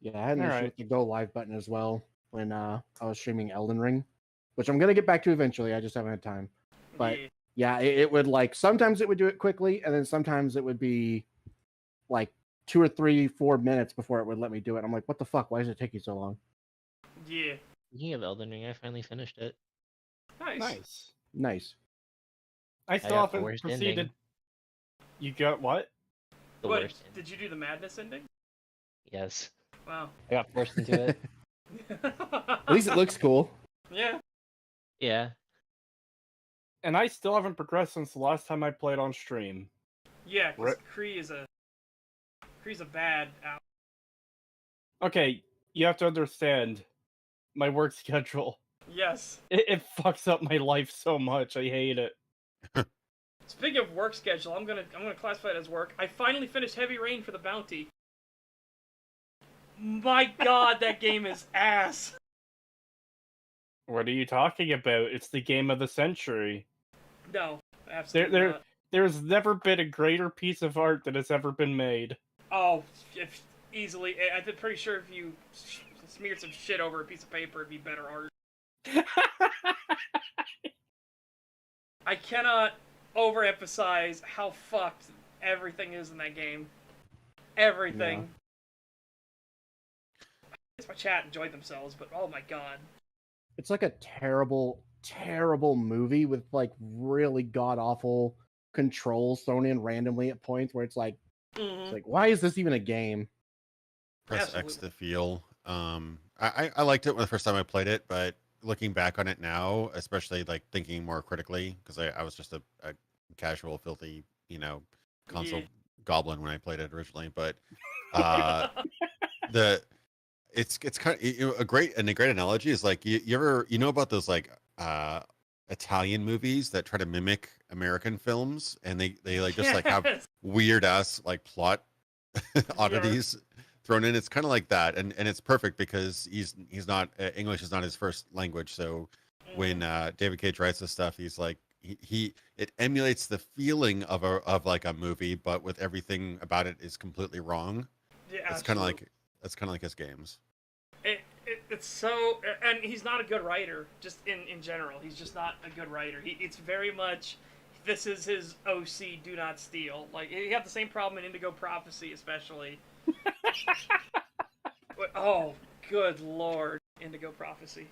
Yeah, I had an All issue right. with the go live button as well when I was streaming Elden Ring, which I'm gonna get back to eventually. I just haven't had time. But yeah, it would like sometimes it would do it quickly, and then sometimes it would be like 2 or 3, 4 minutes before it would let me do it. I'm like, what the fuck? Why does it take you so long? Yeah. Speaking of Elden Ring, I finally finished it. Nice. Nice. I I still got the haven't worst proceeded. ending. You got what? The What, worst ending. did you do the madness ending? Yes. Wow. I got forced into it. At least it looks cool. Yeah. Yeah. And I still haven't progressed since the last time I played on stream. Yeah, because Cree's a bad out. Okay, you have to understand my work schedule. Yes. It fucks up my life so much. I hate it. Speaking of work schedule, I'm gonna classify it as work. I finally finished Heavy Rain for the bounty. My God, that game is ass. What are you talking about? It's the game of the century. No, absolutely not. There's never been a greater piece of art that has ever been made. Oh, easily. I'm pretty sure if you smeared some shit over a piece of paper, it'd be better art. I cannot overemphasize how fucked everything is in that game. Everything. Yeah. I guess my chat enjoyed themselves, but oh my God. It's like a terrible, terrible movie with like really god awful controls thrown in randomly at points where it's like, why is this even a game? Press X to feel. I liked it when the first time I played it, but looking back on it now, especially like thinking more critically, because I was just a casual, filthy, console goblin when I played it originally. But it's kind of a great analogy is like you ever know about those like Italian movies that try to mimic American films, and they like just like have weird ass like plot oddities thrown in. It's kind of like that, and it's perfect because he's not English is not his first language. So when David Cage writes this stuff, he's like it emulates the feeling of like a movie, but with everything about it is completely wrong. Yeah, it's kind of like his games. It's so, and he's not a good writer. Just in general, he's just not a good writer. It's very much. This is his OC, do not steal. Like, he had the same problem in Indigo Prophecy, especially. Oh, good lord. Indigo Prophecy.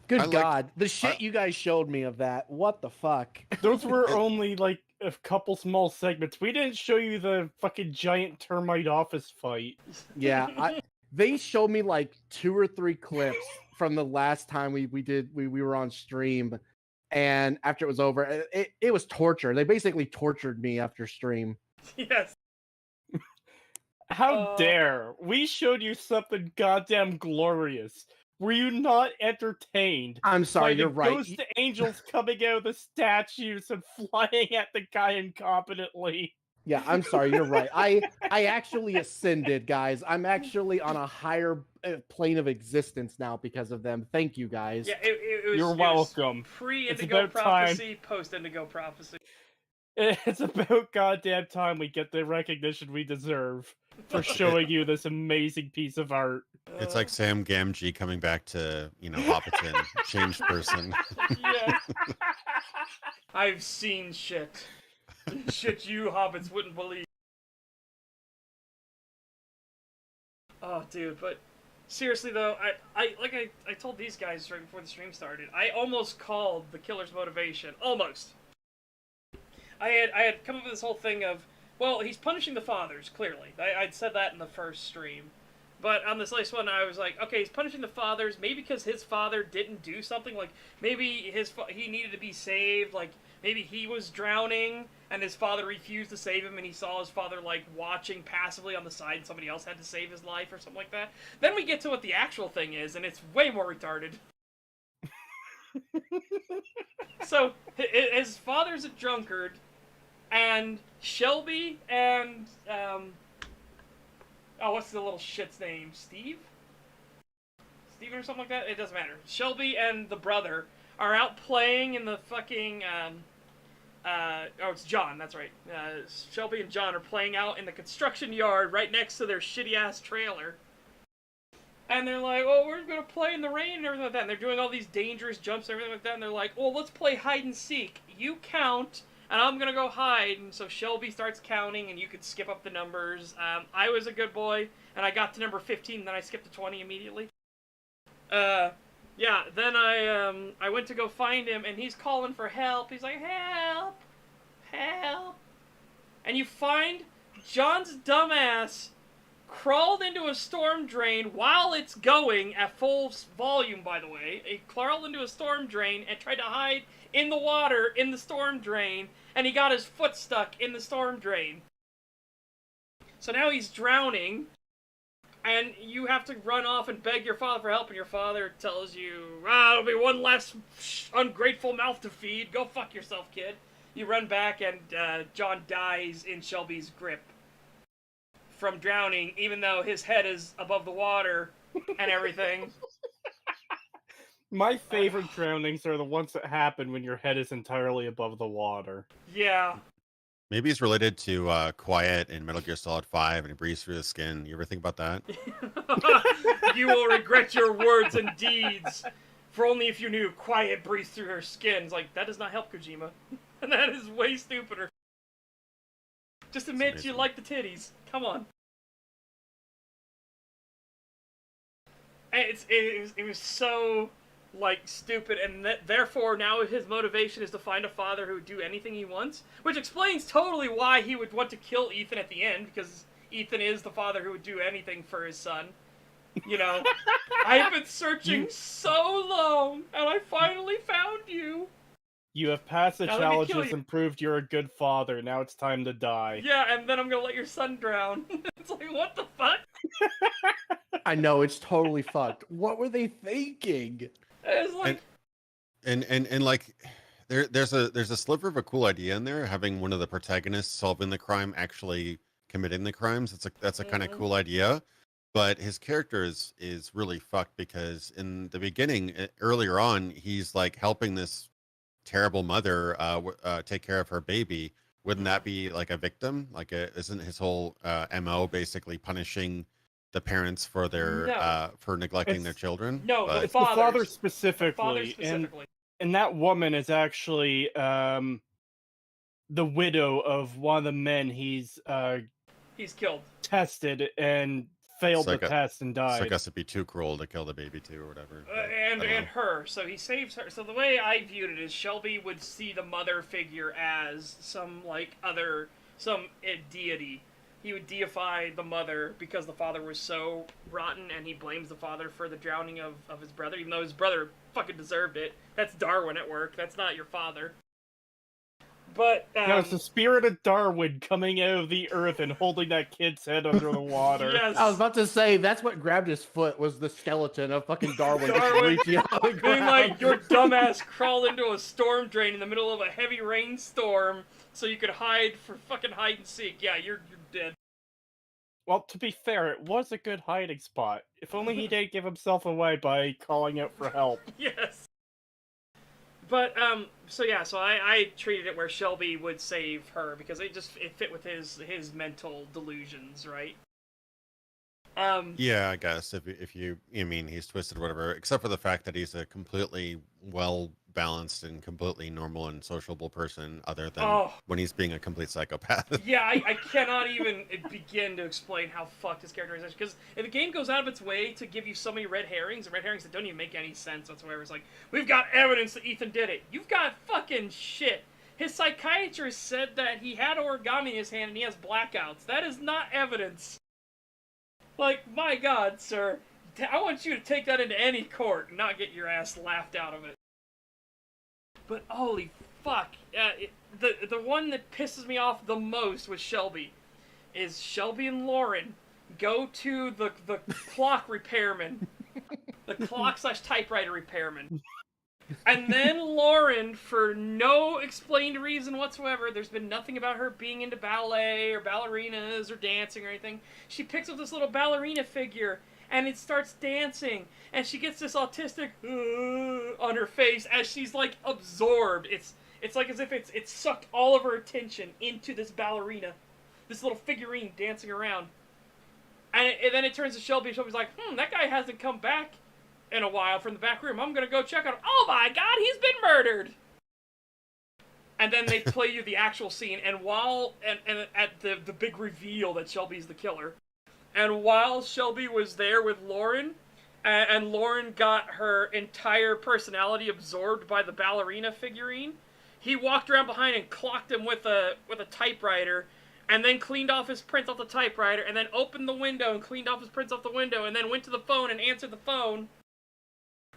Good God. The shit you guys showed me of that. What the fuck? Those were only, like, a couple small segments. We didn't show you the fucking giant termite office fight. Yeah, they showed me, like, 2 or 3 clips from the last time we were on stream. And after it was over, it was torture. They basically tortured me after stream. Yes. How dare? We showed you something goddamn glorious. Were you not entertained? I'm sorry, by you're the right. Ghost angels coming out of the statues and flying at the guy incompetently. Yeah, I'm sorry, you're right. I actually ascended, guys. I'm actually on a higher plane of existence now because of them. Thank you, guys. Yeah, it was. You're welcome. Pre-Indigo Prophecy, post-Indigo Prophecy. It's about goddamn time we get the recognition we deserve for showing you this amazing piece of art. It's like Sam Gamgee coming back to, Hobbiton, changed person. Yes. I've seen shit. Shit you hobbits wouldn't believe. Oh, dude, but seriously though, I told these guys right before the stream started, I almost called the killer's motivation. Almost. I had come up with this whole thing of, well, he's punishing the fathers, clearly. I'd said that in the first stream. But on this latest one, I was like, okay, he's punishing the fathers, maybe because his father didn't do something, like, maybe he needed to be saved, like, maybe he was drowning, and his father refused to save him, and he saw his father, like, watching passively on the side, and somebody else had to save his life, or something like that. Then we get to what the actual thing is, and it's way more retarded. So, his father's a drunkard, and Shelby and, what's the little shit's name? Steve? Steven or something like that? It doesn't matter. Shelby and the brother are out playing in the fucking, it's John, that's right. Shelby and John are playing out in the construction yard right next to their shitty-ass trailer. And they're like, oh, we're going to play in the rain and everything like that. And they're doing all these dangerous jumps and everything like that. And they're like, well, let's play hide and seek. You count, and I'm going to go hide. And so Shelby starts counting, and you could skip up the numbers. I was a good boy, and I got to number 15, and then I skipped to 20 immediately. Yeah, then I went to go find him, and he's calling for help. He's like, help! Help! And you find John's dumbass crawled into a storm drain while it's going at full volume, by the way. He crawled into a storm drain and tried to hide in the water in the storm drain, and he got his foot stuck in the storm drain. So now he's drowning, and you have to run off and beg your father for help, and your father tells you, it'll be one less ungrateful mouth to feed. Go fuck yourself, kid. You run back, and John dies in Shelby's grip from drowning, even though his head is above the water and everything. My favorite drownings are the ones that happen when your head is entirely above the water. Yeah. Maybe it's related to Quiet in Metal Gear Solid 5 and he breathes through the skin. You ever think about that? You will regret your words and deeds. For only if you knew Quiet breathes through her skin. It's like, that does not help, Kojima. And that is way stupider. Just admit you like the titties. Come on. It was so, like, stupid, and therefore now his motivation is to find a father who would do anything he wants, which explains totally why he would want to kill Ethan at the end, because Ethan is the father who would do anything for his son. You know, I've been searching so long, and I finally found you. You have passed the Now let me kill challenges you. and proved you're a good father. Now it's time to die. Yeah, and then I'm gonna let your son drown. It's like, what the fuck? I know, it's totally fucked. What were they thinking? It's like, And like there's a sliver of a cool idea in there, having one of the protagonists solving the crime actually committing the crimes. That's a kind of cool idea. But his character is really fucked, because in the beginning, earlier on, he's like helping this terrible mother take care of her baby. Wouldn't that be like a victim? Like, isn't his whole MO basically punishing the parents for their No. for neglecting their children? No, But- the It's the father fathers. specifically, Father specifically. and that woman is actually the widow of one of the men he's He's killed. tested and failed It's like the test and So I died. guess it'd be too cruel to kill the baby too, or whatever. But I And don't know. her. So he saves her. So the way I viewed it is Shelby would see the mother figure as some deity. He would deify the mother because the father was so rotten, and he blames the father for the drowning of his brother, even though his brother fucking deserved it. That's Darwin at work. That's not your father. But No, it's the spirit of Darwin coming out of the earth and holding that kid's head under the water. yes, I was about to say, that's what grabbed his foot, was the skeleton of fucking Darwin, Darwin just reaching out the being ground. like, your dumbass crawled into a storm drain in the middle of a heavy rainstorm so you could hide for fucking hide and seek. Yeah, you're dead. Well, to be fair, it was a good hiding spot. If only he didn't give himself away by calling out for help. Yes. But, so I treated it where Shelby would save her, because it fit with his mental delusions, right? Yeah, I guess if you mean he's twisted or whatever, except for the fact that he's a completely well balanced and completely normal and sociable person, other than when he's being a complete psychopath. Yeah, I cannot even begin to explain how fucked his character is, because the game goes out of its way to give you so many red herrings, and red herrings that don't even make any sense whatsoever. It's like, we've got evidence that Ethan did it. You've got fucking shit. His psychiatrist said that he had origami in his hand and he has blackouts. That is not evidence. Like, my God, sir. I want you to take that into any court and not get your ass laughed out of it. But holy fuck. The one that pisses me off the most with Shelby is Shelby and Lauren go to the clock repairman. The clock/typewriter repairman. And then Lauren, for no explained reason whatsoever, there's been nothing about her being into ballet or ballerinas or dancing or anything, she picks up this little ballerina figure and it starts dancing, and she gets this autistic on her face as she's like absorbed. It's like as if it's sucked all of her attention into this ballerina, this little figurine dancing around. And then it turns to Shelby. Shelby's like, that guy hasn't come back in a while from the back room. I'm gonna go check on him. Oh my god, he's been murdered! And then they play you the actual scene, and at the big reveal that Shelby's the killer, and while Shelby was there with Lauren, and Lauren got her entire personality absorbed by the ballerina figurine, he walked around behind and clocked him with a typewriter, and then cleaned off his prints off the typewriter, and then opened the window and cleaned off his prints off the window, and then went to the phone and answered the phone,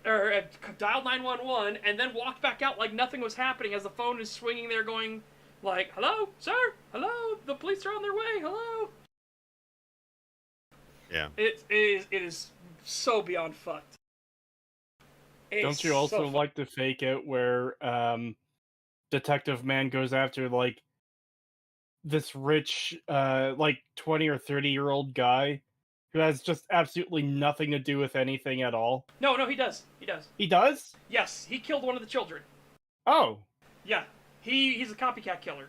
or dialed 911, and then walked back out like nothing was happening as the phone is swinging there going, like, hello, sir? Hello? The police are on their way, hello? Yeah. It is so beyond fucked. Don't you also like to fake out where Detective Man goes after, like, this rich, like, 20 or 30-year-old guy who has just absolutely nothing to do with anything at all? No, he does. He does. He does? Yes, he killed one of the children. Oh. Yeah, he's a copycat killer.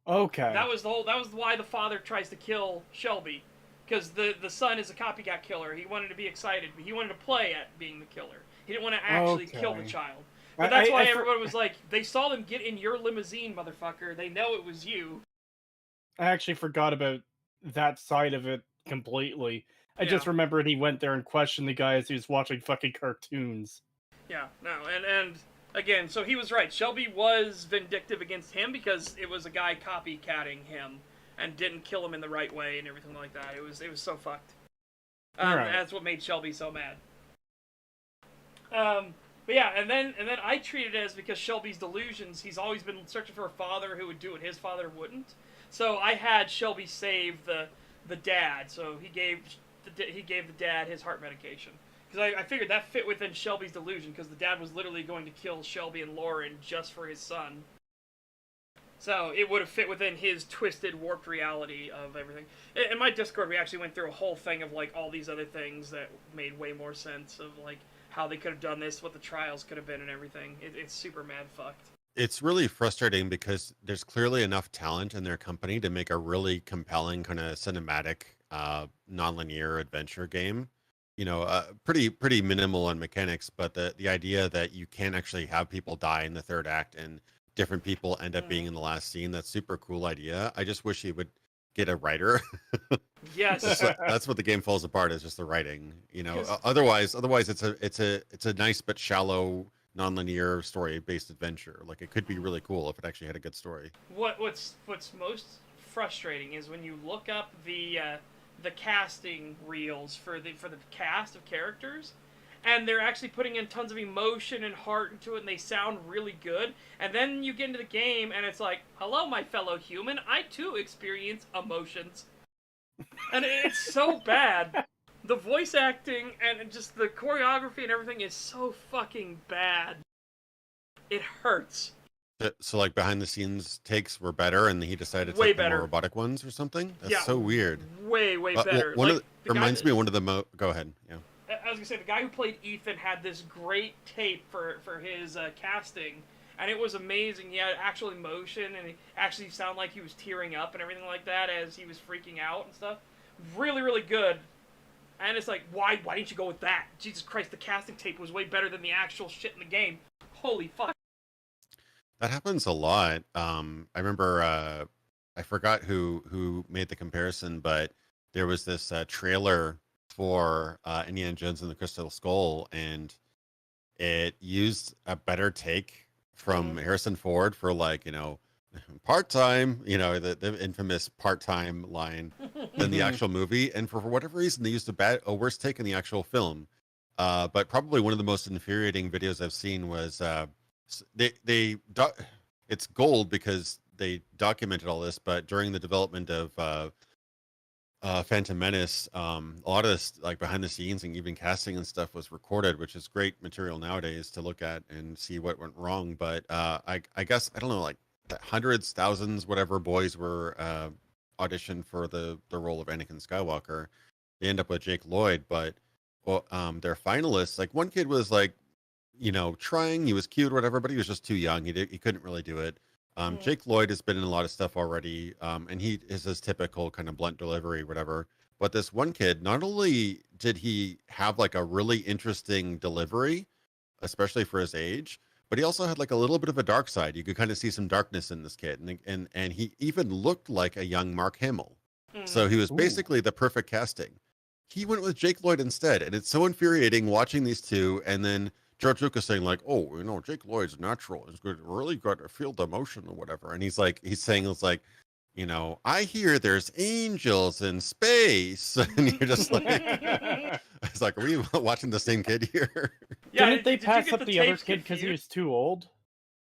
Okay. That was why the father tries to kill Shelby, because the son is a copycat killer. He wanted to be excited, but he wanted to play at being the killer. He didn't want to actually kill the child. But that's why everyone was like, they saw them get in your limousine, motherfucker. They know it was you. I actually forgot about that side of it completely. I just remembered he went there and questioned the guy as he was watching fucking cartoons. Yeah, no, and again, so he was right. Shelby was vindictive against him because it was a guy copycatting him and didn't kill him in the right way and everything like that. It was so fucked. Right. That's what made Shelby so mad. But yeah, and then I treated it as because Shelby's delusions, he's always been searching for a father who would do what his father wouldn't. So I had Shelby save the dad. So he gave the dad his heart medication. Because I figured that fit within Shelby's delusion, because the dad was literally going to kill Shelby and Lauren just for his son. So it would have fit within his twisted, warped reality of everything. In my Discord, we actually went through a whole thing of like all these other things that made way more sense of like how they could have done this, what the trials could have been, and everything. It's super mad fucked. It's really frustrating because there's clearly enough talent in their company to make a really compelling kind of cinematic, non-linear adventure game. You know, pretty minimal on mechanics, but the idea that you can actually have people die in the third act and different people end up being in the last scene, that's super cool idea. I just wish he would get a writer. Yes. That's what the game falls apart, is just the writing. You know, otherwise it's a nice but shallow non-linear story-based adventure. Like, it could be really cool if it actually had a good story. What's most frustrating is when you look up the casting reels for the cast of characters, and they're actually putting in tons of emotion and heart into it, and they sound really good. And then you get into the game, and it's like, hello, my fellow human, I too experience emotions. And it's so bad. The voice acting and just the choreography and everything is so fucking bad. It hurts. So like behind the scenes takes were better, and he decided to way take the better more robotic ones or something. That's so weird. Way better. Reminds me of one of the Go ahead. Yeah. I was gonna say the guy who played Ethan had this great tape for his casting, and it was amazing. He had actual emotion, and he actually sounded like he was tearing up and everything like that as he was freaking out and stuff. Really good. And it's like, why didn't you go with that? Jesus Christ, the casting tape was way better than the actual shit in the game. Holy fuck. That happens a lot. I remember, I forgot who made the comparison, but there was this trailer for Indiana Jones and the Crystal Skull, and it used a better take from Harrison Ford for, like, you know, part-time, you know, the infamous part-time line than the actual movie. And for whatever reason, they used a worse take in the actual film. But probably one of the most infuriating videos I've seen was it's gold because they documented all this, but during the development of Phantom Menace, a lot of this, like, behind the scenes and even casting and stuff, was recorded, which is great material nowadays to look at and see what went wrong. But I guess, I don't know, like, hundreds, thousands, whatever boys were auditioned for the role of Anakin Skywalker. They end up with Jake Lloyd, but their finalists, like, one kid was, like, you know, trying, he was cute or whatever, but he was just too young. He couldn't really do it. Jake Lloyd has been in a lot of stuff already, and he is his typical kind of blunt delivery, whatever. But this one kid, not only did he have like a really interesting delivery, especially for his age, but he also had like a little bit of a dark side. You could kind of see some darkness in this kid, and he even looked like a young Mark Hamill. So he was basically the perfect casting. He went with Jake Lloyd instead, and it's so infuriating watching these two, and then George Lucas saying like, "Oh, you know, Jake Lloyd's natural. He's good, really got to feel the emotion or whatever." And he's saying it's like, you know, I hear there's angels in space, and you're just like, it's like, are we watching the same kid here? Yeah, didn't they pass up the other kid because he was too old?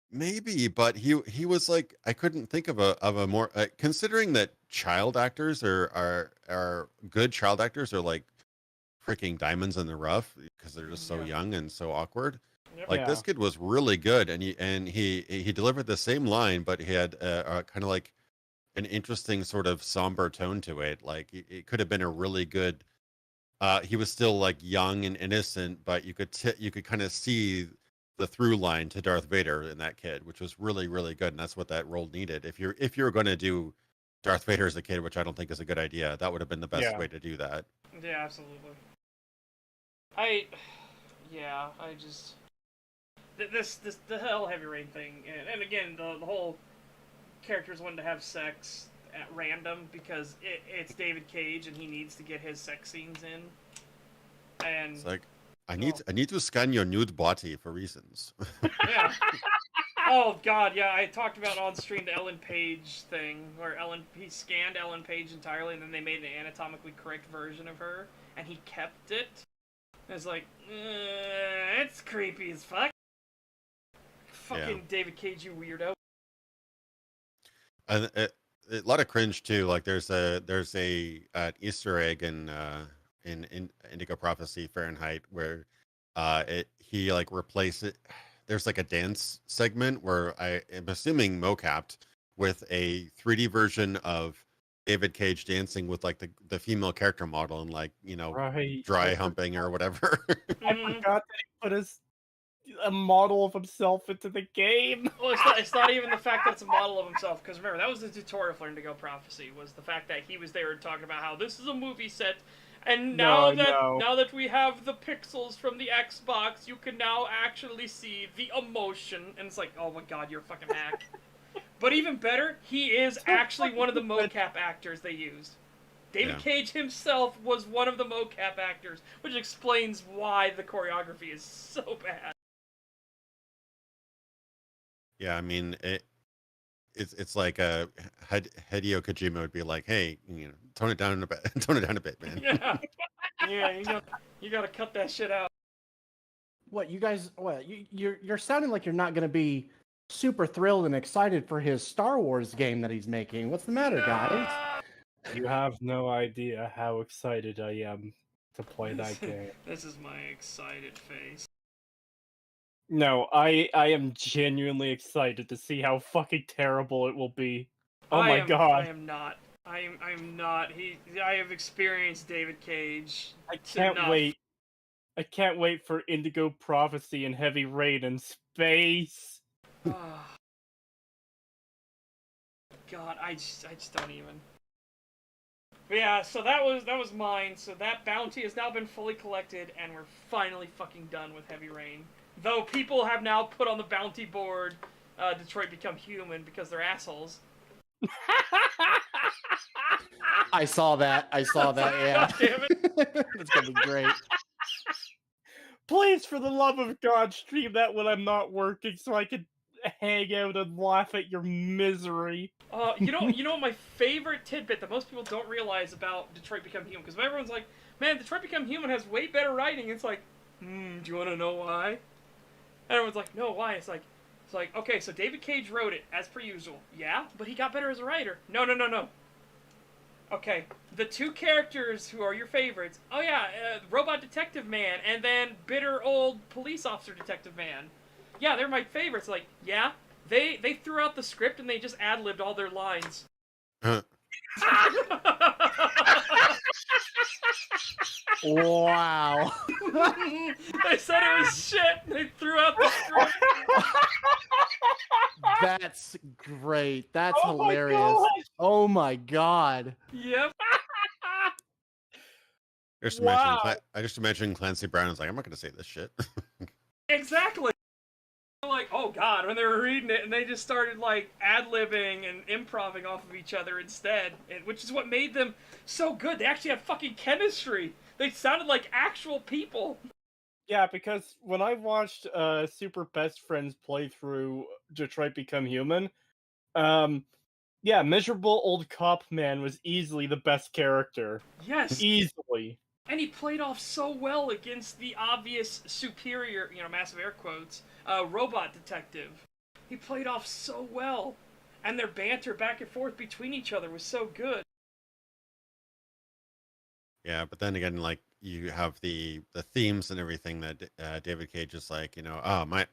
Maybe, but he was like, I couldn't think of a more considering that child actors are good child actors are like freaking diamonds in the rough because they're just so young and so awkward. Yep. Like this kid was really good, and he delivered the same line, but he had kind of like an interesting sort of somber tone to it. Like it could have been a really good. He was still like young and innocent, but you could kind of see the through line to Darth Vader in that kid, which was really, really good. And that's what that role needed. If you're going to do Darth Vader as a kid, which I don't think is a good idea, that would have been the best way to do that. Yeah, absolutely. The whole Heavy Rain thing, and again, the whole characters wanting to have sex at random because it's David Cage and he needs to get his sex scenes in. And it's like, I need to scan your nude body for reasons. Yeah. Oh God, yeah. I talked about on stream the Ellen Page thing where he scanned Ellen Page entirely, and then they made an anatomically correct version of her, and he kept it. And it's like, it's creepy as fuck. Fucking David Cage, you weirdo. And a lot of cringe too. Like there's an Easter egg in Indigo Prophecy Fahrenheit where he like replaced it. There's like a dance segment where I am assuming mocapped with a 3D version of David Cage dancing with like the female character model and like, you know, dry humping or whatever. I forgot that he put a model of himself into the game. Well, it's not even the fact that it's a model of himself, because remember, that was the tutorial for Indigo Prophecy, was the fact that he was there talking about how this is a movie set, and now that we have the pixels from the Xbox, you can now actually see the emotion, and it's like, oh my God, you're a fucking hack. But even better, he is actually one of the mocap actors they used. David Cage himself was one of the mocap actors, which explains why the choreography is so bad. Yeah, I mean it's like Hideo Kojima would be like, hey, you know, tone it down a bit, man. Yeah, you gotta cut that shit out. What you guys? What you're sounding like you're not gonna be super thrilled and excited for his Star Wars game that he's making. What's the matter, guys? You have no idea how excited I am to play that game. This is my excited face. No, I am genuinely excited to see how fucking terrible it will be. Oh my God. I am not. I'm not. I have experienced David Cage. I can't wait. I can't wait for Indigo Prophecy and Heavy Rain in space. God, I just don't even. But yeah, so that was mine. So that bounty has now been fully collected, and we're finally fucking done with Heavy Rain. Though people have now put on the bounty board Detroit Become Human because they're assholes. I saw that, yeah. Damn it. It's gonna be great. Please, for the love of God, stream that when I'm not working so I can hang out and laugh at your misery. You know what my favorite tidbit that most people don't realize about Detroit Become Human, because everyone's like, man, Detroit Become Human has way better writing. It's like, do you want to know why? And everyone's like, no, why? It's like, okay, so David Cage wrote it, as per usual. Yeah, but he got better as a writer. No. Okay, the two characters who are your favorites, Robot Detective Man, and then bitter old police officer Detective Man. Yeah, they're my favorites. Like, yeah, they threw out the script and they just ad-libbed all their lines. Wow. They said it was shit. They threw out the script. That's great. That's hilarious. Oh my God. Yep. I just imagine Clancy Brown is like, I'm not going to say this shit. Exactly. Like, oh god, when they were reading it and they just started like ad-libbing and improvising off of each other instead, which is what made them so good. They actually have fucking chemistry. They sounded like actual people. Yeah, because when I watched Super Best Friends playthrough Detroit Become Human, yeah, miserable old cop man was easily the best character. Yes. Easily. And he played off so well against the obvious superior, massive air quotes, robot detective. He played off so well. And their banter back and forth between each other was so good. Yeah, but then again, like, you have the themes and everything that David Cage is like, oh, my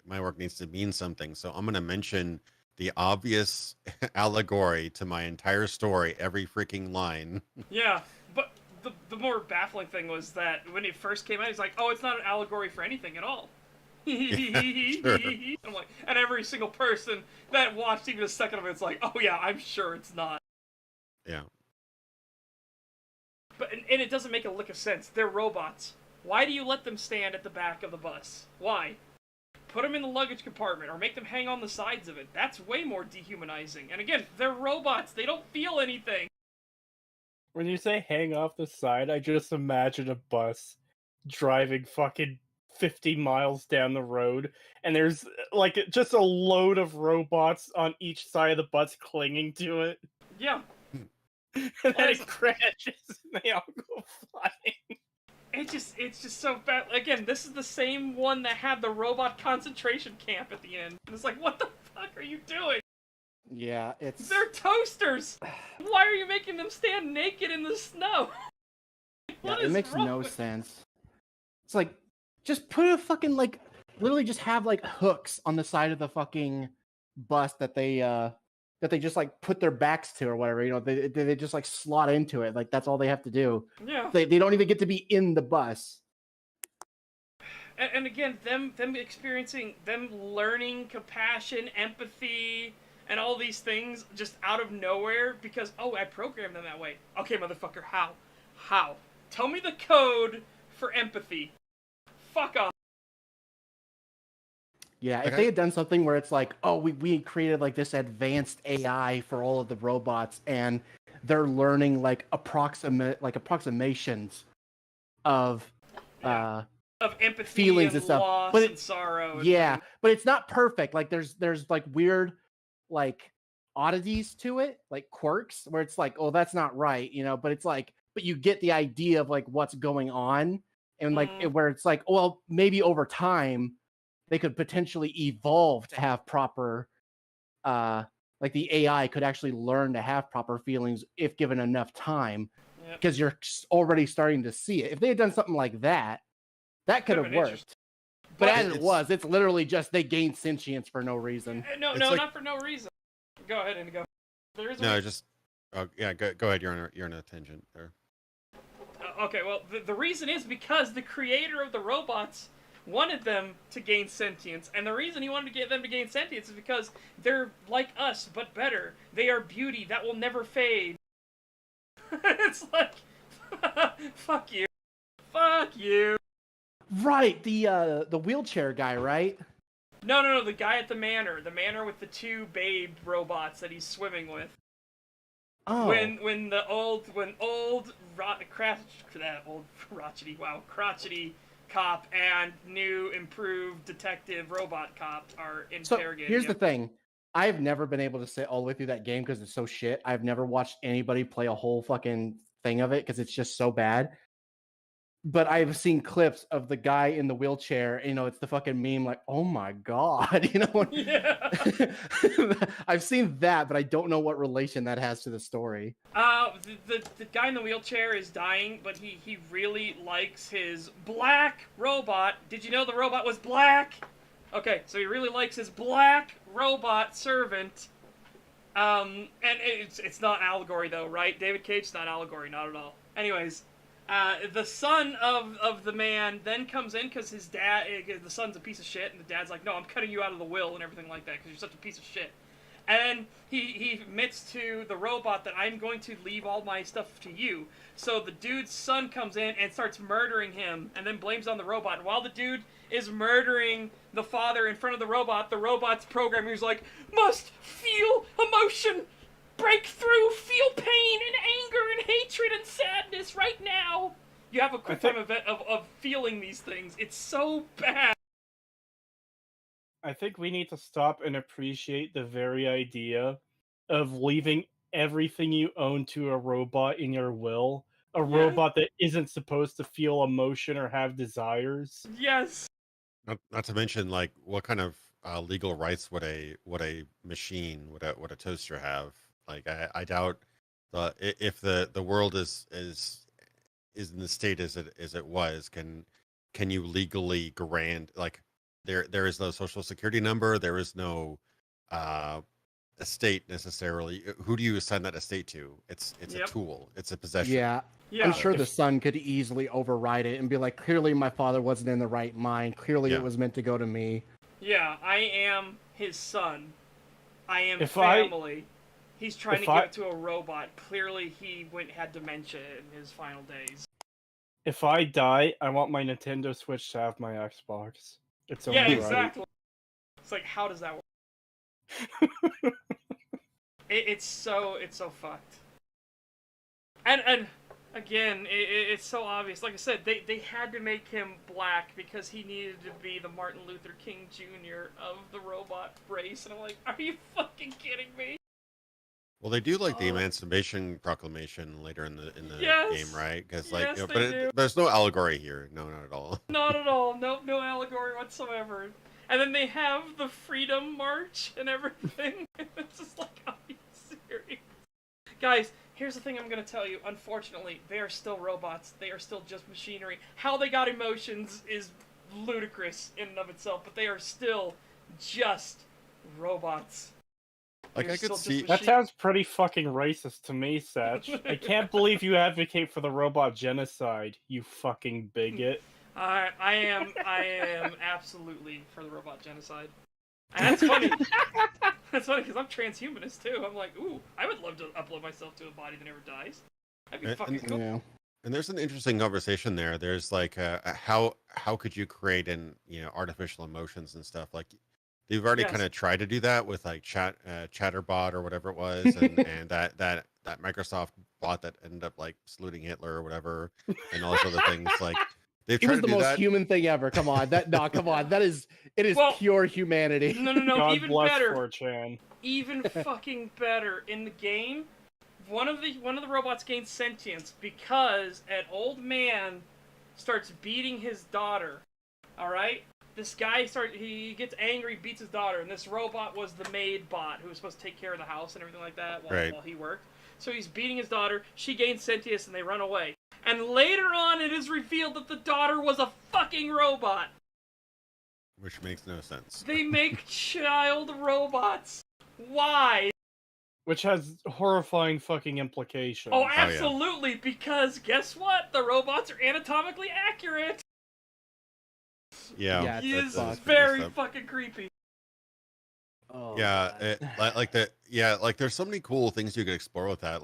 work needs to mean something, so I'm going to mention the obvious allegory to my entire story every freaking line. Yeah, but the more baffling thing was that when it first came out, he's like, oh, it's not an allegory for anything at all. Sure. I'm like, and every single person that watched even a second of it's like, oh yeah, I'm sure it's not. Yeah. But and it doesn't make a lick of sense. They're robots. Why do you let them stand at the back of the bus? Why? Put them in the luggage compartment or make them hang on the sides of it. That's way more dehumanizing. And again, they're robots. They don't feel anything. When you say hang off the side, I just imagine a bus driving fucking 50 miles down the road, and there's like just a load of robots on each side of the bus clinging to it. Yeah. And then it crashes and they all go flying. It's just so bad. Again, this is the same one that had the robot concentration camp at the end. And it's like, what the fuck are you doing? Yeah, it's... They're toasters! Why are you making them stand naked in the snow? Yeah, it makes no sense. It's like, just put a fucking, like, literally just have, like, hooks on the side of the fucking bus that they just, like, put their backs to or whatever, they just, like, slot into it. Like, that's all they have to do. Yeah. They don't even get to be in the bus. And again, them experiencing, them learning compassion, empathy, and all these things just out of nowhere because, oh, I programmed them that way. Okay, motherfucker, how? How? Tell me the code for empathy. Fuck off. Yeah, if they had done something where it's like, oh, we created like this advanced AI for all of the robots and they're learning like approximations of empathy feelings and stuff, loss but and sorrow. Yeah, but it's not perfect. Like there's like weird like oddities to it, like quirks, where it's like, oh, that's not right, but it's like, but you get the idea of like what's going on, and like where it's like, oh, well, maybe over time they could potentially evolve to have proper like the AI could actually learn to have proper feelings if given enough time, because you're already starting to see it. If they had done something like that, that could have worked. But as it was, it's literally just they gain sentience for no reason. No, not for no reason. Go ahead, Indigo. There is go ahead. You're on a tangent there. Okay, well, the reason is because the creator of the robots wanted them to gain sentience, and the reason he wanted to get them to gain sentience is because they're like us, but better. They are beauty that will never fade. It's like, fuck you. Fuck you. Right, the wheelchair guy, right? No, the guy at the manor with the two babe robots that he's swimming with. Oh. When crotchety cop and new improved detective robot cop are interrogating. So here's the thing. I've never been able to sit all the way through that game because it's so shit. I've never watched anybody play a whole fucking thing of it because it's just so bad. But I've seen clips of the guy in the wheelchair. It's the fucking meme, like, oh my god, Yeah. I've seen that, but I don't know what relation that has to the story. The guy in the wheelchair is dying, but he really likes his black robot. Did you know the robot was black? Okay, so he really likes his black robot servant. And it's not allegory though, right? David Cage, it's not allegory, not at all. Anyways. The son of the man then comes in because his dad, the son's a piece of shit, and the dad's like, no, I'm cutting you out of the will and everything like that because you're such a piece of shit. And then he admits to the robot that I'm going to leave all my stuff to you. So the dude's son comes in and starts murdering him, and then blames on the robot. And while the dude is murdering the father in front of the robot's programmer's like, must feel emotion, break through, feel pain and anger and hatred and sadness right now. You have a quick time event of feeling these things. It's so bad. I think we need to stop and appreciate the very idea of leaving everything you own to a robot in your will. A robot that isn't supposed to feel emotion or have desires. Yes. Not to mention, like, what kind of legal rights would a machine, would a toaster have? Like, I doubt if the world is in the state as it was, can you legally grant, like, there is no social security number, there is no estate necessarily. Who do you assign that estate to? It's a tool, it's a possession. Yeah. I'm sure the son could easily override it and be like, clearly my father wasn't in the right mind, clearly it was meant to go to me. Yeah, I am his son, I am family. He's trying to give it to a robot. Clearly he had dementia in his final days. If I die, I want my Nintendo Switch to have my Xbox. It's only exactly. It's like, how does that work? It's so fucked. And again, it's so obvious. Like I said, they had to make him black because he needed to be the Martin Luther King Jr. of the robot race. And I'm like, are you fucking kidding me? Well, they do like the Emancipation Proclamation later in the game, right? Because there's no allegory here. No, not at all. Not at all. No allegory whatsoever. And then they have the Freedom March and everything. It's just like, are you serious? Guys, here's the thing I'm going to tell you. Unfortunately, they are still robots. They are still just machinery. How they got emotions is ludicrous in and of itself, but they are still just robots. Like, I could see... That sounds pretty fucking racist to me, Satch. I can't believe you advocate for the robot genocide, you fucking bigot. I am absolutely for the robot genocide. And that's funny. That's funny because I'm transhumanist too. I'm like, ooh, I would love to upload myself to a body that never dies. That'd be fucking cool. Yeah. And there's an interesting conversation there. There's like, how could you create artificial emotions and stuff? Like, they've already kind of tried to do that with like Chatterbot or whatever it was, and that Microsoft bot that ended up like saluting Hitler or whatever, and all those other things. Like, they've tried to do that. It was the most human thing ever. Come on, come on. It is pure humanity. No. God even bless better. 4chan. Even fucking better. In the game, one of the robots gains sentience because an old man starts beating his daughter. All right. This guy he gets angry, beats his daughter, and this robot was the maid bot who was supposed to take care of the house and everything like that while he worked. So he's beating his daughter, she gains sentience, and they run away. And later on, it is revealed that the daughter was a fucking robot. Which makes no sense. They make child robots. Why? Which has horrifying fucking implications. Oh, absolutely, because guess what? The robots are anatomically accurate. Yeah, it's very fucking creepy. Oh, yeah, like there's so many cool things you could explore with that.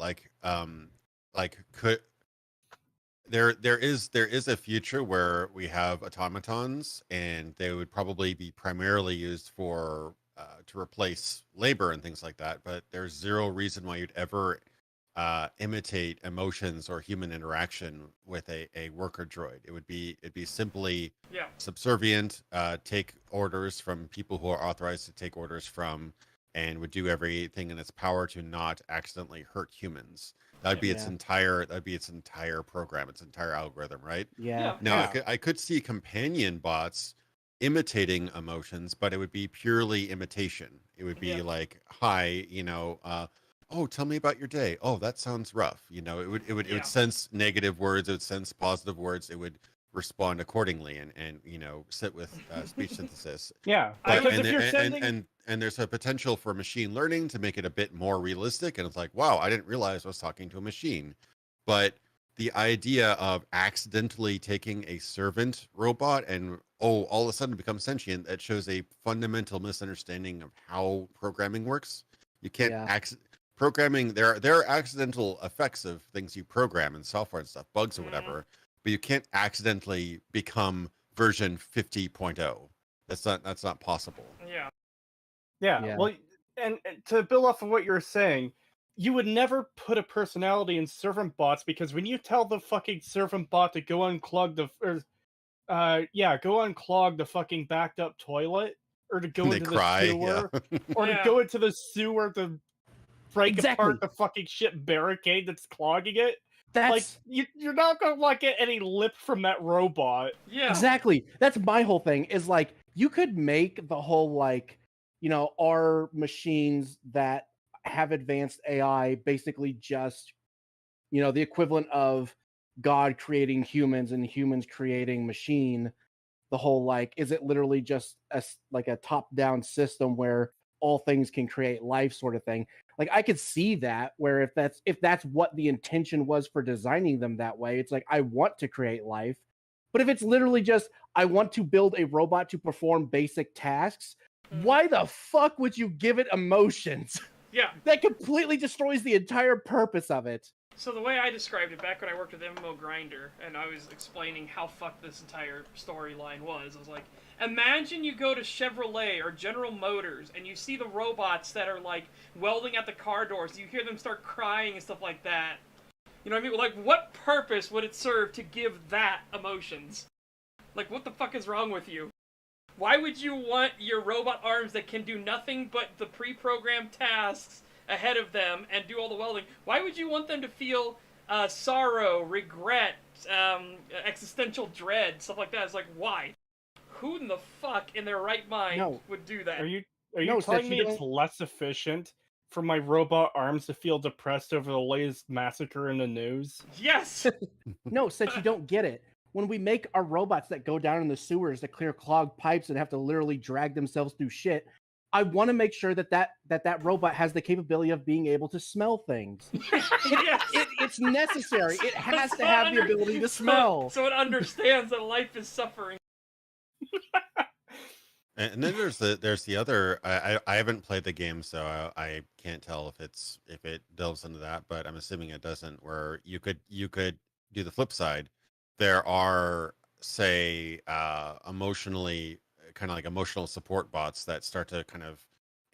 There is a future where we have automatons, and they would probably be primarily used for to replace labor and things like that. But there's zero reason why you'd ever imitate emotions or human interaction with a worker droid. It'd be simply subservient, take orders from people who are authorized to take orders from, and would do everything in its power to not accidentally hurt humans. That'd be its entire program, its entire algorithm, right? Yeah. Now I could see companion bots imitating emotions, but it would be purely imitation. It would be like, hi, oh, tell me about your day. Oh, that sounds rough. It would sense negative words. It would sense positive words. It would respond accordingly and sit with speech synthesis. Yeah. But, and there's a potential for machine learning to make it a bit more realistic. And it's like, wow, I didn't realize I was talking to a machine. But the idea of accidentally taking a servant robot and all of a sudden become sentient, that shows a fundamental misunderstanding of how programming works. You can't Yeah. programming. There are accidental effects of things you program in software and stuff, bugs or whatever, but you can't accidentally become version 50.0. That's not possible. Yeah. Yeah. Well, and to build off of what you're saying, you would never put a personality in servant bots, because when you tell the fucking servant bot to go unclog the go unclog the fucking backed up toilet, or to go into the sewer, or to go into the sewer to break apart the fucking shit barricade that's clogging it. That's like you're not gonna like get any lip from that robot. Yeah. Exactly. That's my whole thing. Is like you could make the whole like, you know, our machines that have advanced AI basically just, you know, the equivalent of God creating humans and humans creating machine. The whole like, is it literally just like a top-down system where all things can create life sort of thing? Like I could see that, where if that's what the intention was for designing them that way, it's like I want to create life. But if it's literally just I want to build a robot to perform basic tasks, why the fuck would you give it emotions? Yeah. That completely destroys the entire purpose of it. So the way I described it back when I worked with MMO Grinder, and I was explaining how fucked this entire storyline was, I was like, imagine you go to Chevrolet or General Motors and you see the robots that are like welding at the car doors, you hear them start crying and stuff like that. You know what I mean? Like, what purpose would it serve to give that emotions? Like, what the fuck is wrong with you? Why would you want your robot arms that can do nothing but the pre-programmed tasks ahead of them and do all the welding? Why would you want them to feel sorrow, regret, existential dread, stuff like that? It's like, why? Who in the fuck in their right mind would do that? Are you telling me it's less efficient for my robot arms to feel depressed over the latest massacre in the news? Yes! No, since you don't get it. When we make our robots that go down in the sewers to clear clogged pipes and have to literally drag themselves through shit, I want to make sure that robot has the capability of being able to smell things. It's necessary. It has to have the ability to smell. So it understands that life is suffering. And then there's the other. I haven't played the game, so I can't tell if it delves into that, but I'm assuming it doesn't. Where you could do the flip side. There are, say, emotional support bots that start to kind of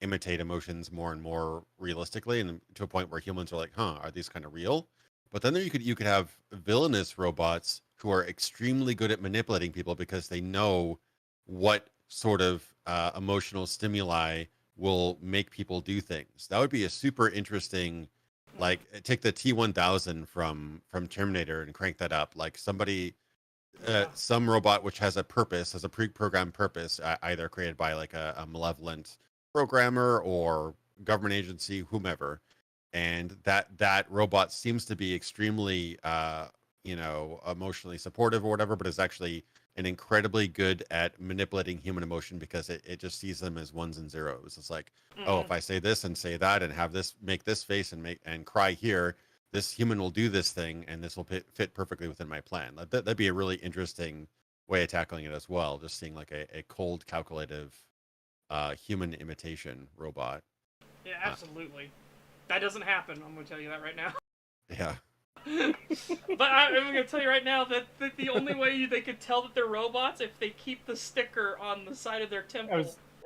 imitate emotions more and more realistically, and to a point where humans are like, "Huh, are these kind of real?" But then you could have villainous robots who are extremely good at manipulating people because they know what sort of emotional stimuli will make people do things. That would be a super interesting. Like, take the T-1000 from Terminator and crank that up. Like somebody, some robot which has a purpose, has a pre-programmed purpose, either created by like a malevolent programmer or government agency, whomever, and that robot seems to be extremely, emotionally supportive or whatever, but is actually an incredibly good at manipulating human emotion because it just sees them as ones and zeros. It's like, oh, if I say this and say that and have this, make this face and cry here, this human will do this thing and this will fit perfectly within my plan. That'd be a really interesting way of tackling it as well. Just seeing like a cold, calculative human imitation robot. Yeah, absolutely. That doesn't happen. I'm going to tell you that right now. Yeah. But I'm going to tell you right now that the only way they could tell that they're robots if they keep the sticker on the side of their temple.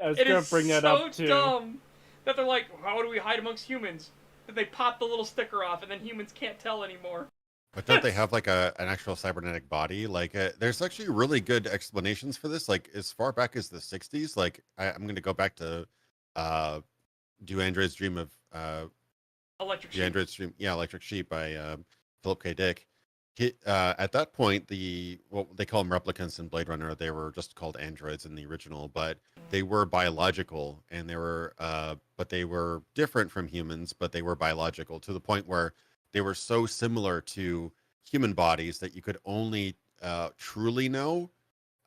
I was going to bring that up too. It's so dumb that they're like, how do we hide amongst humans? That they pop the little sticker off and then humans can't tell anymore. But don't they have like an actual cybernetic body? Like, there's actually really good explanations for this. Like, as far back as the 60s, like I'm going to go back to Do Androids Dream of Electric Sheep. Androids Dream, Electric Sheep by Philip K. Dick. At that point, what they call them replicants in Blade Runner, they were just called androids in the original, but they were biological, and but they were different from humans, but they were biological to the point where they were so similar to human bodies that you could only truly know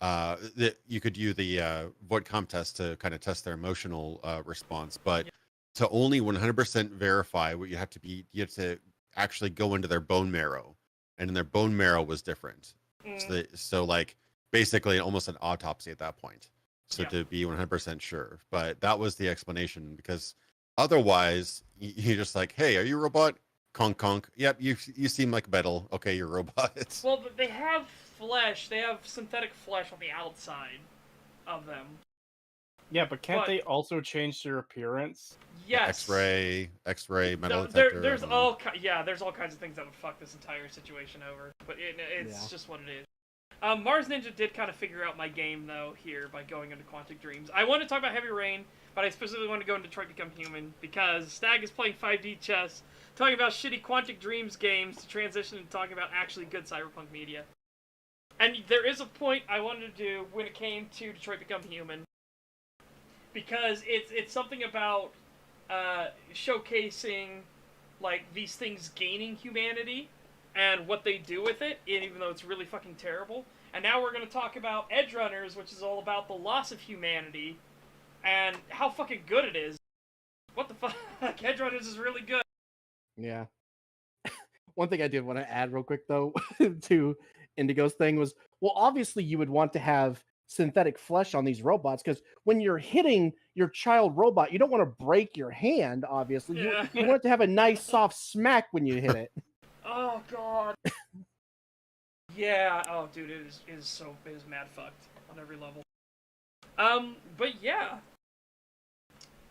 that you could use the void comp test to kind of test their emotional response, but to only 100% verify what you have to actually go into their bone marrow, and in their bone marrow was different. So like basically almost an autopsy at that point. So to be 100% sure, but that was the explanation, because Otherwise, you're just like, hey, are you a robot? Conk conk. Yep, you seem like metal. Okay, you're robots. Well, but they have flesh. They have synthetic flesh on the outside of them. Yeah, but can't they also change their appearance? Yes. X-ray, metal detector. There's there's all kinds of things that would fuck this entire situation over. But it's just what it is. Mars Ninja did kind of figure out my game, though, here by going into Quantic Dreams. I want to talk about Heavy Rain, but I specifically want to go into Detroit Become Human, because Stag is playing 5D chess, talking about shitty Quantic Dreams games to transition to talking about actually good Cyberpunk media. And there is a point I wanted to do when it came to Detroit Become Human, because it's something about showcasing, like, these things gaining humanity, and what they do with it, even though it's really fucking terrible. And now we're going to talk about Edgerunners, which is all about the loss of humanity, and how fucking good it is. What the fuck? Edgerunners is really good. Yeah. One thing I did want to add real quick, though, to Indigo's thing was, well, obviously you would want to have synthetic flesh on these robots, because when you're hitting your child robot, you don't want to break your hand, obviously. Yeah. You want it to have a nice, soft smack when you hit it. Oh, God. Yeah. Oh, dude, it is mad fucked on every level. But yeah.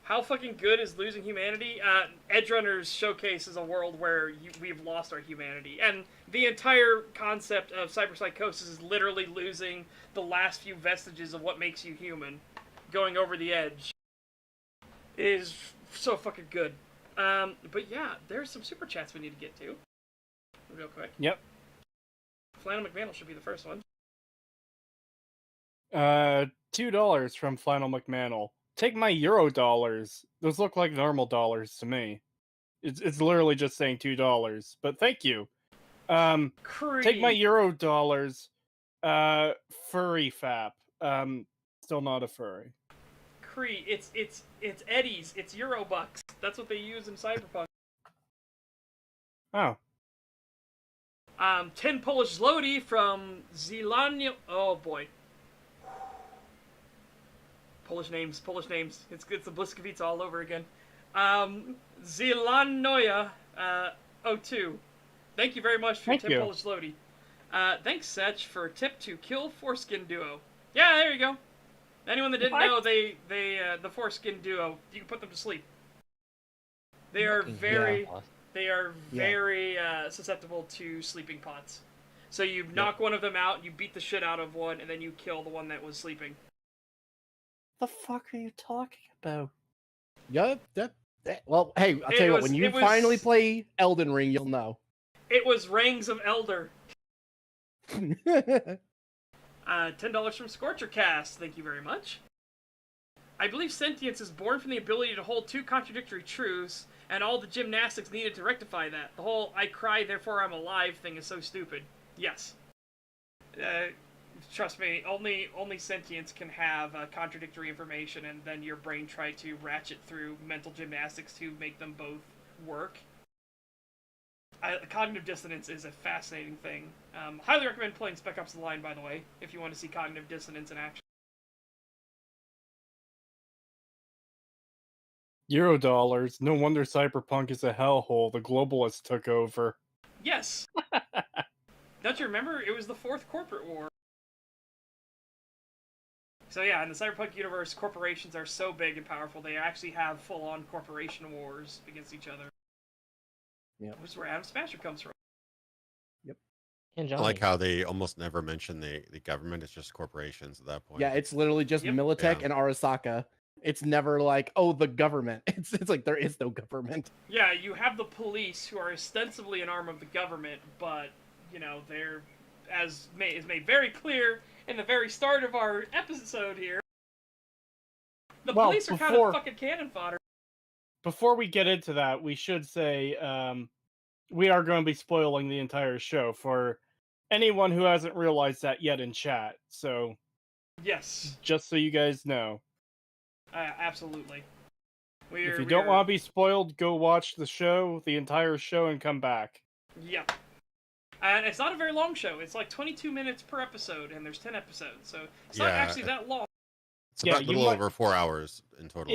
How fucking good is losing humanity? Edgerunners showcases a world where we've lost our humanity. And the entire concept of cyberpsychosis is literally losing the last few vestiges of what makes you human. Going over the edge. Is so fucking good. But yeah, there's some super chats we need to get to. Real quick. Yep. Flannel McManel should be the first one. $2 from Flannel McManel. Take my Euro dollars. Those look like normal dollars to me. It's literally just saying $2, but thank you. Take my Euro dollars. Furry fap. Still not a furry. Cree, it's Eddies. It's Eurobucks. That's what they use in Cyberpunk. Oh. 10 Polish zloty from Zilanio. Oh boy. Polish names. It's the Bliskovica all over again. Zilanoya 02. Thank you very much for 10 Polish zloty. Thanks, Setch, for a tip to kill Foreskin Duo. Yeah, there you go. Anyone that didn't know, the Foreskin Duo, you can put them to sleep. They are very susceptible to sleeping pots. So you knock one of them out, you beat the shit out of one, and then you kill the one that was sleeping. The fuck are you talking about? Yeah, well, hey, I'll tell you what, when you finally play Elden Ring, you'll know. It was Rings of Elder. $10 from Scorchercast, thank you very much. I believe sentience is born from the ability to hold two contradictory truths, and all the gymnastics needed to rectify that. The whole I cry, therefore I'm alive thing is so stupid. Yes. Trust me, only sentience can have contradictory information, and then your brain try to ratchet through mental gymnastics to make them both work. Cognitive dissonance is a fascinating thing. Highly recommend playing Spec Ops: The Line, by the way, if you want to see cognitive dissonance in action. Euro dollars. No wonder Cyberpunk is a hellhole. The globalists took over. Yes. Don't you remember? It was the fourth corporate war. So yeah, in the Cyberpunk universe, corporations are so big and powerful, they actually have full-on corporation wars against each other. Yeah. Which is where Adam Smasher comes from. Yep. I like how they almost never mention the government. It's just corporations at that point. Yeah, it's literally just Militech and Arasaka. It's never like, oh, the government. It's like there is no government. Yeah, you have the police, who are ostensibly an arm of the government, but, you know, they're, as is made very clear in the very start of our episode here, the police are kind of fucking cannon fodder. Before we get into that, we should say we are going to be spoiling the entire show for anyone who hasn't realized that yet in chat. So, yes, just so you guys know. Absolutely. If you don't want to be spoiled, go watch the show, the entire show, and come back. Yep. And it's not a very long show. It's like 22 minutes per episode, and there's 10 episodes, so it's not actually that long. It's about a little over 4 hours in total,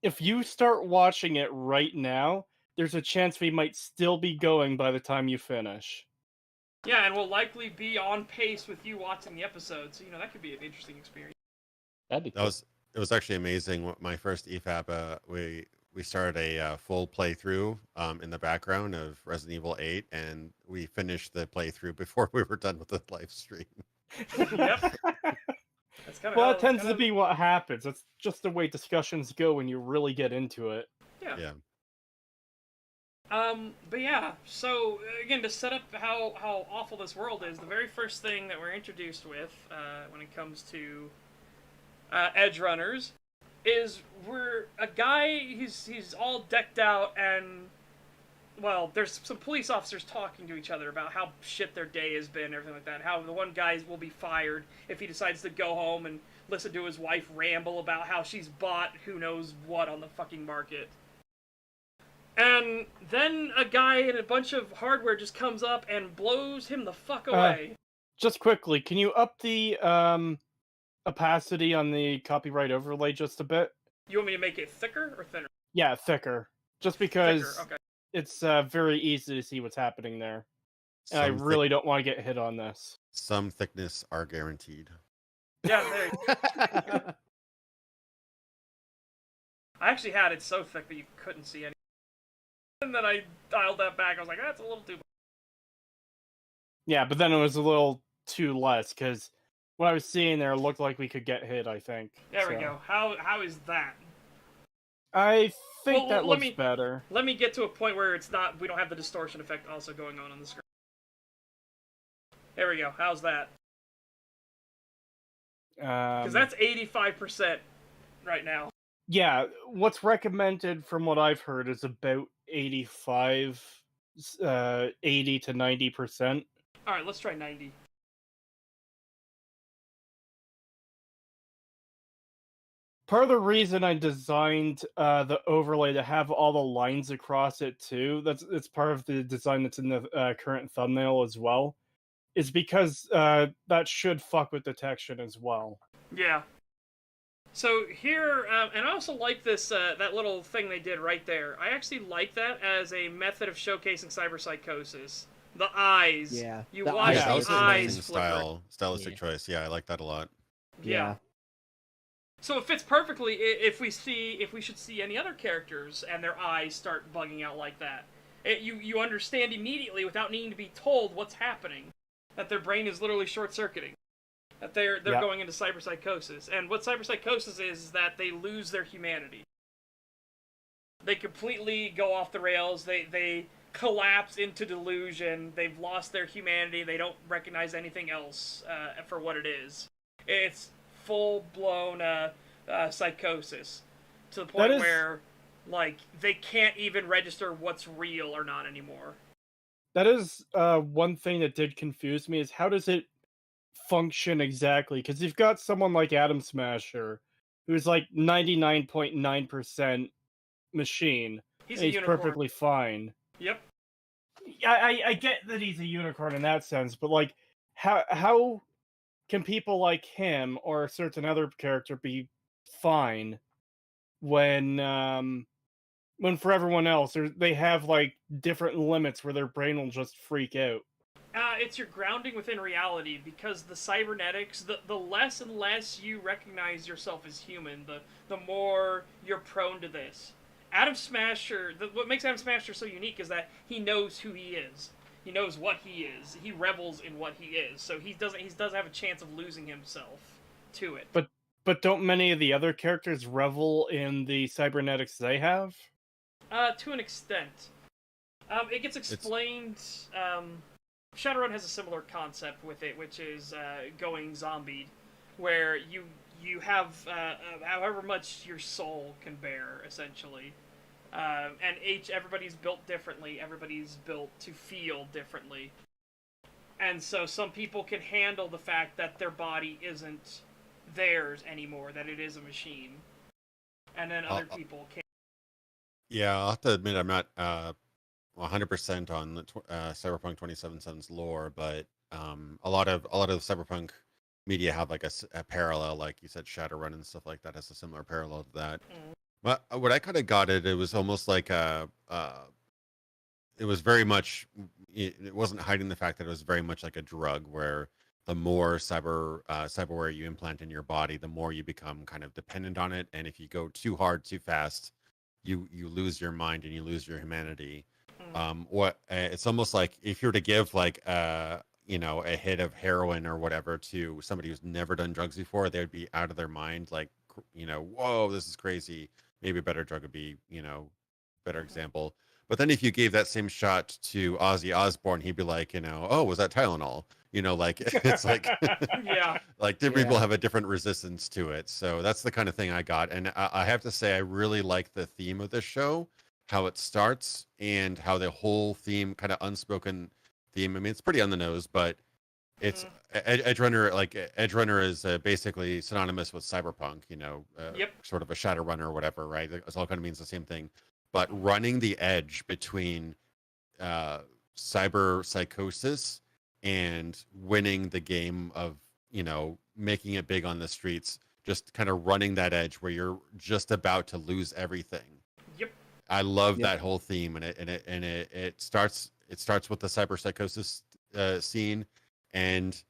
if you start watching it right now, there's a chance we might still be going by the time you finish. Yeah, and we'll likely be on pace with you watching the episode, so that could be an interesting experience. That'd be cool. It was actually amazing. My first EFAP, we started a full playthrough in the background of Resident Evil 8, and we finished the playthrough before we were done with the live stream. Yep. That's kind of Well, it tends to be what happens. That's just the way discussions go when you really get into it. Yeah. But yeah, so again, to set up how awful this world is, the very first thing that we're introduced with when it comes to Edgerunners is we're a guy, he's all decked out, and well, there's some police officers talking to each other about how shit their day has been, everything like that. How the one guy will be fired if he decides to go home and listen to his wife ramble about how she's bought who knows what on the fucking market. And then a guy in a bunch of hardware just comes up and blows him the fuck away. Just quickly, can you up the opacity on the copyright overlay just a bit? You want me to make it thicker or thinner? Yeah, thicker. Just because Thicker, okay. it's very easy to see what's happening there. And I really don't want to get hit on this. Some thickness are guaranteed. Yeah, there you go. I actually had it so thick that you couldn't see anything. And then I dialed that back. I was like, that's a little too much. Yeah, but then it was a little too less, because what I was seeing there looked like we could get hit, I think. There we go. How is that? I think that looks better. Let me get to a point where we don't have the distortion effect also going on the screen. There we go. How's that? Because that's 85% right now. Yeah, what's recommended from what I've heard is about 80 to 90%. Alright, let's try 90. Part of the reason I designed the overlay to have all the lines across it too, it's part of the design that's in the current thumbnail as well, is because that should fuck with detection as well. Yeah. So here, and I also like this, that little thing they did right there. I actually like that as a method of showcasing cyberpsychosis. The eyes. Yeah. You watch the eyes flicker. Stylistic choice. Yeah, I like that a lot. Yeah. So it fits perfectly if we should see any other characters and their eyes start bugging out like that. You understand immediately without needing to be told what's happening. That their brain is literally short-circuiting. That they're going into cyberpsychosis. And what cyberpsychosis is that they lose their humanity. They completely go off the rails. They collapse into delusion. They've lost their humanity. They don't recognize anything else for what it is. It's full-blown psychosis. To the point where, like, they can't even register what's real or not anymore. That is one thing that did confuse me, is how does it function exactly? Because you've got someone like Atom Smasher, who's like 99.9% machine. He's perfectly fine. Yep. I get that he's a unicorn in that sense, but like, how can people like him or a certain other character be fine when for everyone else they have like different limits where their brain will just freak out? It's your grounding within reality, because the cybernetics, the less and less you recognize yourself as human, the more you're prone to this. Atom Smasher, what makes Atom Smasher so unique is that he knows who he is. He knows what he is. He revels in what he is. So he does have a chance of losing himself to it. But don't many of the other characters revel in the cybernetics they have? To an extent. It gets explained. Shadowrun has a similar concept with it, which is going zombied, where you have however much your soul can bear, essentially. And everybody's built differently. Everybody's built to feel differently. And so some people can handle the fact that their body isn't theirs anymore, that it is a machine. And then other people can't. Yeah, I'll have to admit I'm not 100% on the Cyberpunk 2077's lore, but a lot of Cyberpunk media have like a parallel, like you said, Shadowrun and stuff like that has a similar parallel to that. What I kind of got it was almost like it was very much it wasn't hiding the fact that it was very much like a drug where the more cyberware you implant in your body, the more you become kind of dependent on it, and if you go too hard too fast, you lose your mind and you lose your humanity. What it's almost like if you were to give like a hit of heroin or whatever to somebody who's never done drugs before, they would be out of their mind, like, whoa, this is crazy. Maybe a better drug would be, better example. But then if you gave that same shot to Ozzy Osbourne, he'd be like, oh, was that Tylenol? Like it's like Yeah. like different people have a different resistance to it. So that's the kind of thing I got. And I have to say, I really like the theme of this show, how it starts and how the whole theme, kind of unspoken theme. I mean, it's pretty on the nose, but it's Edgerunner. Like Edgerunner is basically synonymous with cyberpunk, Yep. sort of a Shadowrunner or whatever, right? It all kind of means the same thing. But running the edge between cyber psychosis and winning the game of, making it big on the streets, just kind of running that edge where you're just about to lose everything. Yep. I love that whole theme, and it starts with the cyber psychosis scene, and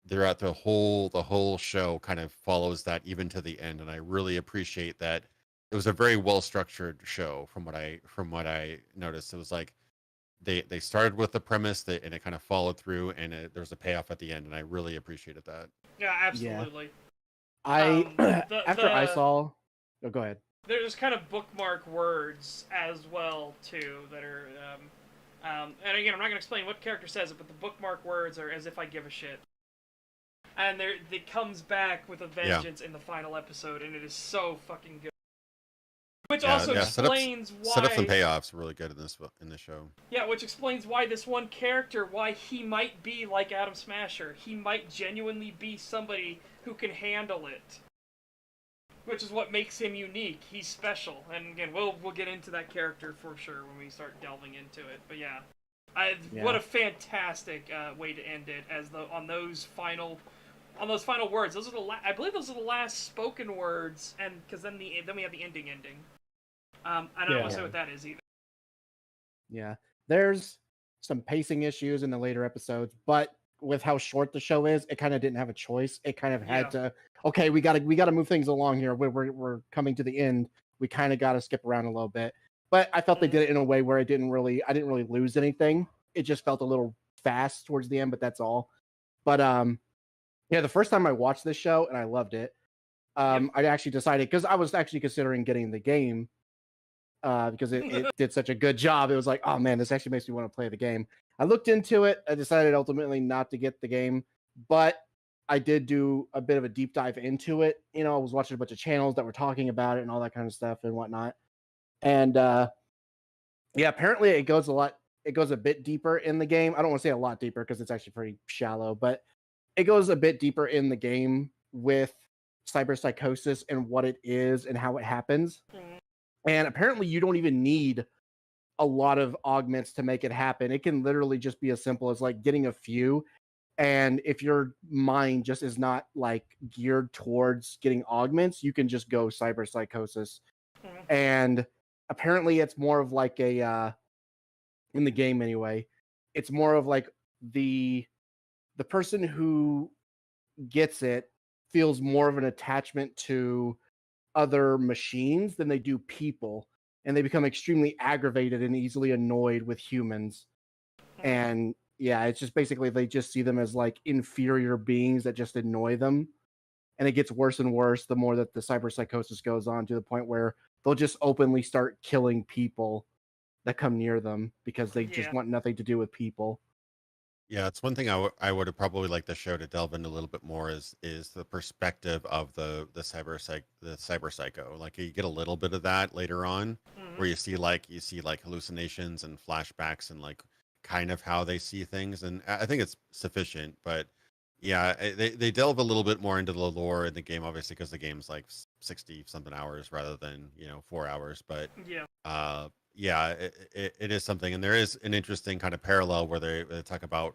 throughout the whole show kind of follows that even to the end, and I really appreciate that. It was a very well structured show from what I noticed. It was like they started with the premise and it kind of followed through, and there was a payoff at the end, and I really appreciated that. Yeah, absolutely. After I saw, go ahead. There's kind of bookmark words as well too that are, and again, I'm not gonna explain what character says it, but the bookmark words are "as if I give a shit," and it comes back with a vengeance in the final episode, and it is so fucking good. Which also explains why setups and payoffs are really good in this show. Yeah, which explains why this one character, why he might be like Adam Smasher. He might genuinely be somebody who can handle it. Which is what makes him unique. He's special. And again, we'll get into that character for sure when we start delving into it. But yeah. What a fantastic way to end it on those final words. Those are I believe those are the last spoken words, and because then we have the ending. I don't want to say what that is either. Yeah, there's some pacing issues in the later episodes, but with how short the show is, it kind of didn't have a choice. It kind of had to. Okay, we got to move things along here. We're coming to the end. We kind of got to skip around a little bit. But I felt they did it in a way where I didn't really lose anything. It just felt a little fast towards the end, but that's all. But the first time I watched this show, and I loved it. I actually decided, because I was actually considering getting the game, because it did such a good job. It was like, oh man, this actually makes me want to play the game. I looked into it. I decided ultimately not to get the game, but I did do a bit of a deep dive into it. I was watching a bunch of channels that were talking about it and all that kind of stuff and whatnot. And apparently it goes a bit deeper in the game. I don't want to say a lot deeper because it's actually pretty shallow, but it goes a bit deeper in the game with cyber psychosis and what it is and how it happens. And apparently you don't even need a lot of augments to make it happen. It can literally just be as simple as like getting a few. And if your mind just is not like geared towards getting augments, you can just go cyber psychosis. And apparently it's more of like a, in the game anyway, it's more of like the person who gets it feels more of an attachment to other machines than they do people, and they become extremely aggravated and easily annoyed with humans. And it's just basically they just see them as like inferior beings that just annoy them, and it gets worse and worse the more that the cyber psychosis goes on, to the point where they'll just openly start killing people that come near them because they just want nothing to do with people. Yeah, it's one thing I would have probably liked the show to delve into a little bit more is the perspective of the cyber psycho. Like you get a little bit of that later on, where you see like hallucinations and flashbacks and like kind of how they see things, and I think it's sufficient. But yeah, they delve a little bit more into the lore in the game, obviously, because the game's like 60 something hours rather than 4 hours. But it is something, and there is an interesting kind of parallel where they talk about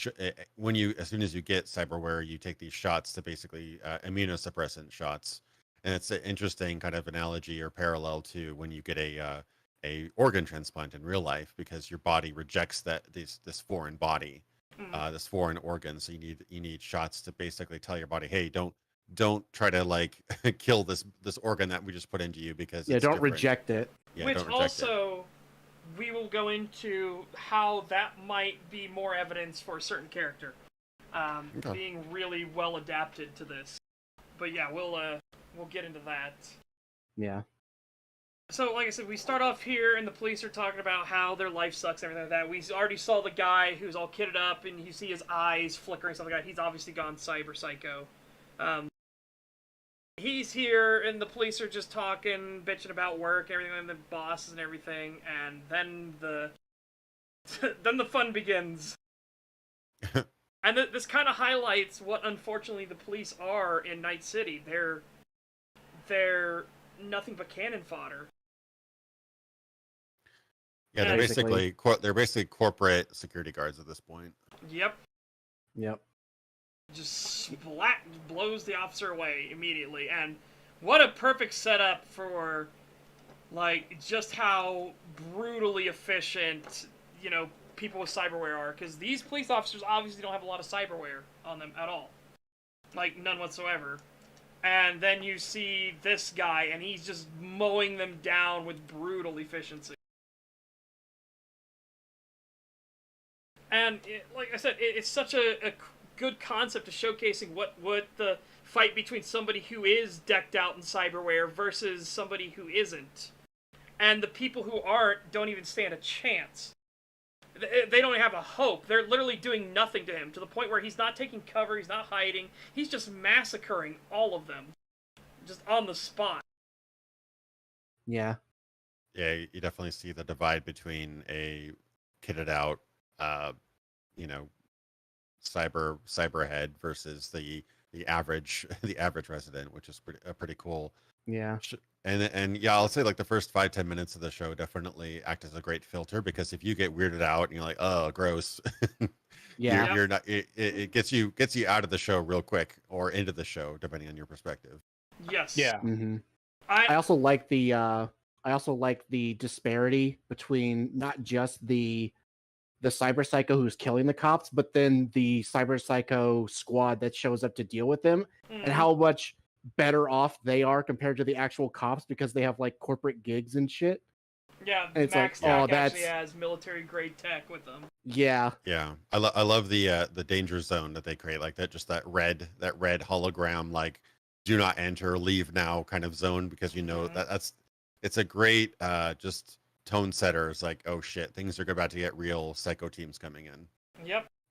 as soon as you get cyberware, you take these shots to basically immunosuppressant shots, And it's an interesting kind of analogy or parallel to when you get a organ transplant in real life, because your body rejects this foreign body, this foreign organ. So you need shots to basically tell your body, hey, don't try to like kill this organ that we just put into you, because it's don't different. Reject it. Yeah, Which don't reject also, we will go into how that might be more evidence for a certain character being really well adapted to this. But yeah, we'll get into that. Yeah. So, like I said, we start off here, and the police are talking about how their life sucks and everything like that. We already saw the guy who's all kitted up, and you see his eyes flickering, stuff like that. He's obviously gone cyber psycho. He's here, and the police are just talking, bitching about work, everything, and the bosses and everything, and then then the fun begins. And this kind of highlights what, unfortunately, the police are in Night City. They're nothing but cannon fodder. Yeah, they're basically corporate security guards at this point. Yep. Just blows the officer away immediately, and what a perfect setup for, like, just how brutally efficient, people with cyberware are, because these police officers obviously don't have a lot of cyberware on them at all. Like, none whatsoever. And then you see this guy, and he's just mowing them down with brutal efficiency. And, like I said, it's such a good concept to showcasing what the fight between somebody who is decked out in cyberware versus somebody who isn't. And the people who aren't don't even stand a chance. They don't have a hope. They're literally doing nothing to him, to the point where he's not taking cover, he's not hiding, he's just massacring all of them. Just on the spot. Yeah. Yeah, you definitely see the divide between a kitted out, cyber head versus the average resident, which is pretty cool. Yeah. And yeah, I'll say like the first 5-10 minutes of the show definitely act as a great filter, because if you get weirded out and you're like, oh, gross, Yeah. you're not. It gets you out of the show real quick, or into the show depending on your perspective. Yes. Yeah. Mm-hmm. I also like the disparity between not just the cyber psycho who's killing the cops, but then the cyber psycho squad that shows up to deal with them, and how much better off they are compared to the actual cops, because they have like corporate gigs and shit. Yeah, and it's Max like, actually has military grade tech with them. Yeah. I love the danger zone that they create, like that, just that red hologram, like do not enter, leave now kind of zone, because it's a great just tone setter. It's like, oh shit, things are about to get real. Psycho teams coming in.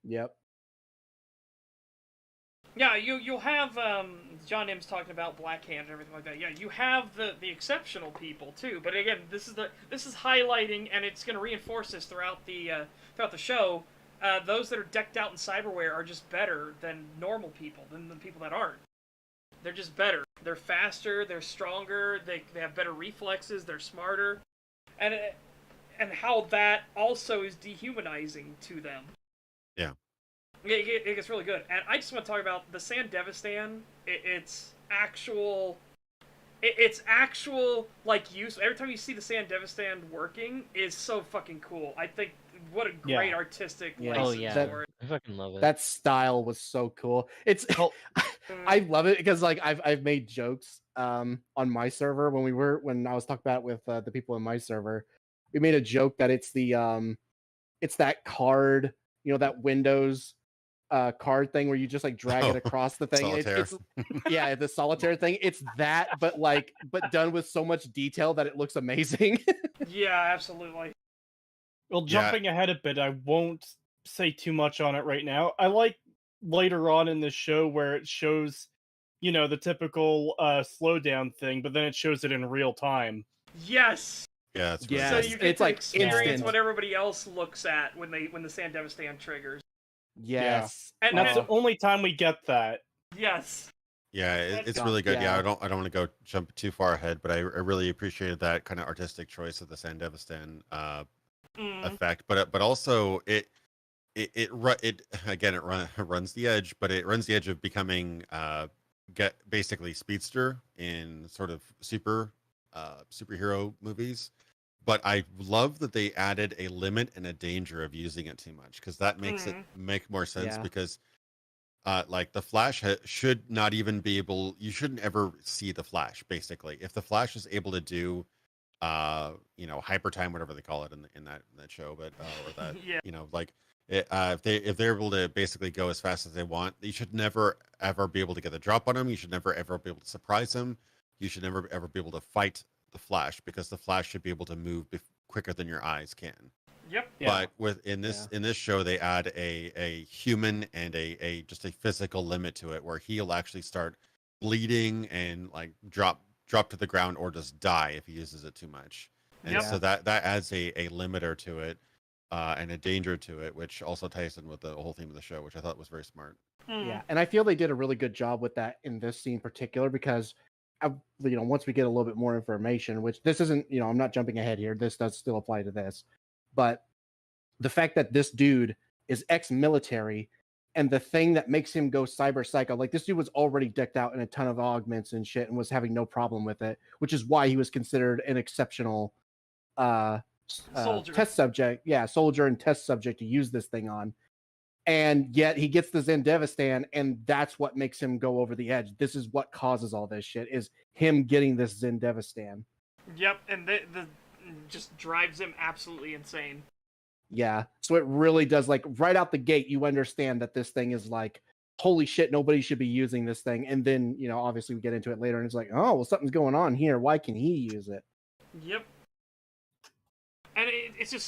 Yep. Yeah, you'll have John M's talking about Black Hand and everything like that. Yeah, you have the exceptional people too. But again, this is highlighting, and it's going to reinforce this throughout the show. Those that are decked out in cyberware are just better than normal people, than the people that aren't. They're just better. They're faster. They're stronger. They have better reflexes. They're smarter, and how that also is dehumanizing to them. Yeah. It gets really good. And I just want to talk about the San Devistan. It's actual like use. Every time you see the San Devistan working is so fucking cool. I think what a great artistic license for it. I fucking love it. That style was so cool. It's I love it because like I've made jokes on my server when I was talking about it with the people in my server. We made a joke that it's that card, that Windows card thing where you just like drag it across the thing. It's the solitaire thing. It's that, but done with so much detail that it looks amazing. Yeah, absolutely. Well, jumping ahead a bit, I won't say too much on it right now. I like later on in the show where it shows, the typical slowdown thing, but then it shows it in real time. Yes. Yeah, it's really so you get to like experience instant. what everybody else looks at when the San Devistan triggers. Yes. Yeah. And that's the only time we get that. Yes. Yeah, it's really good. Yeah, I don't want to go jump too far ahead, but I really appreciated that kind of artistic choice of the San Devistan effect. But also it runs the edge, but it runs the edge of becoming get basically speedster in sort of superhero movies. But I love that they added a limit and a danger of using it too much, because that makes it make more sense. Yeah. Because like the Flash should not even be able. You shouldn't ever see the Flash. Basically, if the Flash is able to do, hyper time, whatever they call it in that show, but or that Yeah. like if they're able to basically go as fast as they want, you should never ever be able to get the drop on them. You should never ever be able to surprise them. You should never ever be able to fight the Flash, because the Flash should be able to move quicker than your eyes can. Yep. But in this show, they add a human and a just a physical limit to it, where he'll actually start bleeding and like drop to the ground or just die if he uses it too much. And so that adds a limiter to it, and a danger to it, which also ties in with the whole theme of the show, which I thought was very smart. Yeah, and I feel they did a really good job with that in this scene in particular, because once we get a little bit more information, which this isn't, I'm not jumping ahead here, this does still apply to this, but the fact that this dude is ex-military, and the thing that makes him go cyber psycho, like this dude was already decked out in a ton of augments and shit and was having no problem with it, which is why he was considered an exceptional soldier. Test subject. Yeah, soldier and test subject to use this thing on. And yet he gets the Zendevistan, and that's what makes him go over the edge. This is what causes all this shit, is him getting this Zendevistan. Yep, and the just drives him absolutely insane. Yeah, so it really does, like, right out the gate, you understand that this thing is like, holy shit, nobody should be using this thing. And then, obviously we get into it later, and it's like, oh, well, something's going on here. Why can he use it? Yep. And it's just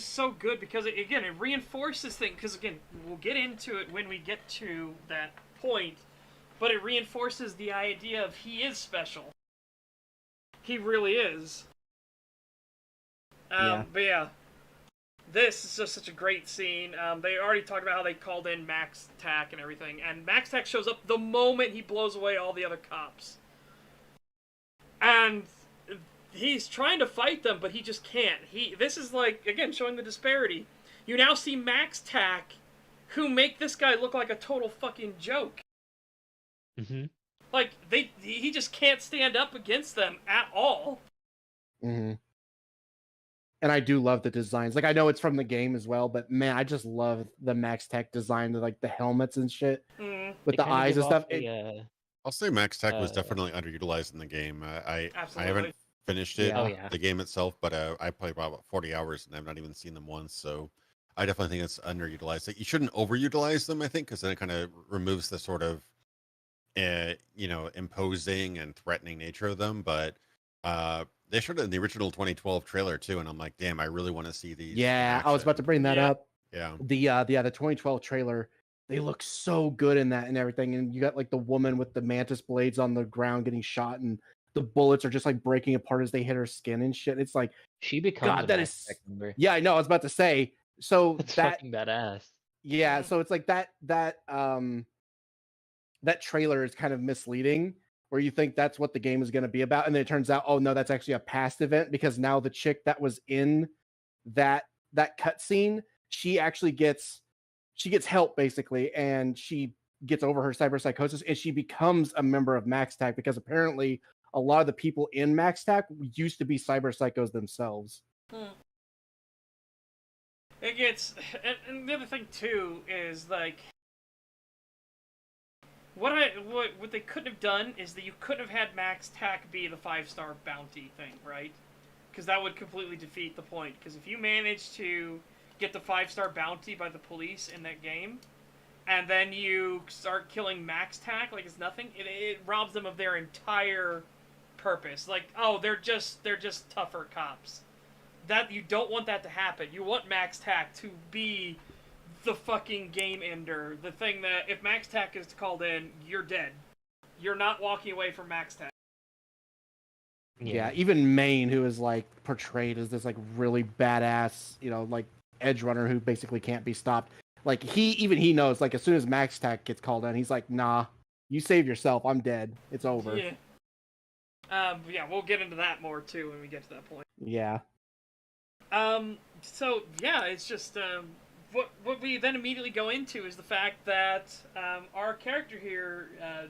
so good, because it reinforces things. Because again, we'll get into it when we get to that point, but it reinforces the idea of he is special. He really is. But yeah, this is just such a great scene. They already talked about how they called in Max Tack and everything, and Max Tack shows up the moment he blows away all the other cops. And he's trying to fight them, but he just can't. This is like, again, showing the disparity. You now see Max Tack, who make this guy look like a total fucking joke. Mm-hmm. Like, he just can't stand up against them at all. Mm-hmm. And I do love the designs. Like, I know it's from the game as well, but man, I just love the Max Tech design, like the helmets and shit with the eyes and stuff. I'll say Max Tech was definitely underutilized in the game. I haven't finished it, the game itself, but I played about 40 hours and I've not even seen them once. So I definitely think it's underutilized. Like, you shouldn't overutilize them, I think, because then it kind of removes the sort of, imposing and threatening nature of them. But they showed it in the original 2012 trailer too, and I'm like, damn, I really want to see these. Yeah, I was about to bring that up. Yeah. The 2012 trailer, they look so good in that and everything. And you got like the woman with the mantis blades on the ground getting shot, and the bullets are just like breaking apart as they hit her skin and shit. It's like, she becomes member. Yeah, I know. I was about to say. So that's fucking badass. Yeah, so it's like that trailer is kind of misleading, where you think that's what the game is going to be about, and then it turns out, oh no, that's actually a past event, because now the chick that was in that cutscene, she actually gets help basically, and she gets over her cyberpsychosis, and she becomes a member of Max Tack, because apparently a lot of the people in Max Tack used to be cyberpsychos themselves. It gets, and the other thing too is like, what they couldn't have done is that you couldn't have had Max Tack be the 5-star bounty thing, right? Because that would completely defeat the point. Because if you manage to get the 5-star bounty by the police in that game, and then you start killing Max Tack like it's nothing, it robs them of their entire purpose. Like, oh, they're just tougher cops. That you don't want that to happen. You want Max Tack to be the fucking game ender. The thing that if Max Tack is called in, you're dead. You're not walking away from Max Tack. Yeah, even Maine, who is like portrayed as this like really badass, like Edgerunner who basically can't be stopped. Like he knows, like as soon as Max Tack gets called in, he's like, nah, you save yourself. I'm dead. It's over. Yeah. Yeah, we'll get into that more too when we get to that point. Yeah. So yeah, it's just what we then immediately go into is the fact that our character here,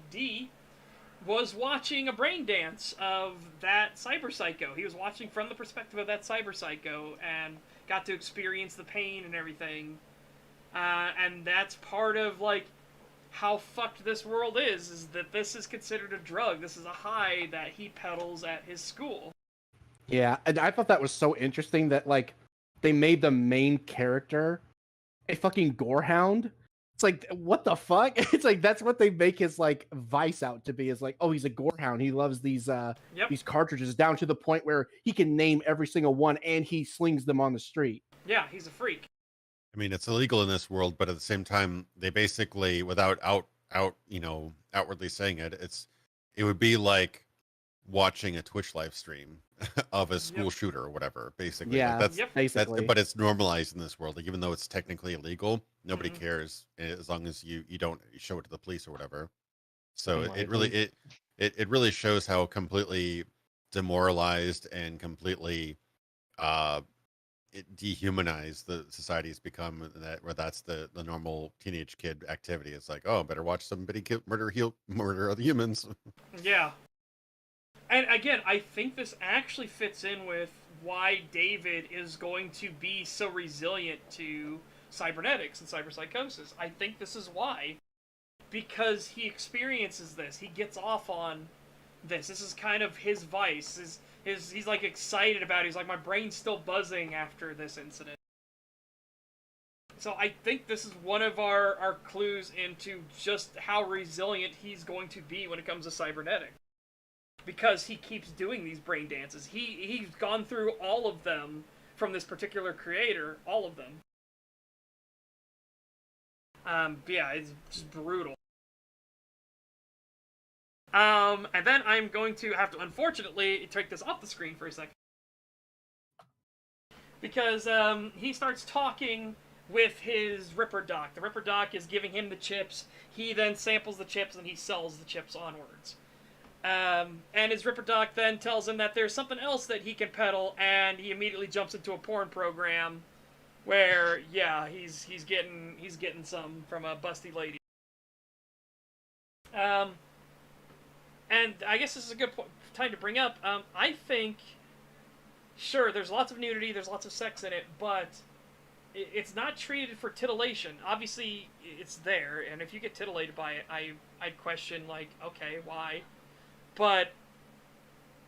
D, was watching a brain dance of that cyber psycho. He was watching from the perspective of that cyber psycho and got to experience the pain and everything. And that's part of, like, how fucked this world is that this is considered a drug. This is a high that he peddles at his school. Yeah, and I thought that was so interesting that, like, they made the main character a fucking gorehound. It's like, what the fuck? It's like, that's what they make his, like, vice out to be, is like, oh, he's a gorehound. He loves these these cartridges down to the point where he can name every single one and he slings them on the street. Yeah, he's a freak. I mean, it's illegal in this world, but at the same time, they basically, without outwardly saying it, it would be like watching a Twitch live stream of a school shooter or whatever, basically. Yeah, like basically. but it's normalized in this world. Like, even though it's technically illegal, nobody cares as long as you don't show it to the police or whatever. So it really shows how completely demoralized and completely it dehumanized the society's become, where that's the normal teenage kid activity. It's like, oh, better watch somebody murder other humans. Yeah. And again, I think this actually fits in with why David is going to be so resilient to cybernetics and cyberpsychosis. I think this is why. Because he experiences this. He gets off on this. This is kind of his vice. He's like excited about it. He's like, my brain's still buzzing after this incident. So I think this is one of our clues into just how resilient he's going to be when it comes to cybernetics. Because he keeps doing these brain dances. He's gone through all of them from this particular creator, all of them. Yeah, it's just brutal. And then I'm going to have to, unfortunately, take this off the screen for a second. Because, he starts talking with his Ripper Doc. The Ripper Doc is giving him the chips. He then samples the chips and he sells the chips onwards. And his Ripper Doc then tells him that there's something else that he can peddle, and he immediately jumps into a porn program where, yeah, he's getting some from a busty lady. And I guess this is a good time to bring up, I think, sure, there's lots of nudity, there's lots of sex in it, but it's not treated for titillation. Obviously, it's there, and if you get titillated by it, I'd question, like, okay, why? But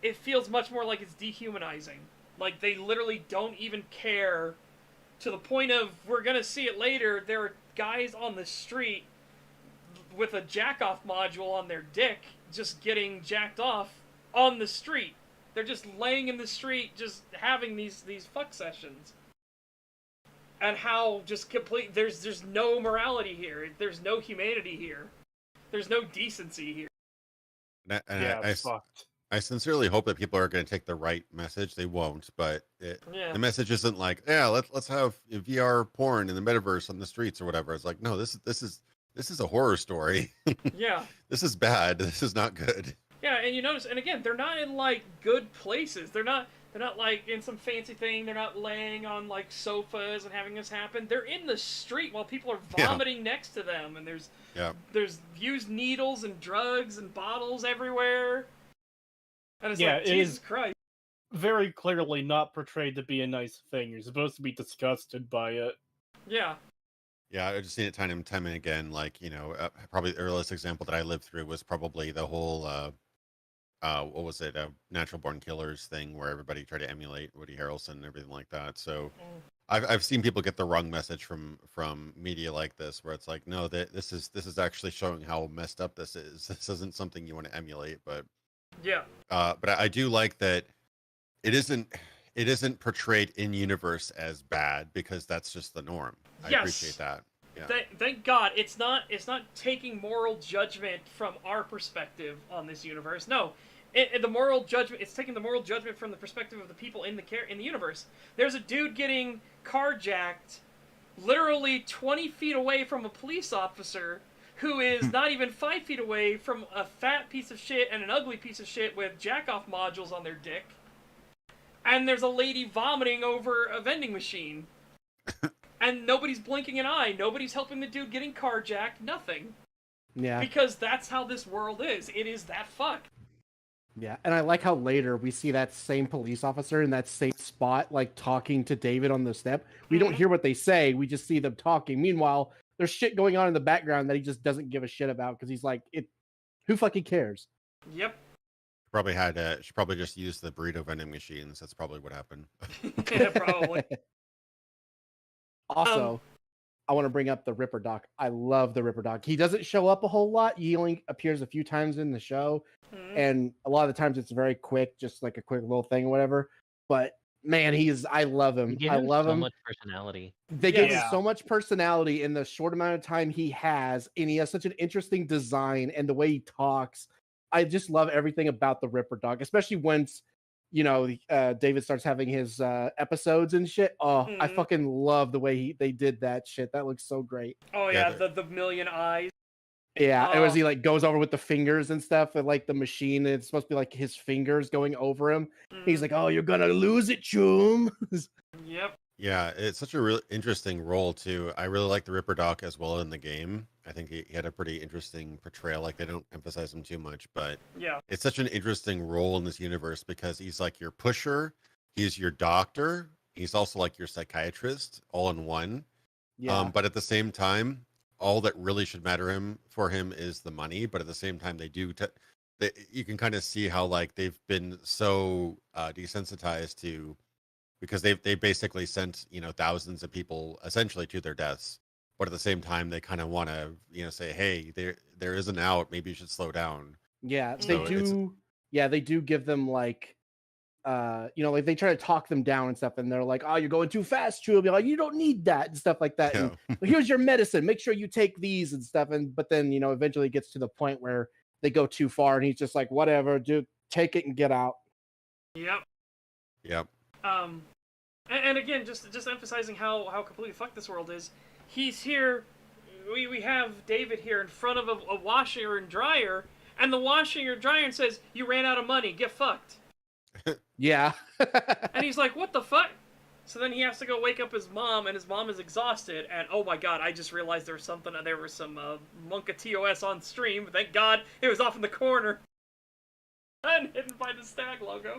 it feels much more like it's dehumanizing. Like, they literally don't even care, to the point of, we're gonna see it later, there are guys on the street with a jack-off module on their dick, just getting jacked off on the street. They're just laying in the street, just having these fuck sessions. And how just complete, there's no morality here. There's no humanity here. There's no decency here. I sincerely hope that people are going to take the right message. They won't, but the message isn't like, yeah, let's have VR porn in the metaverse on the streets or whatever. It's like, no, this is a horror story. Yeah. This is bad. This is not good. Yeah, and you notice, and again, they're not in, like, good places. They're not like in some fancy thing. They're not laying on, like, sofas and having this happen. They're in the street while people are vomiting next to them, and there's used needles and drugs and bottles everywhere. And it's like, Jesus Christ. Very clearly not portrayed to be a nice thing. You're supposed to be disgusted by it. Yeah. Yeah, I've just seen it time and time again. Like, probably the earliest example that I lived through was probably the whole, what was it, Natural Born Killers thing, where everybody tried to emulate Woody Harrelson and everything like that. So I've seen people get the wrong message from media like this, where it's like, no, this is actually showing how messed up this is. This isn't something you want to emulate, but yeah. But I do like that it isn't portrayed in universe as bad, because that's just the norm. I appreciate that. Yeah. Thank God it's not taking moral judgment from our perspective on this universe. No, the moral judgment, it's taking the moral judgment from the perspective of the people in the universe. There's a dude getting carjacked, literally 20 feet away from a police officer, who is not even 5 feet away from a fat piece of shit and an ugly piece of shit with jack-off modules on their dick. And there's a lady vomiting over a vending machine. And nobody's blinking an eye. Nobody's helping the dude getting carjacked. Nothing. Yeah. Because that's how this world is. It is that fucked. Yeah, and I like how later we see that same police officer in that same spot, like talking to David on the step. We don't hear what they say; we just see them talking. Meanwhile, there's shit going on in the background that he just doesn't give a shit about because he's like, "It, who fucking cares?" Yep. She probably just used the burrito vending machines. That's probably what happened. Yeah, probably. Also, I want to bring up the Ripper Doc. I love the Ripper Doc. He doesn't show up a whole lot. He only appears a few times in the show. And a lot of the times it's very quick, just like a quick little thing or whatever. But man, I love him. I love him. So much personality. They give him so much personality in the short amount of time he has, and he has such an interesting design and the way he talks. I just love everything about the Ripper Dog, especially once, David starts having his episodes and shit. Oh, I fucking love the way they did that shit. That looks so great. Oh yeah, the million eyes. Yeah, and as he like goes over with the fingers and stuff, and like the machine, it's supposed to be like his fingers going over him. He's like, "Oh, you're gonna lose it, Choom." Yep. Yeah, it's such a really interesting role too. I really like the Ripper Doc as well in the game. I think he had a pretty interesting portrayal. Like they don't emphasize him too much, but yeah, it's such an interesting role in this universe because he's like your pusher, he's your doctor, he's also like your psychiatrist, all in one. Yeah. But at the same time, all that really should matter for him is the money. But at the same time, you can kind of see how like they've been so desensitized to, because they basically sent thousands of people essentially to their deaths. But at the same time, they kind of want to say, hey, there is an out. Maybe you should slow down. Yeah, they do. Yeah, they do give them like, like they try to talk them down and stuff, and they're like, "Oh, you're going too fast, True." Be like, "You don't need that," and stuff like that. Yeah. And here's your medicine. Make sure you take these and stuff. But then eventually it gets to the point where they go too far, and he's just like, "Whatever, dude, take it and get out." Yep. Yep. And again, just emphasizing how completely fucked this world is. He's here. We have David here in front of a washer and dryer, and the washer and dryer says, "You ran out of money. Get fucked." Yeah. And he's like, "What the fuck?" So then he has to go wake up his mom, and his mom is exhausted. And oh my god, I just realized there was some Monka TOS on stream. Thank God it was off in the corner and hidden by the STAG logo.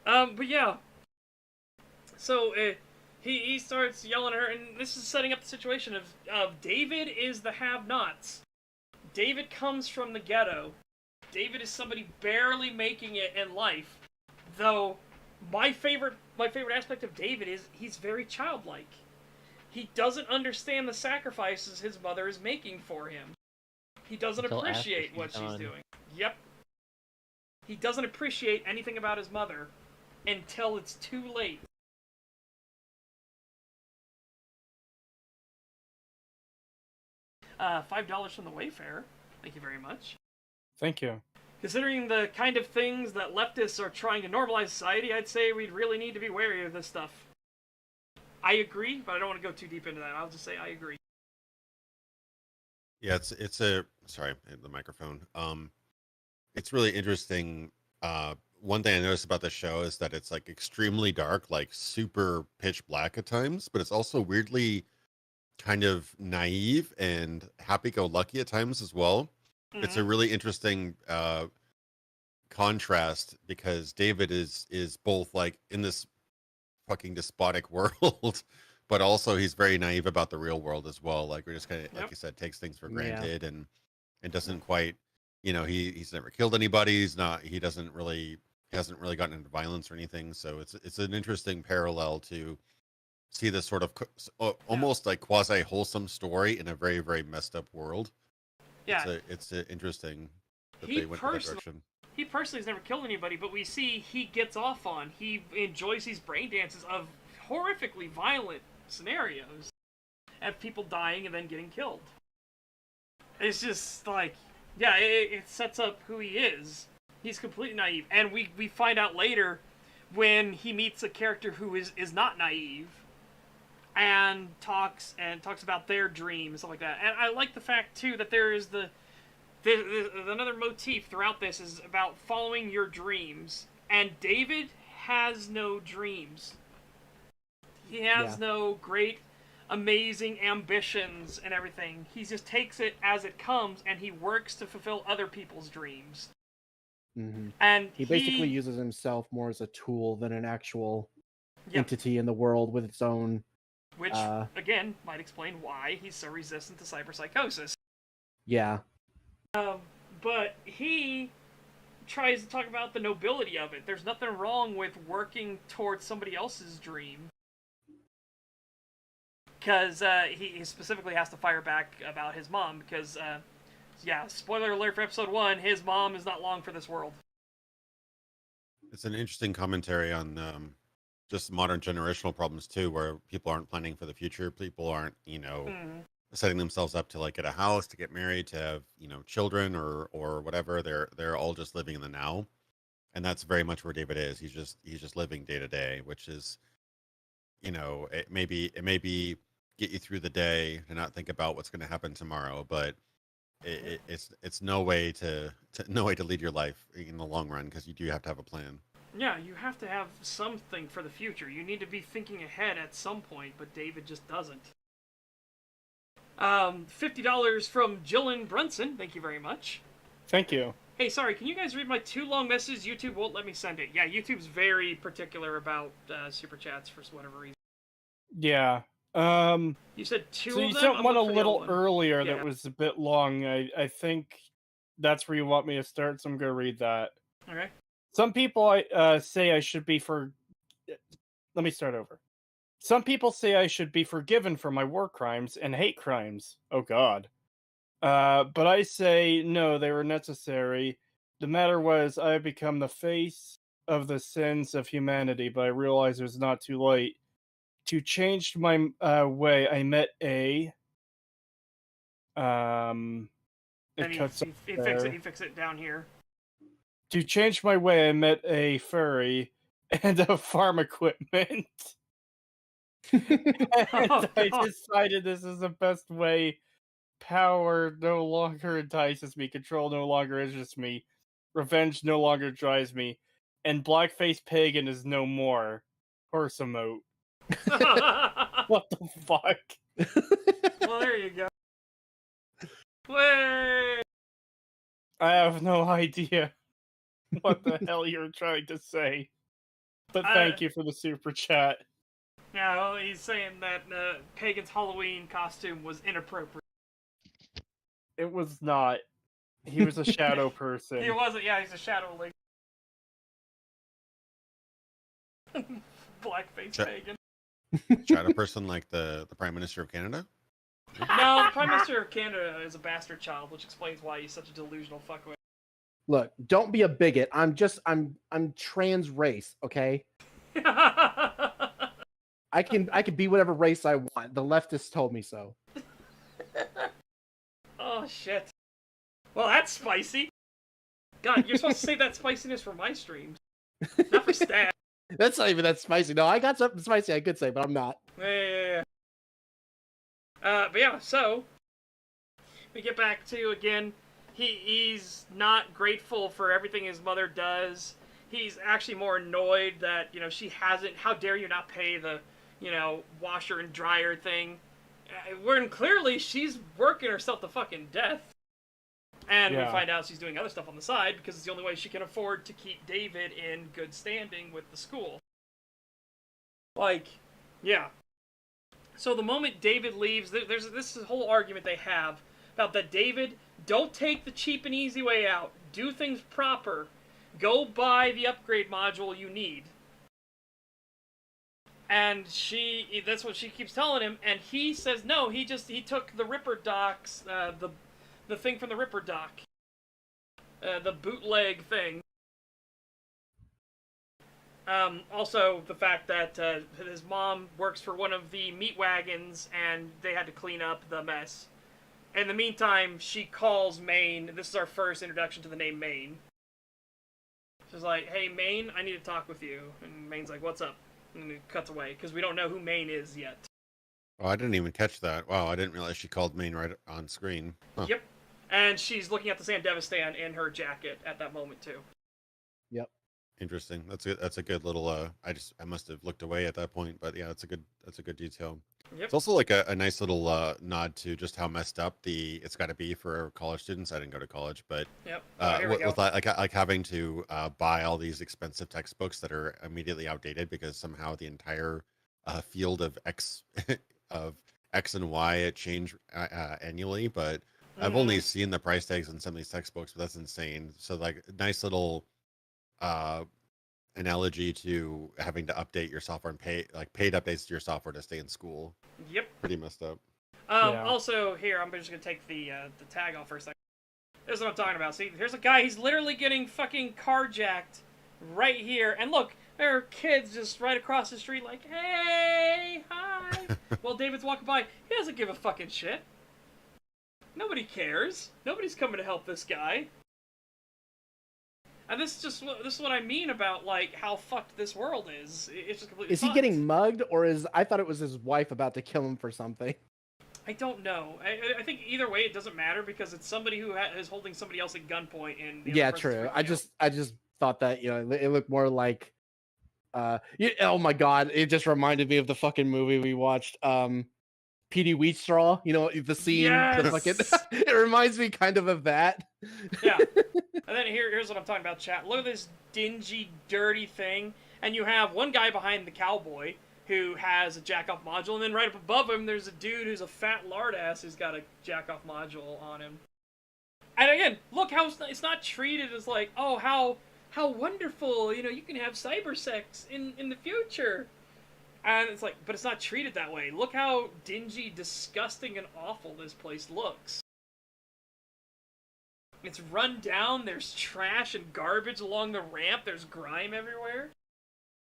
But yeah. So he starts yelling at her, and this is setting up the situation of David is the have-nots. David comes from the ghetto. David is somebody barely making it in life. Though my favorite aspect of David is he's very childlike. He doesn't understand the sacrifices his mother is making for him. He doesn't appreciate what she's doing. Yep. He doesn't appreciate anything about his mother until it's too late. $5 from the Wayfarer. Thank you very much. Thank you. Considering the kind of things that leftists are trying to normalize society, I'd say we'd really need to be wary of this stuff. I agree, but I don't want to go too deep into that. I'll just say I agree. Yeah, it's a sorry, the microphone. It's really interesting. One thing I noticed about the show is that it's like extremely dark, like super pitch black at times, but it's also weirdly kind of naive and happy-go-lucky at times as well. Mm-hmm. It's a really interesting contrast because David is both like in this fucking despotic world, but also he's very naive about the real world as well. Like we're just kind of, like you said, takes things for granted and doesn't quite, he's never killed anybody. He hasn't really gotten into violence or anything. So it's an interesting parallel to see this sort of almost like quasi wholesome story in a very, very messed up world. Yeah, it's interesting that they went in that direction. He personally has never killed anybody, but we see he gets off on. He enjoys these brain dances of horrifically violent scenarios of people dying and then getting killed. It's just like, yeah, it sets up who he is. He's completely naive, and we find out later when he meets a character who is not naive and talks about their dreams and stuff like that. And I like the fact too that there is another motif throughout this is about following your dreams. And David has no dreams. He has no great, amazing ambitions and everything. He just takes it as it comes, and he works to fulfill other people's dreams. Mm-hmm. And he basically uses himself more as a tool than an actual entity in the world with its own. Which, again, might explain why he's so resistant to cyberpsychosis. Yeah. But he tries to talk about the nobility of it. There's nothing wrong with working towards somebody else's dream. Because he specifically has to fire back about his mom, because, spoiler alert for episode 1, his mom is not long for this world. It's an interesting commentary on just modern generational problems, too, where people aren't planning for the future. People aren't, setting themselves up to, like, get a house, to get married, to have, children or whatever. They're all just living in the now. And that's very much where David is. He's just living day to day, which is, it may be get you through the day and not think about what's going to happen tomorrow, but it's no way to lead your life in the long run, because you do have to have a plan. Yeah, you have to have something for the future. You need to be thinking ahead at some point, but David just doesn't. $50 from Jillian Brunson. Thank you very much. Thank you. Hey, sorry, can you guys read my too long messages? YouTube won't let me send it. Yeah, YouTube's very particular about super chats for whatever reason. Yeah. You said two so of them? you sent one a little earlier Yeah. that was a bit long. I think that's where you want me to start, so I'm going to read that. Okay. Some people say I should be Let me start over. Some people say I should be forgiven for my war crimes and hate crimes. Oh, God. But I say, no, they were necessary. The matter was, I have become the face of the sins of humanity, but I realized it was not too late. To change my way, I met a... He fix it down here. To change my way, I met a furry and a farm equipment. I decided this is the best way. Power no longer entices me. Control no longer interests me. Revenge no longer drives me. And Blackface Pagan is no more. Horse emote. What the fuck? Well, there you go. Way! I have no idea what the hell you're trying to say. But thank you for the super chat. Yeah, well, he's saying that Pagan's Halloween costume was inappropriate. It was not. He was a shadow person. He wasn't, yeah, he's a shadow link. Blackface Pagan. Shadow person like the Prime Minister of Canada? No, the Prime Minister of Canada is a bastard child, which explains why he's such a delusional fuckwit. Look, don't be a bigot. I'm trans race, okay? I can be whatever race I want. The leftists told me so. Oh shit. Well, that's spicy. God, you're supposed to save that spiciness for my streams, not for STAG. That's not even that spicy. No, I got something spicy I could say, but I'm not. Yeah. But yeah, so we get back to, again, he's not grateful for everything his mother does. He's actually more annoyed that, she hasn't, how dare you not pay the, washer and dryer thing. When clearly she's working herself to fucking death. And we find out she's doing other stuff on the side because it's the only way she can afford to keep David in good standing with the school. So the moment David leaves, there's this whole argument they have about that David, don't take the cheap and easy way out. Do things proper. Go buy the upgrade module you need. And that's what she keeps telling him, and he says no, he took the Ripper docs, the thing from the Ripper doc. The bootleg thing. Also, the fact that his mom works for one of the meat wagons, and they had to clean up the mess. In the meantime, she calls Maine. This is our first introduction to the name Maine. She's like, hey, Maine, I need to talk with you. And Maine's like, what's up? And it cuts away, because we don't know who Maine is yet. Oh, I didn't even catch that. Wow, I didn't realize she called Maine right on screen. Huh. Yep. And she's looking at the Sandevistan in her jacket at that moment, too. Yep. Interesting. That's a good little. I must have looked away at that point, but yeah, that's a good detail. Yep. It's also like a nice little nod to just how messed up it's got to be for college students. I didn't go to college, but Yep. Here we go. with like having to buy all these expensive textbooks that are immediately outdated because somehow the entire field of X and Y change annually. But I've only seen the price tags on some of these textbooks, but that's insane. So like nice little analogy to having to update your software and paid updates to your software to stay in school. Yep. Pretty messed up. Also, here, I'm just going to take the tag off for a second. This is what I'm talking about. See, here's a guy, he's literally getting fucking carjacked right here. And look, there are kids just right across the street like, hey, hi. While David's walking by, he doesn't give a fucking shit. Nobody cares. Nobody's coming to help this guy. And this is what I mean about, like, how fucked this world is. It's just completely Is he fucked. getting mugged, or I thought it was his wife about to kill him for something. I don't know. I think either way it doesn't matter because it's somebody who is holding somebody else at gunpoint. And Yeah, true. I just thought that, you know, it looked more like, oh my god, it just reminded me of the fucking movie we watched, Petey Wheatstraw. You know, the scene, the fucking, it reminds me kind of that. Yeah. And then here's what I'm talking about, chat. Look at this dingy, dirty thing. And you have one guy behind the cowboy who has a jack-off module, and then right up above him, there's a dude who's a fat lard ass who's got a jack-off module on him. And again, look how it's not treated as like, oh, how wonderful, you know, you can have cyber sex in the future. And it's like, but it's not treated that way. Look how dingy, disgusting, and awful this place looks. It's run down, there's trash and garbage along the ramp, there's grime everywhere.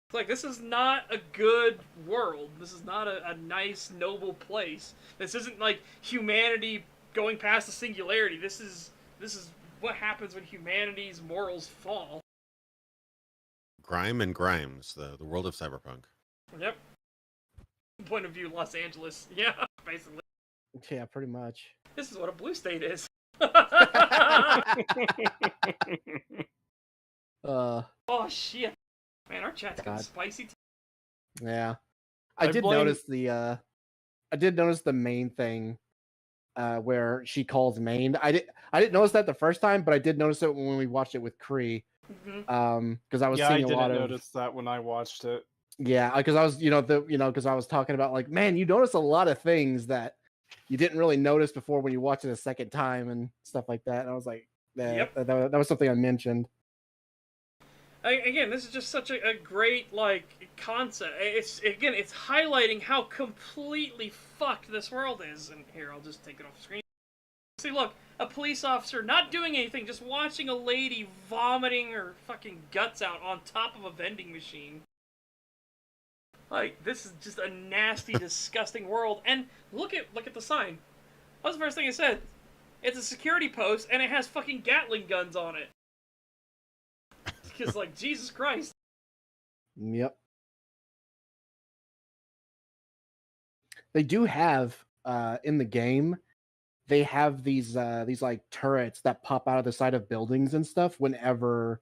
It's like, this is not a good world. This is not a nice, noble place. This isn't like humanity going past the singularity. This is what happens when humanity's morals fall. Grime and Grimes, the world of Cyberpunk. Yep. Point of view, Los Angeles. Yeah, basically. Yeah, pretty much. This is what a blue state is. Oh shit, man, our chat's getting spicy. Yeah, I did notice the main thing where she calls Maine. I didn't notice that the first time, but I did notice it when we watched it with Cree. Because I was seeing a lot of. I didn't notice that when I watched it. Yeah, because I was, because I was talking about like, man, you notice a lot of things that you didn't really notice before when you watch it a second time and stuff like that. And I was like, that was something I mentioned. Again, this is just such a great, like, concept. It's highlighting how completely fucked this world is. And here, I'll just take it off the screen. See, look, a police officer not doing anything, just watching a lady vomiting her fucking guts out on top of a vending machine. Like, this is just a nasty, disgusting world. And look at the sign. What's the first thing it said? It's a security post, and it has fucking Gatling guns on it. Because, like, Jesus Christ. Yep. They do have, in the game, they have these like turrets that pop out of the side of buildings and stuff whenever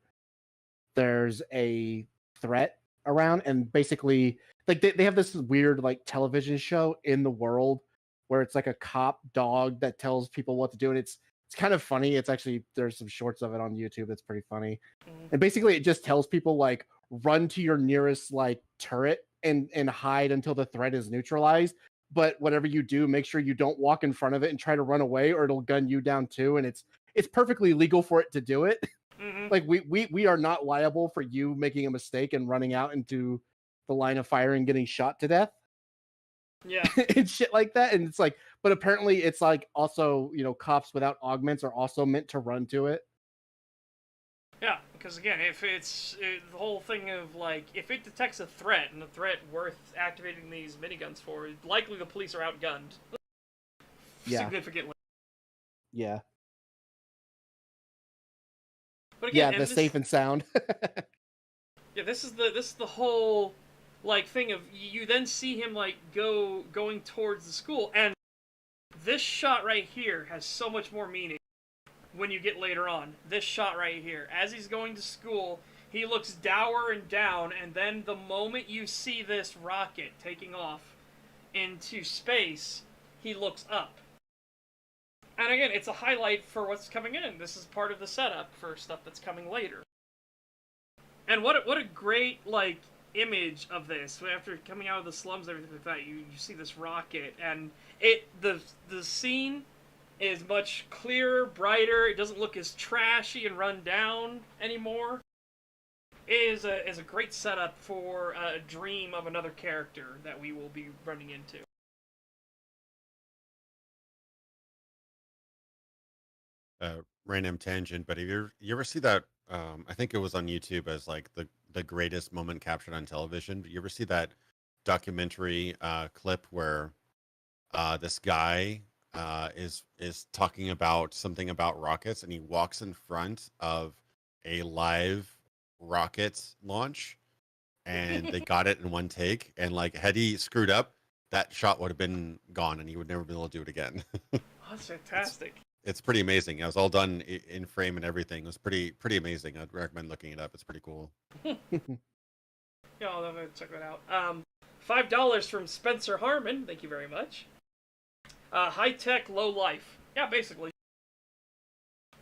there's a threat around, and basically like they have this weird like television show in the world where it's like a cop dog that tells people what to do, and it's kind of funny. It's actually, there's some shorts of it on YouTube that's pretty funny. And basically it just tells people like run to your nearest like turret and hide until the threat is neutralized. But whatever you do, make sure you don't walk in front of it and try to run away, or it'll gun you down too. And it's perfectly legal for it to do it. Like we are not liable for you making a mistake and running out into the line of fire and getting shot to death. Yeah. And shit like that. And it's like, but apparently it's like also, cops without augments are also meant to run to it. Yeah, because again, if it's the whole thing of like, if it detects a threat and a threat worth activating these miniguns for, likely the police are outgunned. Yeah. Significantly. Yeah. But again, the safe and sound. Yeah, this is the whole like thing of you then see him like going towards the school, and this shot right here has so much more meaning when you get later on. This shot right here, as he's going to school, He looks dour and down, and then the moment you see this rocket taking off into space, he looks up. And again, it's a highlight for what's coming in. This is part of the setup for stuff that's coming later. And what a great, like, image of this. After coming out of the slums and everything like that, you see this rocket, and the scene is much clearer, brighter. It doesn't look as trashy and run down anymore. It is a great setup for a dream of another character that we will be running into. Random tangent, but you ever see that? I think it was on YouTube as like the greatest moment captured on television. But you ever see that documentary clip where this guy is talking about something about rockets, and he walks in front of a live rocket launch, and they got it in one take, and like had he screwed up, that shot would have been gone, and he would never be able to do it again. Oh, that's fantastic. It's pretty amazing. It was all done in frame and everything. It was pretty amazing. I'd recommend looking it up. It's pretty cool. Yeah, I'll have to check that out. $5 from Spencer Harmon. Thank you very much. High tech, low life. Yeah, basically.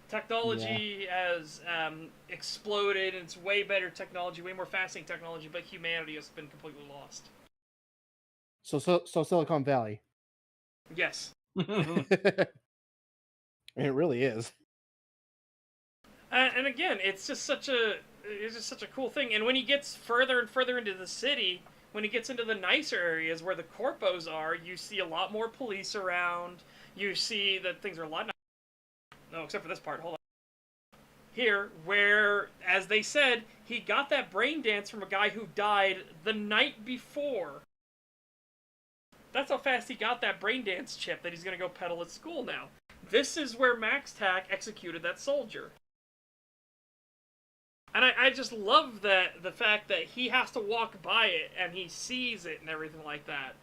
Technology has exploded, and it's way better technology, way more fascinating technology, but humanity has been completely lost. So Silicon Valley. Yes. It really is. And again, it's just such a cool thing. And when he gets further and further into the city, when he gets into the nicer areas where the corpos are, you see a lot more police around. You see that things are a lot nicer. No, except for this part. Hold on. Here, where, as they said, he got that brain dance from a guy who died the night before. That's how fast he got that brain dance chip that he's going to go peddle at school now. This is where Max Tack executed that soldier. And I just love the fact that he has to walk by it, and he sees it and everything like that.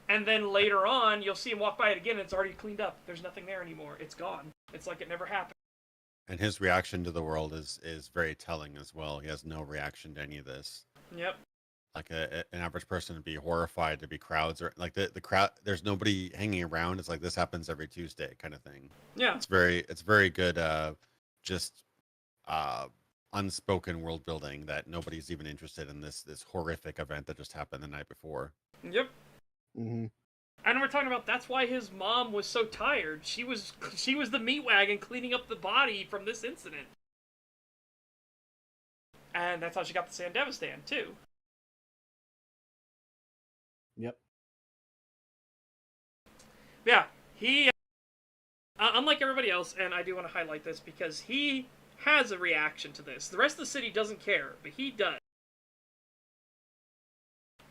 And then later on, you'll see him walk by it again, and it's already cleaned up. There's nothing there anymore. It's gone. It's like it never happened. And his reaction to the world is very telling as well. He has no reaction to any of this. Yep. Like an average person would be horrified to be crowds, or like the crowd. There's nobody hanging around. It's like this happens every Tuesday kind of thing. Yeah. It's very good. Just unspoken world building that nobody's even interested in this horrific event that just happened the night before. Yep. Mm-hmm. And we're talking about that's why his mom was so tired. She was the meat wagon cleaning up the body from this incident. And that's how she got the Sandevistan, too. Yep. Yeah, he, unlike everybody else, and I do want to highlight this because he has a reaction to this. The rest of the city doesn't care, but he does.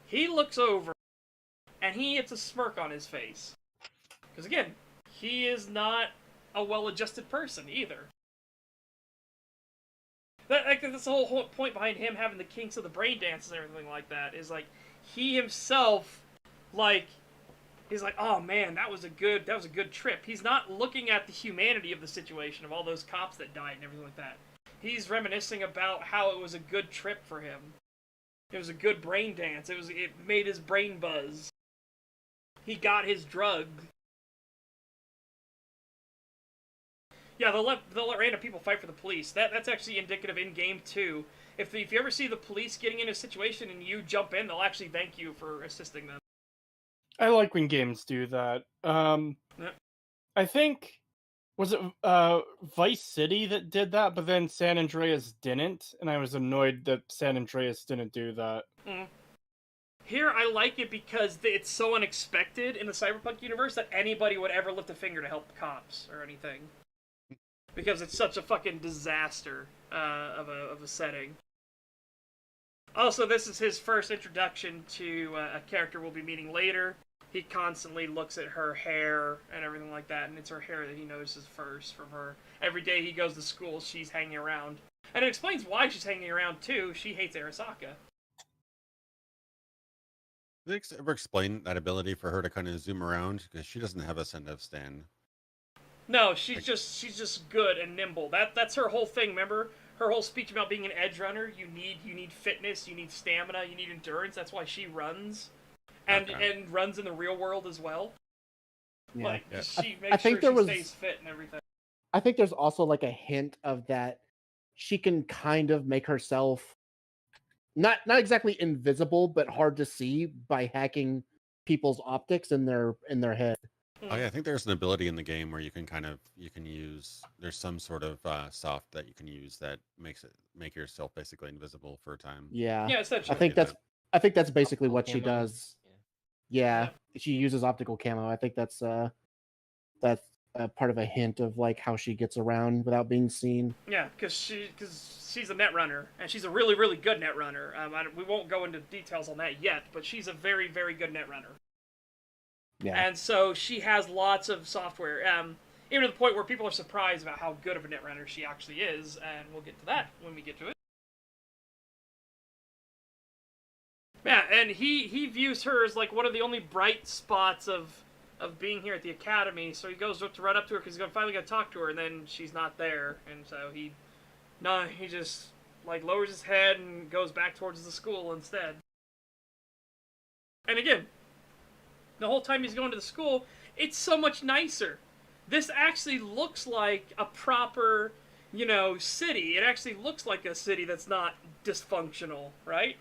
He looks over, and he gets a smirk on his face. Because again, he is not a well-adjusted person either. That's the whole point behind him having the kinks of the brain dances and everything like that, is like, he himself, like, he's like, oh man, that was a good trip. He's not looking at the humanity of the situation, of all those cops that died and everything like that. He's reminiscing about how it was a good trip for him. It was a good brain dance. It made his brain buzz. He got his drug. Yeah, they'll let random people fight for the police. That's actually indicative in game 2. If you ever see the police getting in a situation and you jump in, they'll actually thank you for assisting them. I like when games do that. Yep. I think, was it Vice City that did that, but then San Andreas didn't, and I was annoyed that San Andreas didn't do that. Mm. Here, I like it because it's so unexpected in the Cyberpunk universe that anybody would ever lift a finger to help the cops or anything. Because it's such a fucking disaster of a setting. Also, this is his first introduction to a character we'll be meeting later. He constantly looks at her hair and everything like that, and it's her hair that he notices first from her. Every day he goes to school, she's hanging around. And it explains why she's hanging around, too. She hates Arasaka. Did they ever explain that ability for her to kind of zoom around? Because she doesn't have a send-up stand. No, she's just good and nimble. That's her whole thing, remember? her whole speech about being an edge runner, you need fitness, you need stamina, you need endurance. That's why she runs, and runs in the real world as well. Yeah. Like she I makes think sure there she was, stays fit and everything. I think there's also like a hint of that she can kind of make herself not exactly invisible, but hard to see by hacking people's optics in their head. Oh yeah, I think there's an ability in the game where you can use there's some sort of soft that you can use that make yourself basically invisible for a time. Yeah. Yeah, essentially. I think that's basically Optical what she camo. does. Yeah. She uses optical camo. I think that's part of a hint of like how she gets around without being seen. Yeah, because she's a net runner, and she's a really, really good net runner. We won't go into details on that yet, but she's a very, very good net runner. Yeah. And so she has lots of software, even to the point where people are surprised about how good of a net runner she actually is, and we'll get to that when we get to it. Yeah, and he views her as like one of the only bright spots of being here at the academy, so he goes up to run up to her because he's finally gonna talk to her, and then she's not there, and so he just like lowers his head and goes back towards the school instead. And again, the whole time he's going to the school, it's so much nicer. This actually looks like a proper, city. It actually looks like a city that's not dysfunctional, right?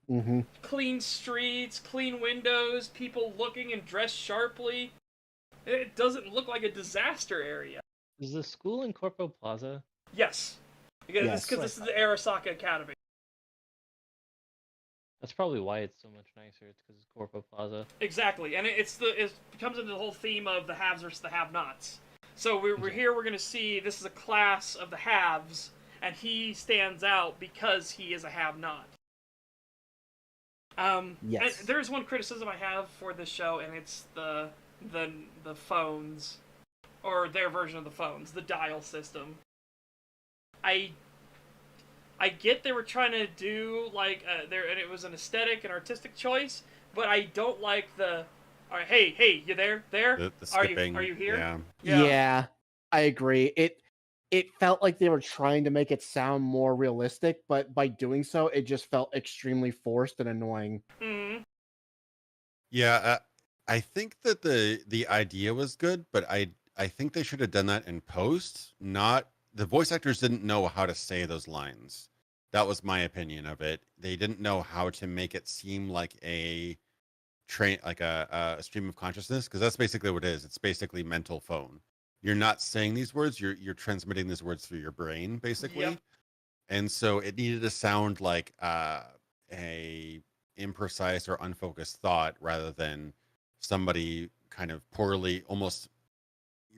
Mm-hmm. Clean streets, clean windows, people looking and dressed sharply. It doesn't look like a disaster area. Is the school in Corpo Plaza? Yes. Because this is the Arasaka Academy. That's probably why it's so much nicer. It's because it's Corpo Plaza. Exactly, and it comes into the whole theme of the haves versus the have-nots. So we're here, we're going to see this is a class of the haves, and he stands out because he is a have-not. Yes. And there's one criticism I have for this show, and it's the phones, or their version of the phones, the dial system. I get they were trying to do like and it was an aesthetic and artistic choice, but I don't like the. All right, hey, you there? The skipping, Are you here? Yeah, I agree. It felt like they were trying to make it sound more realistic, but by doing so, it just felt extremely forced and annoying. Mm-hmm. Yeah, I think that the idea was good, but I think they should have done that in post. Not the voice actors didn't know how to say those lines. That was my opinion of it. They didn't know how to make it seem like a stream of consciousness, because that's basically what it is. It's basically mental phone. You're not saying these words, you're transmitting these words through your brain, basically. Yep. And so it needed to sound like a imprecise or unfocused thought rather than somebody kind of poorly, almost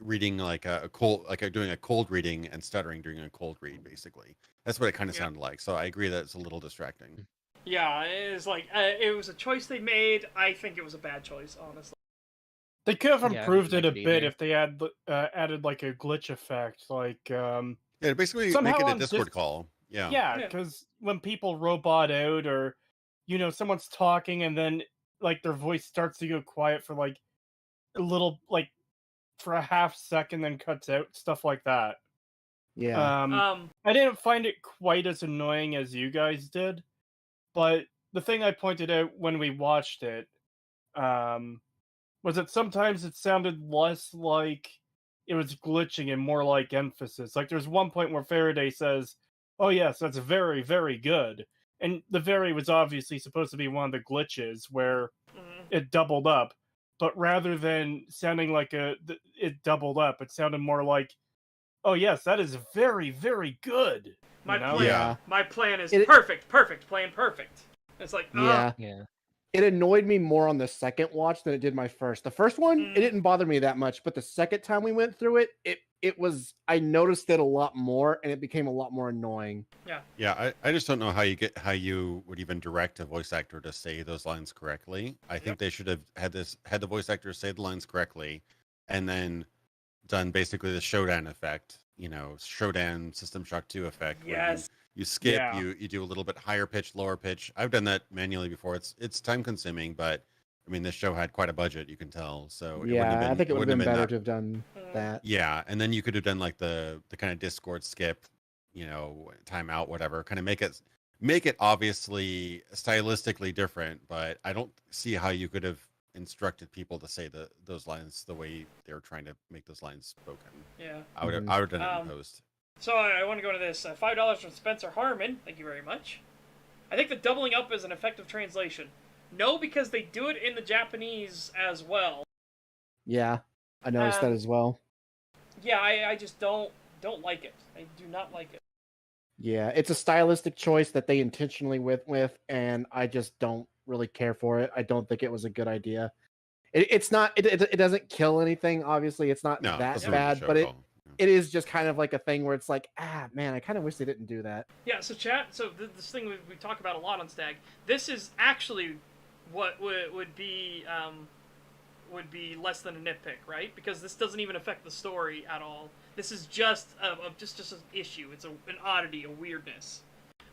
reading like doing a cold reading and stuttering during a cold read, basically. That's what it kind of sounded like. So I agree that it's a little distracting. Yeah, it is like it was a choice they made. I think it was a bad choice, honestly. They could have improved it a bit either. if they had added like a glitch effect, like Yeah, basically somehow make it a on Discord call. Yeah, Yeah. because when people robot out, or someone's talking and then like their voice starts to go quiet for like a little, like for a half second, then cuts out, stuff like that. Yeah. I didn't find it quite as annoying as you guys did, but the thing I pointed out when we watched it was that sometimes it sounded less like it was glitching and more like emphasis. Like there's one point where Faraday says, "Oh yes, that's very, very good," and the very was obviously supposed to be one of the glitches where it doubled up, but rather than sounding like it doubled up, it sounded more like, "Oh yes, that is very, very good." My plan is perfect, plan perfect. It's like, yeah. It annoyed me more on the second watch than it did my first. The first one, it didn't bother me that much, but the second time we went through it, I noticed it a lot more, and it became a lot more annoying. Yeah. I just don't know how you would even direct a voice actor to say those lines correctly. I think they should have had the voice actor say the lines correctly, and then done basically the Shodan effect, Shodan System Shock 2 effect. Yes. You skip, Yeah. you do a little bit higher pitch, lower pitch. I've done that manually before. It's time consuming, but I mean, this show had quite a budget, you can tell. So I think it would have been better to have done that. Yeah, and then you could have done like the kind of Discord skip, time out, whatever. Kind of make it obviously stylistically different, but I don't see how you could have instructed people to say those lines the way they were trying to make those lines spoken. Yeah. I would have done it in post. So I want to go to this. $5 from Spencer Harmon. Thank you very much. I think the doubling up is an effective translation. No, because they do it in the Japanese as well. Yeah, I noticed that as well. Yeah, I just don't like it. I do not like it. Yeah, it's a stylistic choice that they intentionally went with, and I just don't really care for it. I don't think it was a good idea. It's not. It doesn't kill anything. Obviously, it's not that bad, but it is just kind of like a thing where it's like, man, I kind of wish they didn't do that. Yeah. So chat. So this thing we talk about a lot on Stag. This is actually what would be less than a nitpick, right? Because this doesn't even affect the story at all. This is just just an issue. It's an oddity, a weirdness,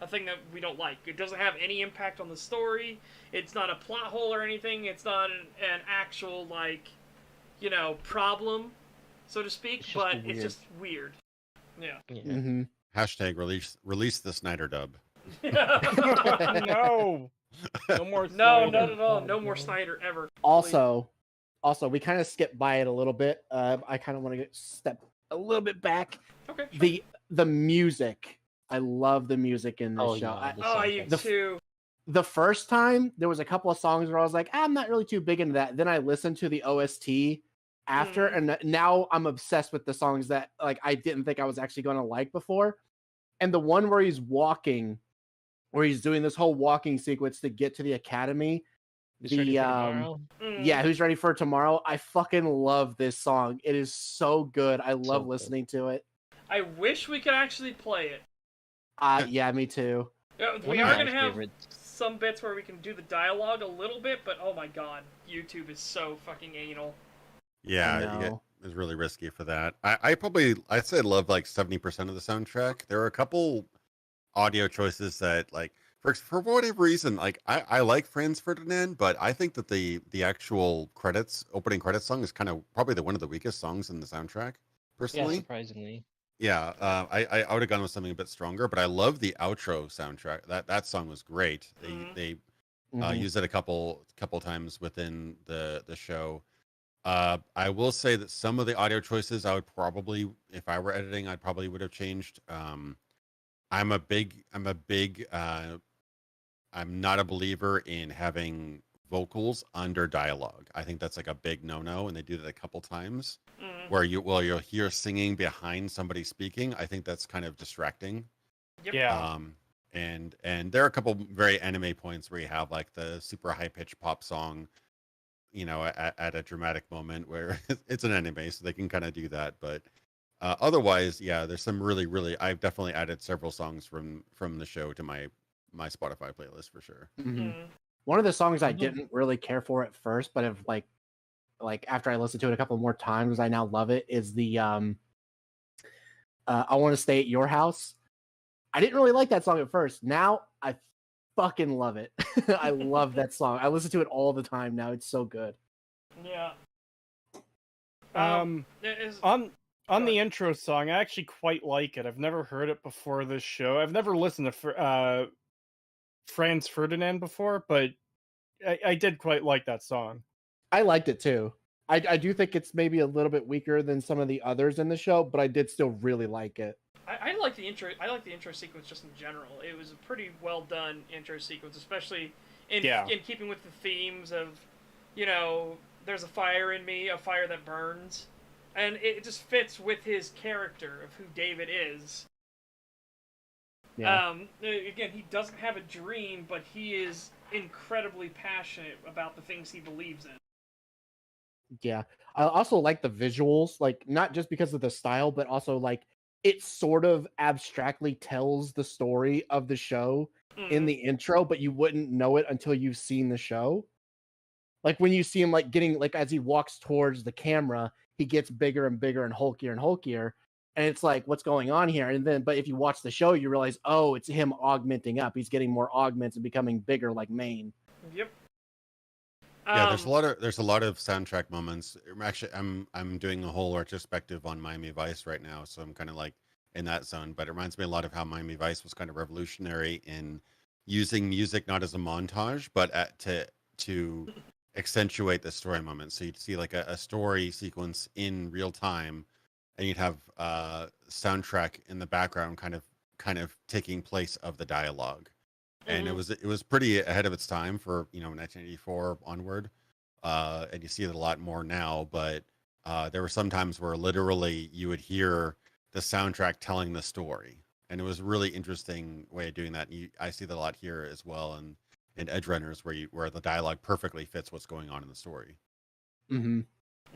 a thing that we don't like. It doesn't have any impact on the story. It's not a plot hole or anything. It's not an actual problem, so to speak. But it's just weird. Yeah. Mm-hmm. Hashtag release the Snyder dub. No. No more Snyder. No, not at all. No more Snyder ever. Also, we kind of skipped by it a little bit. I kind of want to step a little bit back. Okay. Sure. The music. I love the music in this show. You too. The first time, there was a couple of songs where I was like, I'm not really too big into that. Then I listened to the OST after, and now I'm obsessed with the songs that I didn't think I was actually going to like before. And the one where he's walking, where he's doing this whole walking sequence to get to the academy. Who's ready for tomorrow? I fucking love this song. It is so good. I love listening to it. I wish we could actually play it. Yeah, me too. We are going to have some bits where we can do the dialogue a little bit, but oh my god, YouTube is so fucking anal. Yeah, it's really risky for that. I'd say I love 70% of the soundtrack. There are a couple audio choices that for whatever reason, I like Franz Ferdinand, but I think that the actual opening credits song is kind of probably one of the weakest songs in the soundtrack, personally. Yeah, surprisingly. Yeah, I would have gone with something a bit stronger, but I love the outro soundtrack. That song was great. They used it a couple times within the show. I will say that some of the audio choices I would probably, if I were editing, I probably would have changed. I'm not a believer in having vocals under dialogue. I think that's a big no-no, and they do that a couple times where you'll hear singing behind somebody speaking. I think that's kind of distracting. Yep. Yeah. And there are a couple very anime points where you have the super high-pitched pop song, at a dramatic moment where it's an anime, so they can kind of do that. But otherwise, yeah, there's some really, I've definitely added several songs from the show to my Spotify playlist for sure. One of the songs I didn't really care for at first, but have after I listened to it a couple more times, I now love it, is the I Want to Stay at Your House. I didn't really like that song at first. Now I fucking love it. I love that song. I listen to it all the time now. It's so good. Yeah. On the intro song, I actually quite like it. I've never heard it before this show. I've never listened to Franz Ferdinand before, but I did quite like that song. I liked it too. I do think it's maybe a little bit weaker than some of the others in the show, but I did still really like it. I like the intro. I like the intro sequence just in general. It was a pretty well done intro sequence, especially in keeping with the themes of, there's a fire in me, a fire that burns, and it just fits with his character of who David is. Yeah. Again, he doesn't have a dream, but he is incredibly passionate about the things he believes in. Yeah. I also like the visuals, not just because of the style, but also it sort of abstractly tells the story of the show in the intro, but you wouldn't know it until you've seen the show. When you see him getting as he walks towards the camera, he gets bigger and bigger and hulkier. And it's what's going on here? And then, but if you watch the show, you realize, oh, it's him augmenting up. He's getting more augments and becoming bigger like Maine. Yep. Yeah, there's a lot of soundtrack moments. Actually, I'm doing a whole retrospective on Miami Vice right now, so I'm kind of in that zone. But it reminds me a lot of how Miami Vice was kind of revolutionary in using music not as a montage, but to accentuate the story moment. So you'd see like a story sequence in real time, and you'd have soundtrack in the background, kind of taking place of the dialogue. And it was pretty ahead of its time for 1984 onward, and you see it a lot more now. But there were some times where literally you would hear the soundtrack telling the story, and it was a really interesting way of doing that. And I see that a lot here as well, and in Edgerunners, where the dialogue perfectly fits what's going on in the story. Mm-hmm.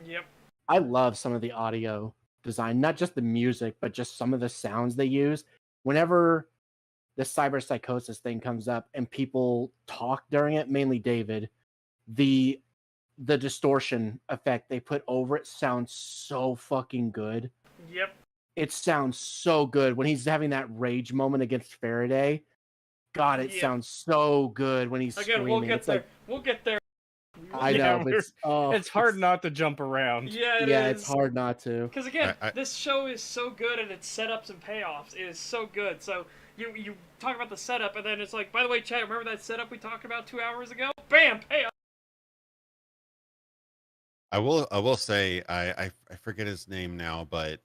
Yep. I love some of the audio design, not just the music, but just some of the sounds they use. Whenever the cyberpsychosis thing comes up and people talk during it, mainly David, the distortion effect they put over it sounds so fucking good. Yep. It sounds so good when he's having that rage moment against Faraday. God, it sounds so good when he's again. screaming. We'll get it's there. Like, we'll get there. I know, but it's hard not to jump around. Yeah, it's hard not to. Because again, this show is so good at its setups and payoffs. It is so good. So you talk about the setup, and then it's like, by the way, Chad, remember that setup we talked about 2 hours ago? Bam, payoff. I will say I forget his name now, but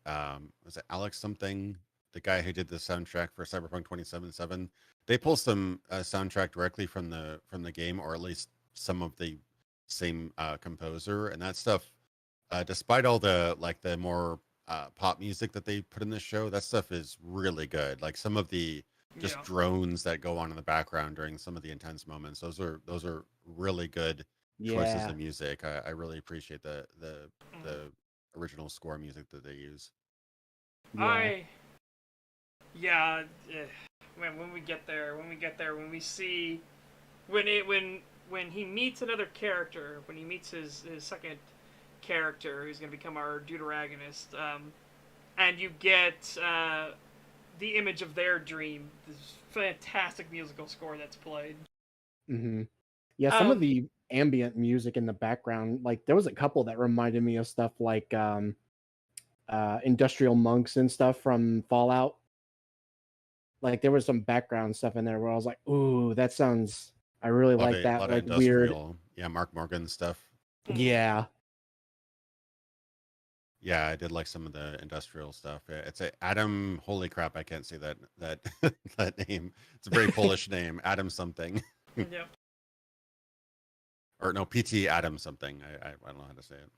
was it Alex something? The guy who did the soundtrack for Cyberpunk 2077. They pull some soundtrack directly from the game, or at least some of the same composer, and that stuff. Despite all the more pop music that they put in this show, that stuff is really good. Like some of the just drones that go on in the background during some of the intense moments. Those are really good choices of music. I really appreciate the original score music that they use. When we get there, when we see when he meets another character, when he meets his second character who's going to become our deuteragonist, and you get the image of their dream, this fantastic musical score that's played. Mm-hmm. Yeah, some of the ambient music in the background, like there was a couple that reminded me of stuff like Industrial Monks and stuff from Fallout. Like there was some background stuff in there where I was like, "Ooh, that sounds." I really like that, like weird. Yeah, Mark Morgan stuff. Yeah. Yeah, I did like some of the industrial stuff. Yeah, it's Adam. Holy crap! I can't say that that name. It's a very Polish name. Adam something. Yep. Or no, PT Adam something. I don't know how to say it.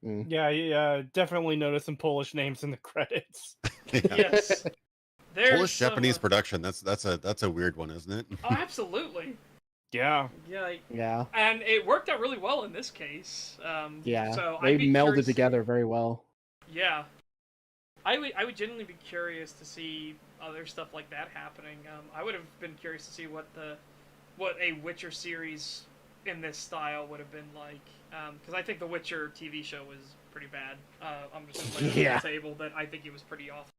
Mm. Yeah, definitely noticed some Polish names in the credits. Yes. Polish Japanese production. That's a weird one, isn't it? Oh, absolutely. Yeah. Yeah. And it worked out really well in this case. So they melded together very well. Yeah. I would genuinely be curious to see other stuff like that happening. I would have been curious to see what a Witcher series in this style would have been like. Because I think the Witcher TV show was pretty bad. I'm just going to lay it on the table that I think it was pretty awful.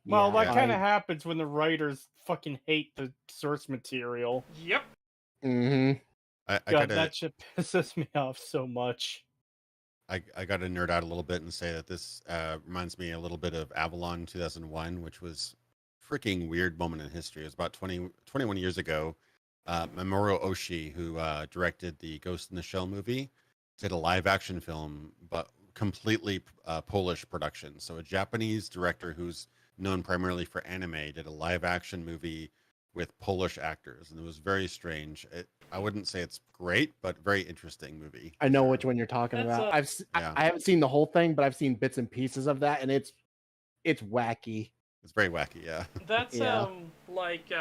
Well, that kind of happens when the writers fucking hate the source material. Yep. Mm-hmm. That shit pisses me off so much. I got to nerd out a little bit and say that this reminds me a little bit of Avalon 2001, which was a freaking weird moment in history. It was about 21 years ago. Mamoru Oshii, who directed the Ghost in the Shell movie, did a live action film, but completely Polish production. So a Japanese director who's known primarily for anime did a live action movie with Polish actors, and it was very strange. I wouldn't say it's great, but very interesting movie. I know which one you're talking about. I haven't seen the whole thing, but I've seen bits and pieces of that, and it's wacky. It's very wacky, yeah. That's like we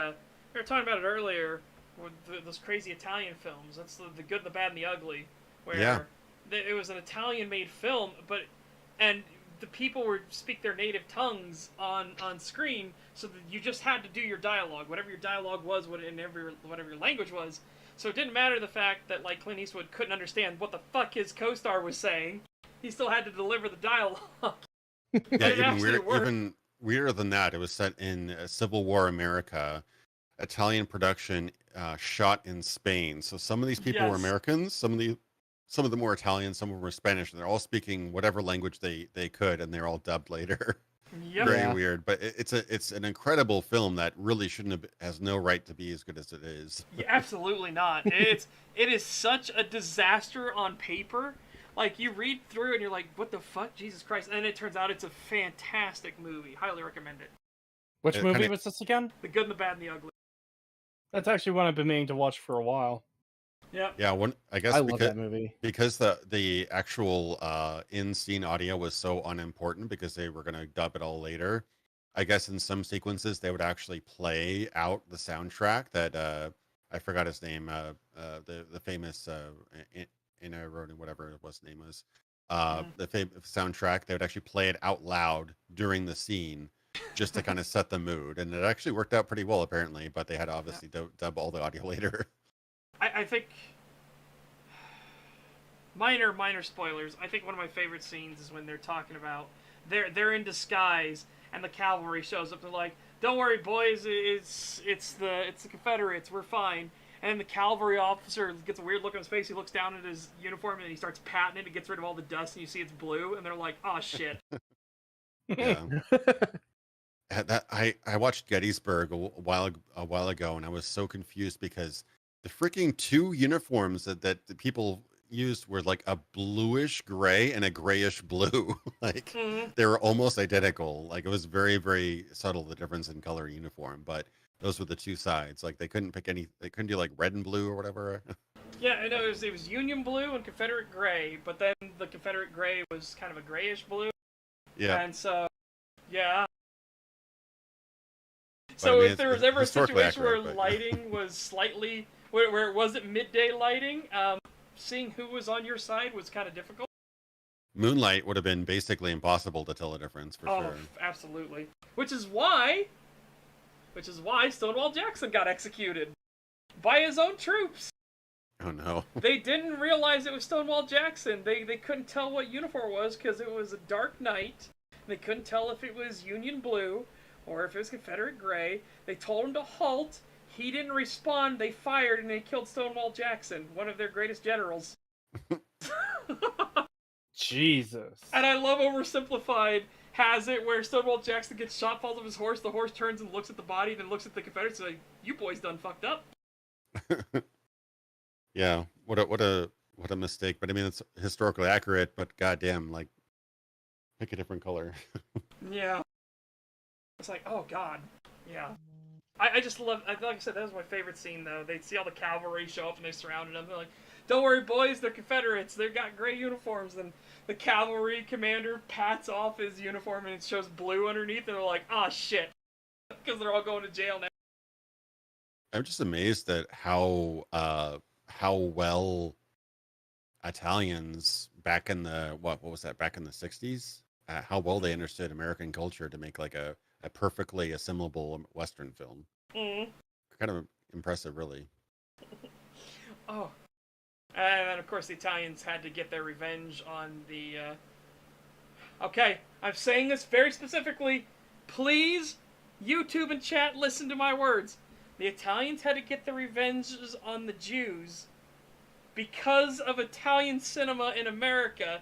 were talking about it earlier with those crazy Italian films. That's the good, the bad, and the ugly. Where it was an Italian-made film, and the people would speak their native tongues on screen, so that you just had to do your dialogue, whatever your dialogue was, whatever your language was. So it didn't matter the fact that like Clint Eastwood couldn't understand what the fuck his co-star was saying. He still had to deliver the dialogue. Yeah, even weirder than that. It was set in Civil War America, Italian production, shot in Spain. So some of these people were Americans, some of them were Italian, some of them were Spanish, and they're all speaking whatever language they could, and they're all dubbed later. Yep. Very Yeah. weird, but it's an incredible film that really shouldn't have has no right to be as good as it is. Yeah, absolutely not. It is such a disaster on paper. Like, you read through and you're like, what the fuck, Jesus Christ? And it turns out it's a fantastic movie. Highly recommend it. Which It movie kinda- was this again? The Good, and the Bad, and the Ugly. That's actually one I've been meaning to watch for a while. Yep. Yeah, I guess I love because that movie. the actual in-scene audio was so unimportant because they were going to dub it all later. I guess in some sequences they would actually play out the soundtrack that I forgot his name, the famous in a road and whatever it was name was. The soundtrack, they would actually play it out loud during the scene just to kind of set the mood, and it actually worked out pretty well apparently, but they had to obviously dub all the audio later. I think minor spoilers. I think one of my favorite scenes is when they're talking about they're in disguise and the cavalry shows up. They're like, "Don't worry, boys. It's the Confederates. We're fine." And then the cavalry officer gets a weird look on his face. He looks down at his uniform and he starts patting it. It gets rid of all the dust, and you see it's blue. And they're like, "Oh shit." Yeah. I watched Gettysburg a while ago, and I was so confused because the freaking two uniforms that the people used were like a bluish gray and a grayish blue. Like they were almost identical. Like it was very, very subtle, the difference in color uniform, but those were the two sides. Like they couldn't pick any, they couldn't do like red and blue or whatever. Yeah, I know it was Union blue and Confederate gray, but then the Confederate gray was kind of a grayish blue. Yeah. And so, yeah. But, So I mean, if there was ever a historically situation accurate, where but- lighting was slightly, where it wasn't midday lighting, seeing who was on your side was kind of difficult. Moonlight would have been basically impossible to tell the difference for Oh, sure. absolutely. Which is why Stonewall Jackson got executed by his own troops. Oh no. They didn't realize it was Stonewall Jackson. They couldn't tell what uniform it was because it was a dark night. They couldn't tell if it was Union blue or if it was Confederate gray. They told him to halt. He didn't respond. They fired and they killed Stonewall Jackson, one of their greatest generals. Jesus. And I love Oversimplified has it where Stonewall Jackson gets shot, falls off his horse. The horse turns and looks at the body, then looks at the Confederates and like, "You boys done fucked up." Yeah. What a mistake. But I mean, it's historically accurate. But goddamn, like, pick a different color. Yeah. It's like, oh god. Yeah. I just love, like I said, that was my favorite scene, though. They see all the cavalry show up and they surrounded them. They're like, "Don't worry, boys, they're Confederates. They've got gray uniforms." And the cavalry commander pats off his uniform and it shows blue underneath. And they're like, "Ah, shit." Because they're all going to jail now. I'm just amazed at how well Italians back in the what was that back in the 60s, how well they understood American culture to make like a perfectly assimilable Western film. Mm. Kind of impressive, really. Oh. And then, of course, the Italians had to get their revenge on the... Okay, I'm saying this very specifically. Please, YouTube and chat, listen to my words. The Italians had to get their revenges on the Jews because of Italian cinema in America.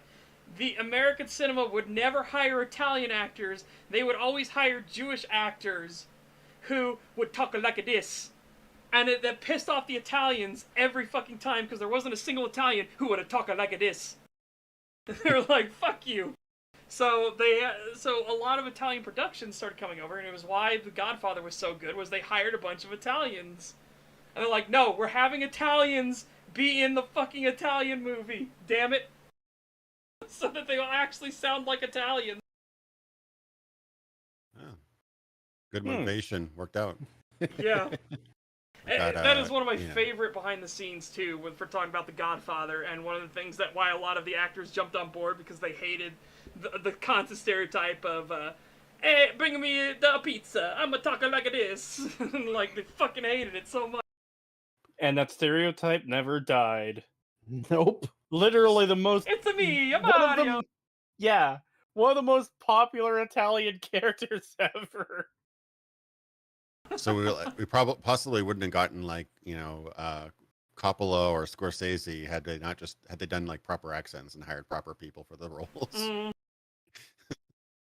The American cinema would never hire Italian actors. They would always hire Jewish actors who would talk like this. And that pissed off the Italians every fucking time because there wasn't a single Italian who would have talked like this. They're like, fuck you. So a lot of Italian productions started coming over, and it was why The Godfather was so good, was they hired a bunch of Italians. And they're like, no, we're having Italians be in the fucking Italian movie. Damn it. So that they will actually sound like Italians. Oh. Good motivation. Worked out. Yeah. Got, that is one of my yeah. favorite behind the scenes too, for talking about The Godfather, and one of the things that why a lot of the actors jumped on board because they hated the constant stereotype of, "Hey, bring me the pizza. I'm a talker like this." Like they fucking hated it so much. And that stereotype never died. Nope. Literally the most... It's me, I'm one of Mario. Yeah. One of the most popular Italian characters ever. So we probably possibly wouldn't have gotten like Coppola or Scorsese had they done like proper accents and hired proper people for the roles. Mm.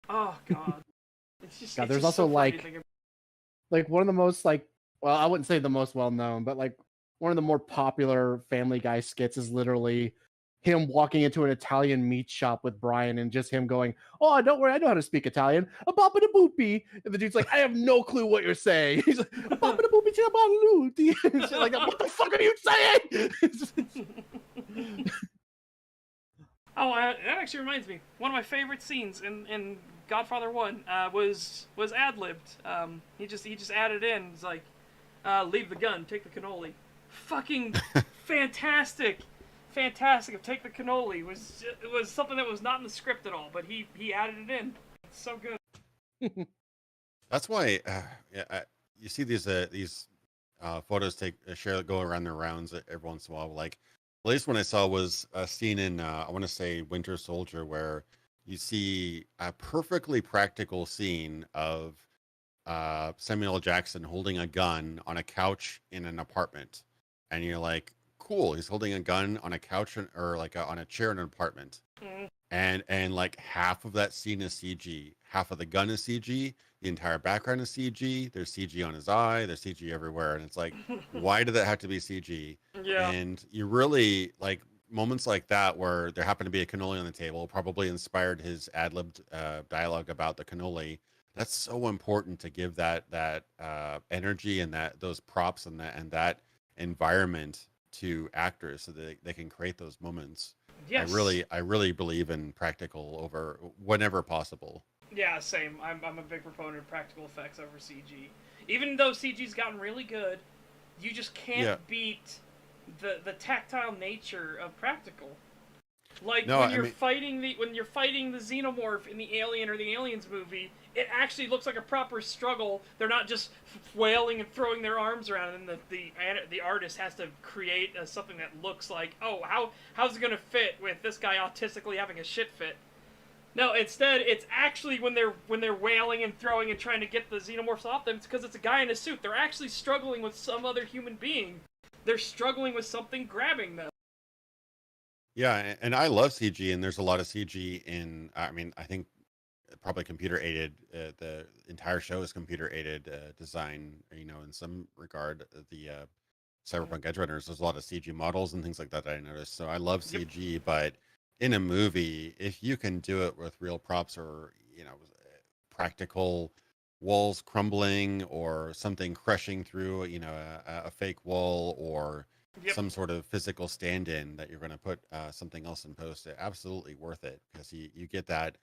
Oh god. God, there's also like one of the most like, well, I wouldn't say the most well known, but like one of the more popular Family Guy skits is literally him walking into an Italian meat shop with Brian and just him going, "Oh, don't worry, I know how to speak Italian. A bop and a boopy." And the dude's like, "I have no clue what you're saying." He's like, "A bop and a boopy, and shit like that. What the fuck are you saying? Oh, that actually reminds me. One of my favorite scenes in Godfather 1 was ad-libbed. He just added in. He's like, leave the gun, take the cannoli. Fucking fantastic. Fantastic. Take the cannoli. It was something that was not in the script at all, but he added it in. It's so good. That's why you see these photos go around their rounds every once in a while. Like, the latest one I saw was a scene in I want to say Winter Soldier, where you see a perfectly practical scene of Samuel L. Jackson holding a gun on a couch in an apartment, and you're like, cool, he's holding a gun on a couch or like on a chair in an apartment. And like half of that scene is CG, half of the gun is CG, the entire background is CG, there's CG on his eye, there's CG everywhere, and it's like, why did that have to be CG? Yeah. And you really like moments like that where there happened to be a cannoli on the table, probably inspired his ad-libbed dialogue about the cannoli. That's so important to give that energy and those props and that environment to actors so that they can create those moments. Yes. I really believe in practical over whenever possible. Yeah, same. I'm a big proponent of practical effects over CG. Even though CG's gotten really good, you just can't beat the tactile nature of practical. Like when you're fighting the xenomorph in the Alien or the Aliens movie, it actually looks like a proper struggle. They're not just wailing and throwing their arms around, and the artist has to create something that looks like, oh, how's it gonna fit with this guy autistically having a shit fit? No, instead it's actually when they're wailing and throwing and trying to get the xenomorphs off them, it's because it's a guy in a suit. They're actually struggling with some other human being. They're struggling with something grabbing them. Yeah, and I love CG, and there's a lot of CG in. I mean, I think probably computer aided. The entire show is computer aided design. You know, in some regard, the Cyberpunk Edgerunners, there's a lot of CG models and things like that I noticed. So I love CG, but in a movie, if you can do it with real props or practical walls crumbling or something crushing through, a fake wall or some sort of physical stand-in that you're going to put something else in post, absolutely worth it, because you get that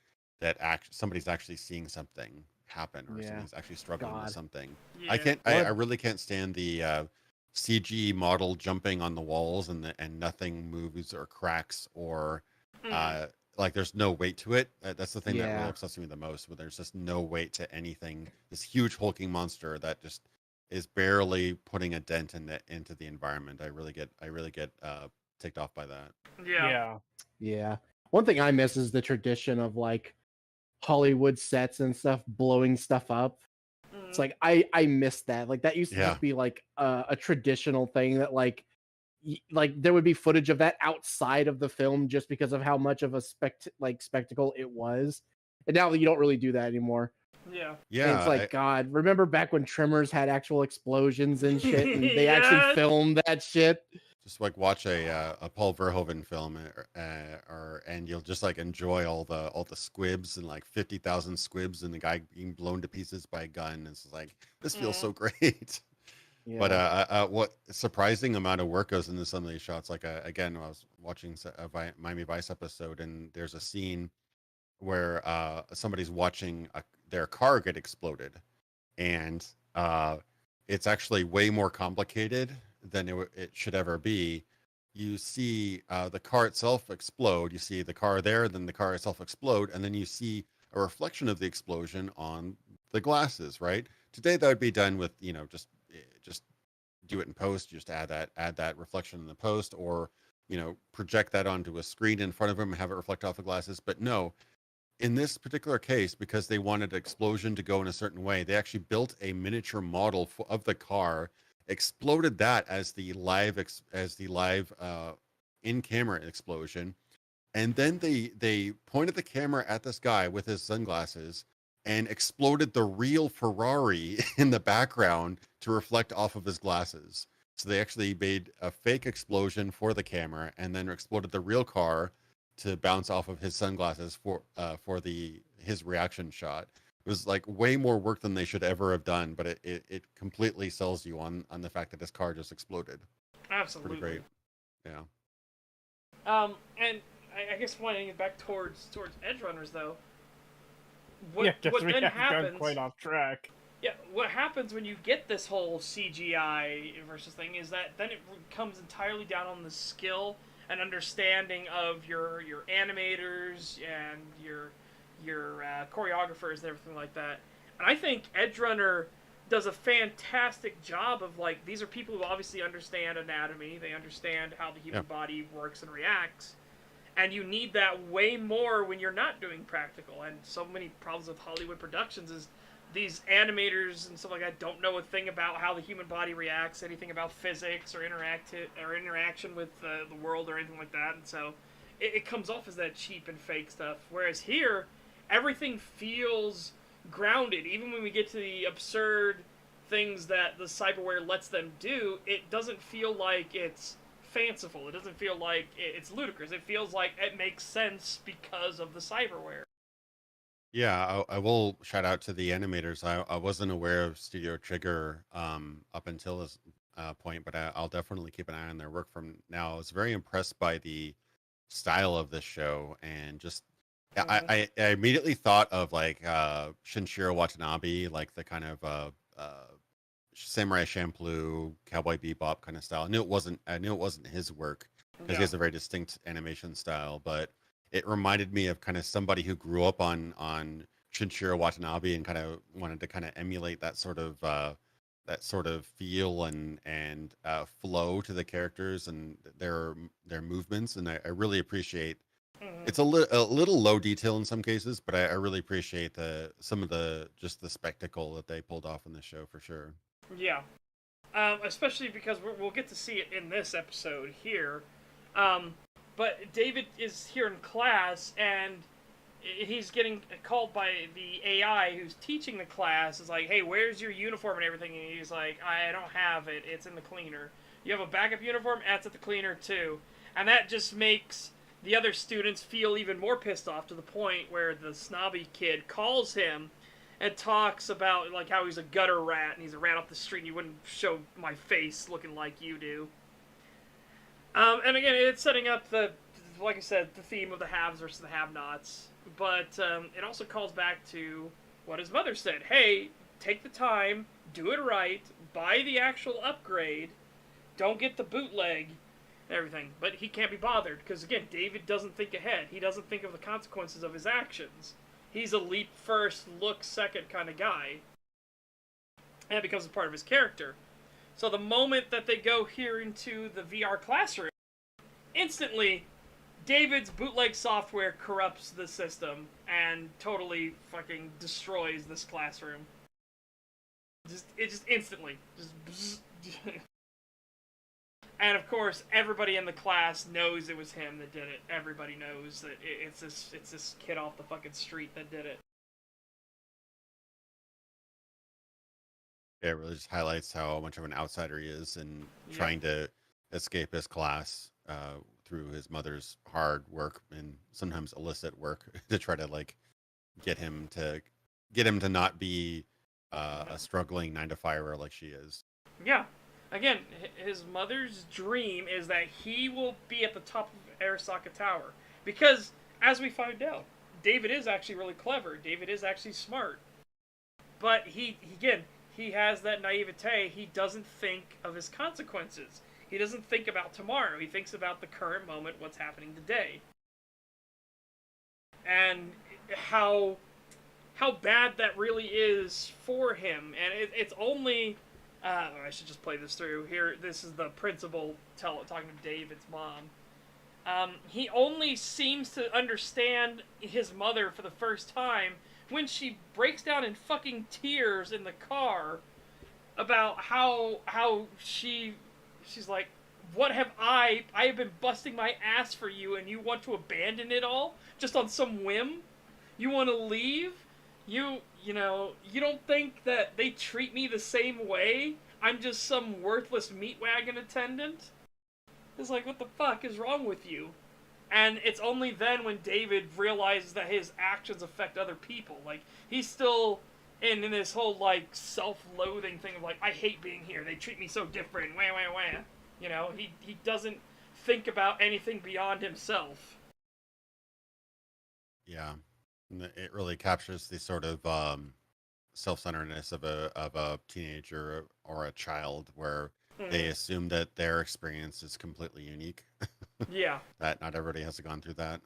somebody's actually seeing something happen, or somebody's actually struggling with something. I really can't stand the CG model jumping on the walls and nothing moves or cracks or like there's no weight to it. That's the thing that really upsets me the most, when there's just no weight to anything. This huge hulking monster that just is barely putting a dent into the environment. I really get ticked off by that. Yeah. One thing I miss is the tradition of like Hollywood sets and stuff blowing stuff up. It's like I miss that. Like that used to just be like a traditional thing that like there would be footage of that outside of the film just because of how much of a spectacle it was. And now you don't really do that anymore. Yeah. And it's like, God, remember back when Tremors had actual explosions and shit, and they actually filmed that shit? Just like watch a Paul Verhoeven film, and you'll just like enjoy all the squibs and like 50,000 squibs and the guy being blown to pieces by a gun. It's like, this feels so great. Yeah. But what surprising amount of work goes into some of these shots. Like again, I was watching a Miami Vice episode, and there's a scene where somebody's watching their car get exploded, and it's actually way more complicated than it should ever be. You see the car itself explode, you see the car there, then the car itself explode, and then you see a reflection of the explosion on the glasses, right? Today that would be done with, just do it in post, just add that reflection in the post, or project that onto a screen in front of them and have it reflect off the glasses. But no, in this particular case, because they wanted explosion to go in a certain way, they actually built a miniature model of the car, exploded that as the live in-camera explosion, and then they pointed the camera at this guy with his sunglasses, and exploded the real Ferrari in the background to reflect off of his glasses. So they actually made a fake explosion for the camera and then exploded the real car to bounce off of his sunglasses for his reaction shot. It was like way more work than they should ever have done, but it completely sells you on the fact that his car just exploded. Absolutely. Pretty great. Yeah. And I guess pointing it back towards Edgerunners though. What then gone happens? Quite off track. Yeah, what happens when you get this whole CGI versus thing is that then it comes entirely down on the skill and understanding of your animators and your choreographers and everything like that. And I think Edgerunner does a fantastic job of, like, these are people who obviously understand anatomy, they understand how the human body works and reacts, and you need that way more when you're not doing practical. And so many problems with Hollywood productions is these animators and stuff like that don't know a thing about how the human body reacts, anything about physics or interaction with the world or anything like that, and so it comes off as that cheap and fake stuff. Whereas here, everything feels grounded. Even when we get to the absurd things that the cyberware lets them do, it doesn't feel like it's fanciful. It doesn't feel like it's ludicrous. It feels like it makes sense because of the cyberware. Yeah, I will shout out to the animators. I wasn't aware of Studio Trigger up until this point, but I'll definitely keep an eye on their work from now. I was very impressed by the style of this show, and just I immediately thought of like Shinichiro Watanabe, like the kind of Samurai Champloo, Cowboy Bebop kind of style. I knew it wasn't his work because he has a very distinct animation style, but it reminded me of kind of somebody who grew up on Shinichiro Watanabe and kind of wanted to kind of emulate that sort of feel and flow to the characters and their movements. And I really appreciate. It's a little low detail in some cases, but I really appreciate some of the spectacle that they pulled off in the show for sure. Yeah, especially because we'll get to see it in this episode here. But David is here in class, and he's getting called by the AI who's teaching the class. It's like, hey, where's your uniform and everything? And he's like, I don't have it. It's in the cleaner. You have a backup uniform? That's at the cleaner, too. And that just makes the other students feel even more pissed off, to the point where the snobby kid calls him and talks about like how he's a gutter rat and he's a rat off the street and you wouldn't show my face looking like you do. And again, it's setting up like I said, the theme of the haves versus the have-nots. But it also calls back to what his mother said. Hey, take the time, do it right, buy the actual upgrade, don't get the bootleg, and everything. But he can't be bothered, because again, David doesn't think ahead. He doesn't think of the consequences of his actions. He's a leap first, look second kind of guy. And it becomes a part of his character. So the moment that they go here into the VR classroom, instantly, David's bootleg software corrupts the system and totally fucking destroys this classroom. Just instantly. And of course, everybody in the class knows it was him that did it. Everybody knows that it's this kid off the fucking street that did it. Yeah, it really just highlights how much of an outsider he is and trying to escape his class through his mother's hard work and sometimes illicit work to try to like get him to not be a struggling 9-to-5er like she is. Yeah. Again, his mother's dream is that he will be at the top of Arasaka Tower. Because, as we find out, David is actually really clever. David is actually smart. But he has that naivete. He doesn't think of his consequences. He doesn't think about tomorrow. He thinks about the current moment, what's happening today. And how bad that really is for him. And it's only... I should just play this through. Here, this is the principal talking to David's mom. He only seems to understand his mother for the first time when she breaks down in fucking tears in the car about how she's like, what have I have been busting my ass for you and you want to abandon it all just on some whim? You want to leave? You know, you don't think that they treat me the same way? I'm just some worthless meat wagon attendant? It's like, what the fuck is wrong with you? And it's only then when David realizes that his actions affect other people. Like, he's still in this whole, like, self-loathing thing of, like, I hate being here. They treat me so different. Wah, wah, wah. You know, he doesn't think about anything beyond himself. Yeah, and it really captures the sort of self-centeredness of a teenager or a child, where they assume that their experience is completely unique. Yeah. That not everybody has gone through that.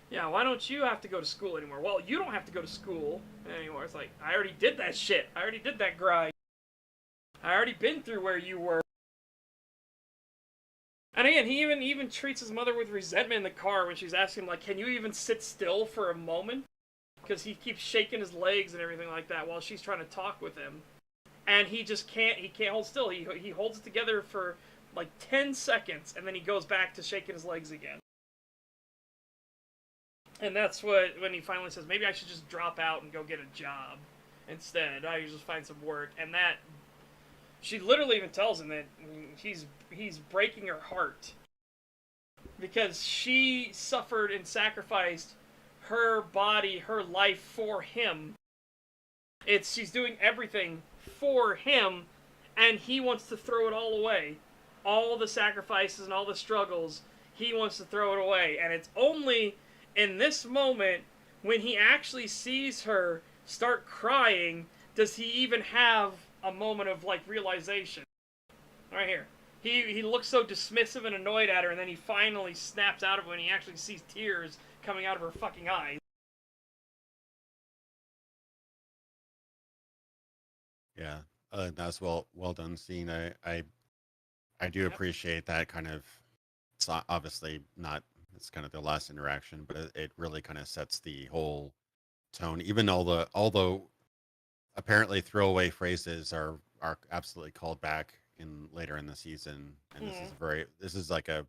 Yeah, why don't you have to go to school anymore? Well, you don't have to go to school anymore. It's like, I already did that shit. I already did that grind. I already been through where you were. And again, he even treats his mother with resentment in the car when she's asking him, like, can you even sit still for a moment? Because he keeps shaking his legs and everything like that while she's trying to talk with him. And he just can't hold still. He holds it together for like 10 seconds, and then he goes back to shaking his legs again. And that's when he finally says, maybe I should just drop out and go get a job instead. I should just find some work. And that, she literally even tells him that he's breaking her heart. Because she suffered and sacrificed her body, her life for him. She's doing everything for him, and he wants to throw it all away. All the sacrifices and all the struggles, he wants to throw it away. And it's only in this moment, when he actually sees her start crying, does he even have a moment of, like, realization. Right here. He looks so dismissive and annoyed at her, and then he finally snaps out of it when he actually sees tears coming out of her fucking eyes. Yeah, that's well done scene. I do appreciate that kind of. It's not, obviously not. It's kind of the last interaction, but it really kind of sets the whole tone. Even although apparently throwaway phrases are absolutely called back in later in the season, and this is like a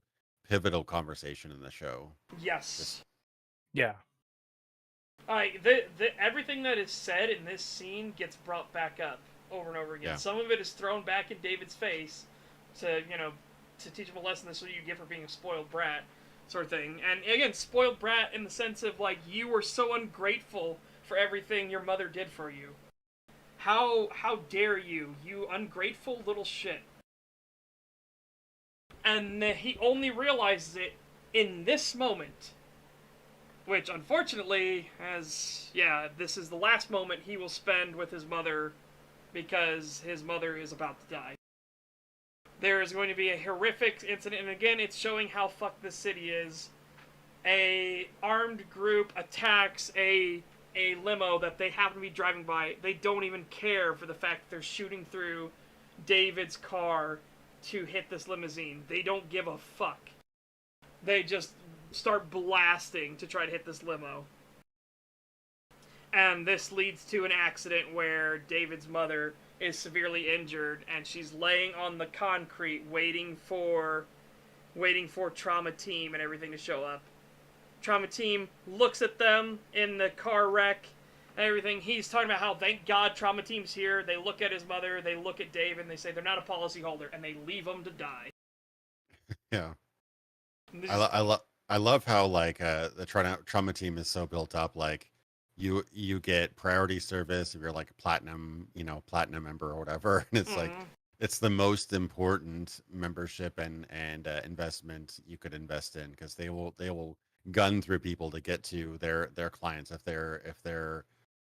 pivotal conversation in the show. Yes. Yeah. Everything that is said in this scene gets brought back up over and over again. Yeah. Some of it is thrown back in David's face to teach him a lesson. This is what you get for being a spoiled brat, sort of thing. And again, spoiled brat in the sense of, like, you were so ungrateful for everything your mother did for you. How dare you, you ungrateful little shit. And he only realizes it in this moment. Which, unfortunately, this is the last moment he will spend with his mother, because his mother is about to die. There is going to be a horrific incident, and again, it's showing how fucked this city is. A armed group attacks a limo that they happen to be driving by. They don't even care for the fact that they're shooting through David's car to hit this limousine. They don't give a fuck. They just start blasting to try to hit this limo. And this leads to an accident where David's mother is severely injured, and she's laying on the concrete waiting for trauma team and everything to show up. Trauma team looks at them in the car wreck and everything. He's talking about how, thank God, trauma team's here. They look at his mother, they look at Dave, and they say they're not a policy holder, and they leave him to die. Yeah. I love how, like, the trauma team is so built up. Like, you get priority service if you're like a platinum member or whatever, and it's like it's the most important membership and investment you could invest in, because they will gun through people to get to their clients if their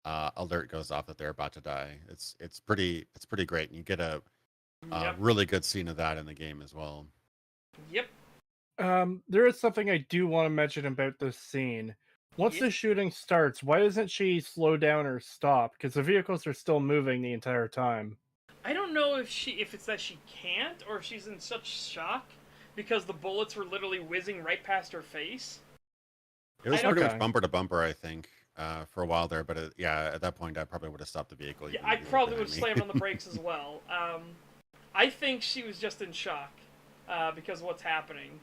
alert goes off that they're about to die. It's pretty great, and you get a really good scene of that in the game as well. Yep. There is something I do want to mention about this scene. Once the shooting starts, why doesn't she slow down or stop? Because the vehicles are still moving the entire time. I don't know if it's that she can't, or if she's in such shock because the bullets were literally whizzing right past her face. It was pretty much bumper to bumper, I think, for a while there. But at that point, I probably would have stopped the vehicle. Yeah, I probably would have slammed on the brakes as well. I think she was just in shock because of what's happening.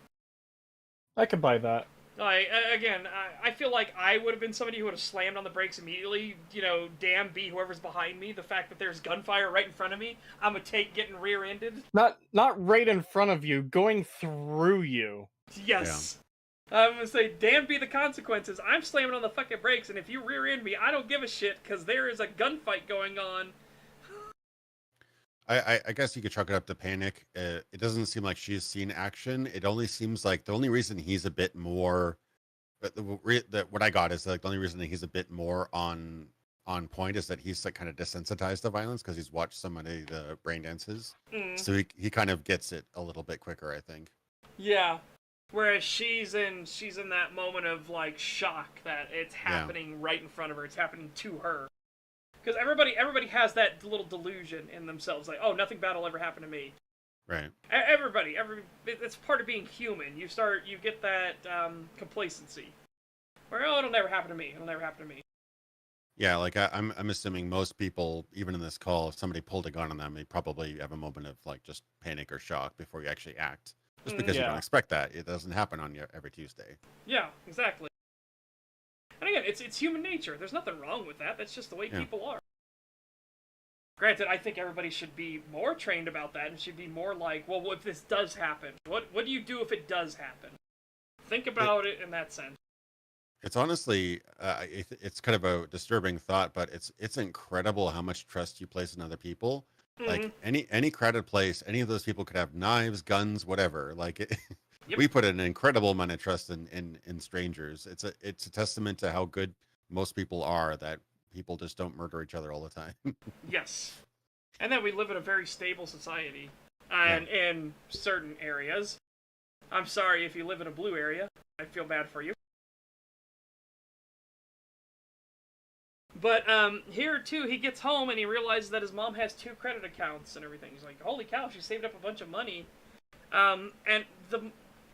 I could buy that. Like, again, I feel like I would have been somebody who would have slammed on the brakes immediately. You know, damn, be whoever's behind me. The fact that there's gunfire right in front of me, I'm gonna take getting rear-ended. Not right in front of you, going through you. Yes. Yeah. I'm gonna say, damn, be the consequences. I'm slamming on the fucking brakes, and if you rear-end me, I don't give a shit, because there is a gunfight going on. I guess you could chalk it up to panic. It doesn't seem like she's seen action. It only seems like the only reason he's a bit more, what I got is like the only reason that he's a bit more on point is that he's like kind of desensitized to violence because he's watched so many of the brain dances. So he kind of gets it a little bit quicker, I think. Yeah. Whereas she's in that moment of like shock that it's happening right in front of her. It's happening to her. Because everybody has that little delusion in themselves, like, oh, nothing bad will ever happen to me. Right. Everybody, it's part of being human. You get that complacency, where it'll never happen to me. It'll never happen to me. Yeah, like I'm assuming most people, even in this call, if somebody pulled a gun on them, they probably have a moment of like just panic or shock before you actually act, just because you don't expect that. It doesn't happen on you every Tuesday. Yeah, exactly. And again, it's human nature. There's nothing wrong with that. That's just the way people are. Granted, I think everybody should be more trained about that and should be more like, well, what if this does happen? What do you do if it does happen? Think about it in that sense. It's honestly, it's kind of a disturbing thought, but it's incredible how much trust you place in other people. Like any crowded place, any of those people could have knives, guns, whatever. Like we put an incredible amount of trust in strangers. It's a testament to how good most people are that people just don't murder each other all the time. Yes. And then we live in a very stable society. And in certain areas. I'm sorry if you live in a blue area. I feel bad for you. But here, too, he gets home and he realizes that his mom has 2 credit accounts and everything. He's like, holy cow, she saved up a bunch of money. And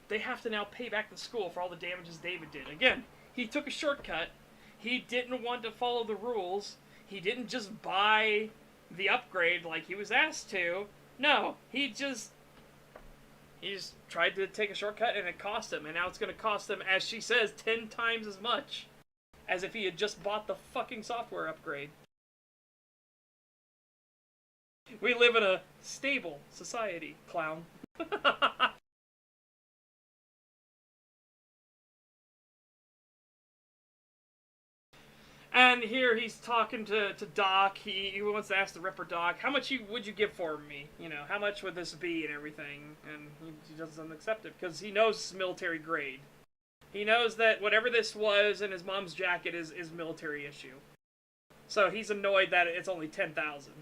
they have to now pay back the school for all the damages David did. Again, he took a shortcut. He didn't want to follow the rules. He didn't just buy the upgrade like he was asked to. No, he just tried to take a shortcut and it cost him. And now it's going to cost him, as she says, 10 times as much as if he had just bought the fucking software upgrade. We live in a stable society, clown. And here he's talking to Doc. He wants to ask the Ripper Doc, how much would you give for me? You know, how much would this be and everything? And he doesn't accept it because he knows it's military grade. He knows that whatever this was in his mom's jacket is military issue. So he's annoyed that it's only 10,000.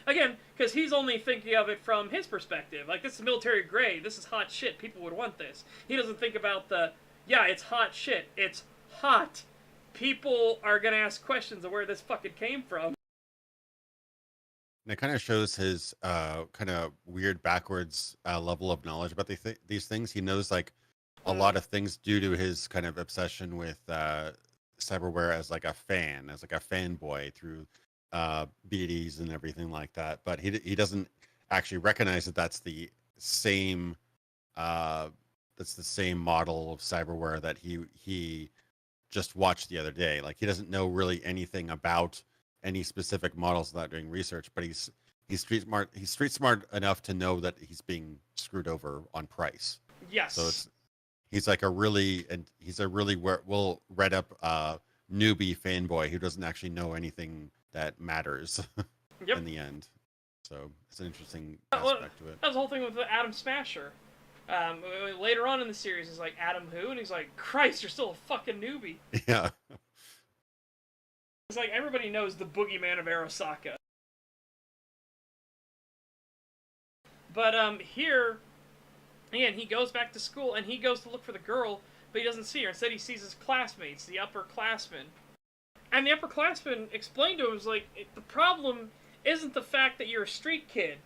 Again, because he's only thinking of it from his perspective. Like, this is military grade. This is hot shit. People would want this. He doesn't think about it's hot shit. It's hot. People are going to ask questions of where this fucking came from. And it kind of shows his kind of weird backwards level of knowledge about these things. He knows like a lot of things due to his kind of obsession with cyberware as like a fan, as like a fanboy through BDs and everything like that. But he doesn't actually recognize that that's the same model of cyberware that he just watched the other day. Like he doesn't know really anything about any specific models without doing research, but he's street smart. He's street smart enough to know that he's being screwed over on price. Yes. So he's a really well read up newbie fanboy who doesn't actually know anything that matters in the end. So it's an interesting aspect to it. That's the whole thing with the Atom Smasher. Later on in the series, he's like, Adam who? And he's like, Christ, you're still a fucking newbie. Yeah. It's like everybody knows the boogeyman of Arasaka. But here, again, he goes back to school and he goes to look for the girl, but he doesn't see her. Instead, he sees his classmates, the upperclassmen. And the upperclassmen explained to him, was like, the problem isn't the fact that you're a street kid.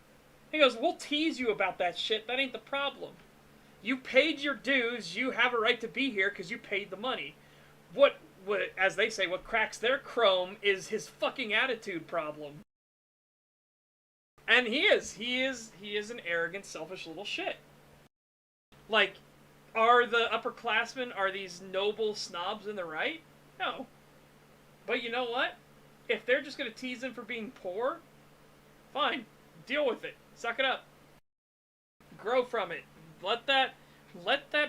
He goes, we'll tease you about that shit. That ain't the problem. You paid your dues. You have a right to be here because you paid the money. What, as they say, what cracks their chrome is his fucking attitude problem. And he is an arrogant, selfish little shit. Like, Are the upperclassmen, are these noble snobs in the right? No. But you know what? If they're just going to tease them for being poor, fine. Deal with it. Suck it up. Grow from it. Let that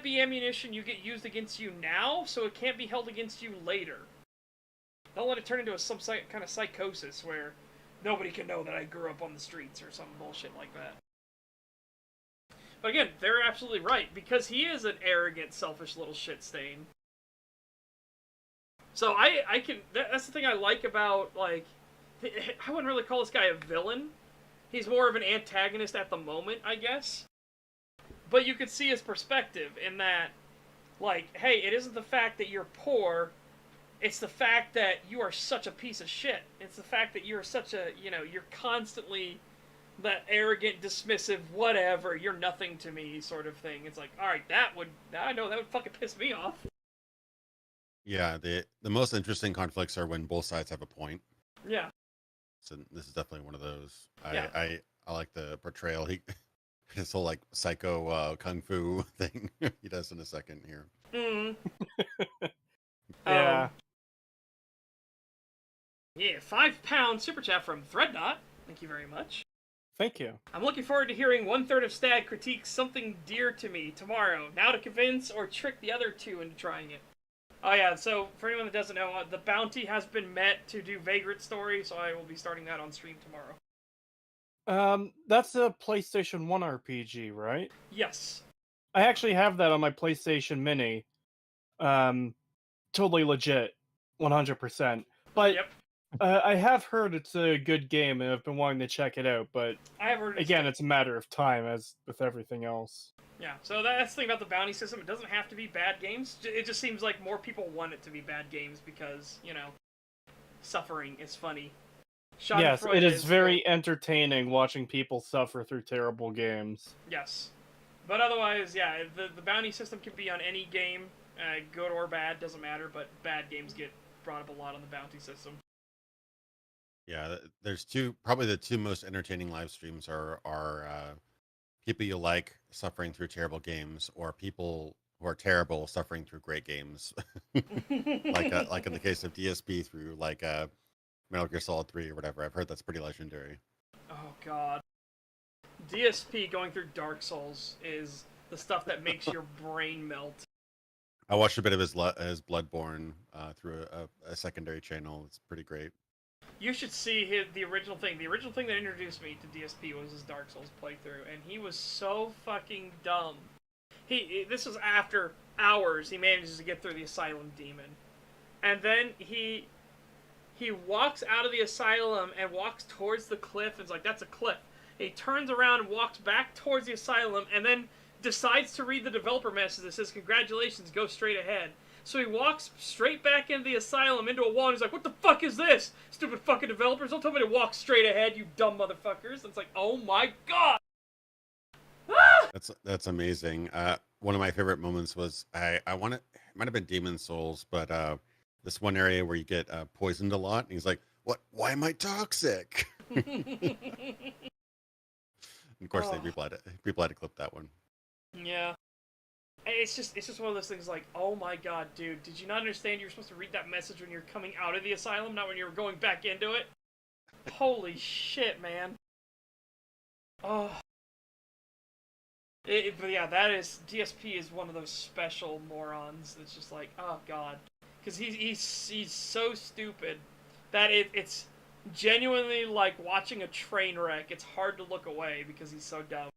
be ammunition you get used against you now, so it can't be held against you later. Don't let it turn into some kind of psychosis where nobody can know that I grew up on the streets or some bullshit like that. But again, they're absolutely right, because he is an arrogant, selfish little shit stain. So I can... That's the thing I like about, like... I wouldn't really call this guy a villain. He's more of an antagonist at the moment, I guess. But you could see his perspective in that, like, hey, it isn't the fact that you're poor, it's the fact that you are such a piece of shit. It's the fact that you're such a, you're constantly that arrogant, dismissive, whatever, you're nothing to me sort of thing. It's like, alright, I know that would fucking piss me off. Yeah, the most interesting conflicts are when both sides have a point. Yeah. So this is definitely one of those. Yeah. I like the portrayal. His whole like psycho kung fu thing he does in a second here. Mm. Yeah. Yeah, £5 super chat from Threadnought. Thank you very much. Thank you. I'm looking forward to hearing 1/3 of STAG critique something dear to me tomorrow. Now to convince or trick the other two into trying it. Oh yeah, so for anyone that doesn't know, the bounty has been met to do Vagrant Story, so I will be starting that on stream tomorrow. That's a PlayStation 1 RPG, right? Yes. I actually have that on my PlayStation Mini. Totally legit, 100%. But Yep. I have heard it's a good game, and I've been wanting to check it out. But I have heard again, it's a matter of time, as with everything else. Yeah, so that's the thing about the bounty system. It doesn't have to be bad games. It just seems like more people want it to be bad games because, suffering is funny. Yes, it is very entertaining watching people suffer through terrible games. Yes. But otherwise, yeah, the bounty system can be on any game, good or bad, doesn't matter, but bad games get brought up a lot on the bounty system. Yeah, there's probably the two most entertaining live streams are people you like suffering through terrible games, or people who are terrible suffering through great games. like in the case of DSP through Metal Gear Solid 3 or whatever. I've heard that's pretty legendary. Oh god. DSP going through Dark Souls is the stuff that makes your brain melt. I watched a bit of his Bloodborne through a secondary channel. It's pretty great. You should see the original thing. The original thing that introduced me to DSP was his Dark Souls playthrough, and he was so fucking dumb. This was after hours he manages to get through the Asylum Demon. And then he walks out of the Asylum and walks towards the cliff, and it's like, that's a cliff. And he turns around and walks back towards the Asylum, and then decides to read the developer message that says, congratulations, go straight ahead. So he walks straight back into the Asylum, into a wall, and he's like, what the fuck is this? Stupid fucking developers, don't tell me to walk straight ahead, you dumb motherfuckers. And it's like, oh my god! That's amazing. One of my favorite moments was, it might have been Demon Souls, but this one area where you get poisoned a lot, and he's like, what? Why am I toxic? And of course, people had to clip that one. Yeah. It's just one of those things like, oh my god, dude, did you not understand you were supposed to read that message when you're coming out of the Asylum, not when you were going back into it? Holy shit, man. Oh. But yeah, DSP is one of those special morons that's just like, oh god. Because he's so stupid that it's genuinely like watching a train wreck. It's hard to look away because he's so dumb.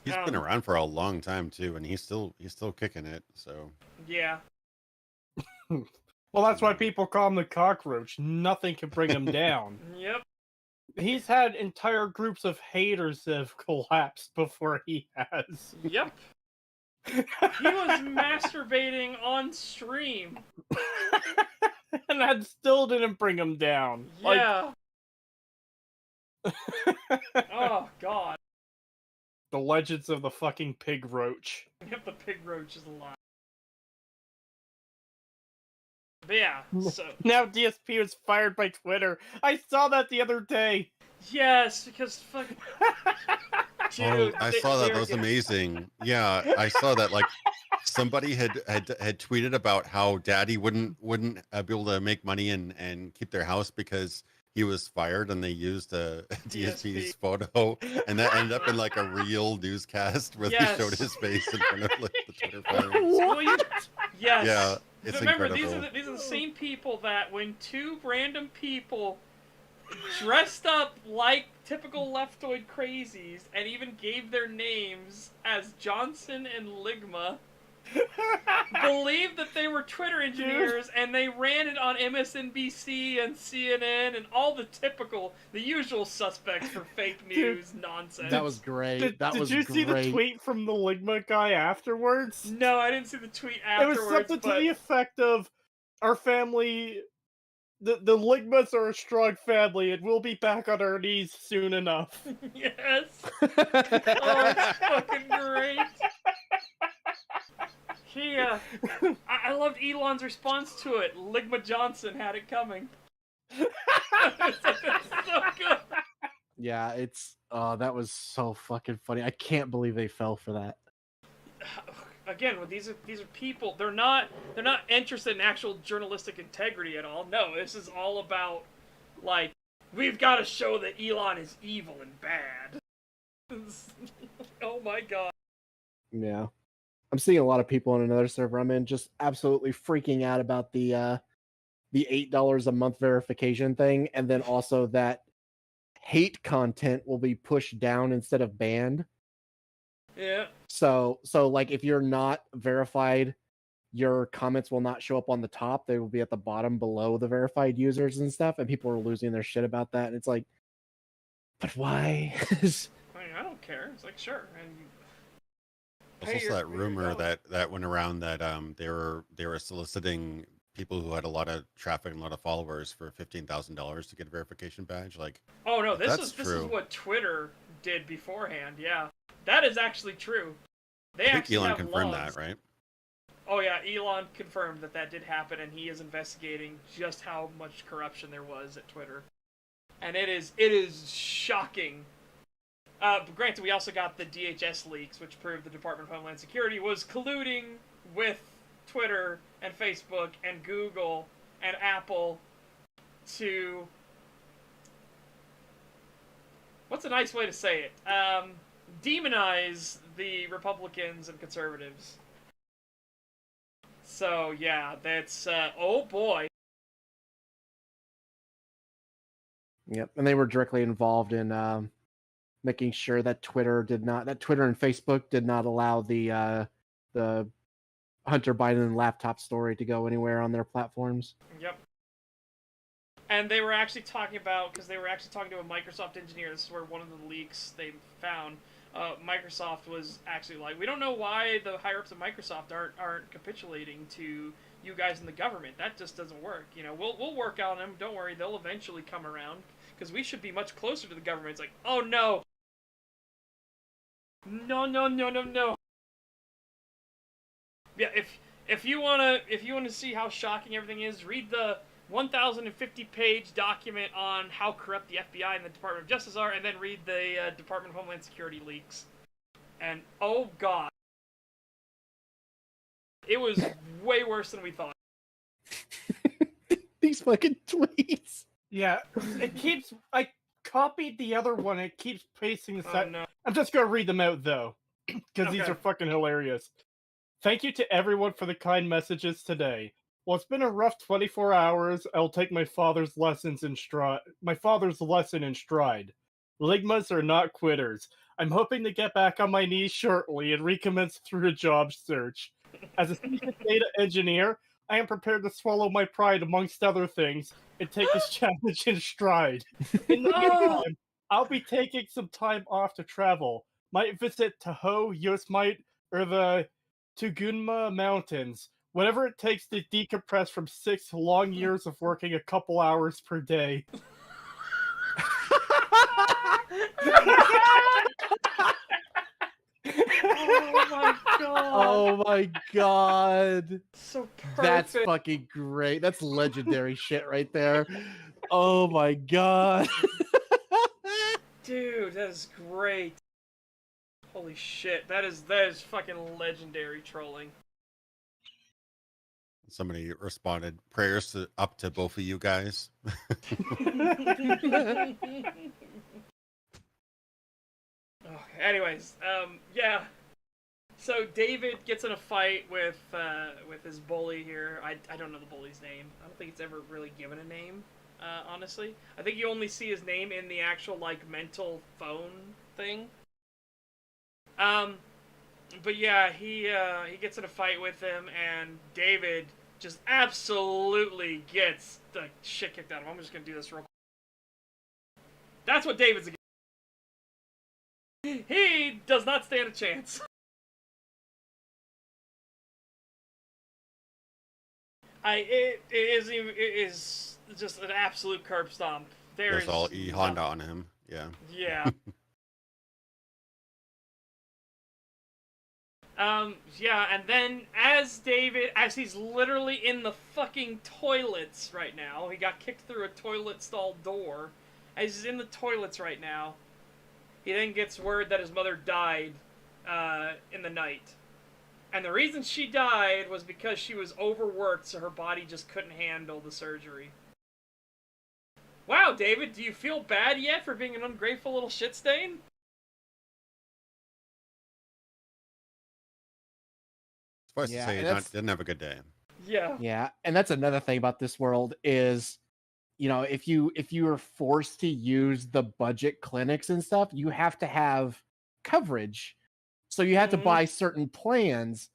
He's been around for a long time too, and he's still kicking it. So yeah. Well, that's why people call him the cockroach. Nothing can bring him down. Yep. He's had entire groups of haters that have collapsed before he has. Yep. He was masturbating on stream. And that still didn't bring him down. Yeah. Oh, God. The legends of the fucking pig roach. Yep, the pig roach is alive. But yeah, so... Now DSP was fired by Twitter. I saw that the other day. Yes, because fuck. Dude, I saw that. That was amazing. Yeah, I saw that. Like, somebody had tweeted about how Daddy wouldn't be able to make money and keep their house because he was fired, and they used a DSP's photo, and that ended up in like a real newscast where they showed his face in front of like the Twitter files. Yes. Yeah, it's Remember, incredible. these are the same people that when two random people dressed up like typical leftoid crazies and even gave their names as Johnson and Ligma, believed that they were Twitter engineers, and they ran it on MSNBC and CNN and all the usual suspects for fake news nonsense. That was great. Did you see the tweet from the Ligma guy afterwards? No, I didn't see the tweet afterwards. It was something to the effect of, our family, the Ligmas are a strong family, and we'll be back on our knees soon enough. Yes. Oh, it's fucking great. I loved Elon's response to it. Ligma Johnson had it coming. It's so good. Yeah, that was so fucking funny. I can't believe they fell for that. Again, these are people. They're not interested in actual journalistic integrity at all. No, this is all about, like, we've got to show that Elon is evil and bad. Oh my god. Yeah. I'm seeing a lot of people on another server I'm in just absolutely freaking out about the $8 a month verification thing, and then also that hate content will be pushed down instead of banned. Yeah. So like, if you're not verified, your comments will not show up on the top. They will be at the bottom below the verified users and stuff, and people are losing their shit about that. And it's like, but why? I mean, I don't care. It's like, sure. And There's also that rumor that went around that they were soliciting people who had a lot of traffic and a lot of followers for $15,000 to get a verification badge. Like, oh no, this is is what Twitter did beforehand. Yeah, that is actually true. I think Elon confirmed that, right? Oh yeah, Elon confirmed that did happen, and he is investigating just how much corruption there was at Twitter, and it is shocking. But granted, we also got the DHS leaks, which proved the Department of Homeland Security was colluding with Twitter and Facebook and Google and Apple to... what's a nice way to say it? Demonize the Republicans and conservatives. So, yeah, that's... oh boy. Yep, and they were directly involved in... making sure that Twitter and Facebook did not allow the Hunter Biden laptop story to go anywhere on their platforms. Yep. And they were actually talking about, because they were actually talking to a Microsoft engineer, this is where one of the leaks they found, Microsoft was actually like, we don't know why the higher-ups of Microsoft aren't capitulating to you guys in the government. That just doesn't work. You know, we'll work on them. Don't worry, they'll eventually come around, because we should be much closer to the government. It's like, oh no. No. Yeah, if you wanna see how shocking everything is, read the 1,050-page document on how corrupt the FBI and the Department of Justice are, and then read the Department of Homeland Security leaks. And oh god, it was way worse than we thought. These fucking tweets. Yeah, it keeps. I copied the other one. It keeps pasting the side. No. I'm just gonna read them out though, because these are fucking hilarious. Thank you to everyone for the kind messages today. Well, it's been a rough 24 hours. I'll take my father's lesson in stride. Ligmas are not quitters. I'm hoping to get back on my knees shortly and recommence through a job search. As a senior data engineer, I am prepared to swallow my pride amongst other things and take this challenge in stride. In the meantime, I'll be taking some time off to travel. Might visit Tahoe, Yosemite, or the Tugunma Mountains. Whatever it takes to decompress from 6 long years of working a couple hours per day. Oh my god. Oh my god. So perfect. That's fucking great. That's legendary shit right there. Oh my god. Dude, that is great. Holy shit, that is fucking legendary trolling. Somebody responded, "Prayers up to both of you guys." Anyways, yeah. So David gets in a fight with his bully here. I don't know the bully's name. I don't think it's ever really given a name, honestly. I think you only see his name in the actual, like, mental phone thing. But yeah, he gets in a fight with him, and David just absolutely gets the shit kicked out of him. I'm just gonna do this real quick. That's what David's against. He does not stand a chance. It is just an absolute curb stomp. There's all E Honda on him. Yeah. Yeah. Yeah, and then as he's literally in the fucking toilets right now, he got kicked through a toilet stall door. As he's in the toilets right now, he then gets word that his mother died, in the night. And the reason she died was because she was overworked, so her body just couldn't handle the surgery. Wow, David, do you feel bad yet for being an ungrateful little shit stain? Suffice to say, he didn't have a good day. Yeah. Yeah, and that's another thing about this world is, you know, if you are forced to use the budget clinics and stuff, you have to have coverage. So you have to buy certain plans,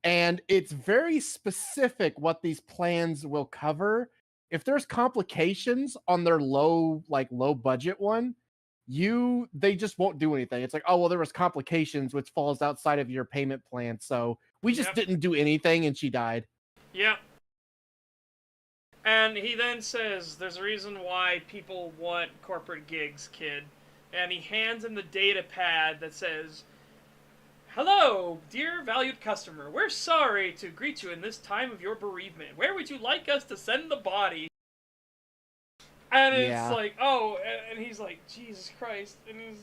and it's very specific what these plans will cover. If there's complications on their low budget one, they just won't do anything. It's like, oh, well, there was complications, which falls outside of your payment plan. So we just didn't do anything, and she died. Yep. And he then says, there's a reason why people want corporate gigs, kid. And he hands him the data pad that says, hello, dear valued customer. We're sorry to greet you in this time of your bereavement. Where would you like us to send the body? And it's like, oh, and he's like, Jesus Christ. And he's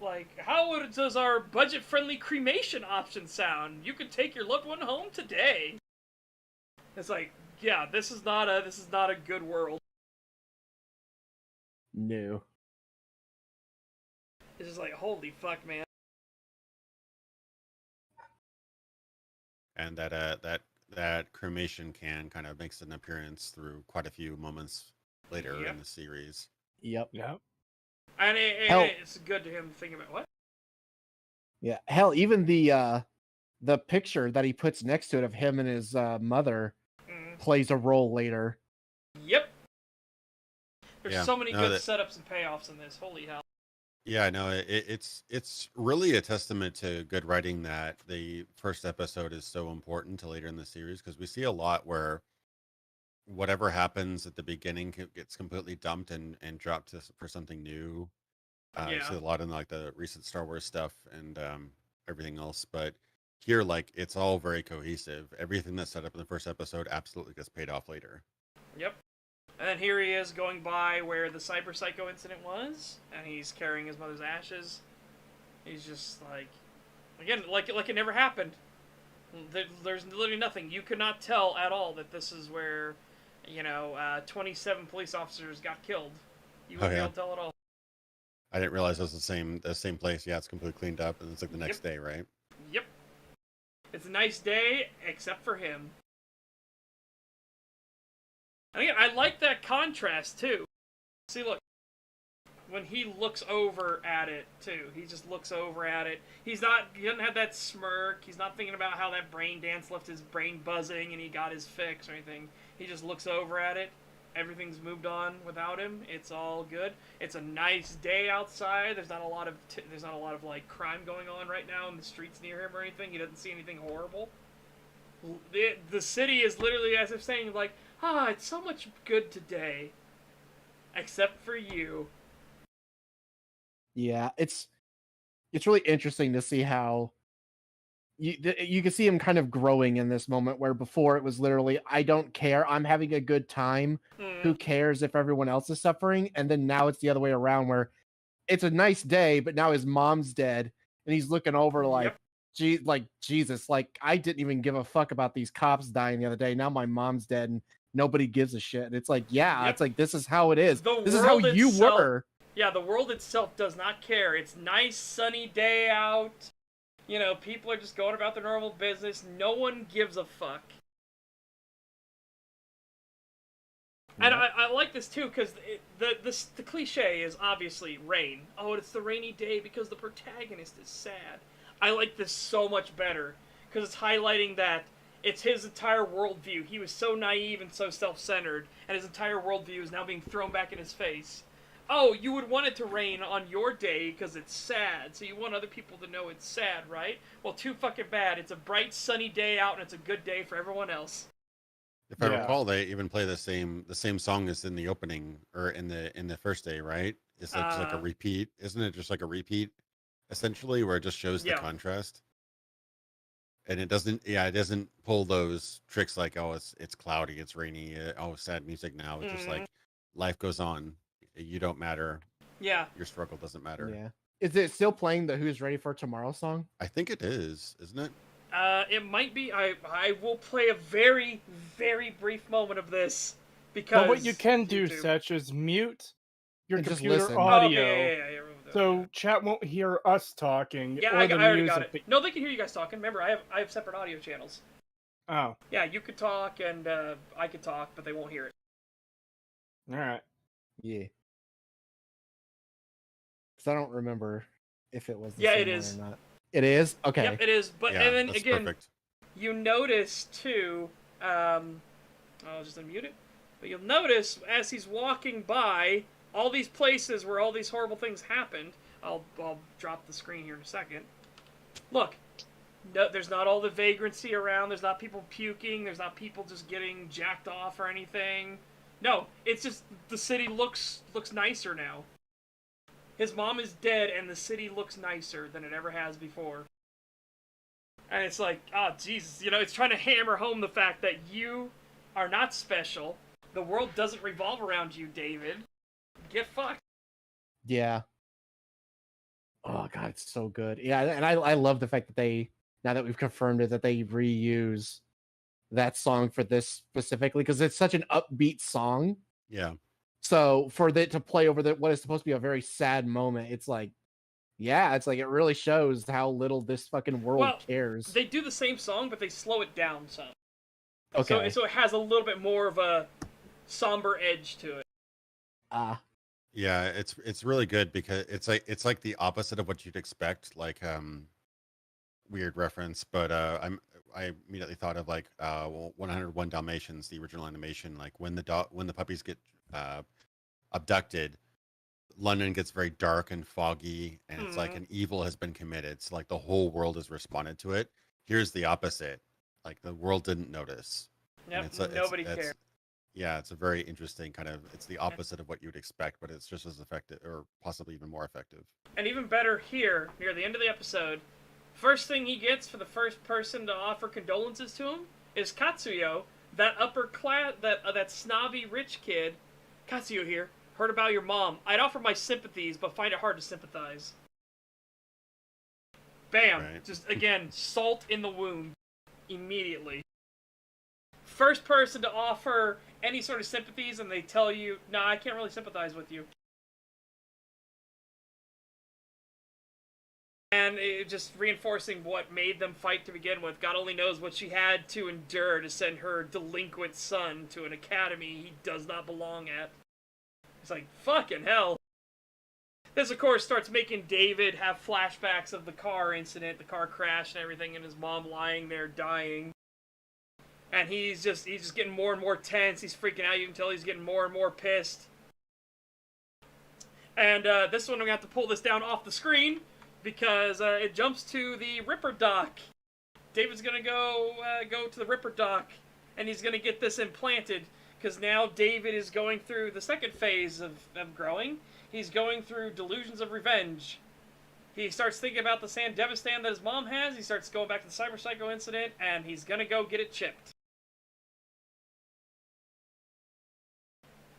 like, how does our budget-friendly cremation option sound? You could take your loved one home today. It's like, yeah, this is not a good world. No. It's just like, holy fuck, man. And that cremation can kind of makes an appearance through quite a few moments later in the series. Yep. And it's good to him thinking about what? Yeah, hell, even the picture that he puts next to it of him and his mother plays a role later. Yep. There's so many good setups and payoffs in this. Holy hell. Yeah, I know. It's really a testament to good writing that the first episode is so important to later in the series, because we see a lot where whatever happens at the beginning gets completely dumped and dropped for something new. So a lot in like the recent Star Wars stuff and everything else, but here, like, it's all very cohesive. Everything that's set up in the first episode absolutely gets paid off later. Yep. And then here he is going by where the Cyber Psycho incident was, and he's carrying his mother's ashes. He's just like, again, like it never happened. There's literally nothing. You could not tell at all that this is where, 27 police officers got killed. You wouldn't be able to tell at all. I didn't realize it was the same place. Yeah, it's completely cleaned up, and it's like the next day, right? Yep. It's a nice day, except for him. And again, I like that contrast, too. See, look. When he looks over at it, too. He just looks over at it. He doesn't have that smirk. He's not thinking about how that brain dance left his brain buzzing and he got his fix or anything. He just looks over at it. Everything's moved on without him. It's all good. It's a nice day outside. There's not a lot of like crime going on right now in the streets near him or anything. He doesn't see anything horrible. The city is literally as if saying like, it's so much good today, except for you. Yeah, it's really interesting to see how you can see him kind of growing in this moment, where before it was literally, I don't care, I'm having a good time. Who cares if everyone else is suffering? And then now it's the other way around, where it's a nice day, but now his mom's dead, and he's looking over like, Jesus, like I didn't even give a fuck about these cops dying the other day. Now my mom's dead, and nobody gives a shit. And it's like, it's like this is how it is. This is how you were. Yeah, the world itself does not care. It's nice sunny day out. You know, people are just going about their normal business. No one gives a fuck. And I like this too, because the cliche is obviously rain. Oh, it's the rainy day because the protagonist is sad. I like this so much better, because it's highlighting that it's his entire worldview. He was so naive and so self-centered, and his entire worldview is now being thrown back in his face. Oh, you would want it to rain on your day because it's sad, so you want other people to know it's sad, right? Well, too fucking bad. It's a bright, sunny day out, and it's a good day for everyone else. If I recall, they even play the same song as in the opening or in the first day, right? It's like, just like a repeat, isn't it? Just like a repeat, essentially, where it just shows the contrast, and it doesn't pull those tricks like, oh, it's cloudy, it's rainy, oh, sad music now. It's just like life goes on. You don't matter. Yeah, your struggle doesn't matter. Yeah, is it still playing the "Who's Ready for Tomorrow" song? I think it is, isn't it? It might be. I will play a very, very brief moment of this, because... But what you can do, Setch, is mute your and computer audio, yeah, so chat won't hear us talking. Yeah, or I already music. got it. No, they can hear you guys talking. Remember, I have separate audio channels. Oh. Yeah, you could talk, and I could talk, but they won't hear it. Alright. Yeah. Because I don't remember if it was the Yeah, same it one is. or not. It is? Okay. Yep, it is. But Yeah, and then that's again, perfect. you notice too. I'll just unmute it. But you'll notice as he's walking by all these places where all these horrible things happened. I'll drop the screen here in a second. Look, no, there's not all the vagrancy around. There's not people puking. There's not people just getting jacked off or anything. No, it's just the city looks nicer now. His mom is dead, and the city looks nicer than it ever has before. And it's like, oh, Jesus. You know, it's trying to hammer home the fact that you are not special. The world doesn't revolve around you, David. Get fucked. Yeah. Oh, God, it's so good. Yeah, and I love the fact that they, now that we've confirmed it, that they reuse that song for this specifically, because it's such an upbeat song. Yeah. So for it to play over what is supposed to be a very sad moment, it's like, it's like it really shows how little this fucking world cares. They do the same song, but they slow it down some. Okay. So it has a little bit more of a somber edge to it. Yeah, it's really good because it's like the opposite of what you'd expect. Like weird reference, but I immediately thought of like 101 Dalmatians, the original animation. Like when the puppies get abducted, London gets very dark and foggy, and it's like an evil has been committed. So like the whole world has responded to it. Here's the opposite. Like the world didn't notice. Yep, nobody cared. Yeah, it's a very interesting kind of, it's the opposite of what you'd expect, but it's just as effective, or possibly even more effective. And even better here, near the end of the episode, first thing he gets for the first person to offer condolences to him is Katsuyo, that upper class, that snobby rich kid. Katsuyo here. Heard about your mom. I'd offer my sympathies, but find it hard to sympathize. Bam! Right. Just, again, salt in the wound. Immediately. First person to offer any sort of sympathies, and they tell you, nah, I can't really sympathize with you. And it just reinforcing what made them fight to begin with. God only knows what she had to endure to send her delinquent son to an academy he does not belong at. It's like, fucking hell. This, of course, starts making David have flashbacks of the car incident, the car crash and everything, and his mom lying there dying. And he's just getting more and more tense. He's freaking out. You can tell he's getting more and more pissed. And this one, I'm going to have to pull this down off the screen, because it jumps to the Ripper dock. David's going to go to the Ripper dock, and he's going to get this implanted, because now David is going through the second phase of growing. He's going through delusions of revenge. He starts thinking about the Sandevistan that his mom has. He starts going back to the Cyber Psycho incident, and he's going to go get it chipped.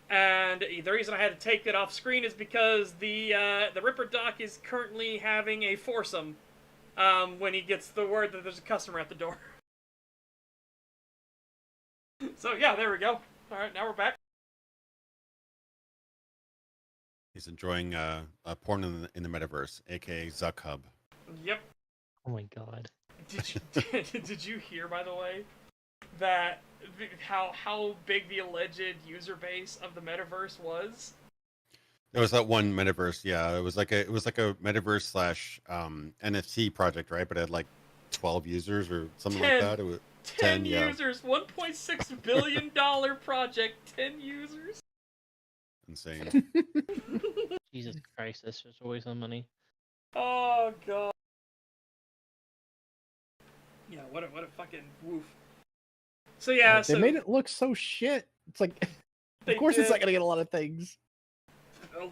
And the reason I had to take it off screen is because the Ripper Doc is currently having a foursome when he gets the word that there's a customer at the door. So yeah, there we go. All right, now we're back. He's enjoying porn in the metaverse, aka Zuck Hub. Yep. Oh my god. Did you hear, by the way, that how big the alleged user base of the metaverse was? There was that one metaverse, yeah. It was like a metaverse slash NFT project, right? But it had like 12 users or something like that. It was 10 yeah. users, $1.6 billion project, 10 users. Insane. Jesus Christ, that's just a waste of money. Oh god. Yeah, what a fucking woof. So yeah, they made it look so shit. It's like, of course, it's not gonna get a lot of things.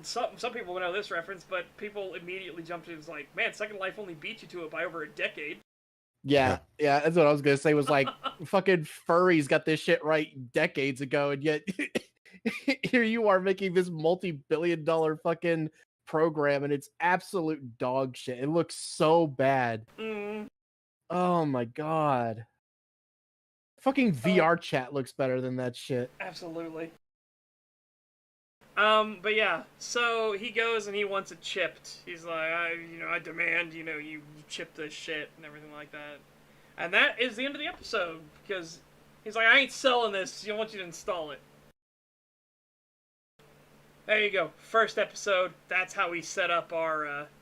Some people will know this reference, but people immediately jumped to it. It's like, man, Second Life only beat you to it by over a decade. Yeah, that's what I was gonna say. Was like, fucking furries got this shit right decades ago, and yet here you are making this multi-billion-dollar fucking program, and it's absolute dog shit. It looks so bad. Oh my god. Fucking VR chat looks better than that shit. Absolutely. But yeah, so he goes and he wants it chipped. He's like, I demand, you chip this shit and everything like that. And that is the end of the episode, because he's like, I ain't selling this, I want you to install it. There you go. First episode. That's how we set up our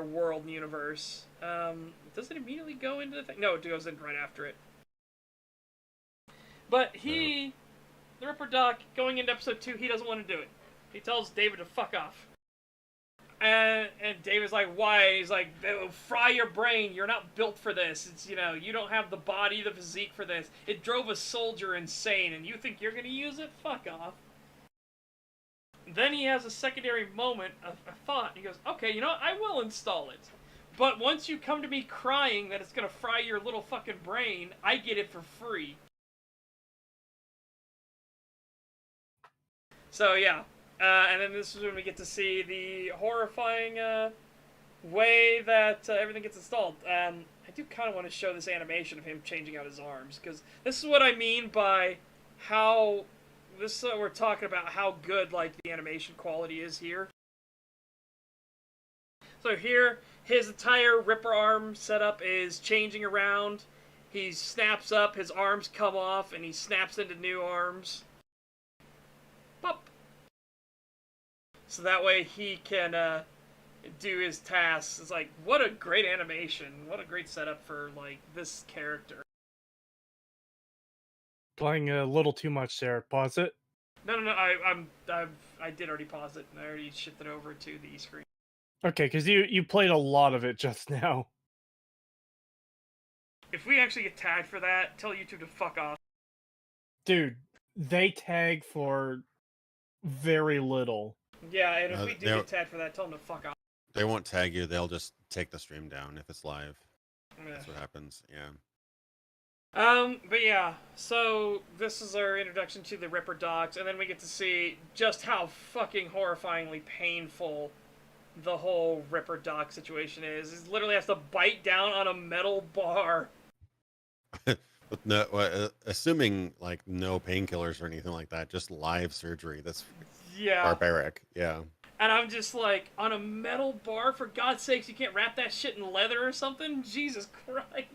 world and universe. Does it immediately go into the thing? No, it goes in right after it. But the Ripper Doc, going into episode 2, he doesn't want to do it. He tells David to fuck off. And David's like, why? He's like, fry your brain. You're not built for this. It's, you don't have the body, the physique for this. It drove a soldier insane, and you think you're going to use it? Fuck off. Then he has a secondary moment of thought. He goes, okay, I will install it. But once you come to me crying that it's going to fry your little fucking brain, I get it for free. So, yeah. And then this is when we get to see the horrifying way that everything gets installed. I do kind of want to show this animation of him changing out his arms, because this is what I mean by how... we're talking about how good, the animation quality is here. So here, his entire Ripper arm setup is changing around. He snaps up, his arms come off, and he snaps into new arms. Pop! So that way he can do his tasks. It's like, what a great animation. What a great setup for, this character. Playing a little too much there. Pause it. No, I did already pause it, and I already shifted over to the screen. Okay, because you played a lot of it just now. If we actually get tagged for that, tell YouTube to fuck off. Dude, they tag for very little. Yeah, and if we do get tagged for that, tell them to fuck off. They won't tag you. They'll just take the stream down if it's live. That's what happens, yeah. But yeah, so this is our introduction to the Ripper Docs, and then we get to see just how fucking horrifyingly painful the whole Ripper Doc situation is. He literally has to bite down on a metal bar. But no, assuming no painkillers or anything like that, just live surgery. That's barbaric. Yeah. And I'm just like, on a metal bar, for God's sakes, you can't wrap that shit in leather or something? Jesus Christ.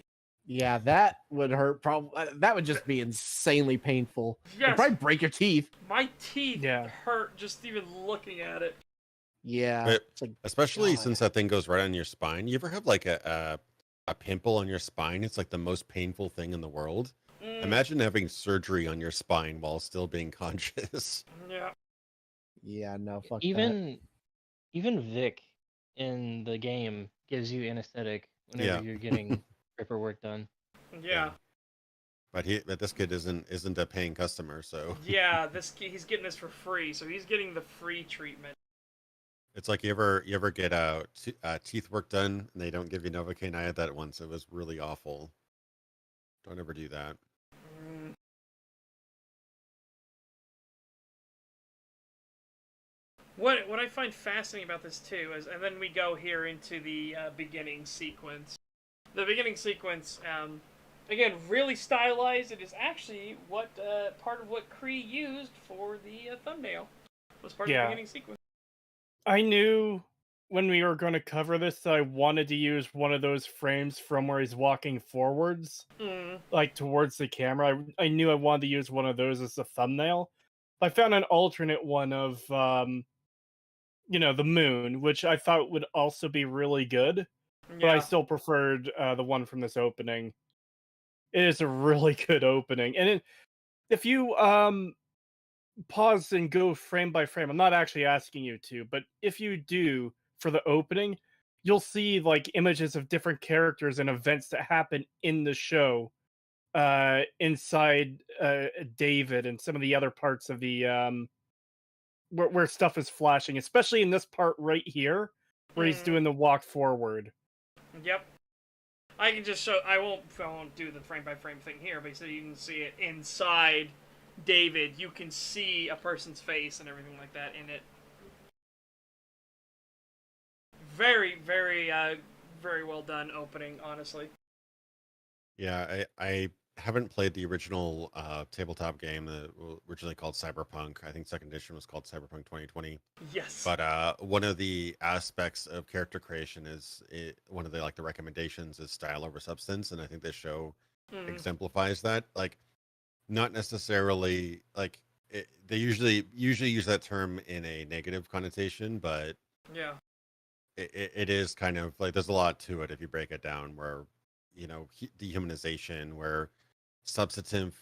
Yeah, that would hurt. That would just be insanely painful. Yes. It'd probably break your teeth. My teeth hurt just even looking at it. Yeah. But especially since that thing goes right on your spine. You ever have a pimple on your spine? It's the most painful thing in the world. Imagine having surgery on your spine while still being conscious. Yeah. Yeah, no, fuck Even Vic in the game gives you anesthetic whenever you're getting Ripper work done. Yeah. But this kid isn't a paying customer, so yeah, he's getting this for free, so he's getting the free treatment. It's like you ever get teeth work done and they don't give you Novocaine. I had that once. It was really awful. Don't ever do that. What I find fascinating about this too is, and then we go here into the beginning sequence. The beginning sequence, again, really stylized. It is actually what part of what Cree used for the thumbnail. Was part of the beginning sequence. I knew when we were going to cover this that I wanted to use one of those frames from where he's walking forwards, like towards the camera. I knew I wanted to use one of those as a thumbnail. I found an alternate one of, you know, the moon, which I thought would also be really good. But I still preferred the one from this opening. It is a really good opening, and if you pause and go frame by frame, I'm not actually asking you to, but if you do for the opening, you'll see like images of different characters and events that happen in the show inside David and some of the other parts of the where stuff is flashing, especially in this part right here where he's doing the walk forward. Yep. I can just show. I won't do the frame by frame thing here, but so you can see it inside David. You can see a person's face and everything like that in it. Very, very, very well done opening, honestly. Yeah, I haven't played the original tabletop game that originally called Cyberpunk. I think second edition was called Cyberpunk 2020. Yes. But one of the aspects of character creation is one of the the recommendations is style over substance, and I think this show exemplifies that. Like, not necessarily they usually use that term in a negative connotation, but yeah, it is kind of like there's a lot to it if you break it down. Where dehumanization, where substantive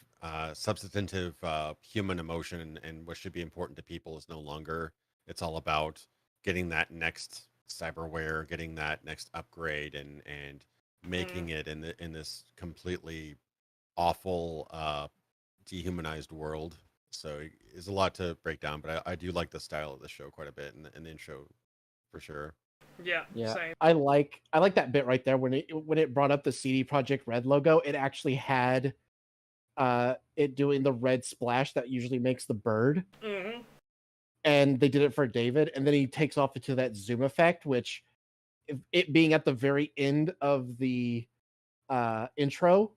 human emotion and what should be important to people is no longer. It's all about getting that next cyberware, getting that next upgrade, and making it in this completely awful dehumanized world. So there's a lot to break down, but I do like the style of the show quite a bit, and the intro for sure. Yeah. Same. I like that bit right there when it brought up the CD Projekt Red logo. It actually had it doing the red splash that usually makes the bird, and they did it for David, and then he takes off into that zoom effect, which it being at the very end of the intro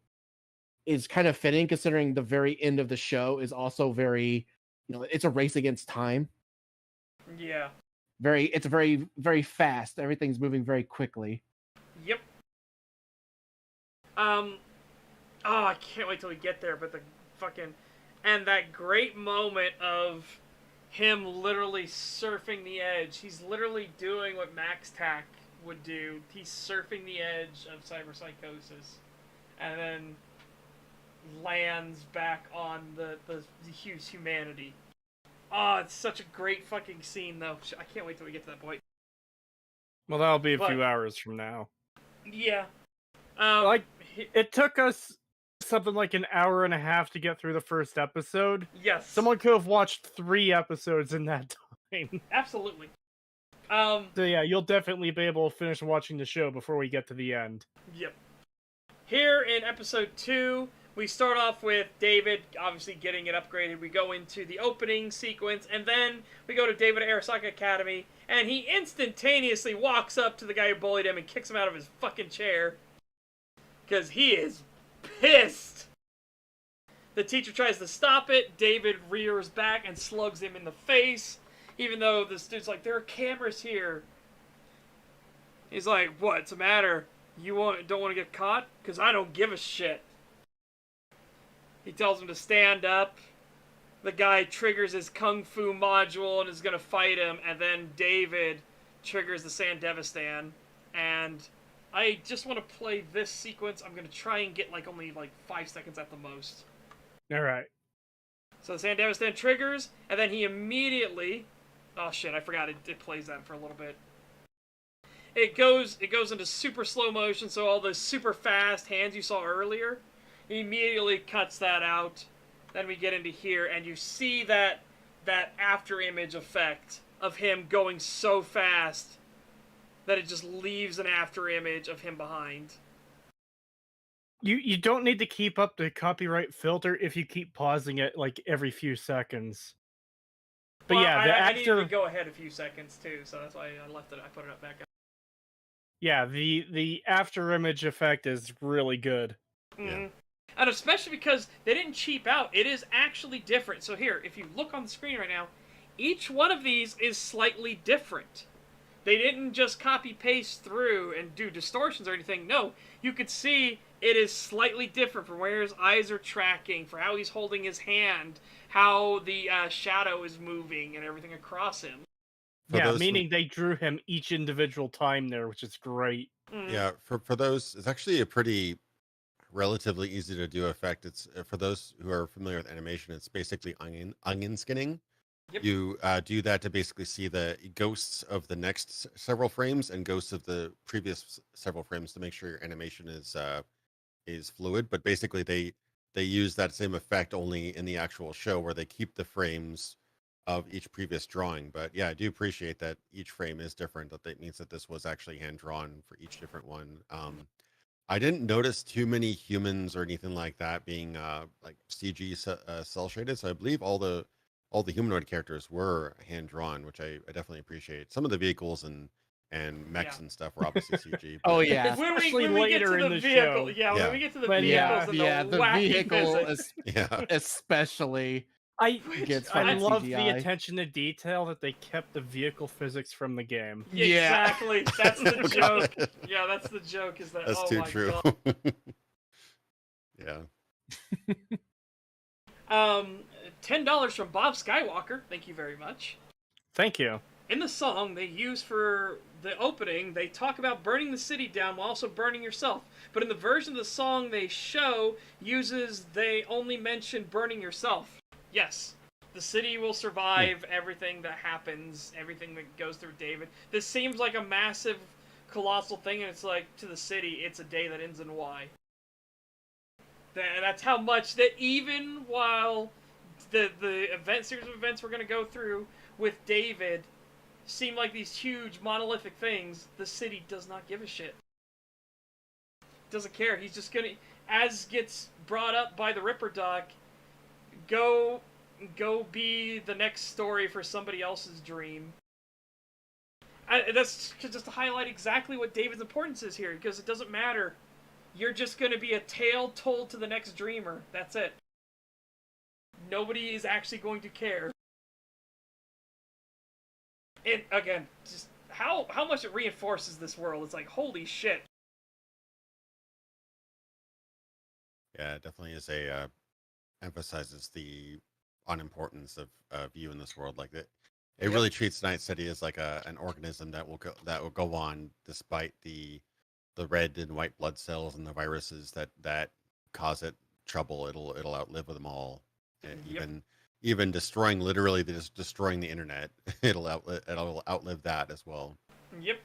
is kind of fitting, considering the very end of the show is also very, it's a race against time. Yeah. It's very, very fast. Everything's moving very quickly. Yep. Oh, I can't wait till we get there, but and that great moment of him literally surfing the edge. He's literally doing what Max Tack would do. He's surfing the edge of cyberpsychosis, and then lands back on the huge humanity. Oh, it's such a great fucking scene, though. I can't wait till we get to that point. Well, that'll be a few hours from now. Yeah. It took us something like an hour and a half to get through the first episode. Yes. Someone could have watched 3 episodes in that time. Absolutely. So yeah, you'll definitely be able to finish watching the show before we get to the end. Yep. Here in episode 2, we start off with David obviously getting it upgraded. We go into the opening sequence, and then we go to David Arasaka Academy, and he instantaneously walks up to the guy who bullied him and kicks him out of his fucking chair. Because he is pissed. The teacher tries to stop it. David rears back and slugs him in the face, even though this dude's like, there are cameras here. He's like, what's the matter? You don't want to get caught? Because I don't give a shit. He tells him to stand up. The guy triggers his Kung Fu module and is going to fight him. And then David triggers the Sandevistan. And I just want to play this sequence. I'm going to try and get only 5 seconds at the most. Alright. So the Sandevistan triggers. And then he immediately... Oh shit, I forgot it plays that for a little bit. It goes into super slow motion. So all those super fast hands you saw earlier... He immediately cuts that out. Then we get into here, and you see that after image effect of him going so fast that it just leaves an after image of him behind. You don't need to keep up the copyright filter if you keep pausing it every few seconds. But well, yeah, I needed to go ahead a few seconds too, so that's why I left it. I put it up back up. Yeah, the after image effect is really good. Mm-hmm. And especially because they didn't cheap out. It is actually different. So here, if you look on the screen right now, each one of these is slightly different. They didn't just copy-paste through and do distortions or anything. No, you could see it is slightly different from where his eyes are tracking, for how he's holding his hand, how the shadow is moving and everything across him. Yeah, meaning they drew him each individual time there, which is great. Yeah, for those, it's actually a pretty relatively easy to do effect. It's for those who are familiar with animation, it's basically onion skinning. Yep. You do that to basically see the ghosts of the next several frames and ghosts of the previous several frames to make sure your animation is fluid. But basically, they use that same effect only in the actual show, where they keep the frames of each previous drawing. But yeah, I do appreciate that each frame is different. That means that this was actually hand drawn for each different one. I didn't notice too many humans or anything like that being like CG cell shaded. So I believe all the humanoid characters were hand drawn, which I definitely appreciate. Some of the vehicles and mechs and stuff were obviously CG. Oh yeah, when especially we get later to in the the vehicle, show. yeah, Yeah. when we get to the But vehicles and the wacky vehicle physics. Yeah. especially I gets I fucking love the CGI. attention to detail that they kept the vehiel physics from the game. Yeah. Exactly. That's the Oh, joke. God. Yeah, that's the joke. Is that That's oh too my true. God. Yeah. $10 from Bob Skywalker. Thank you very much. Thank you. In the song they use for the opening, they talk about burning the city down while also burning yourself. But in the version of the song they show they only mention burning yourself. Yes, the city will survive everything that happens, everything that goes through David. This seems like a massive, colossal thing, and it's like, to the city, it's a day that ends in Y. That's how much that even while the series of events we're going to go through with David seem like these huge monolithic things, the city does not give a shit. Doesn't care. He's just gonna, as gets brought up by the Ripper Doc, go be the next story for somebody else's dream. That's just to highlight exactly what David's importance is here, because it doesn't matter. You're just going to be a tale told to the next dreamer. That's it. Nobody is actually going to care. And again, just how much it reinforces this world. It's like, holy shit. Yeah, it definitely is emphasizes the unimportance of you in this world. Like it really treats Night City as like an organism that will go on despite the red and white blood cells and the viruses that cause it trouble. It'll outlive them all. Even destroying destroying the internet, it'll outlive that as well. Yep.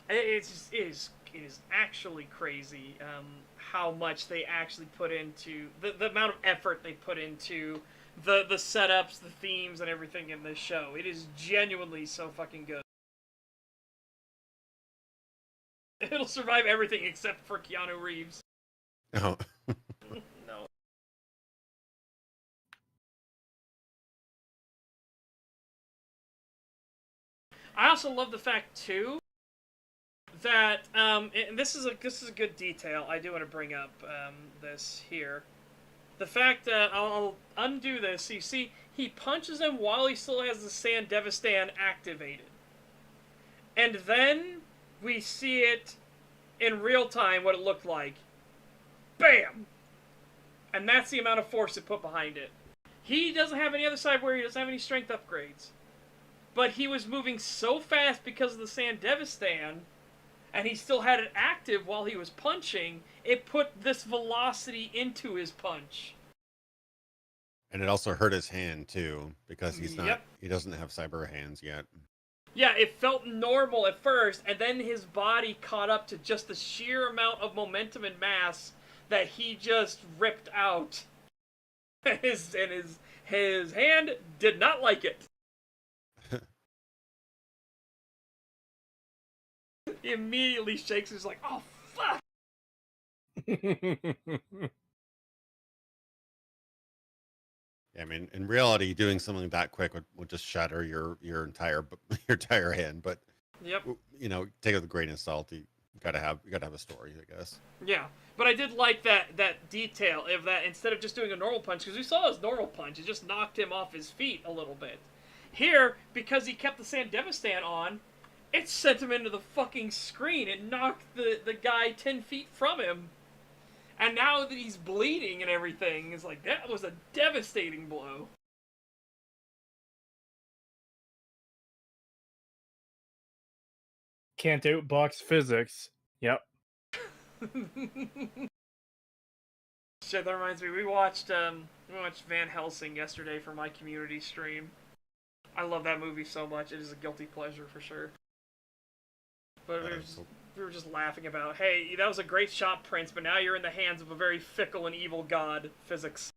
It is actually crazy how much they actually put into the amount of effort they put into the setups, the themes, and everything in this show. It is genuinely so fucking good. It'll survive everything except for Keanu Reeves. Oh. No. I also love the fact too that and this is a good detail. I do want to bring up this here. The fact that I'll undo this. You see, he punches him while he still has the Sandevistan activated, and then we see it in real time what it looked like. Bam! And that's the amount of force it put behind it. He doesn't have any other side where he doesn't have any strength upgrades. But he was moving so fast because of the Sandevistan, and he still had it active while he was punching, it put this velocity into his punch. And it also hurt his hand too, because he doesn't have cyber hands yet. Yeah, it felt normal at first, and then his body caught up to just the sheer amount of momentum and mass that he just ripped out. His hand did not like it. He immediately shakes. He's like, "Oh fuck!" Yeah, I mean, in reality, doing something that quick would just shatter your entire hand. But Yep. you know, take it with a grain of salt. You gotta have a story, I guess. Yeah, but I did like that detail of that instead of just doing a normal punch, because we saw his normal punch, it just knocked him off his feet a little bit. Here, because he kept the Sandevistan on, it sent him into the fucking screen. It knocked the guy 10 feet from him. And now that he's bleeding and everything, it's like, that was a devastating blow. Can't outbox physics. Yep. Shit, that reminds me, we watched Van Helsing yesterday for my community stream. I love that movie so much. It is a guilty pleasure for sure. But we were just laughing about, hey, that was a great shot, Prince, but now you're in the hands of a very fickle and evil god, physics.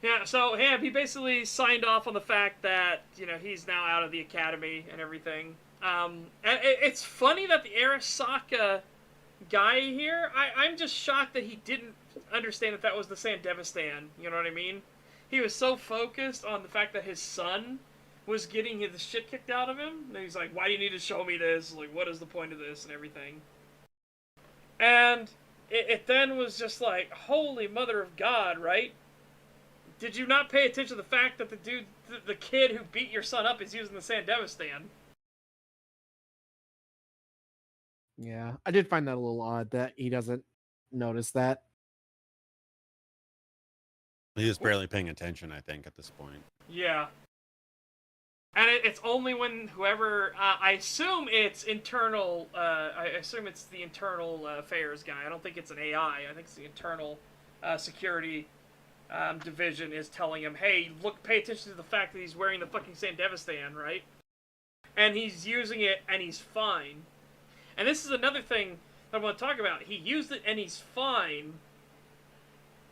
Yeah, so yeah, he basically signed off on the fact that, you know, he's now out of the academy and everything. And it's funny that the Arasaka guy here, I'm just shocked that he didn't understand that was the Sandevistan, you know what I mean? He was so focused on the fact that his son was getting the shit kicked out of him, and he's like, why do you need to show me this? Like, what is the point of this and everything? And it then was just like, holy mother of God, right? Did you not pay attention to the fact that the kid who beat your son up is using the Sandevistan? Yeah, I did find that a little odd that he doesn't notice that. He was barely paying attention, I think, at this point. Yeah. And it's only when whoever, I assume it's internal, I assume it's the internal affairs guy. I don't think it's an AI. I think it's the internal security division is telling him, hey, look, pay attention to the fact that he's wearing the fucking Sandevistan, right? And he's using it, and he's fine. And this is another thing that I want to talk about. He used it, and he's fine.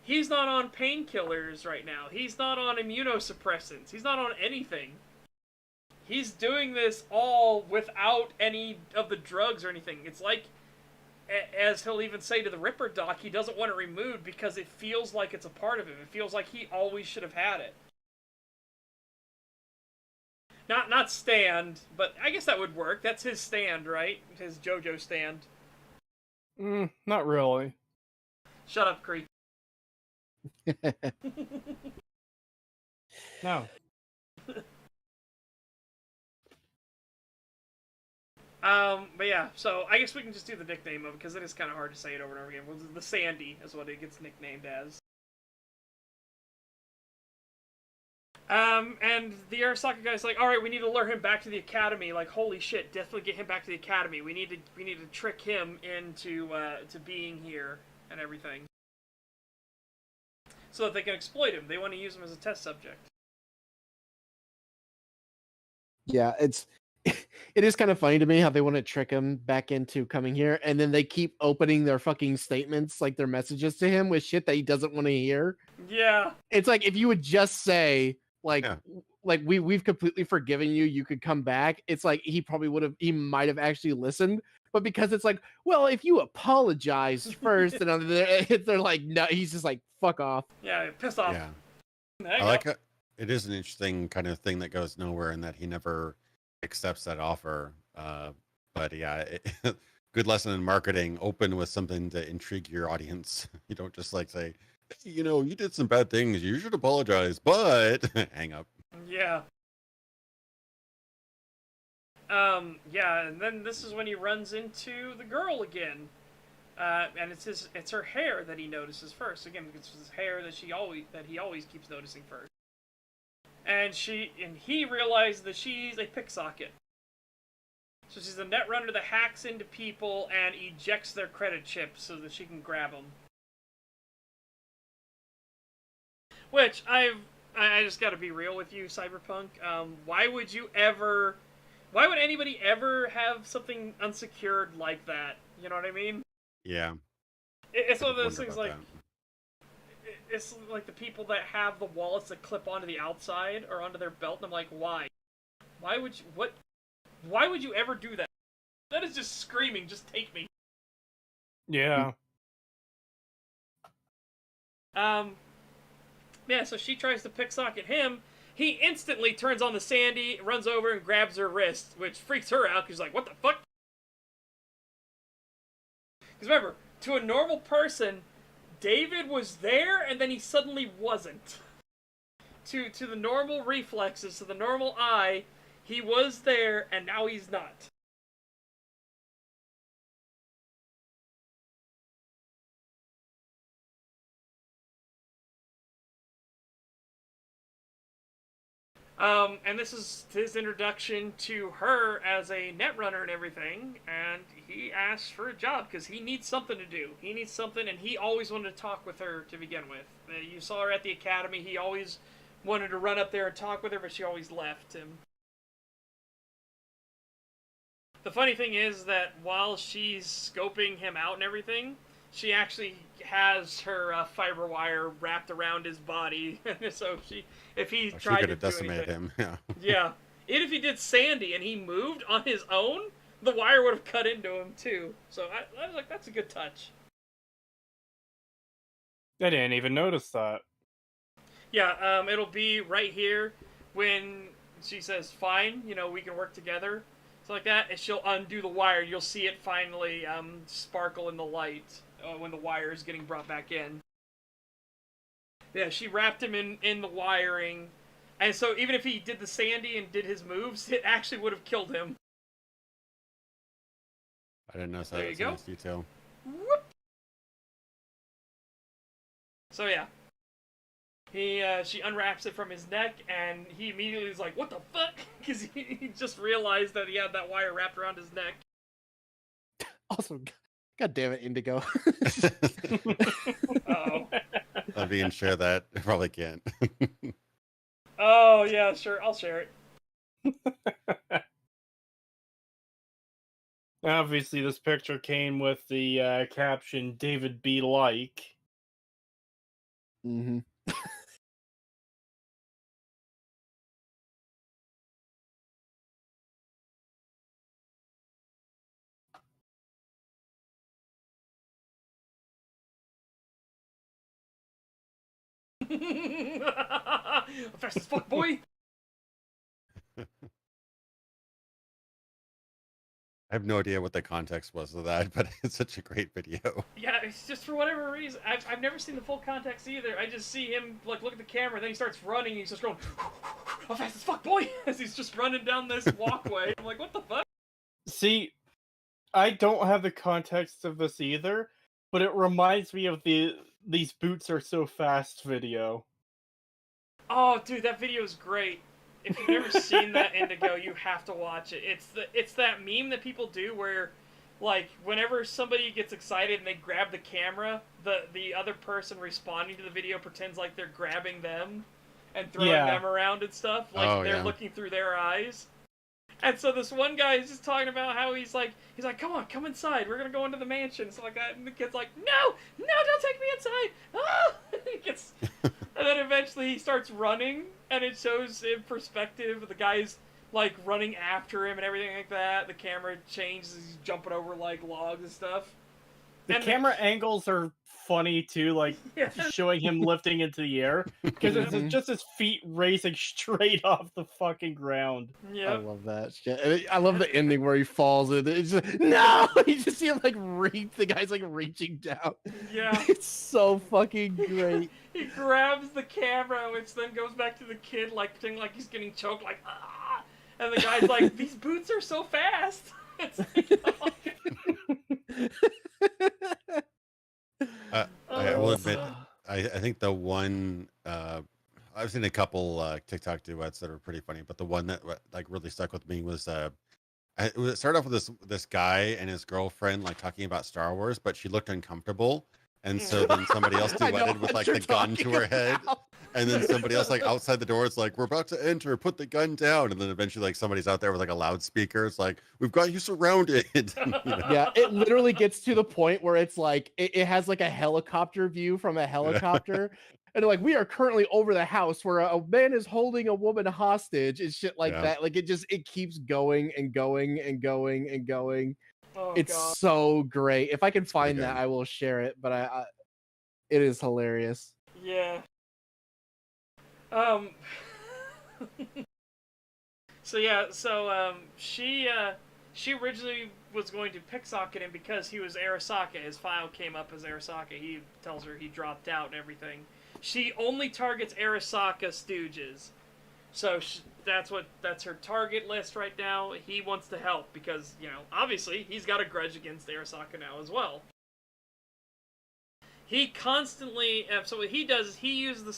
He's not on painkillers right now. He's not on immunosuppressants. He's not on anything. He's doing this all without any of the drugs or anything. It's like, as he'll even say to the Ripper doc, he doesn't want it removed because it feels like it's a part of him. It feels like he always should have had it. Not stand, but I guess that would work. That's his stand, right? His JoJo stand. Not really. Shut up, Creek. No. But yeah, so I guess we can just do the nickname of it, because it is kind of hard to say it over and over again. Well, the Sandy is what it gets nicknamed as. And the Arasaka guy's like, alright, we need to lure him back to the academy. Like, holy shit, definitely get him back to the academy. We need to trick him into, to being here and everything. So that they can exploit him. They want to use him as a test subject. Yeah, it is kind of funny to me how they want to trick him back into coming here, and then they keep opening their fucking statements, like their messages to him, with shit that he doesn't want to hear. Yeah. It's like, if you would just say, like, like we've completely forgiven you, you could come back. It's like he might have actually listened, but because it's like, well, if you apologize first, and they're like, no, he's just like, fuck off. Yeah, pissed off. Yeah. I like it. It is an interesting kind of thing that goes nowhere, in that he never accepts that offer. But yeah, good lesson in marketing. Open with something to intrigue your audience. You don't just like say, hey, you know, you did some bad things, you should apologize, but hang up. Yeah. Yeah, and then this is when he runs into the girl again. And it's her hair that he notices first. Again, it's his hair that he always keeps noticing first. And he realizes that she's a picksocket. So she's a netrunner that hacks into people and ejects their credit chips so that she can grab them. Which, I just gotta be real with you, Cyberpunk. Why would anybody ever have something unsecured like that? You know what I mean? Yeah. It's one of those things like... It's like the people that have the wallets that clip onto the outside or onto their belt, and I'm like, why? Why would you... Why would you ever do that? That is just screaming, just take me. Yeah. Yeah, so she tries to picksocket him. He instantly turns on the Sandy, runs over and grabs her wrist, which freaks her out, because she's like, what the fuck? Because remember, to a normal person, David was there, and then he suddenly wasn't. To the normal reflexes, to the normal eye, he was there, and now he's not. And this is his introduction to her as a netrunner and everything, and he asks for a job because he needs something to do. He needs something, and he always wanted to talk with her to begin with. You saw her at the academy, he always wanted to run up there and talk with her, but she always left him. The funny thing is that while she's scoping him out and everything, she actually has her fiber wire wrapped around his body, so if he tried to decimate him, yeah. Yeah. Even if he did Sandy and he moved on his own, the wire would have cut into him too. So I was like, that's a good touch. I didn't even notice that. Yeah, it'll be right here when she says, fine, we can work together. So like that, and she'll undo the wire. You'll see it finally sparkle in the light when the wire is getting brought back in. Yeah, she wrapped him in the wiring. And so even if he did the Sandy and did his moves, it actually would have killed him. I didn't notice that. There you go. Nice detail. Whoop. So yeah. She unwraps it from his neck, and he immediately is like, what the fuck? Because he just realized that he had that wire wrapped around his neck. Also, god damn it, Indigo. Uh-oh. I'll be and share that. I probably can't. Oh, yeah, sure. I'll share it. Obviously, this picture came with the caption, David be like. Mm-hmm. Fast as fuck, boy. I have no idea what the context was of that, but it's such a great video. Yeah, it's just for whatever reason. I've never seen the full context either. I just see him look at the camera, then he starts running, and he's just going, "How fast as fuck, boy!" As he's just running down this walkway. I'm like, what the fuck? See, I don't have the context of this either, but it reminds me of these boots are so fast video. Oh, dude, that video is great. If you've never seen that, Indigo, you have to watch it. It's that meme that people do where, like, whenever somebody gets excited and they grab the camera, the other person responding to the video pretends like they're grabbing them and throwing them around and stuff. Like, they're looking through their eyes. And so this one guy is just talking about how he's like, come inside, we're gonna go into the mansion, and stuff like that. And the kid's like, no, don't take me inside. Ah! And then eventually he starts running, and it shows in perspective the guy's like running after him and everything like that. The camera changes, he's jumping over like logs and stuff. The camera angles are funny too, like showing him lifting into the air, because it's just his feet racing straight off the fucking ground. Yeah, I love that shit. I love the ending where he falls and it's just, no, you just see him like the guy's like reaching down. Yeah, it's so fucking great. He grabs the camera, which then goes back to the kid, like pretending like he's getting choked, like ah, and the guy's like, these boots are so fast. It's like, oh. I will admit, I think the one I've seen a couple TikTok duets that are pretty funny, but the one that like really stuck with me was it started off with this guy and his girlfriend like talking about Star Wars, but she looked uncomfortable, and so then somebody else duetted with like the gun to her head, and then somebody else like outside the door, it's like, we're about to enter, put the gun down, and then eventually like somebody's out there with like a loudspeaker, it's like, we've got you surrounded. You know? Yeah, it literally gets to the point where it's like it has like a helicopter view from a helicopter. and like, we are currently over the house where a man is holding a woman hostage and shit like that. Like, it keeps going and going and going and going. Oh, it's God. so great. If I can find that, I will share it. But it is hilarious. Yeah. She originally was going to picksocket him because he was Arasaka. His file came up as Arasaka. He tells her he dropped out and everything. She only targets Arasaka stooges. So that's her target list right now. He wants to help because, obviously he's got a grudge against Arasaka now as well. He constantly, so what he does is he uses the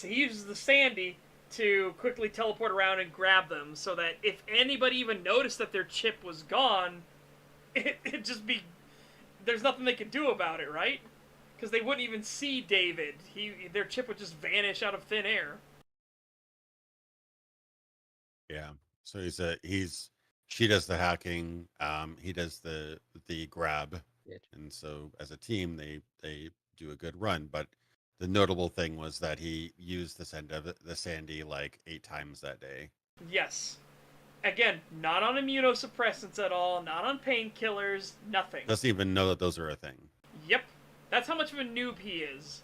he uses the Sandy to quickly teleport around and grab them, so that if anybody even noticed that their chip was gone, it'd just be, there's nothing they could do about it, right? Because they wouldn't even see David. Their chip would just vanish out of thin air. Yeah. So she does the hacking, he does the grab, and so as a team they do a good run. But the notable thing was that he used the Sandy like 8 times that day. Yes. Again, not on immunosuppressants at all, not on painkillers, nothing. Doesn't even know that those are a thing. Yep. That's how much of a noob he is.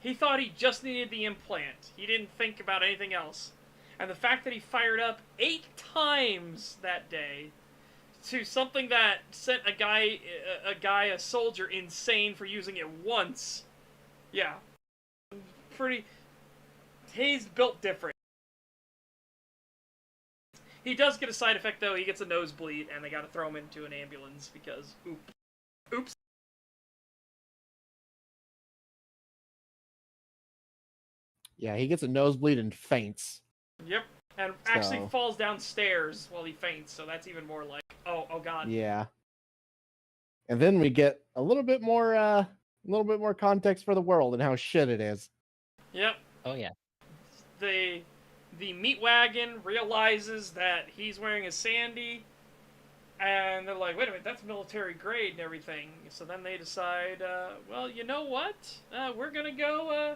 He thought he just needed the implant. He didn't think about anything else. And the fact that he fired up 8 times that day to something that sent a soldier, insane for using it once. Yeah. He's built different. He does get a side effect, though. He gets a nosebleed, and they gotta throw him into an ambulance because, oops. Yeah, he gets a nosebleed and faints. Yep, and actually falls downstairs while he faints, so that's even more like, oh God. Yeah. And then we get a little bit more context for the world and how shit it is. Yep. Oh yeah. The meat wagon realizes that he's wearing a Sandy, and they're like, wait a minute, that's military grade and everything. So then they decide, well, you know what? We're gonna go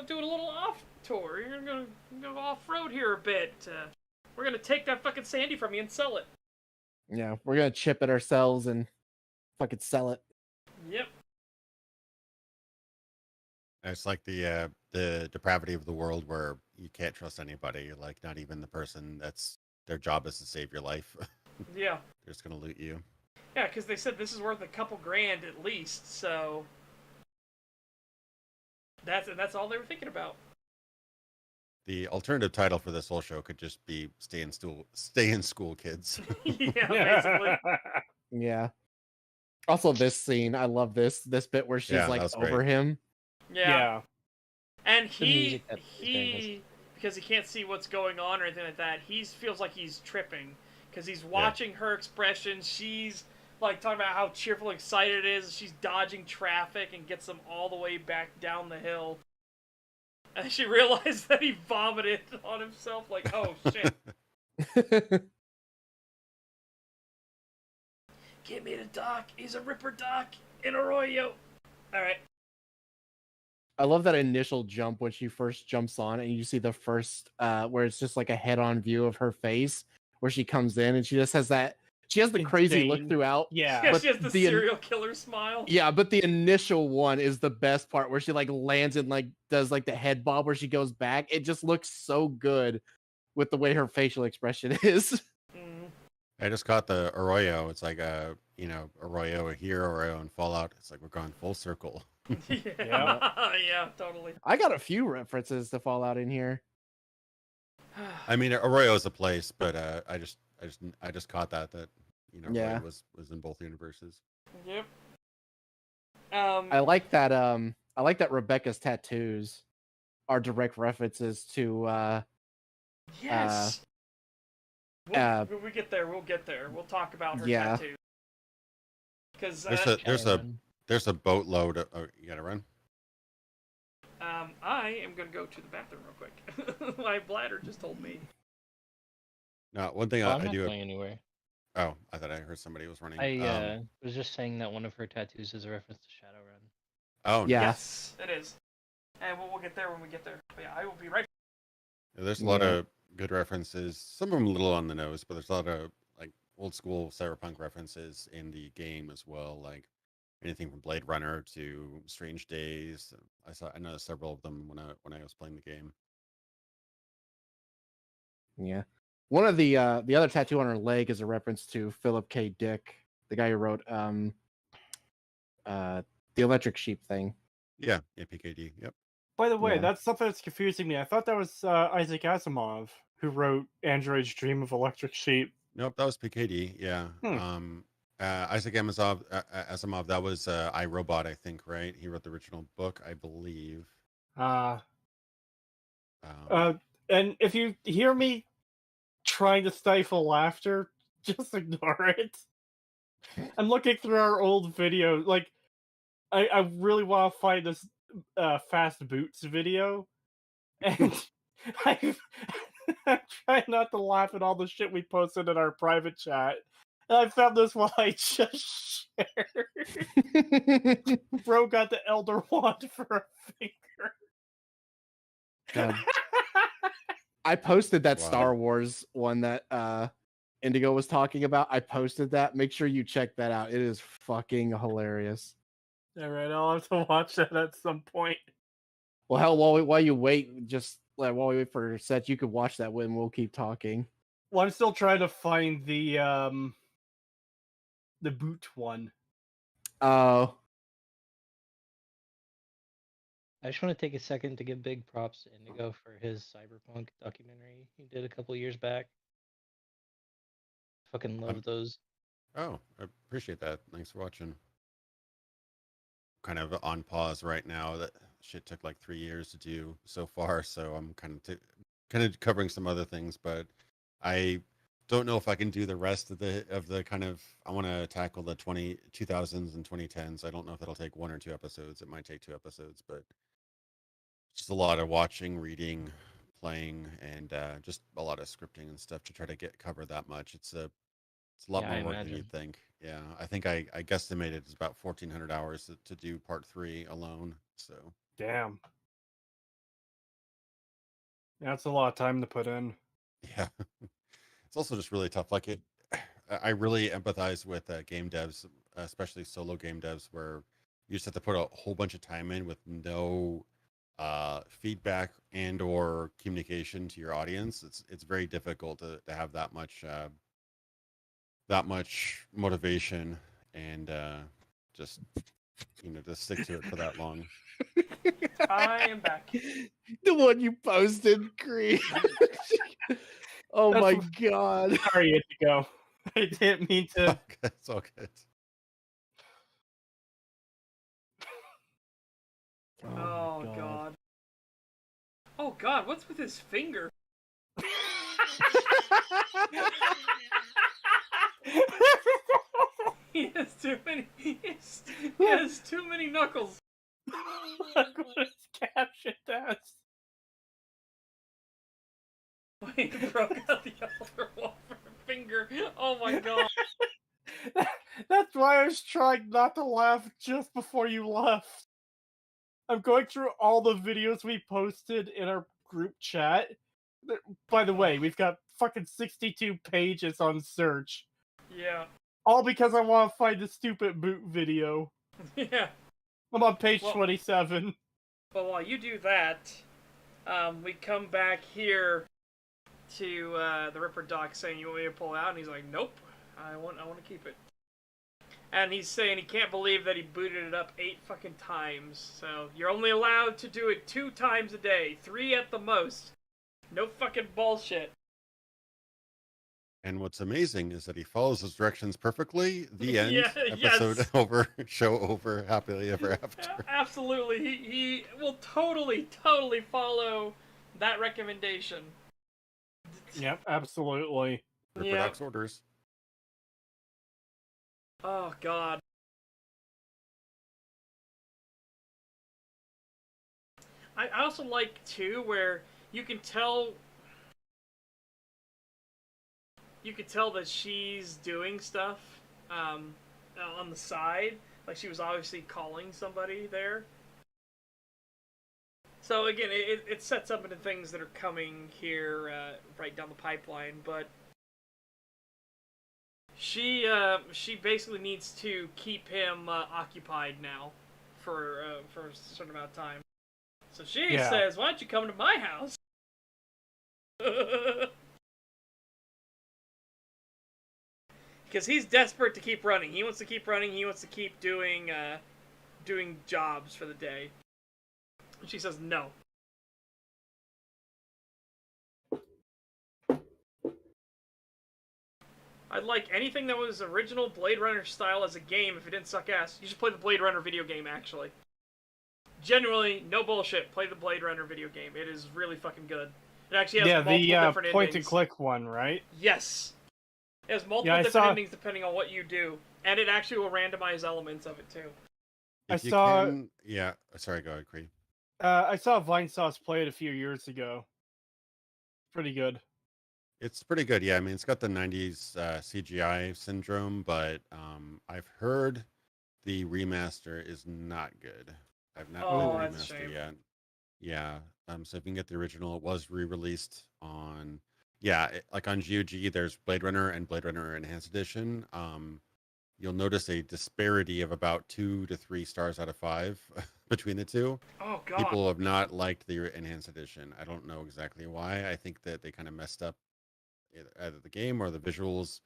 do a little off tour. You're gonna go off road here a bit. We're gonna take that fucking Sandy from you and sell it. Yeah, we're gonna chip it ourselves and fucking sell it. Yep. It's like the depravity of the world where you can't trust anybody, like not even the person that's their job is to save your life. Yeah. They're just gonna loot you. Yeah, because they said this is worth a couple grand at least, so that's all they were thinking about. The alternative title for this whole show could just be "Stay in School, Kids." Yeah, basically. Yeah. Also, this scene, I love this bit where she's like over him. Yeah. And he because he can't see what's going on or anything like that, he feels like he's tripping because he's watching her expression. She's like talking about how cheerful, excited it is. She's dodging traffic and gets them all the way back down the hill. And she realized that he vomited on himself. Like, oh shit. Get me to Doc. He's a Ripper Doc in Arroyo. All right. I love that initial jump when she first jumps on and you see the first where it's just like a head-on view of her face where she comes in and she just has the crazy look throughout. Yeah, but she has the serial killer smile. Yeah, but the initial one is the best part where she like lands and like does like the head bob where she goes back. It just looks so good with the way her facial expression is. I just caught the Arroyo. It's like Arroyo here, Arroyo and Fallout. It's like we're going full circle. Yeah, totally. I got a few references to Fallout in here. I mean, Arroyo is a place, but I just caught that Arroyo was in both universes. Yep. I like that. I like that Rebecca's tattoos are direct references to. Yes. When we get there, we'll get there. We'll talk about her tattoos. Because there's a boatload. You gotta run. I am gonna go to the bathroom real quick. My bladder just told me. No, one thing I'm I not do. going anywhere. Oh, I thought I heard somebody was running. I was just saying that one of her tattoos is a reference to Shadowrun. Oh, Yeah. Yes, it is. And we'll get there when we get there. But yeah, I will be right. there's a lot of good references. Some of them a little on the nose, but there's a lot of like old school Cyberpunk references in the game as well. Like anything from Blade Runner to Strange Days. I know several of them when I was playing the game. Yeah. One of the other tattoo on her leg is a reference to Philip K. Dick, the guy who wrote the Electric Sheep thing. Yeah, PKD. Yep. By the way, Yeah. that's something that's confusing me. I thought that was Isaac Asimov who wrote Android's Dream of Electric Sheep. Nope, that was PKD. Yeah. Isaac Asimov, that was iRobot, I think, right? He wrote the original book, I believe. And if you hear me trying to stifle laughter, just ignore it. I'm looking through our old videos. Like, I really want to find this Fast Boots video, and I'm trying not to laugh at all the shit we posted in our private chat. And I found this one I just shared. Bro got the Elder Wand for a finger. God. I posted that Wow. Star Wars one that Indigo was talking about. I posted that. Make sure you check that out. It is fucking hilarious. All right, I'll have to watch that at some point. Well, hell, while you wait, just while we wait for Seth, you could watch that when we'll keep talking. Well, I'm still trying to find the boot one. Oh. I just want to take a second to give big props to Indigo for his Cyberpunk documentary he did a couple years back. Fucking love those. Oh, I appreciate that. Thanks for watching. Kind of on pause right now. That shit took like 3 years to do so far, so I'm kind of covering some other things, but I don't know if I can do the rest of the kind of. I want to tackle the 2000s and 2010s. I don't know if that'll take 1 or 2 episodes. It might take 2 episodes, but just a lot of watching, reading, playing, and just a lot of scripting and stuff to try to cover that much. It's a lot more work than you'd think. Yeah, I think I guesstimated it's about 1,400 hours to do part 3 alone. So damn, that's a lot of time to put in. Yeah, it's also just really tough. Like I really empathize with game devs, especially solo game devs, where you just have to put a whole bunch of time in with no feedback and or communication to your audience. It's very difficult to have that much motivation and just to stick to it for that long. I am back. The one you posted, Creed. Oh my god. Sorry, you to go. I didn't mean to. It's all good. Oh god. Oh god, what's with his finger? He has too many knuckles. Look what his caption does. Wait, broke out the Elder Wand for a finger. Oh my god. That's why I was trying not to laugh just before you left. I'm going through all the videos we posted in our group chat. By the way, we've got fucking 62 pages on search. Yeah. All because I want to find the stupid boot video. Yeah. I'm on page 27. But while you do that, we come back here to the Ripper Doc saying, "You want me to pull out?" And he's like, "Nope, I want to keep it." And he's saying he can't believe that he booted it up 8 fucking times. So you're only allowed to do it 2 times a day, 3 at the most. No fucking bullshit. And what's amazing is that he follows his directions perfectly. The end. Yeah, Episode yes. over. Show over. Happily ever after. Absolutely. He will totally follow that recommendation. Yep, absolutely. Ripper Doc's orders. Oh, God. I also like, too, where you can tell you could tell that she's doing stuff on the side. Like, she was obviously calling somebody there. So, again, it sets up into things that are coming here right down the pipeline, but she basically needs to keep him occupied now for a certain amount of time. So she says, "Why don't you come to my house?" Because he's desperate to keep running. He wants to keep running. He wants to keep doing jobs for the day. And she says no. I'd like anything that was original Blade Runner style as a game if it didn't suck ass. You should play the Blade Runner video game, actually. Genuinely, no bullshit. Play the Blade Runner video game. It is really fucking good. It actually has multiple different endings. point-and-click one, right? Yes. It has multiple different endings depending on what you do. And it actually will randomize elements of it, too. Yeah. Sorry, go ahead, Creed. I saw Vinesauce play it a few years ago. Pretty good. It's pretty good, yeah. I mean, it's got the 90s CGI syndrome, but I've heard the remaster is not good. I've not played the remaster yet. Yeah. So if you can get the original, it was re-released on, like on GOG, there's Blade Runner and Blade Runner Enhanced Edition. You'll notice a disparity of about 2 to 3 stars out of 5 between the two. Oh, God. People have not liked the Enhanced Edition. I don't know exactly why. I think that they kind of messed up either the game or the visuals,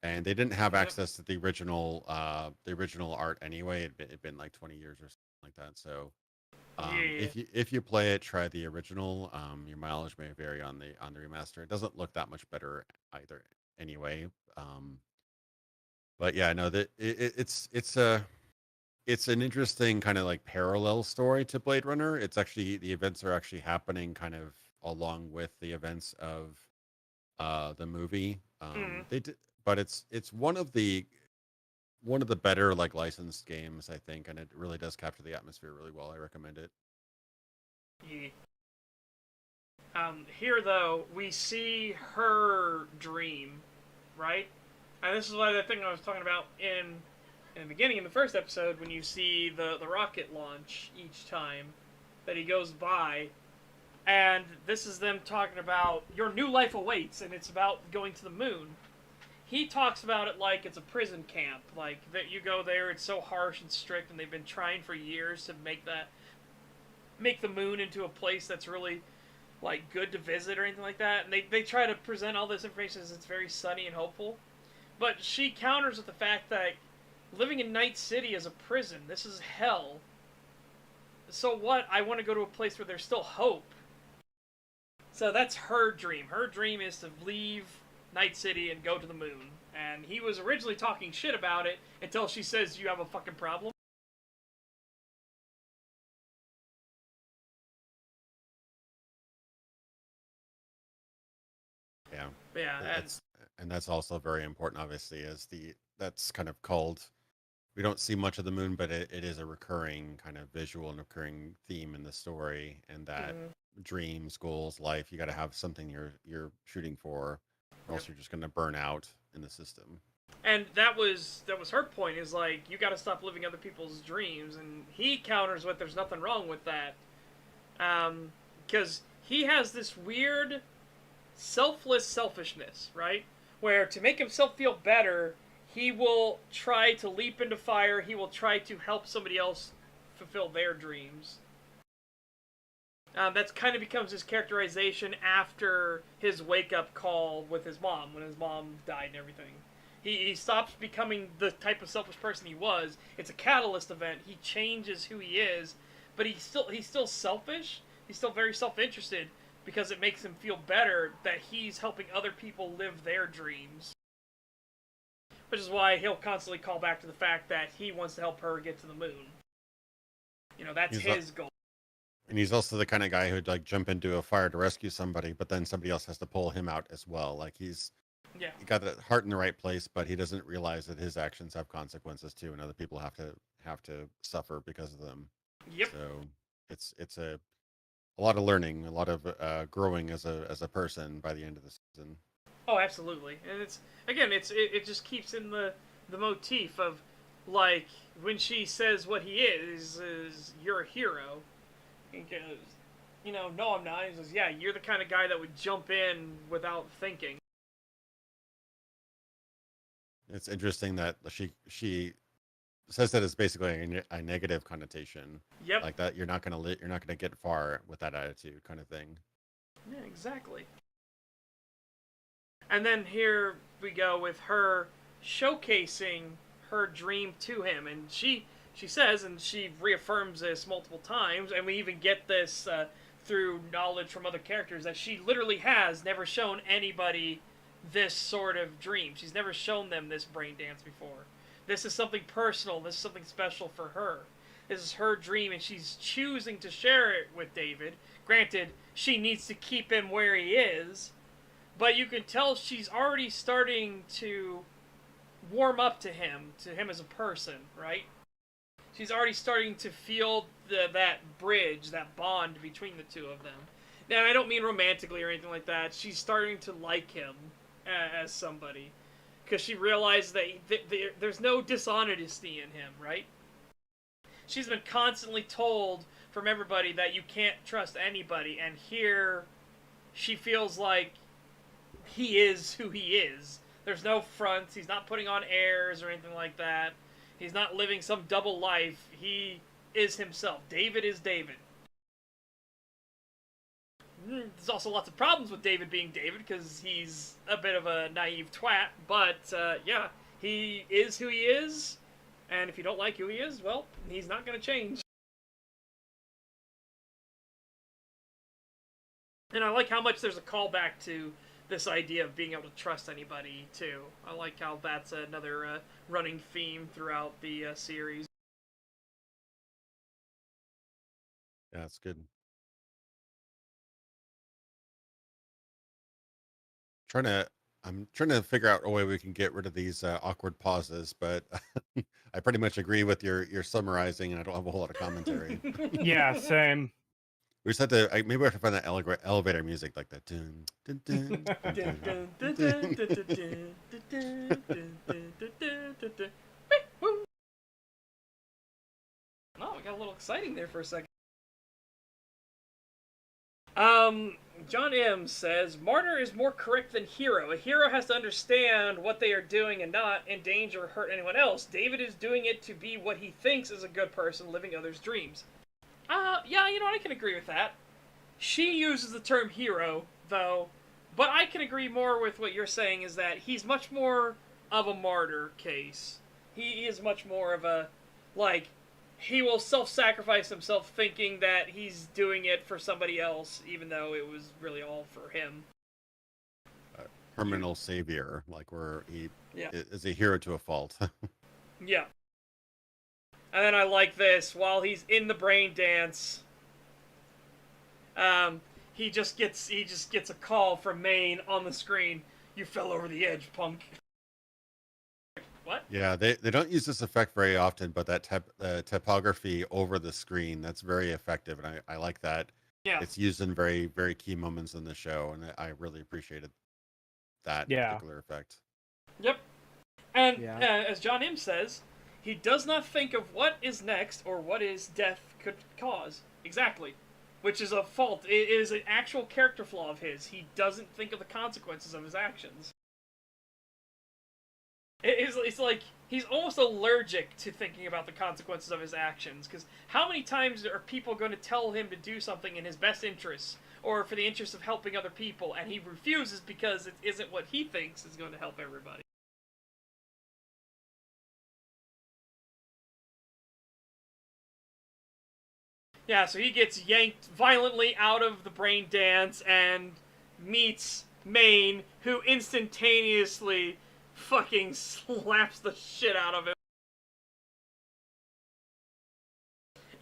and they didn't have access to the original art anyway. It'd been like 20 years or something like that. So if you play it, try the original. Your mileage may vary on the remaster. It doesn't look that much better either anyway. But yeah, no, that it's an interesting kind of like parallel story to Blade Runner. It's actually, the events are actually happening kind of along with the events of the movie. They did, but it's one of the better like licensed games, I think, and it really does capture the atmosphere really well. I recommend it. Yeah. Here though, we see her dream, right? And this is why the thing I was talking about in the beginning, in the first episode, when you see the rocket launch each time that he goes by. And this is them talking about your new life awaits, and it's about going to the moon. He talks about it like it's a prison camp, like that you go there, it's so harsh and strict, and they've been trying for years to make the moon into a place that's really like good to visit or anything like that. And they try to present all this information as it's very sunny and hopeful. But she counters with the fact that living in Night City is a prison. This is hell. So what? I want to go to a place where there's still hope. So that's her dream. Her dream is to leave Night City and go to the moon. And he was originally talking shit about it until she says, "You have a fucking problem." Yeah. Yeah. And that's also very important, obviously, as that's kind of called, we don't see much of the moon, but it is a recurring kind of visual and recurring theme in the story, and that dreams, goals, life, you got to have something you're shooting for, or else you're just going to burn out in the system. And that was her point, is like, you got to stop living other people's dreams. And he counters with, there's nothing wrong with that, because he has this weird selfless selfishness, right? Where to make himself feel better, he will try to leap into fire. He will try to help somebody else fulfill their dreams. That's kind of becomes his characterization after his wake-up call with his mom, when his mom died and everything. He stops becoming the type of selfish person he was. It's a catalyst event. He changes who he is, but he's still selfish. He's still very self-interested, because it makes him feel better that he's helping other people live their dreams. Which is why he'll constantly call back to the fact that he wants to help her get to the moon. You know, that's his goal. And he's also the kind of guy who'd like jump into a fire to rescue somebody, but then somebody else has to pull him out as well. Like he got the heart in the right place, but he doesn't realize that his actions have consequences too, and other people have to suffer because of them. Yep. So it's a lot of learning, a lot of growing as a person by the end of the season. Oh, absolutely. And it just keeps in the motif of, like, when she says what he is you're a hero. He goes, no, I'm not. He says, yeah, you're the kind of guy that would jump in without thinking. It's interesting that she says that it's basically a negative connotation. Yep. Like that you're not gonna get far with that attitude, kind of thing. Yeah, exactly. And then here we go with her showcasing her dream to him, and she says, and she reaffirms this multiple times, and we even get this through knowledge from other characters, that she literally has never shown anybody this sort of dream. She's never shown them this brain dance before. This is something personal. This is something special for her. This is her dream, and she's choosing to share it with David. Granted, she needs to keep him where he is, but you can tell she's already starting to warm up to him as a person, right? She's already starting to feel that bridge, that bond between the two of them. Now, I don't mean romantically or anything like that. She's starting to like him as somebody, because she realized that there's no dishonesty in him, right? She's been constantly told from everybody that you can't trust anybody, and here she feels like he is who he is. There's no fronts. He's not putting on airs or anything like that. He's not living some double life. He is himself. David is David. There's also lots of problems with David being David, because he's a bit of a naive twat, but yeah, he is who he is, and if you don't like who he is, well, he's not going to change. And I like how much there's a callback to this idea of being able to trust anybody, too. I like how that's another running theme throughout the series. Yeah, that's good. I'm trying to figure out a way we can get rid of these awkward pauses, but I pretty much agree with your summarizing, and I don't have a whole lot of commentary. Yeah, same. We just have to maybe we have to find that elevator music, like that. Dun, dun, dun, dun, dun. Oh, we got a little exciting there for a second. John M. says, martyr is more correct than hero. A hero has to understand what they are doing and not endanger or hurt anyone else. David is doing it to be what he thinks is a good person, living others' dreams. Yeah, I can agree with that. She uses the term hero, though, but I can agree more with what you're saying, is that he's much more of a martyr case. He is much more of a, like, he will self-sacrifice himself thinking that he's doing it for somebody else, even though it was really all for him. Criminal savior, like where he is a hero to a fault. Yeah. And then I like this, while he's in the brain dance, he just gets a call from Maine on the screen. You fell over the edge, punk. What? Yeah, they don't use this effect very often, but that typography over the screen, that's very effective, and I like that. Yeah. It's used in very, very key moments in the show, and I really appreciated that particular effect. Yep. And as John M. says, he does not think of what is next or what his death could cause. Exactly. Which is a fault. It is an actual character flaw of his. He doesn't think of the consequences of his actions. It's like he's almost allergic to thinking about the consequences of his actions, because how many times are people going to tell him to do something in his best interests, or for the interest of helping other people, and he refuses because it isn't what he thinks is going to help everybody? Yeah, so he gets yanked violently out of the brain dance and meets Maine, who instantaneously fucking slaps the shit out of him.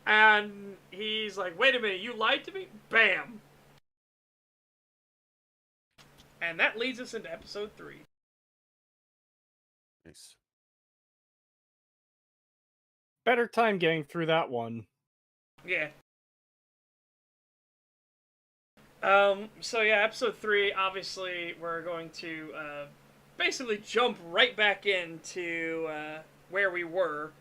And he's like, wait a minute, you lied to me? Bam! And that leads us into episode 3. Nice. Better time getting through that one. Yeah. So yeah, episode 3. Obviously, we're going to basically jump right back into where we were.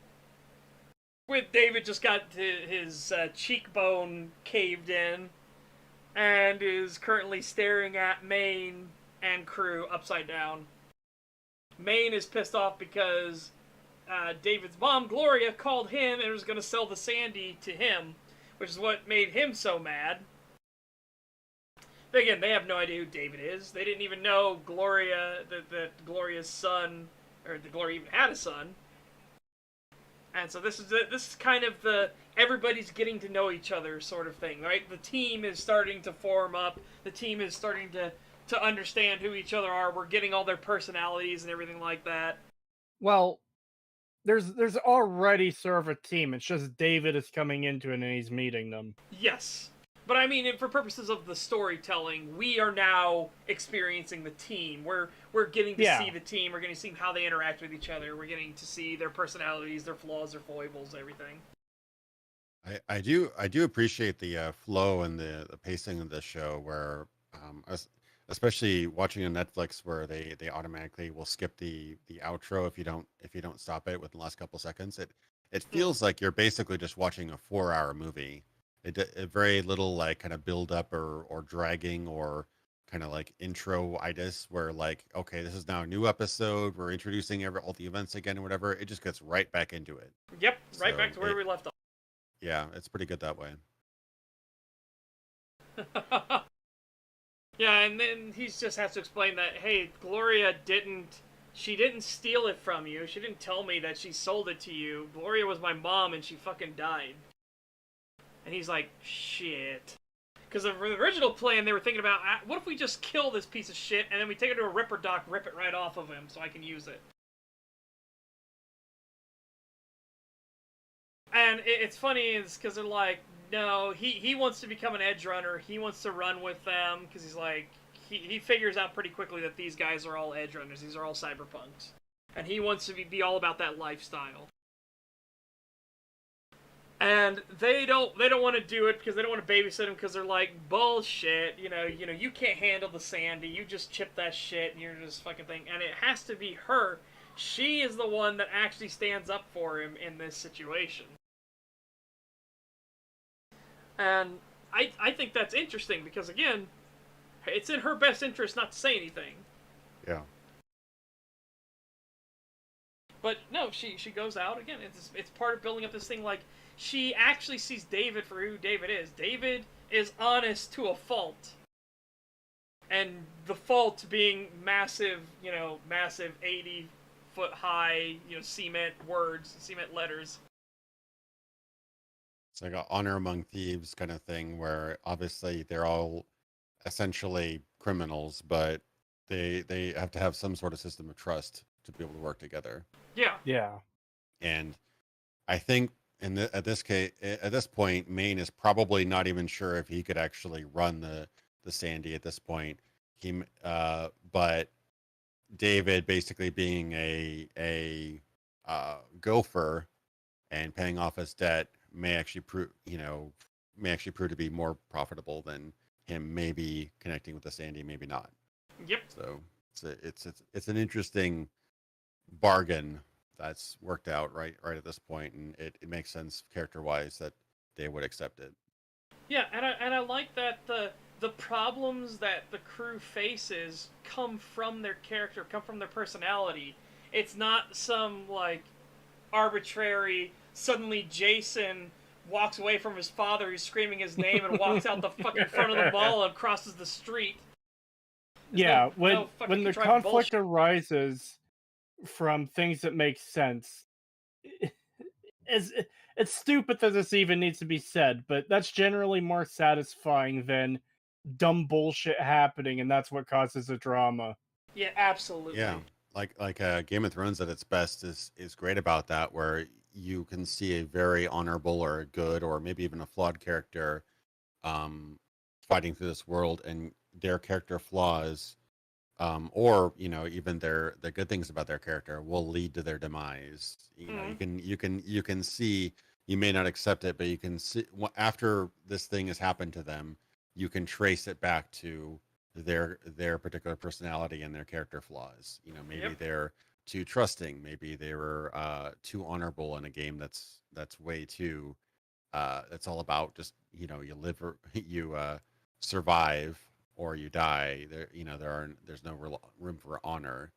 With David just got his cheekbone caved in, and is currently staring at Maine and crew upside down. Maine is pissed off because David's mom, Gloria, called him and was going to sell the Sandy to him, which is what made him so mad. Again, they have no idea who David is. They didn't even know Gloria, that Gloria's son, or that Gloria even had a son. And so this is kind of the everybody's getting to know each other sort of thing, right? The team is starting to form up. The team is starting to understand who each other are. We're getting all their personalities and everything like that. Well, there's already sort of a team. It's just David is coming into it and he's meeting them. Yes. But I mean, for purposes of the storytelling, we are now experiencing the team. We're getting to see the team. We're getting to see how they interact with each other. We're getting to see their personalities, their flaws, their foibles, everything. I do appreciate the flow and the pacing of this show, where especially watching on Netflix, where they automatically will skip the outro if you don't stop it within the last couple seconds. It feels like you're basically just watching a 4-hour movie. It very little like kind of build up or dragging or kind of like intro-itis, where like, okay, this is now a new episode. We're introducing all the events again or whatever. It just gets right back into it. Yep, right back to where we left off. Yeah, it's pretty good that way. Yeah, and then he just has to explain that, hey, Gloria didn't steal it from you. She didn't tell me that she sold it to you. Gloria was my mom and she fucking died. And he's like, shit. Because the original plan, they were thinking about, what if we just kill this piece of shit, and then we take it to a Ripper dock, rip it right off of him, so I can use it. And it's funny, because they're like, no, he wants to become an Edgerunner, he wants to run with them, because he's like, he figures out pretty quickly that these guys are all Edgerunners, these are all Cyberpunks. And he wants to be all about that lifestyle. And they don't want to do it because they don't want to babysit him, because they're like, bullshit, you know, you can't handle the Sandy, you just chip that shit and you're just fucking thing. And it has to be her. She is the one that actually stands up for him in this situation. And I think that's interesting because, again, it's in her best interest not to say anything. Yeah. But no, she goes out again. It's part of building up this thing. Like, she actually sees David for who David is. David is honest to a fault, and the fault being massive 80-foot high, cement words, cement letters. It's like an honor among thieves kind of thing, where obviously they're all essentially criminals, but they have to have some sort of system of trust to be able to work together. Yeah. Yeah. And I think at this point, Maine is probably not even sure if he could actually run the Sandy at this point. But David, basically being a gopher and paying off his debt, may actually prove to be more profitable than him maybe connecting with the Sandy, maybe not. Yep. So it's an interesting bargain that's worked out right at this point, and it makes sense character-wise that they would accept it. Yeah, and I like that the problems that the crew faces come from their character, come from their personality. It's not some, like, arbitrary, suddenly Jason walks away from his father who's screaming his name and walks out the fucking front of the mall and crosses the street. Yeah, when the conflict arises from things that make sense, it's stupid that this even needs to be said, but that's generally more satisfying than dumb bullshit happening, and that's what causes the drama. Yeah, absolutely. Yeah, like Game of Thrones at its best is great about that, where you can see a very honorable or a good or maybe even a flawed character fighting through this world, and their character flaws or even the good things about their character will lead to their demise. You can see, you may not accept it, but you can see after this thing has happened to them, you can trace it back to their particular personality and their character flaws. You know, maybe they're too trusting, maybe they were too honorable in a game that's way too it's all about just, you know, you live or you survive or you die. There's no room for honor.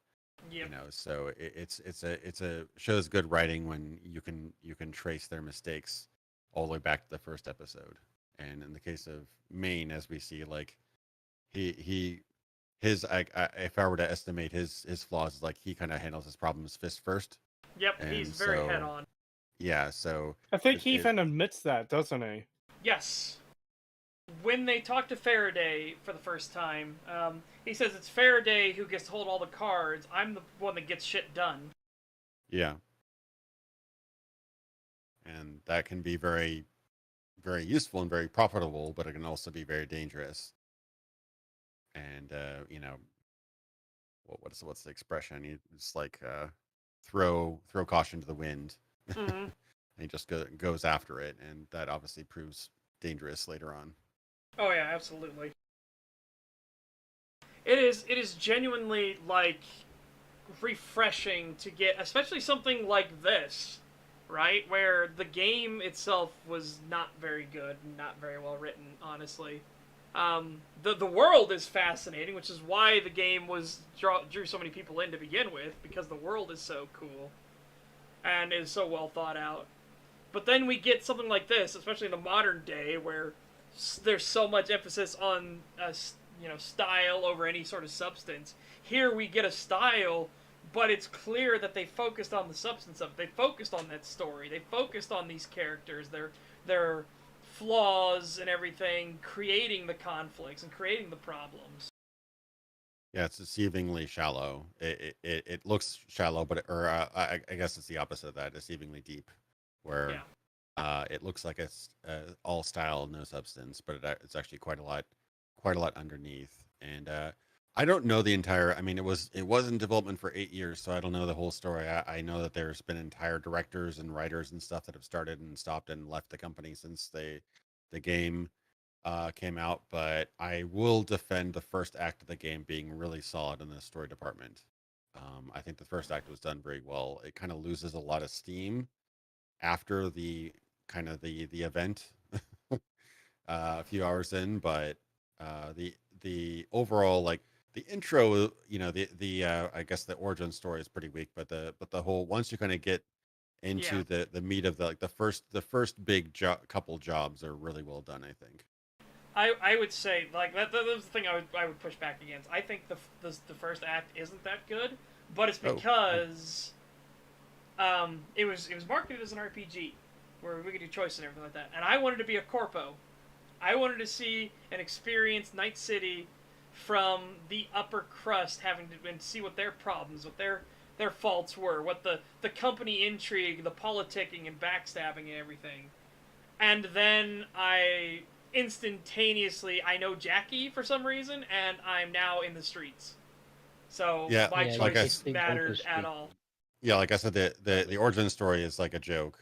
Yep. You know, so it's a shows good writing when you can trace their mistakes all the way back to the first episode. And in the case of Maine, as we see, like if I were to estimate his flaws, is like he kind of handles his problems fist first. Yep, and he's very head on. Yeah, so I think he even admits that, doesn't he? Yes. When they talk to Faraday for the first time, he says it's Faraday who gets to hold all the cards. I'm the one that gets shit done. Yeah. And that can be very, very useful and very profitable, but it can also be very dangerous. And you know, what's the expression? It's like throw caution to the wind. Mm-hmm. And he just goes after it, and that obviously proves dangerous later on. Oh yeah, absolutely. It is genuinely like refreshing to get, especially something like this, right? Where the game itself was not very good, not very well written, honestly. The world is fascinating, which is why the game drew so many people in to begin with, because the world is so cool and is so well thought out. But then we get something like this, especially in the modern day, where there's so much emphasis on style over any sort of substance. Here we get a style, but it's clear that they focused on the substance of it. They focused on that story. They focused on these characters, their flaws and everything, creating the conflicts and creating the problems. Yeah, it's deceivingly shallow. It looks shallow, but I guess it's the opposite of that, deceivingly deep, where it looks like it's all style, no substance, but it's actually quite a lot underneath. And I don't know the entire. I mean, it was in development for 8 years, so I don't know the whole story. I know that there's been entire directors and writers and stuff that have started and stopped and left the company since the game came out, but I will defend the first act of the game being really solid in the story department. I think the first act was done very well. It kind of loses a lot of steam after the event a few hours in, but the overall, like, the intro, you know, the I guess the origin story is pretty weak, but the whole, once you kind of get into the meat of the first big couple jobs are really well done, I think. I would say, like, that was the thing I would push back against. I think the first act isn't that good, but it's because it was marketed as an RPG where we could do choice and everything like that. And I wanted to be a corpo. I wanted to see and experience Night City from the upper crust, having to and see what their problems, what their faults were, what the company intrigue, the politicking and backstabbing and everything. And then I know Jackie for some reason, and I'm now in the streets. So my choice mattered at all. Yeah, like I said, the origin story is like a joke.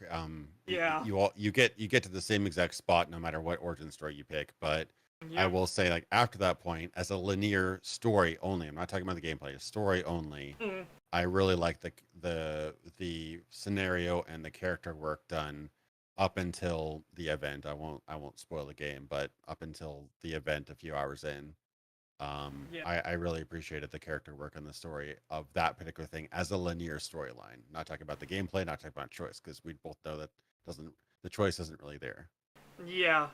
You get to the same exact spot no matter what origin story you pick. But I will say, like, after that point, as a linear story only, I'm not talking about the gameplay, story only. Mm-hmm. I really like the scenario and the character work done up until the event. I won't spoil the game, but up until the event a few hours in, I really appreciated the character work and the story of that particular thing as a linear storyline. Not talking about the gameplay, not talking about choice, because we both know that the choice isn't really there. Yeah,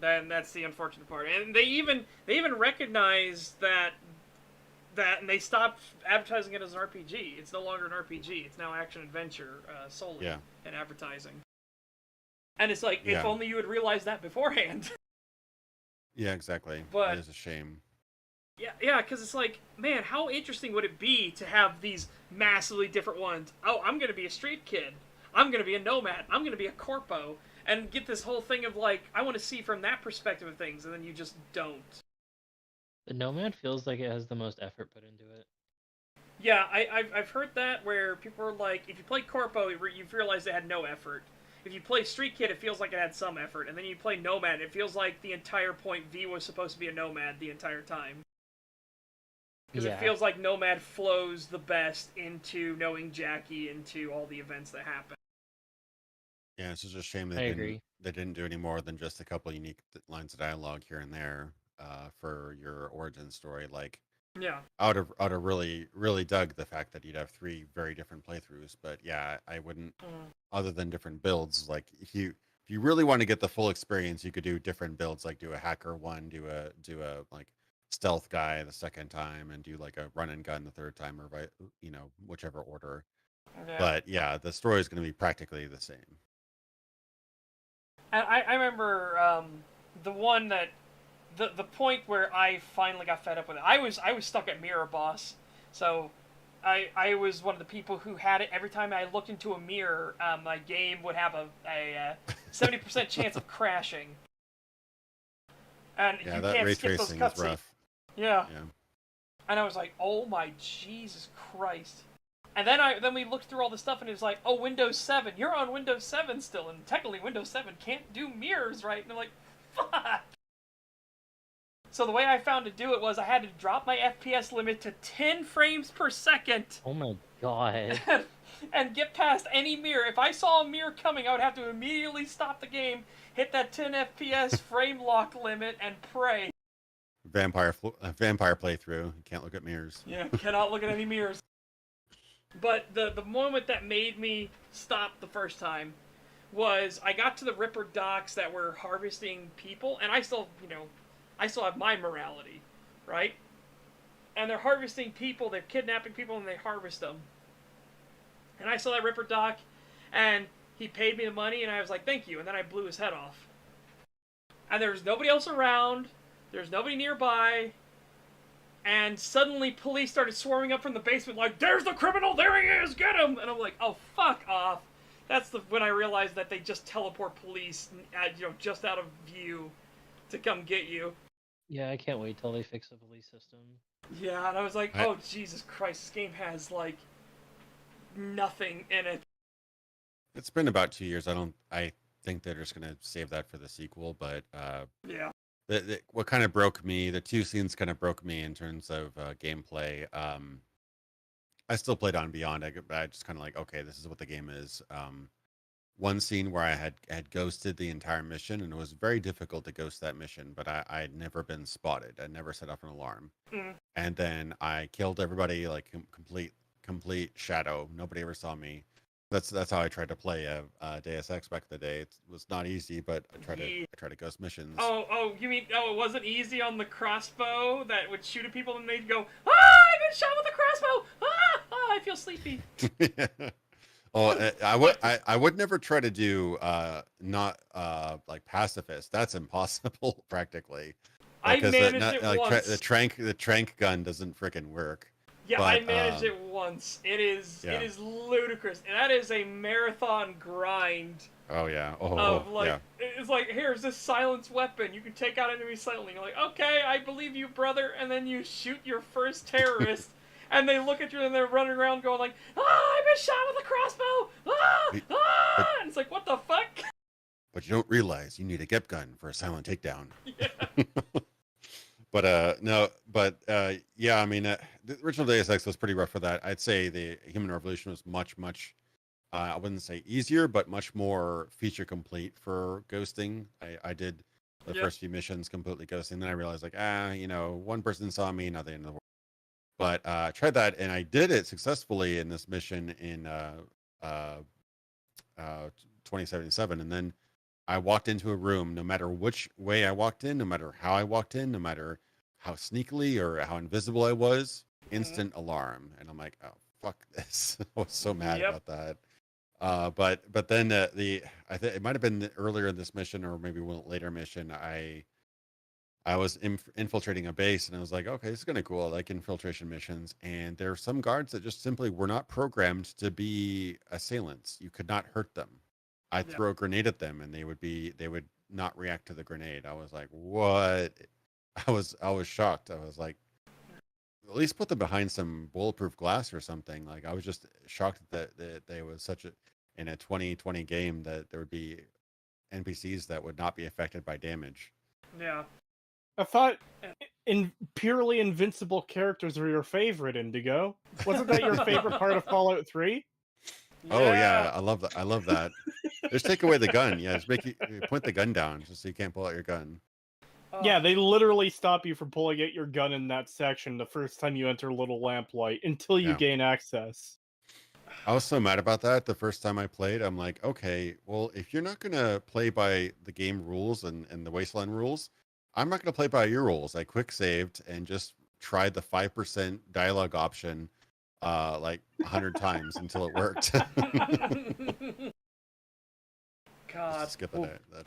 that's the unfortunate part. And they even recognize that and they stopped advertising it as an RPG. It's no longer an RPG. It's now action adventure solely in advertising. And it's like, if only you had realized that beforehand. Yeah, exactly. But it is a shame. Yeah, because it's like, man, how interesting would it be to have these massively different ones? Oh, I'm going to be a street kid. I'm going to be a nomad. I'm going to be a corpo. And get this whole thing of, like, I want to see from that perspective of things, and then you just don't. The nomad feels like it has the most effort put into it. Yeah, I've heard that, where people are like, if you play corpo, you've realized they had no effort. if you play Street Kid, it feels like it had some effort, and then you play Nomad, it feels like the entire point V was supposed to be a Nomad the entire time. Because it feels like Nomad flows the best into knowing Jackie, into all the events that happen. Yeah, it's just a shame they didn't do any more than just a couple unique lines of dialogue here and there for your origin story. Like, yeah, I would have really dug the fact that you'd have 3 very different playthroughs. But yeah, I wouldn't. Other than different builds, like if you really want to get the full experience, you could do different builds. Like do a hacker one, do a like stealth guy the second time, and do like a run and gun the third time, or whichever order. Yeah. But yeah, the story is going to be practically the same. And I remember the one that the point where I finally got fed up with it. I was stuck at Mirror Boss, so I was one of the people who had it. Every time I looked into a mirror, my game would have a 70% chance of crashing. And yeah, you that can't ray skip those tracing is cutscenes. rough. Yeah. And I was like, oh my Jesus Christ. And then we looked through all the stuff, and it was like, oh, Windows 7. You're on Windows 7 still, and technically Windows 7 can't do mirrors right. And I'm like, fuck. So the way I found to do it was I had to drop my FPS limit to 10 frames per second. Oh my god. And get past any mirror. If I saw a mirror coming, I would have to immediately stop the game, hit that 10 FPS frame lock limit, and pray. Vampire playthrough. You can't look at mirrors. Yeah, cannot look at any mirrors. But the moment that made me stop the first time was I got to the Ripper docks that were harvesting people, and I still have my morality, right? And they're harvesting people, they're kidnapping people, and they harvest them. And I saw that Ripper dock, and he paid me the money, and I was like, thank you, and then I blew his head off. And there was nobody else around, there's nobody nearby, and suddenly police started swarming up from the basement like, there's the criminal, there he is, get him! And I'm like, oh, fuck off. That's when I realized that they just teleport police, just out of view to come get you. Yeah, I can't wait till they fix the police system. Yeah, and I was like, oh, Jesus Christ, this game has, like, nothing in it. It's been about 2 years. I think they're just going to save that for the sequel, but yeah. What kind of broke me, the 2 scenes kind of broke me in terms of gameplay. I still played on Beyond. I just kind of like, okay, this is what the game is. One scene where I had ghosted the entire mission, and it was very difficult to ghost that mission, but I had never been spotted. I'd never set off an alarm. And then I killed everybody, like complete shadow. Nobody ever saw me. That's how I tried to play a Deus Ex back in the day. It was not easy, but I tried to ghost missions. Oh, you mean, it wasn't ezy on the crossbow that would shoot at people and they'd go, I've been shot with a crossbow! I feel sleepy. Oh, I would never try to do not like pacifist. That's impossible practically. I managed it once. The trank gun doesn't frickin' work. Yeah, but, I managed it once. It is ludicrous, and that is a marathon grind. Oh yeah. It's like, here's this silenced weapon. You can take out enemies silently. You're like, okay, I believe you, brother. And then you shoot your first terrorist. And they look at you and they're running around going like, I've been shot with a crossbow! And it's like, what the fuck? But you don't realize you need a GEP gun for a silent takedown. Yeah. Yeah, I mean, the original Deus Ex was pretty rough for that. I'd say the Human Revolution was much, I wouldn't say easier, but much more feature complete for ghosting. I did the first few missions completely ghosting. Then I realized like, one person saw me, not the end of the world. But I tried that, and I did it successfully in this mission in 2077. And then I walked into a room, no matter which way I walked in, no matter how I walked in, no matter how sneakily or how invisible I was, instant alarm. And I'm like, oh, fuck this. I was so mad about that. But then I think it might have been earlier in this mission or maybe one later mission. I was infiltrating a base, and I was like, okay, this is kind of cool. I like infiltration missions. And there are some guards that just simply were not programmed to be assailants. You could not hurt them. I'd throw a grenade at them, and they would not react to the grenade. I was like, what? I was shocked. I was like, at least put them behind some bulletproof glass or something. Like, I was just shocked that they was such a. in a 2020 game that there would be NPCs that would not be affected by damage. Yeah. I thought purely invincible characters were your favorite, Indigo. Wasn't that your favorite part of Fallout 3? Oh yeah, I love that. I love that. Just take away the gun. Yeah, just make you point the gun down just so you can't pull out your gun. Yeah, they literally stop you from pulling out your gun in that section the first time you enter Little Lamplight until you gain access. I was so mad about that the first time I played. I'm like, okay, well, if you're not gonna play by the game rules and the Wasteland rules, I'm not gonna play by your rules. I quick saved and just tried the 5% dialogue option like 100 times until it worked. God, skip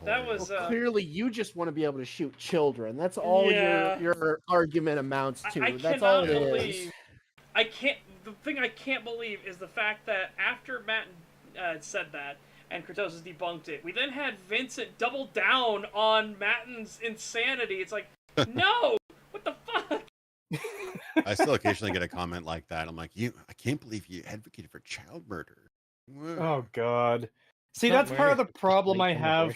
that was clearly you just want to be able to shoot children. That's all your argument amounts to. That's all it is. I can't. The thing I can't believe is the fact that after Matt said that and Creetosis debunked it, we then had Vincent double down on Matten's insanity. It's like, no, what the fuck? I still occasionally get a comment like that. I'm like, I can't believe you advocated for child murder. Whoa. Oh God. See, that's part of the problem I have.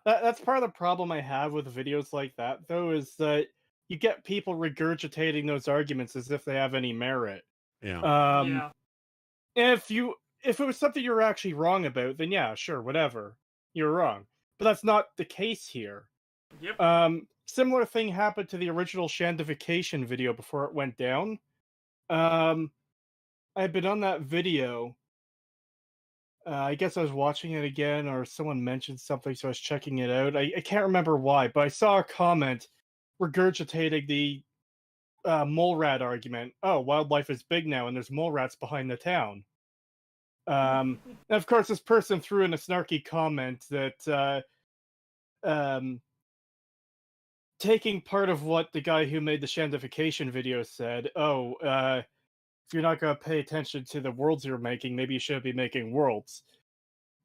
That's part of the problem I have with videos like that, though, is that you get people regurgitating those arguments as if they have any merit. Yeah. If it was something you're actually wrong about, then yeah, sure, whatever. You're wrong. But that's not the case here. Yep. Similar thing happened to the original Shandification video before it went down. I had been on that video. I guess I was watching it again, or someone mentioned something, so I was checking it out. I can't remember why, but I saw a comment regurgitating the mole rat argument. Oh, wildlife is big now, and there's mole rats behind the town. And of course, this person threw in a snarky comment that taking part of what the guy who made the Shandification video said, if you're not going to pay attention to the worlds you're making, maybe you shouldn't be making worlds.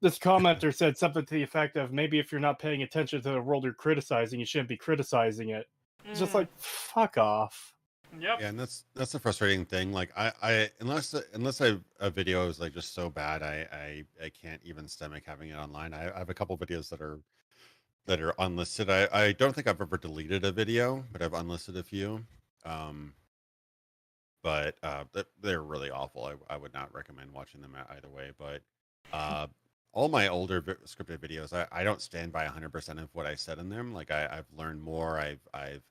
This commenter said something to the effect of, maybe if you're not paying attention to the world you're criticizing, you shouldn't be criticizing it. It's just like, fuck off. Yep. Yeah, and that's the frustrating thing. Like, I unless a video is like just so bad, I can't even stomach having it online. I have a couple videos that are unlisted. I don't think I've ever deleted a video, but I've unlisted a few. But they're really awful. I would not recommend watching them either way. But all my older scripted videos, I don't stand by 100% of what I said in them. Like I've learned more. I've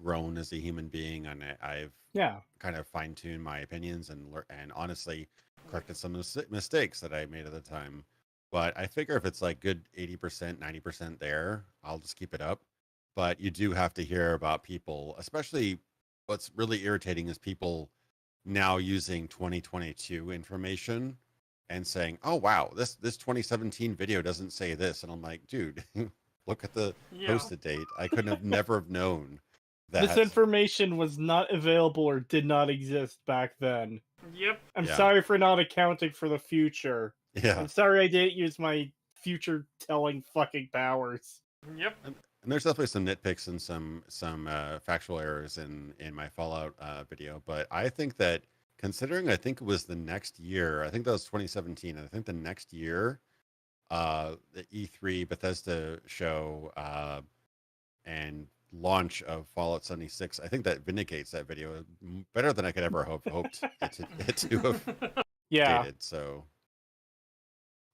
grown as a human being, and I've kind of fine-tuned my opinions and honestly corrected some mistakes that I made at the time. But I figure if it's like good 80%, 90% there, I'll just keep it up. But you do have to hear about people, especially what's really irritating is people now using 2022 information and saying, oh, wow, this 2017 video doesn't say this. And I'm like, dude, look at the posted date. I couldn't have never have known that. This information was not available or did not exist back then. Yep. I'm sorry for not accounting for the future. Yeah. I'm sorry I didn't use my future telling fucking powers. Yep. And there's definitely some nitpicks and some factual errors in my Fallout video. But I think that considering, I think it was the next year, I think that was 2017. And I think the next year, the E3 Bethesda show and launch of Fallout 76, I think that vindicates that video better than I could ever have hoped it to have dated. So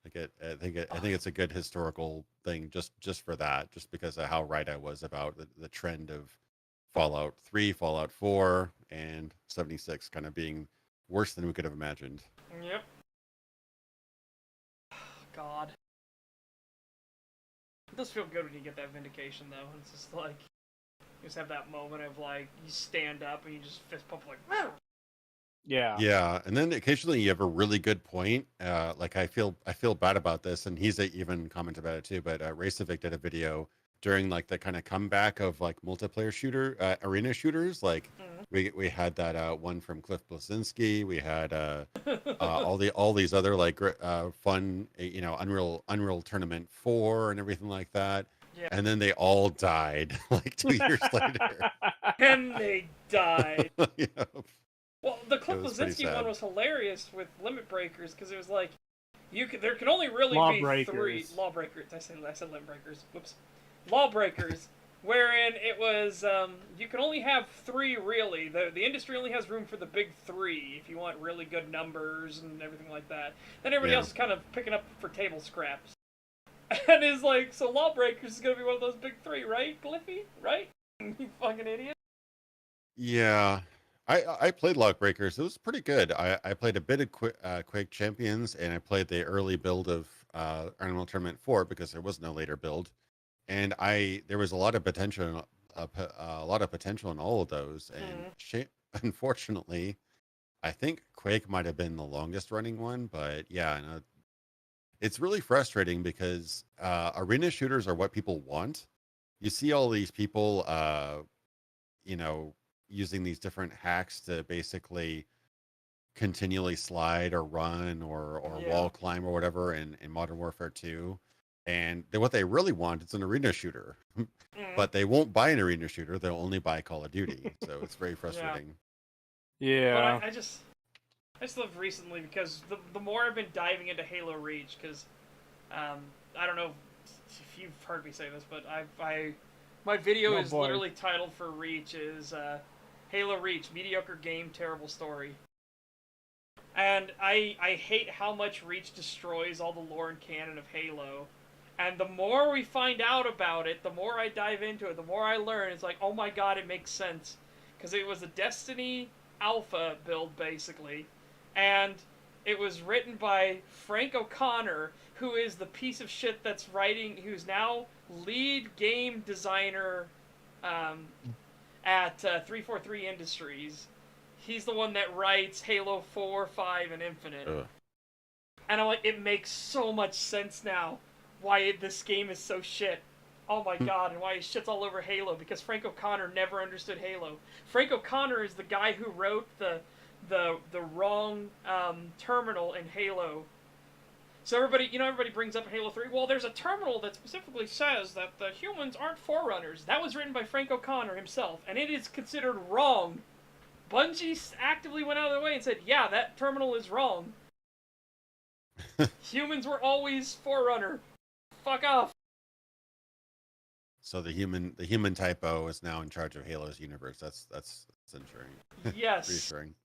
I think it's a good historical thing just for that, just because of how right I was about the trend of Fallout 3, Fallout 4, and 76 kind of being worse than we could have imagined. Yep. God. It does feel good when you get that vindication, though. It's just like, you just have that moment of like, you stand up and you just fist pump like, wow. Yeah, and then occasionally you have a really good point. Like I feel bad about this, and he's even commented about it too. But Racevic did a video during like the kind of comeback of like multiplayer arena shooters. Like we had that one from Cliff Blasinski. We had all these other like fun, Unreal Tournament 4 and everything like that. Yeah. And then they all died like 2 years later. And they died. Yep. Well, the Cliff It was pretty Blazinski sad. one was hilarious with Limit Breakers because it was like, there can only really be 3 Lawbreakers. I said Limit Breakers. Whoops. Lawbreakers, wherein it was you can only have 3 really. The industry only has room for the big 3 if you want really good numbers and everything like that. Then everybody else is kind of picking up for table scraps. And it's like, so Lawbreakers is gonna be one of those big 3, right, Gliffy? Right? You fucking idiot. Yeah. I played Lockbreakers. It was pretty good. I played a bit of Quake Champions, and I played the early build of Animal Tournament 4 because there was no later build, and there was a lot of potential, in all of those. And unfortunately, I think Quake might have been the longest running one. But yeah, no, it's really frustrating because arena shooters are what people want. You see all these people, using these different hacks to basically continually slide or run or wall climb or whatever in Modern Warfare 2. And what they really want is an arena shooter. But they won't buy an arena shooter. They'll only buy Call of Duty. So it's very frustrating. Yeah. But I just love recently because the more I've been diving into Halo Reach, because I don't know if you've heard me say this, but my video is literally titled for Reach is Halo Reach, mediocre game, terrible story. And I hate how much Reach destroys all the lore and canon of Halo. And the more we find out about it, the more I dive into it, the more I learn. It's like, oh my god, it makes sense. Because it was a Destiny Alpha build, basically. And it was written by Frank O'Connor, who is the piece of shit who's now lead game designer at 343 Industries. He's the one that writes Halo 4, 5, and Infinite. And I'm like, it makes so much sense now why this game is so shit. Oh my god, and why his shit's all over Halo, because Frank O'Connor never understood Halo. Frank O'Connor is the guy who wrote the wrong terminal in Halo. So everybody brings up Halo 3. Well, there's a terminal that specifically says that the humans aren't Forerunners. That was written by Frank O'Connor himself, and it is considered wrong. Bungie actively went out of their way and said, yeah, that terminal is wrong. Humans were always Forerunner. Fuck off. So the human typo is now in charge of Halo's universe. That's ensuring. Yes. Reassuring.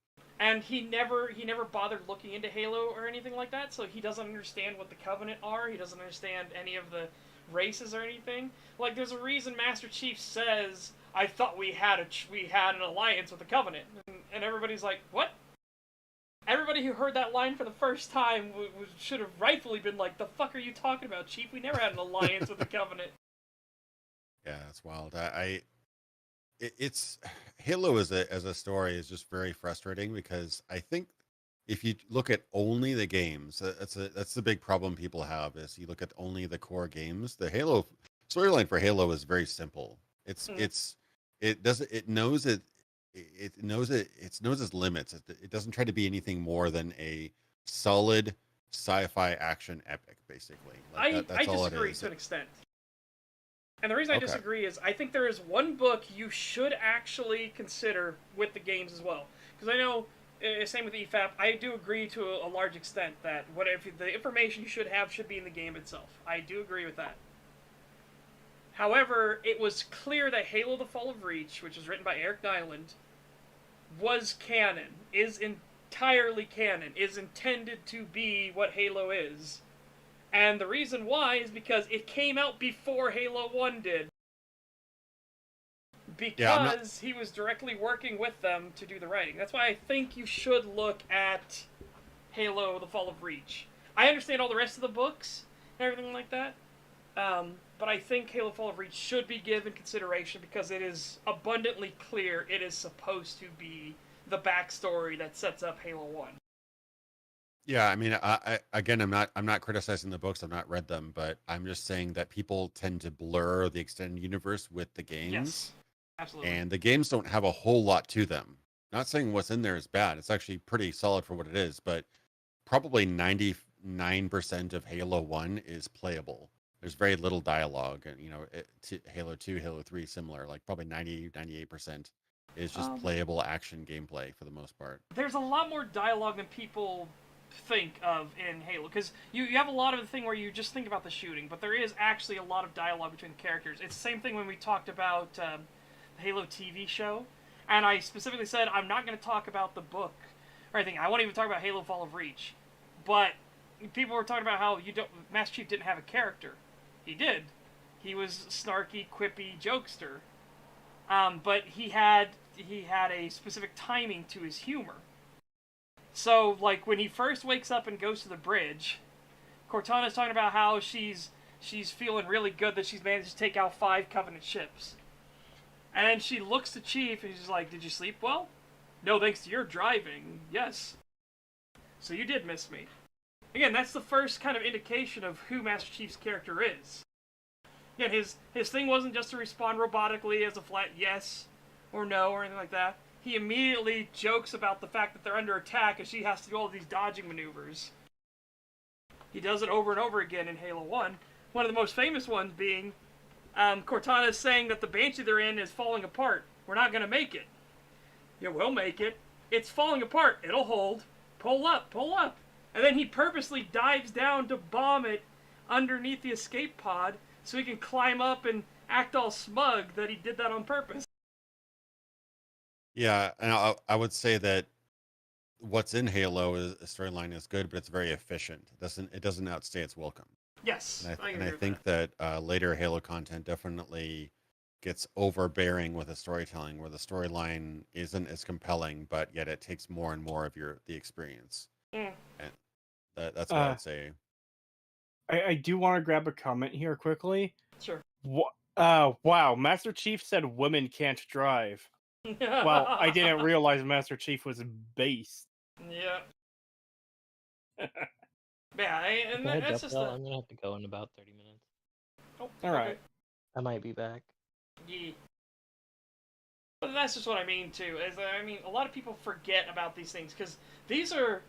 And he never bothered looking into Halo or anything like that, so he doesn't understand what the Covenant are. He doesn't understand any of the races or anything. Like, there's a reason Master Chief says, I thought we had an alliance with the Covenant. And everybody's like, what? Everybody who heard that line for the first time should have rightfully been like, the fuck are you talking about, Chief? We never had an alliance with the Covenant. Yeah, it's wild. It's Halo as a story is just very frustrating because I think if you look at only the games, that's the big problem people have is you look at only the core games. The Halo storyline for Halo is very simple. It knows its limits. It doesn't try to be anything more than a solid sci-fi action epic, basically. I disagree to an extent. And the reason I disagree is I think there is one book you should actually consider with the games as well. Because I know, same with EFAP, I do agree to a large extent that the information you should have should be in the game itself. I do agree with that. However, it was clear that Halo the Fall of Reach, which was written by Eric Nyland, was canon, is entirely canon, is intended to be what Halo is. And the reason why is because it came out before Halo 1 did. Because he was directly working with them to do the writing. That's why I think you should look at Halo the Fall of Reach. I understand all the rest of the books and everything like that. But I think Halo Fall of Reach should be given consideration because it is abundantly clear it is supposed to be the backstory that sets up Halo 1. Yeah, I mean, I'm not criticizing the books. I've not read them, but I'm just saying that people tend to blur the extended universe with the games. Yes, absolutely. And the games don't have a whole lot to them. Not saying what's in there is bad. It's actually pretty solid for what it is, but probably 99% of Halo 1 is playable. There's very little dialogue, and Halo 2, Halo 3 similar, like probably 98%. is just playable action gameplay for the most part. There's a lot more dialogue than people think of in Halo, because you have a lot of the thing where you just think about the shooting, but there is actually a lot of dialogue between the characters. It's the same thing when we talked about the Halo TV show, and I specifically said I'm not going to talk about the book or anything. I won't even talk about Halo Fall of Reach, but people were talking about how Master Chief didn't have a character. He did. He was snarky, quippy jokester, but he had a specific timing to his humor. So, like, when he first wakes up and goes to the bridge, Cortana's talking about how she's feeling really good that she's managed to take out 5 Covenant ships. And then she looks to Chief and she's like, "Did you sleep well?" "No, thanks to your driving, yes." "So you did miss me." Again, that's the first kind of indication of who Master Chief's character is. Again, his thing wasn't just to respond robotically as a flat yes or no or anything like that. He immediately jokes about the fact that they're under attack and she has to do all these dodging maneuvers. He does it over and over again in Halo 1. One of the most famous ones being Cortana saying that the Banshee they're in is falling apart. "We're not going to make it." "Yeah, we'll make it. It's falling apart. It'll hold. Pull up, pull up." And then he purposely dives down to bomb it underneath the escape pod so he can climb up and act all smug that he did that on purpose. Yeah, and I would say that what's in Halo is a storyline is good, but it's very efficient. It doesn't outstay its welcome. Yes, And I think that later Halo content definitely gets overbearing with the storytelling, where the storyline isn't as compelling, but yet it takes more and more of the experience. And that's what I would say. I do want to grab a comment here quickly. Sure. Wow, Master Chief said women can't drive. Well, I didn't realize Master Chief was based. Yeah. Yeah, and that's just I'm gonna have to go in about 30 minutes. Oh, all right. I might be back. Yeah. But that's just what I mean too. A lot of people forget about these things because these are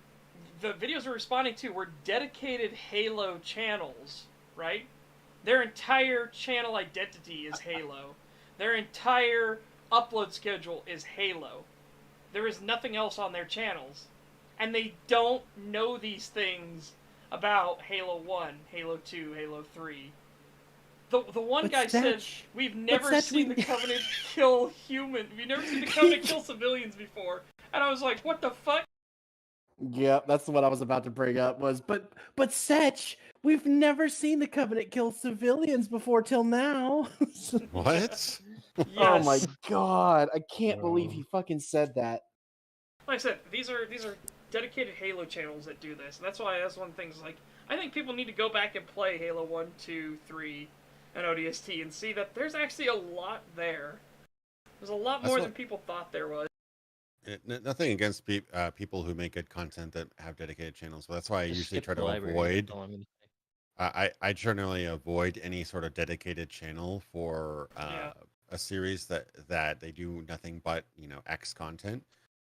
the videos we're responding to were dedicated Halo channels, right? Their entire channel identity is Halo. Their entire upload schedule is Halo. There is nothing else on their channels. And they don't know these things about Halo 1, Halo 2, Halo 3. The one guy said, "We've never seen the Covenant kill humans. We've never seen the Covenant kill civilians before." And I was like, what the fuck? Yeah, that's what I was about to bring up was, but Setch, we've never seen the Covenant kill civilians before till now. What? Yes. Oh my god, I can't believe he fucking said that. Like I said, these are dedicated Halo channels that do this. And that's why that's one of the things, like, I think people need to go back and play Halo 1, 2, 3, and ODST and see that there's actually a lot there. There's a lot more than people thought there was. Nothing against people who make good content that have dedicated channels, but that's why I usually try to avoid. I generally avoid any sort of dedicated channel for a series that they do nothing but X content,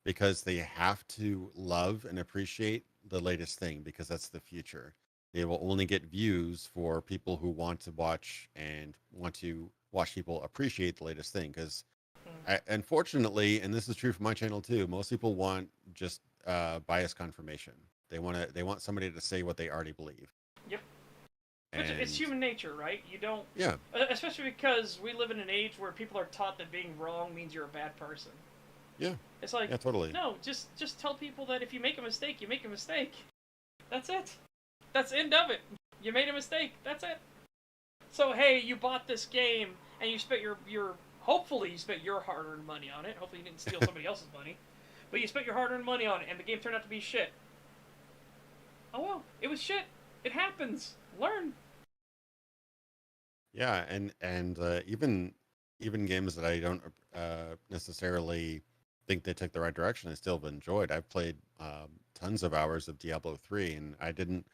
because they have to love and appreciate the latest thing, because that's the future. They will only get views for people who want to watch and want to watch people appreciate the latest thing, because unfortunately, and this is true for my channel too, most people want just bias confirmation. They want somebody to say what they already believe. Yep. It's human nature, right? You don't. Yeah. Especially because we live in an age where people are taught that being wrong means you're a bad person. Yeah. It's like, yeah, totally. No, just tell people that if you make a mistake, you make a mistake. That's it. That's the end of it. You made a mistake. That's it. So hey, you bought this game and you spent your hopefully you spent your hard-earned money on it. Hopefully you didn't steal somebody else's money. But you spent your hard-earned money on it and the game turned out to be shit. Oh well, it was shit. It happens. Learn. Yeah, and even games that I don't necessarily think they took the right direction, I still have enjoyed. I've played tons of hours of Diablo 3, and I didn't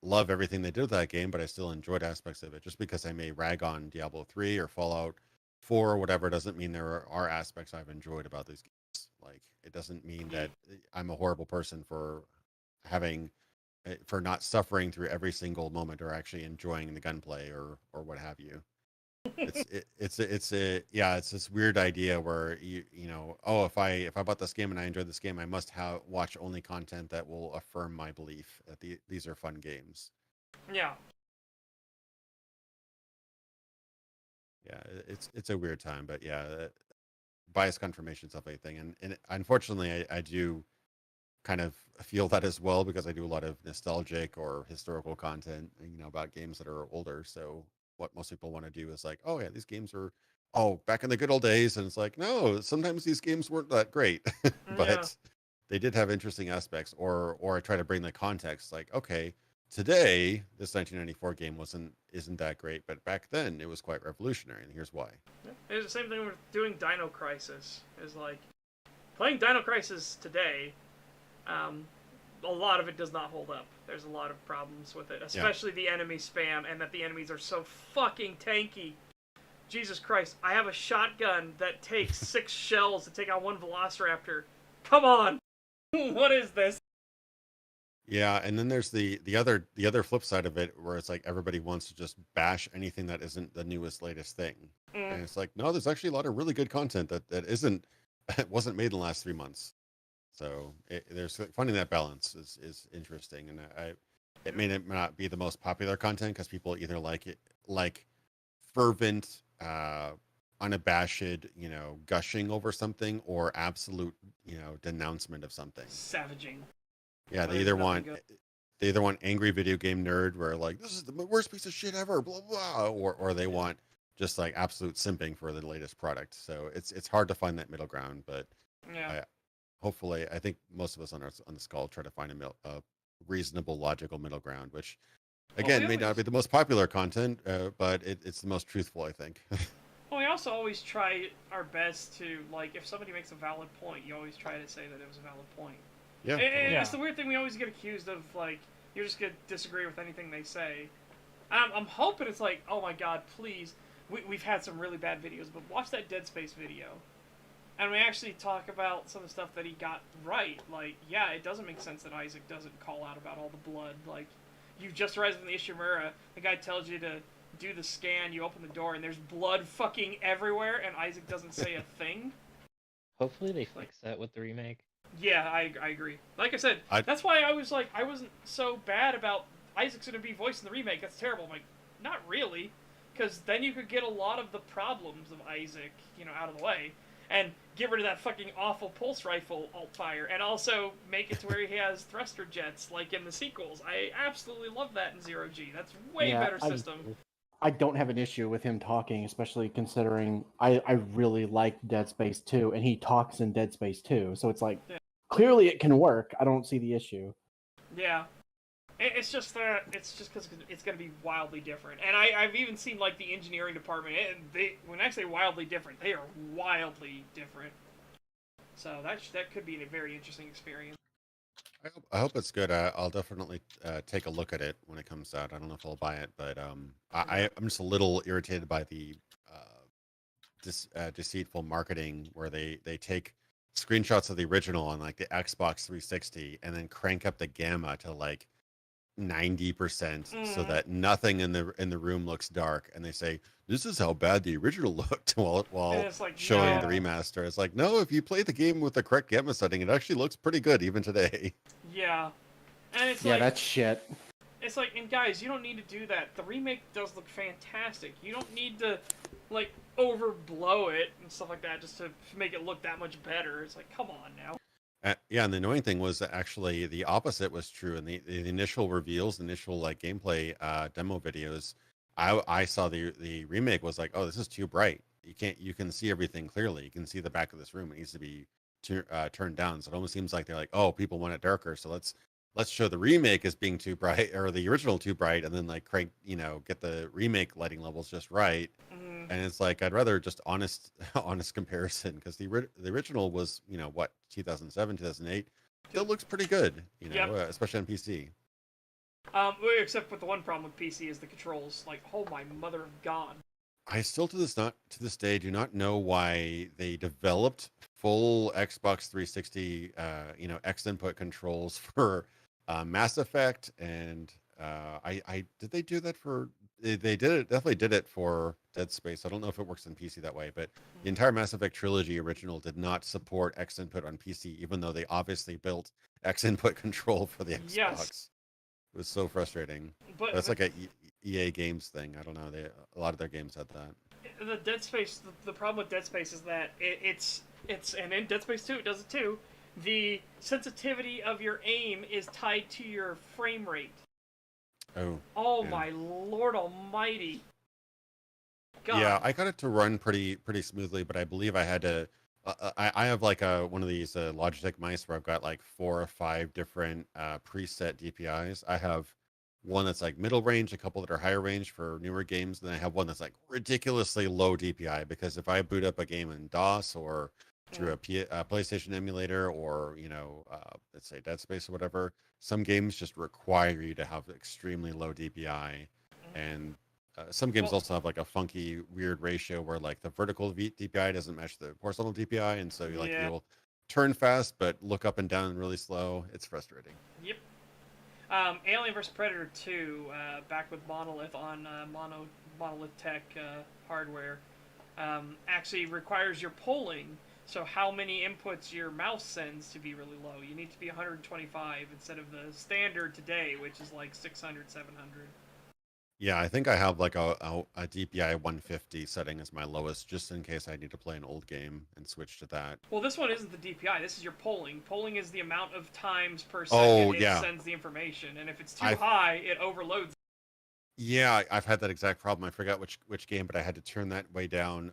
love everything they did with that game, but I still enjoyed aspects of it. Just because I may rag on Diablo 3 or Fallout 4 or whatever doesn't mean there are aspects I've enjoyed about these games. Like, it doesn't mean that I'm a horrible person for not suffering through every single moment or actually enjoying the gunplay or what have you. It's this weird idea where oh, if I bought this game and I enjoyed this game, I must watch only content that will affirm my belief that these are fun games. Yeah. Yeah, it's a weird time, but yeah, bias confirmation stuff, everything, and unfortunately, I do kind of feel that as well because I do a lot of nostalgic or historical content, about games that are older. So what most people want to do is like, oh yeah, these games are back in the good old days, and it's like, no, sometimes these games weren't that great, but Yeah. they did have interesting aspects, or I try to bring the context, like, okay, today this 1994 game isn't that great, but back then it was quite revolutionary, and here's why. It's the same thing with doing Dino Crisis. Is like playing Dino Crisis today. A lot of it does not hold up. There's a lot of problems with it, especially the enemy spam, and that the enemies are so fucking tanky. Jesus Christ, I have a shotgun that takes 6 shells to take out 1 Velociraptor. Come on! What is this? Yeah, and then there's the other flip side of it, where it's like everybody wants to just bash anything that isn't the newest, latest thing. And it's like, no, there's actually a lot of really good content that wasn't made in the last 3 months. So there's finding that balance is interesting, and it may not be the most popular content because people either like fervent, unabashed, gushing over something, or absolute, denouncement of something. Savaging. Yeah, they either want angry video game nerd, where like, this is the worst piece of shit ever, blah blah, or they want just like absolute simping for the latest product. So it's hard to find that middle ground, but yeah. Hopefully, I think most of us on this call try to find a reasonable, logical middle ground, which again may not be the most popular content, but it's the most truthful, I think. Well, we also always try our best to, like, if somebody makes a valid point, you always try to say that it was a valid point. Yeah. And it's the weird thing, we always get accused of, like, you're just going to disagree with anything they say. I'm hoping it's like, oh my god, please. We've had some really bad videos, but watch that Dead Space video. And we actually talk about some of the stuff that he got right. Like, yeah, it doesn't make sense that Isaac doesn't call out about all the blood. Like, you just arrived from the Ishimura, the guy tells you to do the scan, you open the door, and there's blood fucking everywhere, and Isaac doesn't say a thing. Hopefully they fix that with the remake. Yeah, I agree. Like I said, that's why I was like, I wasn't so bad about Isaac's gonna be voiced in the remake, that's terrible. I'm like, not really. Because then you could get a lot of the problems of Isaac, out of the way. And get rid of that fucking awful pulse rifle alt-fire, and also make it to where he has thruster jets, like in the sequels. I absolutely love that in Zero G. That's way better system. I don't have an issue with him talking, especially considering I really like Dead Space 2, and he talks in Dead Space 2, so it's like, clearly it can work. I don't see the issue. Yeah. It's just that because it's going to be wildly different, and I've even seen like the engineering department, and when I say wildly different, they are wildly different. So that could be a very interesting experience. I hope it's good. I'll definitely take a look at it when it comes out. I don't know if I'll buy it, but I'm just a little irritated by the deceitful marketing where they take screenshots of the original on like the Xbox 360 and then crank up the gamma to like 90% so that nothing in the room looks dark, and they say this is how bad the original looked while like, showing the remaster. It's like, no, if you play the game with the correct gamma setting, it actually looks pretty good even today. Yeah, and it's that's shit. It's like, and guys, you don't need to do that. The remake does look fantastic. You don't need to like overblow it and stuff like that just to make it look that much better. It's like, come on now. Yeah, and the annoying thing was that actually the opposite was true. In the initial reveals, the initial like gameplay demo videos, I saw the remake was like, oh, this is too bright. You can see everything clearly. You can see the back of this room. It needs to be turned down. So it almost seems like they're like, oh, people want it darker, so let's show the remake as being too bright, or the original too bright, and then like crank, get the remake lighting levels just right. And it's like, I'd rather just honest comparison, because the original was, 2007, 2008, still looks pretty good, especially on PC. Except with the one problem with PC is the controls. Like, oh my mother of God. I still to this day do not know why they developed full Xbox 360, X input controls for Mass Effect, and I did they do that for they did it, definitely did it for Dead Space. I don't know if it works in PC that way, but the entire Mass Effect trilogy original did not support X input on PC, even though they obviously built X input control for the Xbox. Yes. It was so frustrating. But that's like a EA Games thing. I don't know. A lot of their games had that. The Dead Space, the problem with Dead Space is that it's and in Dead Space 2 it does it too. The sensitivity of your aim is tied to your frame rate. Oh yeah. My Lord Almighty! God. Yeah, I got it to run pretty smoothly, but I believe I had to. I have like one of these Logitech mice where I've got like 4 or 5 different preset DPIs. I have one that's like middle range, a couple that are higher range for newer games, and then I have one that's like ridiculously low DPI because if I boot up a game in DOS or through a PlayStation emulator or let's say Dead Space or whatever, some games just require you to have extremely low DPI, and some games also have like a funky weird ratio where like the vertical DPI doesn't match the horizontal DPI, and so you'll turn fast but look up and down really slow. It's frustrating. Yep. Alien vs Predator 2, back with Monolith on Monolith Tech hardware, actually requires your polling. So how many inputs your mouse sends to be really low? You need to be 125 instead of the standard today, which is like 600, 700. Yeah, I think I have like a DPI 150 setting as my lowest, just in case I need to play an old game and switch to that. Well, this one isn't the DPI. This is your polling. Polling is the amount of times per second it sends the information, and if it's too high, it overloads. Yeah, I've had that exact problem. I forgot which game, but I had to turn that way down.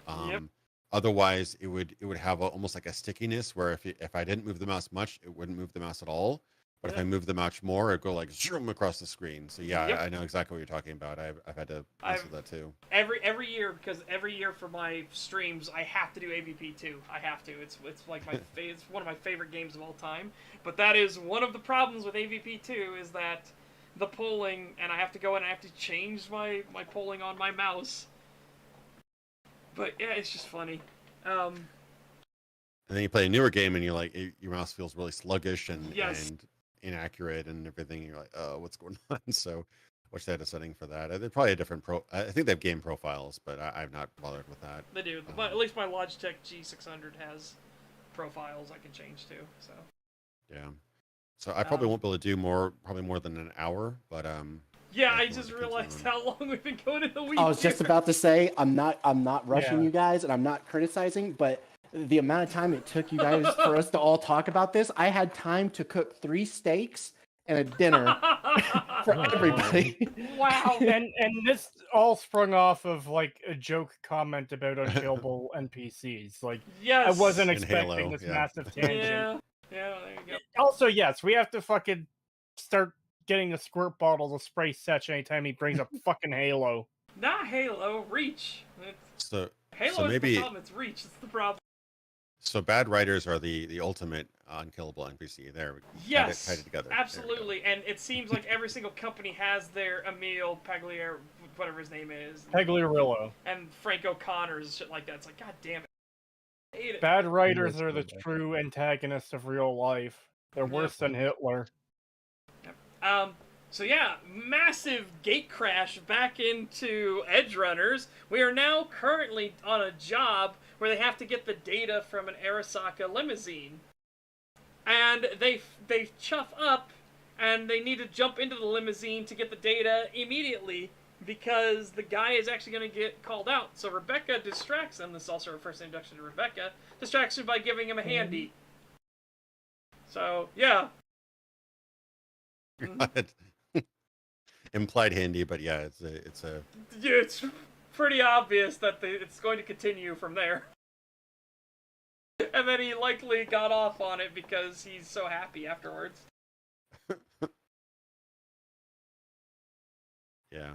Otherwise, it would have almost like a stickiness where if I didn't move the mouse much, it wouldn't move the mouse at all. But if I move the mouse more, it'd go like zoom across the screen. So yeah, I know exactly what you're talking about. I've had to mess with that too. Every year, because every year for my streams, I have to do AVP 2. I have to. It's like it's one of my favorite games of all time. But that is one of the problems with AVP 2 is that the polling, and I have to go in and I have to change my polling on my mouse. But yeah, it's just funny. And then you play a newer game and you're like, your mouse feels really sluggish and inaccurate and everything. And you're like, oh, what's going on? So, wish they had a setting for that. They're probably a different I think they have game profiles, but I've not bothered with that. They do. But at least my Logitech G600 has profiles I can change to. So. Yeah. So I probably won't be able to do more than an hour, but yeah, I just realized how long we've been going in the week. I was just about to say I'm not rushing you guys, and I'm not criticizing, but the amount of time it took you guys for us to all talk about this, I had time to cook 3 steaks and a dinner for everybody. Wow! and this all sprung off of like a joke comment about unkillable NPCs. Like, I wasn't expecting this massive tangent. Yeah, there you go. Also, yes, we have to fucking start getting the squirt bottle to spray Setch anytime he brings up fucking Halo. Not Halo, Reach. Halo is the problem, it's Reach, it's the problem. So bad writers are the ultimate unkillable NPC. There, yes, tied it together. Absolutely, and it seems like every single company has their Emil Pagliaro, whatever his name is. Pagliarillo. And Frank O'Connor's, shit like that. It's like, god damn it. I hate it. Bad writers are the true antagonists of real life. They're worse than Hitler. So yeah, massive gate crash back into Edgerunners. We are now currently on a job where they have to get the data from an Arasaka limousine. And they chuff up, and they need to jump into the limousine to get the data immediately, because the guy is actually going to get called out. So Rebecca distracts him. This is also our first introduction to Rebecca. Distracts him by giving him a handy. So, yeah. Implied handy, but yeah, it's pretty obvious that it's going to continue from there. And then he likely got off on it because he's so happy afterwards. Yeah.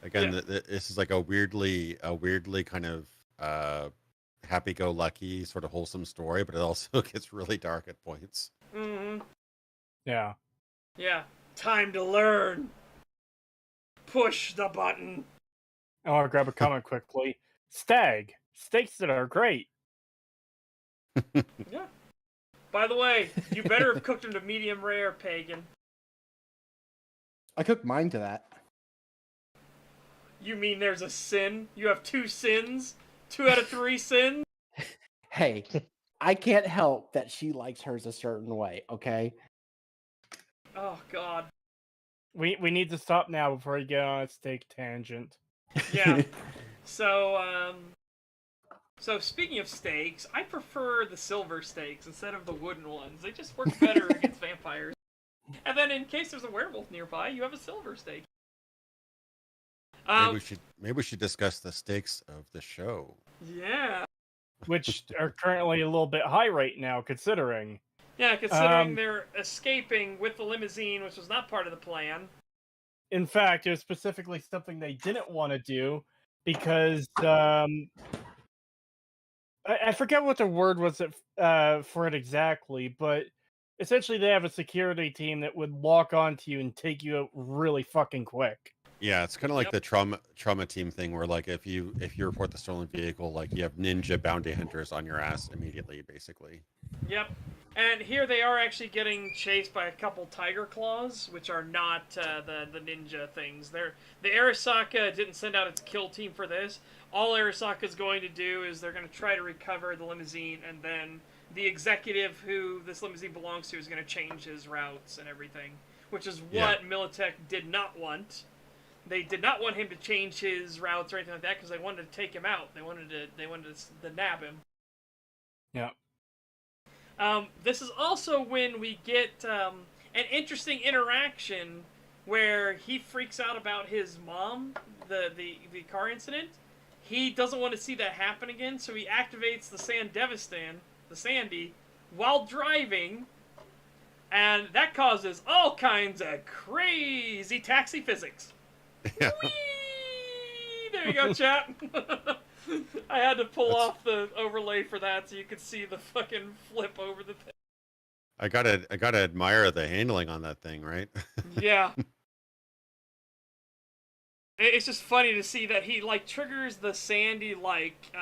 Again, this is like a weirdly kind of happy-go-lucky, sort of wholesome story, but it also gets really dark at points. Mm-hmm. Yeah. Yeah. Time to learn. Push the button. I want to grab a comment quickly. STAG. Steaks that are great. Yeah. By the way, you better have cooked them to medium rare, Pagan. I cooked mine to that. You mean there's a sin? You have 2 sins? 2 out of 3 sins? Hey, I can't help that she likes hers a certain way, okay? Oh, God. We need to stop now before we get on a steak tangent. Yeah. So, so speaking of steaks, I prefer the silver steaks instead of the wooden ones. They just work better against vampires. And then in case there's a werewolf nearby, you have a silver steak. Maybe we should discuss the stakes of the show. Yeah. Which are currently a little bit high right now, considering. Yeah, considering they're escaping with the limousine, which was not part of the plan. In fact, it was specifically something they didn't want to do because I forget what the word was for it exactly, but essentially they have a security team that would lock onto you and take you out really fucking quick. Yeah, it's kind of like the trauma team thing, where like if you report the stolen vehicle, like you have ninja bounty hunters on your ass immediately, basically. Yep. And here they are actually getting chased by a couple tiger claws, which are not the ninja things. The Arasaka didn't send out its kill team for this. All Arasaka's going to do is they're going to try to recover the limousine, and then the executive who this limousine belongs to is going to change his routes and everything, which is what Militech did not want. They did not want him to change his routes or anything like that because they wanted to take him out. They wanted to nab him. Yeah. This is also when we get an interesting interaction where he freaks out about his mom, the car incident. He doesn't want to see that happen again, so he activates the Sandy, while driving, and that causes all kinds of crazy taxi physics. Yeah. Whee! There you go, chat. I had to pull off the overlay for that so you could see the fucking flip over the thing. I gotta admire the handling on that thing, right? Yeah. It's just funny to see that he like triggers the Sandy like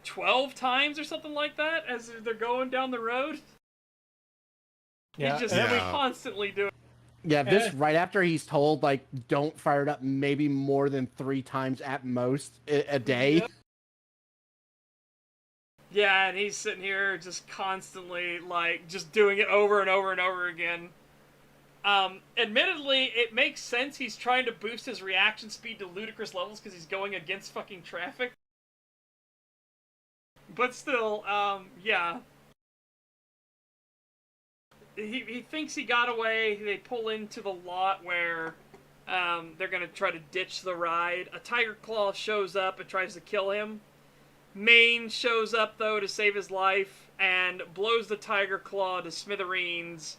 12 times or something like that as they're going down the road. Yeah. He's just constantly doing. Yeah, this right after he's told like don't fire it up maybe more than 3 times at most a day. Yep. Yeah, and he's sitting here just constantly like just doing it over and over and over again. Admittedly, it makes sense he's trying to boost his reaction speed to ludicrous levels because he's going against fucking traffic. But still, yeah. He thinks he got away. They pull into the lot where they're going to try to ditch the ride. A tiger claw shows up and tries to kill him. Maine shows up, though, to save his life and blows the tiger claw to smithereens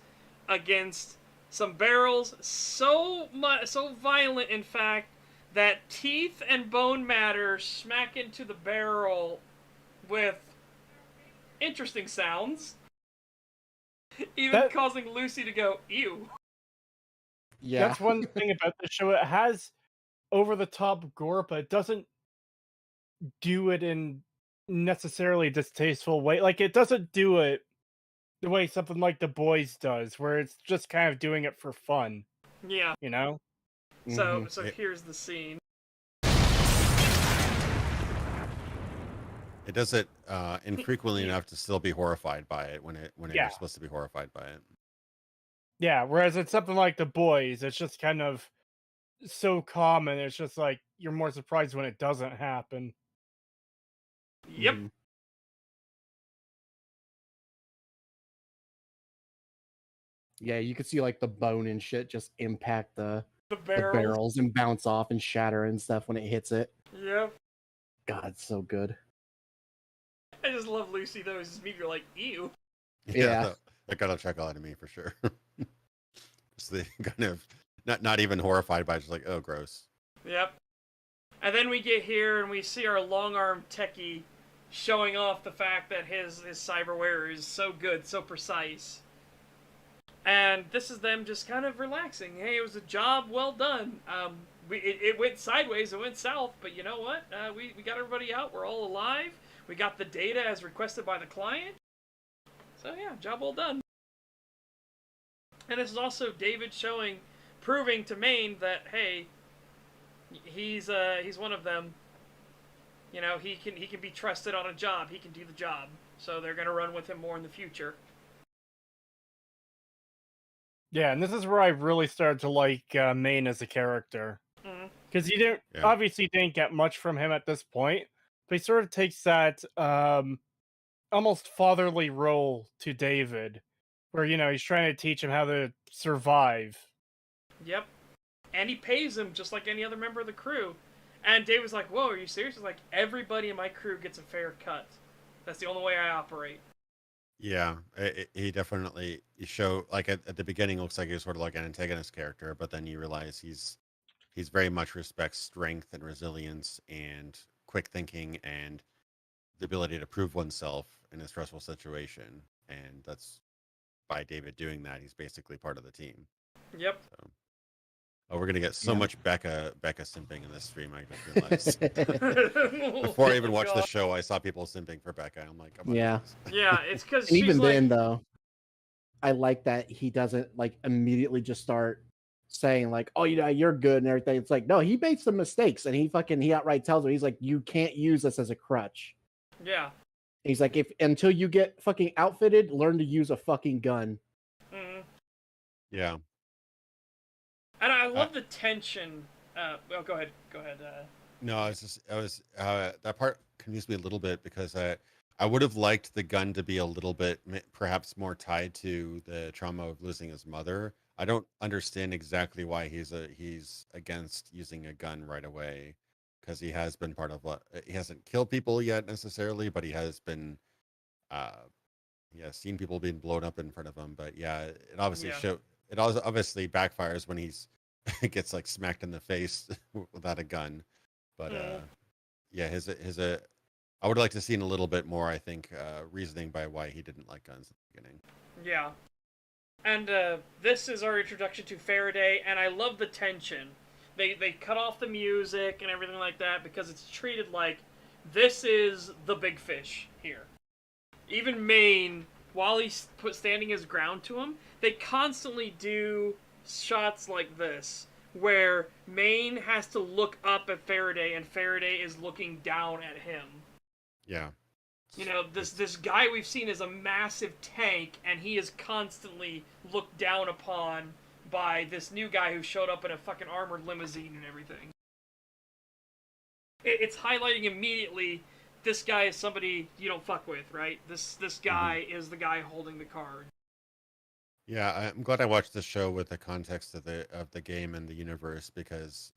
against some barrels. So violent, in fact, that teeth and bone matter smack into the barrel with interesting sounds. Even causing Lucy to go, ew. Yeah. That's one thing about the show. It has over-the-top gore, but it doesn't do it in necessarily a distasteful way. Like, it doesn't do it the way something like The Boys does, where it's just kind of doing it for fun. Yeah. You know? So here's the scene. It does it infrequently enough to still be horrified by it when you're supposed to be horrified by it. Yeah, whereas it's something like The Boys, it's just kind of so common, it's just like you're more surprised when it doesn't happen. Yep. Mm-hmm. Yeah, you could see like the bone and shit just impact the barrels and bounce off and shatter and stuff when it hits it. Yep. God, it's so good. I just love Lucy though. It's just me. You're like, ew. Yeah. That got a chuckle out of me for sure. Just the kind of not even horrified by it, just like, oh, gross. Yep. And then we get here and we see our long-armed techie showing off the fact that his cyberware is so good, so precise. And this is them just kind of relaxing. Hey, it was a job well done. It went sideways, it went south, but you know what? We got everybody out. We're all alive. We got the data as requested by the client. So yeah, job well done. And this is also David proving to Maine that, hey, He's one of them. You know, he can be trusted on a job. He can do the job. So they're gonna run with him more in the future. Yeah, and this is where I really started to like Maine as a character. Because you didn't obviously didn't get much from him at this point, but he sort of takes that almost fatherly role to David, where he's trying to teach him how to survive. Yep, and he pays him just like any other member of the crew. And David's like, "Whoa, are you serious?" He's like, "Everybody in my crew gets a fair cut. That's the only way I operate." Yeah, he definitely show like at the beginning looks like he's sort of like an antagonist character, but then you realize he's very much respects strength and resilience and quick thinking and the ability to prove oneself in a stressful situation. And that's by David doing that, he's basically part of the team. Yep. So, oh, we're gonna get so much Becca simping in this stream. I just realized. Before I even watched the show, I saw people simping for Becca. I'm like, yeah, yeah, it's because even then though, I like that he doesn't like immediately just start saying like, "Oh, you're good" and everything. It's like, no, he made some mistakes, and he outright tells her, he's like, "You can't use this as a crutch." Yeah. He's like, "If until you get fucking outfitted, learn to use a fucking gun." Yeah. And I love the tension. Go ahead. No, I was that part confused me a little bit because I would have liked the gun to be a little bit perhaps more tied to the trauma of losing his mother. I don't understand exactly why he's against using a gun right away, because he has been part of he hasn't killed people yet necessarily, but he has been seen people being blown up in front of him. But yeah, it obviously backfires when he's gets like smacked in the face without a gun. But his I would like to see a little bit more, I think, reasoning by why he didn't like guns at the beginning. Yeah. And this is our introduction to Faraday, and I love the tension. They cut off the music and everything like that because it's treated like this is the big fish here. Even Maine, while he's standing his ground to him, they constantly do shots like this, where Maine has to look up at Faraday, and Faraday is looking down at him. Yeah. You know, this guy we've seen is a massive tank, and he is constantly looked down upon by this new guy who showed up in a fucking armored limousine and everything. It's highlighting immediately, this guy is somebody you don't fuck with, right? This guy is the guy holding the card. Yeah, I'm glad I watched the show with the context of the game and the universe, because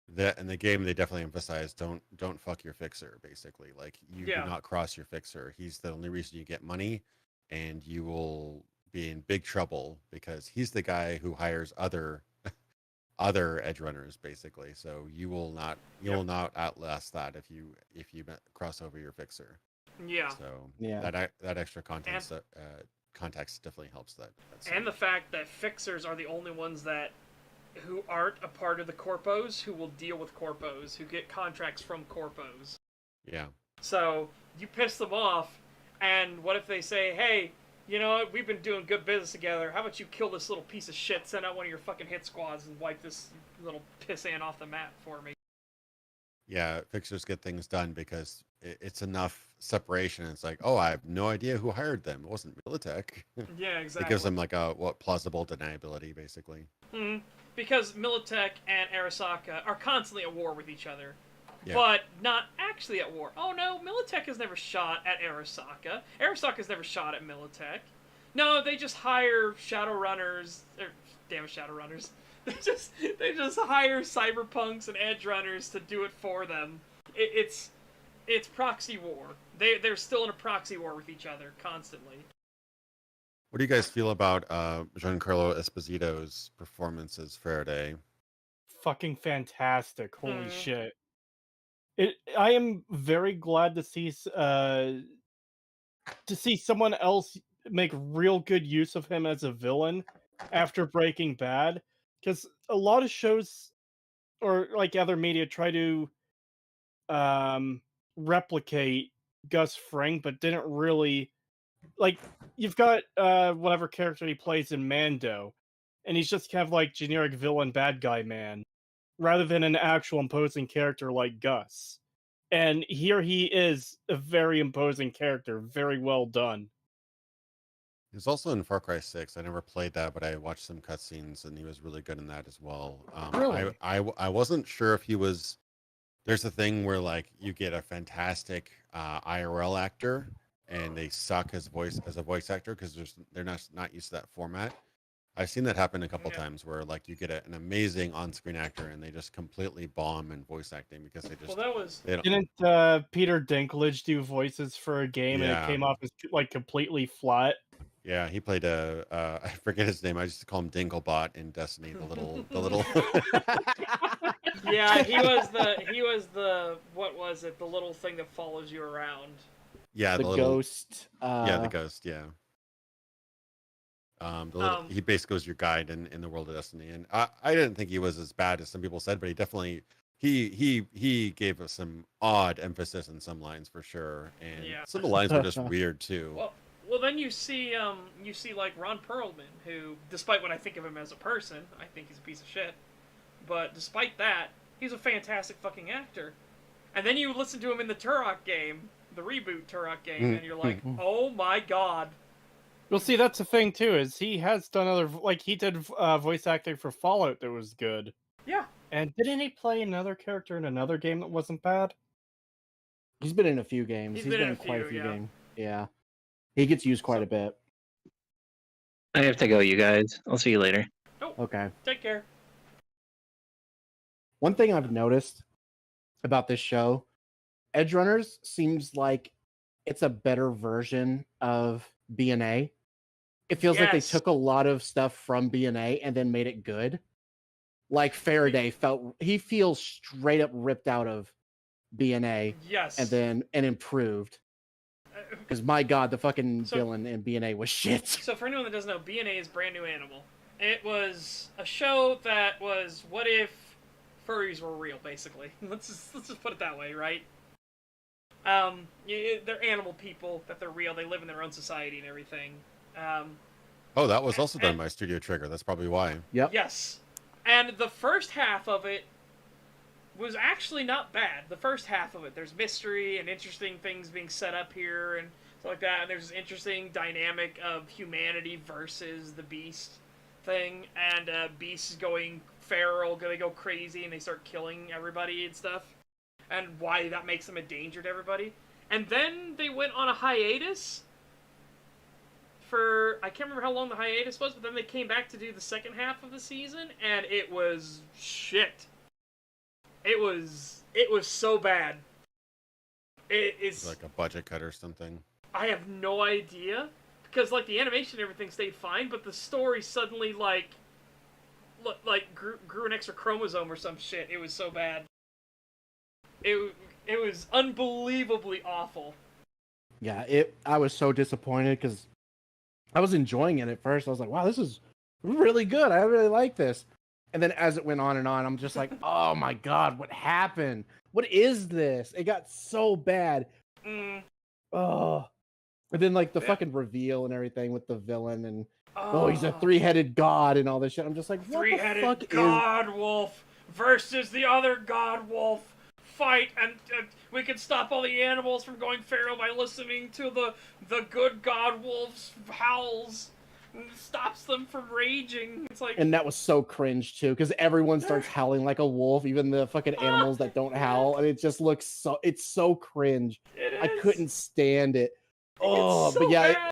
that in the game they definitely emphasize don't fuck your fixer, basically. Like, you do not cross your fixer. He's the only reason you get money, and you will be in big trouble because he's the guy who hires other Edgerunners, basically. So you will not outlast that if you cross over your fixer. Yeah. So that extra context context definitely helps that and the fact that fixers are the only ones who aren't a part of the corpos, who will deal with corpos, who get contracts from corpos. Yeah. So you piss them off, and what if they say, "Hey, you know what? We've been doing good business together. How about you kill this little piece of shit, send out one of your fucking hit squads, and wipe this little pissant off the map for me?" Yeah, fixers get things done because it's enough separation. It's like, oh, I have no idea who hired them. It wasn't Militech. Yeah, exactly. It gives them like plausible deniability, basically. Mm-hmm. Because Militech and Arasaka are constantly at war with each other, but not actually at war. Oh no, Militech has never shot at Arasaka. Arasaka's never shot at Militech. No, they just hire Shadowrunners. Damn Shadowrunners. They just hire Cyberpunks and Edgerunners to do it for them. It's proxy war. They're still in a proxy war with each other constantly. What do you guys feel about Giancarlo Esposito's performance as Faraday? Fucking fantastic! Holy shit! I am very glad to see someone else make real good use of him as a villain after Breaking Bad, because a lot of shows or like other media try to replicate Gus Fring, but didn't really. Like, you've got whatever character he plays in Mando, and he's just kind of like generic villain bad guy man. rather than an actual imposing character like Gus. And here he is, a very imposing character, very well done. He was also in Far Cry 6. I never played that, but I watched some cutscenes, and he was really good in that as well. Really? I wasn't sure if he was. There's a thing where like you get a fantastic IRL actor, and they suck as a voice actor because they're not used to that format. I've seen that happen a couple times where like you get an amazing on-screen actor and they just completely bomb in voice acting because they just. Well, that was. Didn't Peter Dinklage do voices for a game and it came off as like completely flat? Yeah, he played I forget his name. I used to call him Dinklebot in Destiny. The little. Yeah, he was the what was it? The little thing that follows you around. Yeah, the ghost. Yeah, the ghost. Yeah. He basically was your guide in the world of Destiny, and I didn't think he was as bad as some people said, but he definitely he gave us some odd emphasis in some lines for sure, and some of the lines were just weird too. Well, then you see like Ron Perlman, who, despite when I think of him as a person, I think he's a piece of shit, but despite that, he's a fantastic fucking actor. And then you listen to him in the Turok game, the reboot Turok game, and you're like, oh my god. Well, see, that's the thing too, is he has done other, like, he did voice acting for Fallout that was good. Yeah. And didn't he play another character in another game that wasn't bad? He's been in a few games. He's been in quite a few games. Yeah. He gets used quite a bit. I have to go, you guys. I'll see you later. Oh, okay. Take care. One thing I've noticed about this show, Edgerunners seems like it's a better version of BNA. It feels like they took a lot of stuff from BNA and then made it good. Like Faraday he feels straight up ripped out of BNA. Yes. And improved. Because my god, the fucking villain in BNA was shit. So for anyone that doesn't know, BNA is Brand New Animal. It was a show that was what if furries were real, basically. Let's just put it that way, right? They're animal people, that they're real, they live in their own society and everything. That was also done by Studio Trigger. That's probably why. Yep. Yes. And the first half of it was actually not bad. The first half of it, there's mystery and interesting things being set up here and stuff like that, and there's this interesting dynamic of humanity versus the beast thing, and Beast is going feral, they go crazy, and they start killing everybody and stuff, and why that makes them a danger to everybody. And then they went on a hiatus for, I can't remember how long the hiatus was, but then they came back to do the second half of the season, and it was shit. It was so bad. It's like a budget cut or something. I have no idea, because like the animation and everything stayed fine, but the story suddenly like grew an extra chromosome or some shit. It was so bad. It was unbelievably awful. Yeah, I was so disappointed because I was enjoying it at first. I was like, wow, this is really good. I really like this. And then as it went on and on, I'm just like, oh my god, what happened? What is this? It got so bad. Oh. And then like the fucking reveal and everything with the villain and he's a three-headed god and all this shit. I'm just like, what three-headed the fuck god wolf versus the other god wolf. Fight, and we can stop all the animals from going feral by listening to the good god wolf's howls. And it stops them from raging. It's like, and that was so cringe too, because everyone starts howling like a wolf, even the fucking animals that don't howl, and it just looks so cringe. I couldn't stand it. But yeah,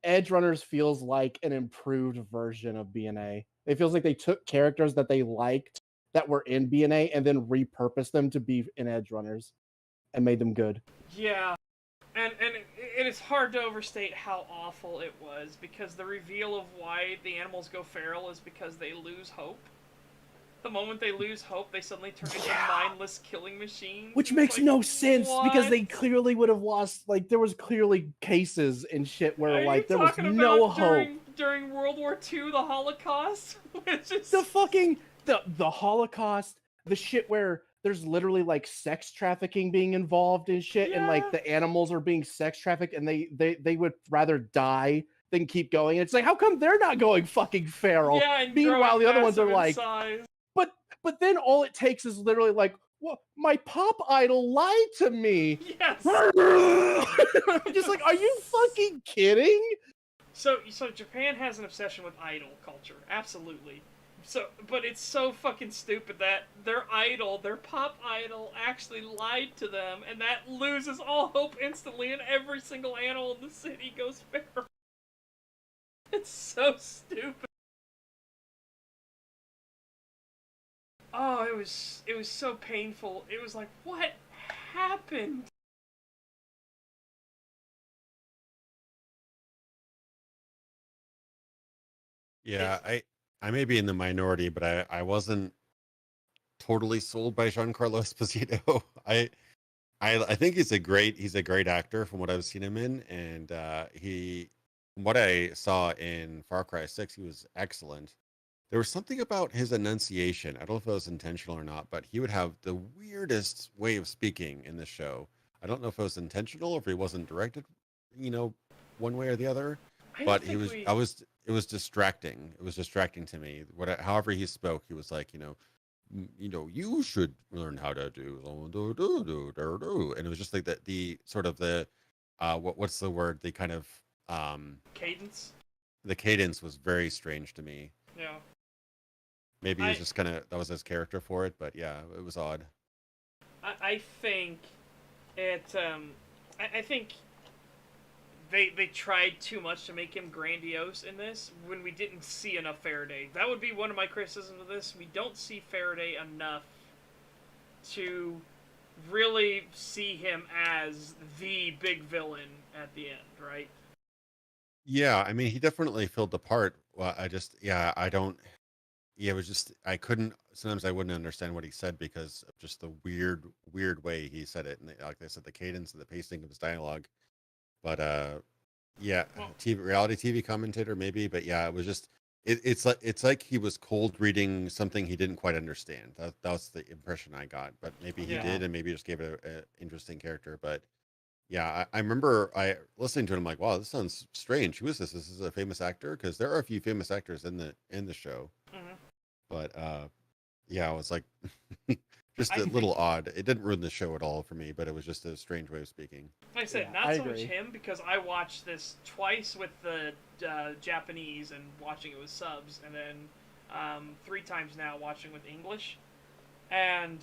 Edgerunners feels like an improved version of BNA. It feels like they took characters that they liked that were in BNA and then repurposed them to be in Edgerunners and made them good. Yeah. And it is hard to overstate how awful it was, because the reveal of why the animals go feral is because they lose hope. The moment they lose hope, they suddenly turn into mindless killing machines. Which makes no sense, because they clearly would have lost, like, there was clearly cases and shit where, like, there was no hope. During World War II, the Holocaust? Which is... The fucking... The Holocaust, the shit where there's literally like sex trafficking being involved and shit, and like the animals are being sex trafficked, and they would rather die than keep going. It's like, how come they're not going fucking feral? Yeah, and meanwhile the other ones are like, size. but But then all it takes is literally like, well, my pop idol lied to me. Yes. I'm just like, are you fucking kidding? So Japan has an obsession with idol culture, absolutely. But it's so fucking stupid that their idol, their pop idol, actually lied to them, and that loses all hope instantly, and every single animal in the city goes feral. It's so stupid. Oh, it was so painful. It was like, what happened? Yeah, I may be in the minority, but I wasn't totally sold by Giancarlo Esposito. I think he's a great actor from what I've seen him in, and from what I saw in Far Cry 6, he was excellent. There was something about his enunciation. I don't know if it was intentional or not, but he would have the weirdest way of speaking in the show. I don't know if it was intentional or if he wasn't directed, one way or the other. But it was distracting. It was distracting to me. However he spoke, he was like, you should learn how to do, and it was just like the sort of the what's the word? The kind of cadence. The cadence was very strange to me. Yeah. Maybe he was just kind of, that was his character for it, but yeah, it was odd. I think it. I think they tried too much to make him grandiose in this when we didn't see enough Faraday. That would be one of my criticisms of this. We don't see Faraday enough to really see him as the big villain at the end, right? Yeah, I mean, he definitely filled the part. Well, it was just, sometimes I wouldn't understand what he said because of just the weird way he said it. And like I said, the cadence and the pacing of his dialogue. But yeah, Well, reality TV commentator maybe, but yeah, it was just, it's like he was cold reading something he didn't quite understand. That was the impression I got, but maybe he did, and maybe just gave it an interesting character. But yeah, I remember listening to it. I'm like, wow, this sounds strange. Who is this? This is a famous actor, because there are a few famous actors in the show. mm-hmm. But yeah, I was like, just a little odd. It didn't ruin the show at all for me, but it was just a strange way of speaking. Like I said, not so much him, because I watched this twice with the Japanese and watching it with subs, and then 3 times now watching with English. And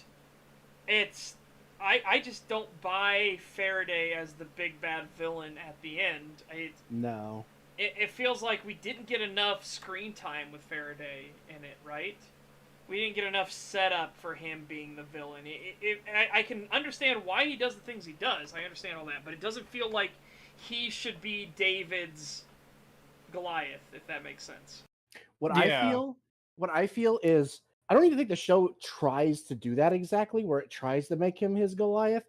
it's... I just don't buy Faraday as the big bad villain at the end. No. It feels like we didn't get enough screen time with Faraday in it, right? We didn't get enough setup for him being the villain. I can understand why he does the things he does. I understand all that, but it doesn't feel like he should be David's Goliath, if that makes sense. What I feel is, I don't even think the show tries to do that exactly, where it tries to make him his Goliath.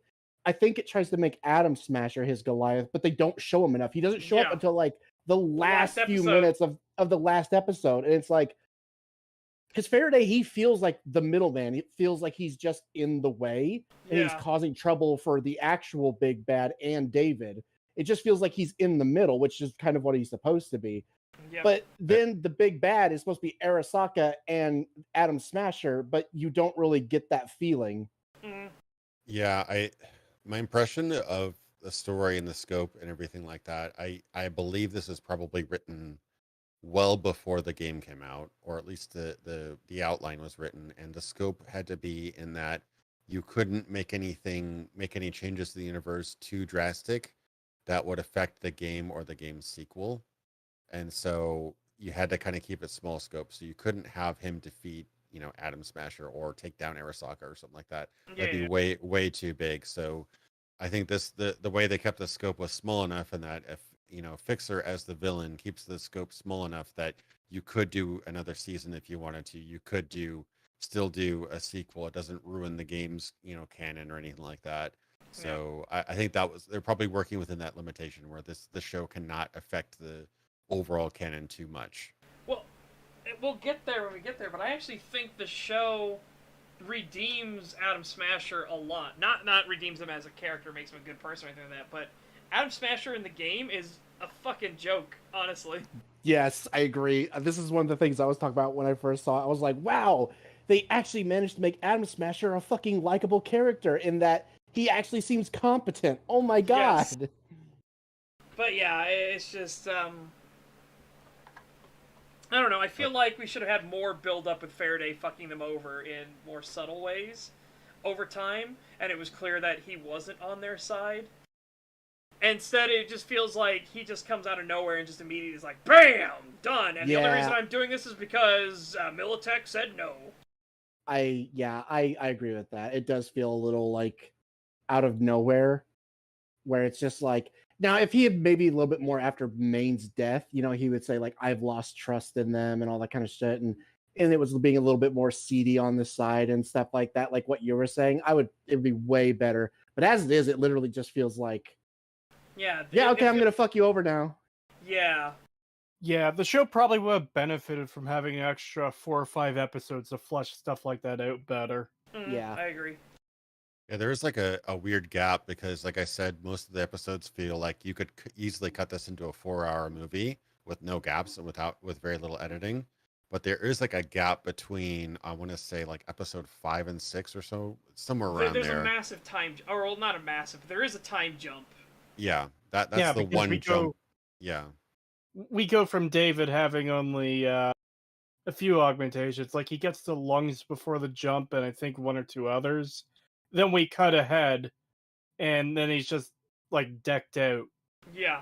I think it tries to make Adam Smasher his Goliath, but they don't show him enough. He doesn't show up until like the last few minutes of the last episode. And it's like, because Faraday, he feels like the middleman. It feels like he's just in the way, and he's causing trouble for the actual big bad and David. It just feels like he's in the middle, which is kind of what he's supposed to be. Yep. But then the big bad is supposed to be Arasaka and Adam Smasher, but you don't really get that feeling. Mm. Yeah, my impression of the story and the scope and everything like that, I believe this is probably written well before the game came out, or at least the outline was written, and the scope had to be in that you couldn't make any changes to the universe too drastic that would affect the game or the game's sequel. And so you had to kind of keep it small scope. So you couldn't have him defeat, Adam Smasher or take down Arasaka or something like that. That'd be way too big. So I think the way they kept the scope was small enough, and that if, Fixer as the villain keeps the scope small enough that you could do another season if you wanted to. You could still do a sequel. It doesn't ruin the game's, canon or anything like that. So I think they're probably working within that limitation where the show cannot affect the overall canon too much. Well, we'll get there when we get there, but I actually think the show redeems Adam Smasher a lot. Not redeems him as a character, makes him a good person or anything like that, but Adam Smasher in the game is a fucking joke, honestly. Yes, I agree. This is one of the things I was talking about when I first saw it. I was like, wow, they actually managed to make Atom Smasher a fucking likable character in that he actually seems competent. Oh my god. Yes. But yeah, it's just I don't know. I feel like we should have had more build up with Faraday fucking them over in more subtle ways over time, and it was clear that he wasn't on their side. Instead, it just feels like he just comes out of nowhere and just immediately is like, BAM! Done! And the only reason I'm doing this is because Militech said no. I agree with that. It does feel a little like out of nowhere, where it's just like, now if he had maybe a little bit more after Maine's death, you know, he would say like, I've lost trust in them and all that kind of shit, and it was being a little bit more seedy on the side and stuff like that, like what you were saying, it would be way better. But as it is, it literally just feels like, okay, I'm gonna fuck you over now. Yeah, the show probably would have benefited from having an extra 4 or 5 episodes to flesh stuff like that out better. Yeah, I agree. Yeah, there is like a weird gap because, like I said, most of the episodes feel like you could easily cut this into a 4-hour movie with no gaps and with very little editing. But there is like a gap between, I want to say, like episode 5 and 6 or so, somewhere around there. There's a massive time, or well, not a massive. There is a time jump. Yeah, that's the one jump. Yeah. We go from David having only a few augmentations, like he gets the lungs before the jump, and I think 1 or 2 others. Then we cut ahead, and then he's just like decked out. Yeah.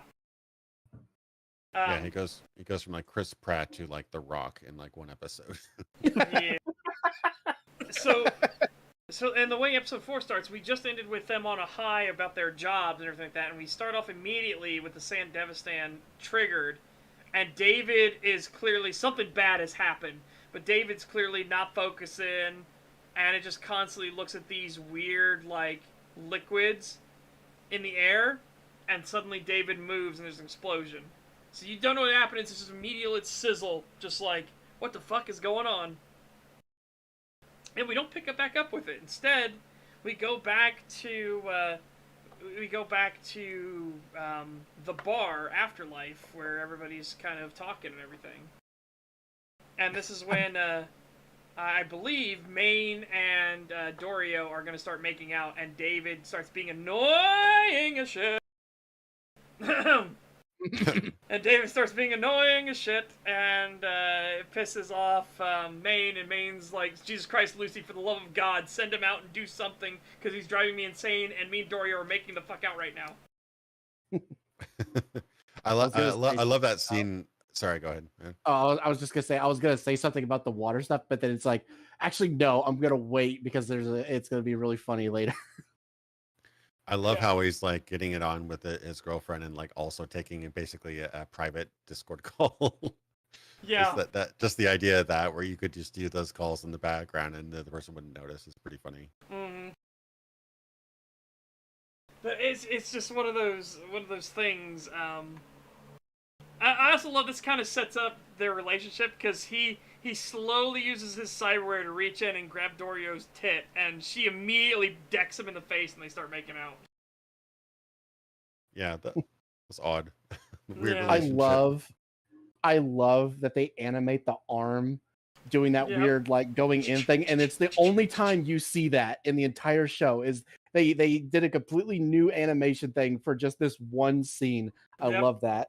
Yeah, he goes from like Chris Pratt to like The Rock in like 1 episode. Yeah. So, and the way episode 4 starts, we just ended with them on a high about their jobs and everything like that, and we start off immediately with the San Devistan triggered, and David is clearly, something bad has happened, but David's clearly not focusing, and it just constantly looks at these weird, like, liquids in the air, and suddenly David moves and there's an explosion. So you don't know what happened, it's just immediate sizzle, just like, what the fuck is going on? And we don't pick it back up with it. Instead, we go back to the bar, Afterlife, where everybody's kind of talking and everything. And this is when I believe Maine and Dorio are going to start making out, and David starts being annoying as shit. And David starts being annoying as shit, and it pisses off Maine, and Maine's like, Jesus Christ, Lucy, for the love of God, send him out and do something, because he's driving me insane, and me and Dorio are making the fuck out right now. I love that scene. Sorry, go ahead, man. Oh, I was just gonna say, I was gonna say something about the water stuff, but then it's like, actually, no, I'm gonna wait because it's gonna be really funny later. I love how he's like getting it on with his girlfriend and like also taking basically a private Discord call. Yeah. Just the idea of that, where you could just do those calls in the background and the person wouldn't notice, is pretty funny. Mm-hmm. But it's just one of those things. I also love this kind of sets up their relationship, because he slowly uses his cyberware to reach in and grab Dorio's tit, and she immediately decks him in the face, and they start making out. Yeah, that was odd. Weird relationship. I love that they animate the arm doing that weird like going in thing, and it's the only time you see that in the entire show. Is they did a completely new animation thing for just this one scene. I love that.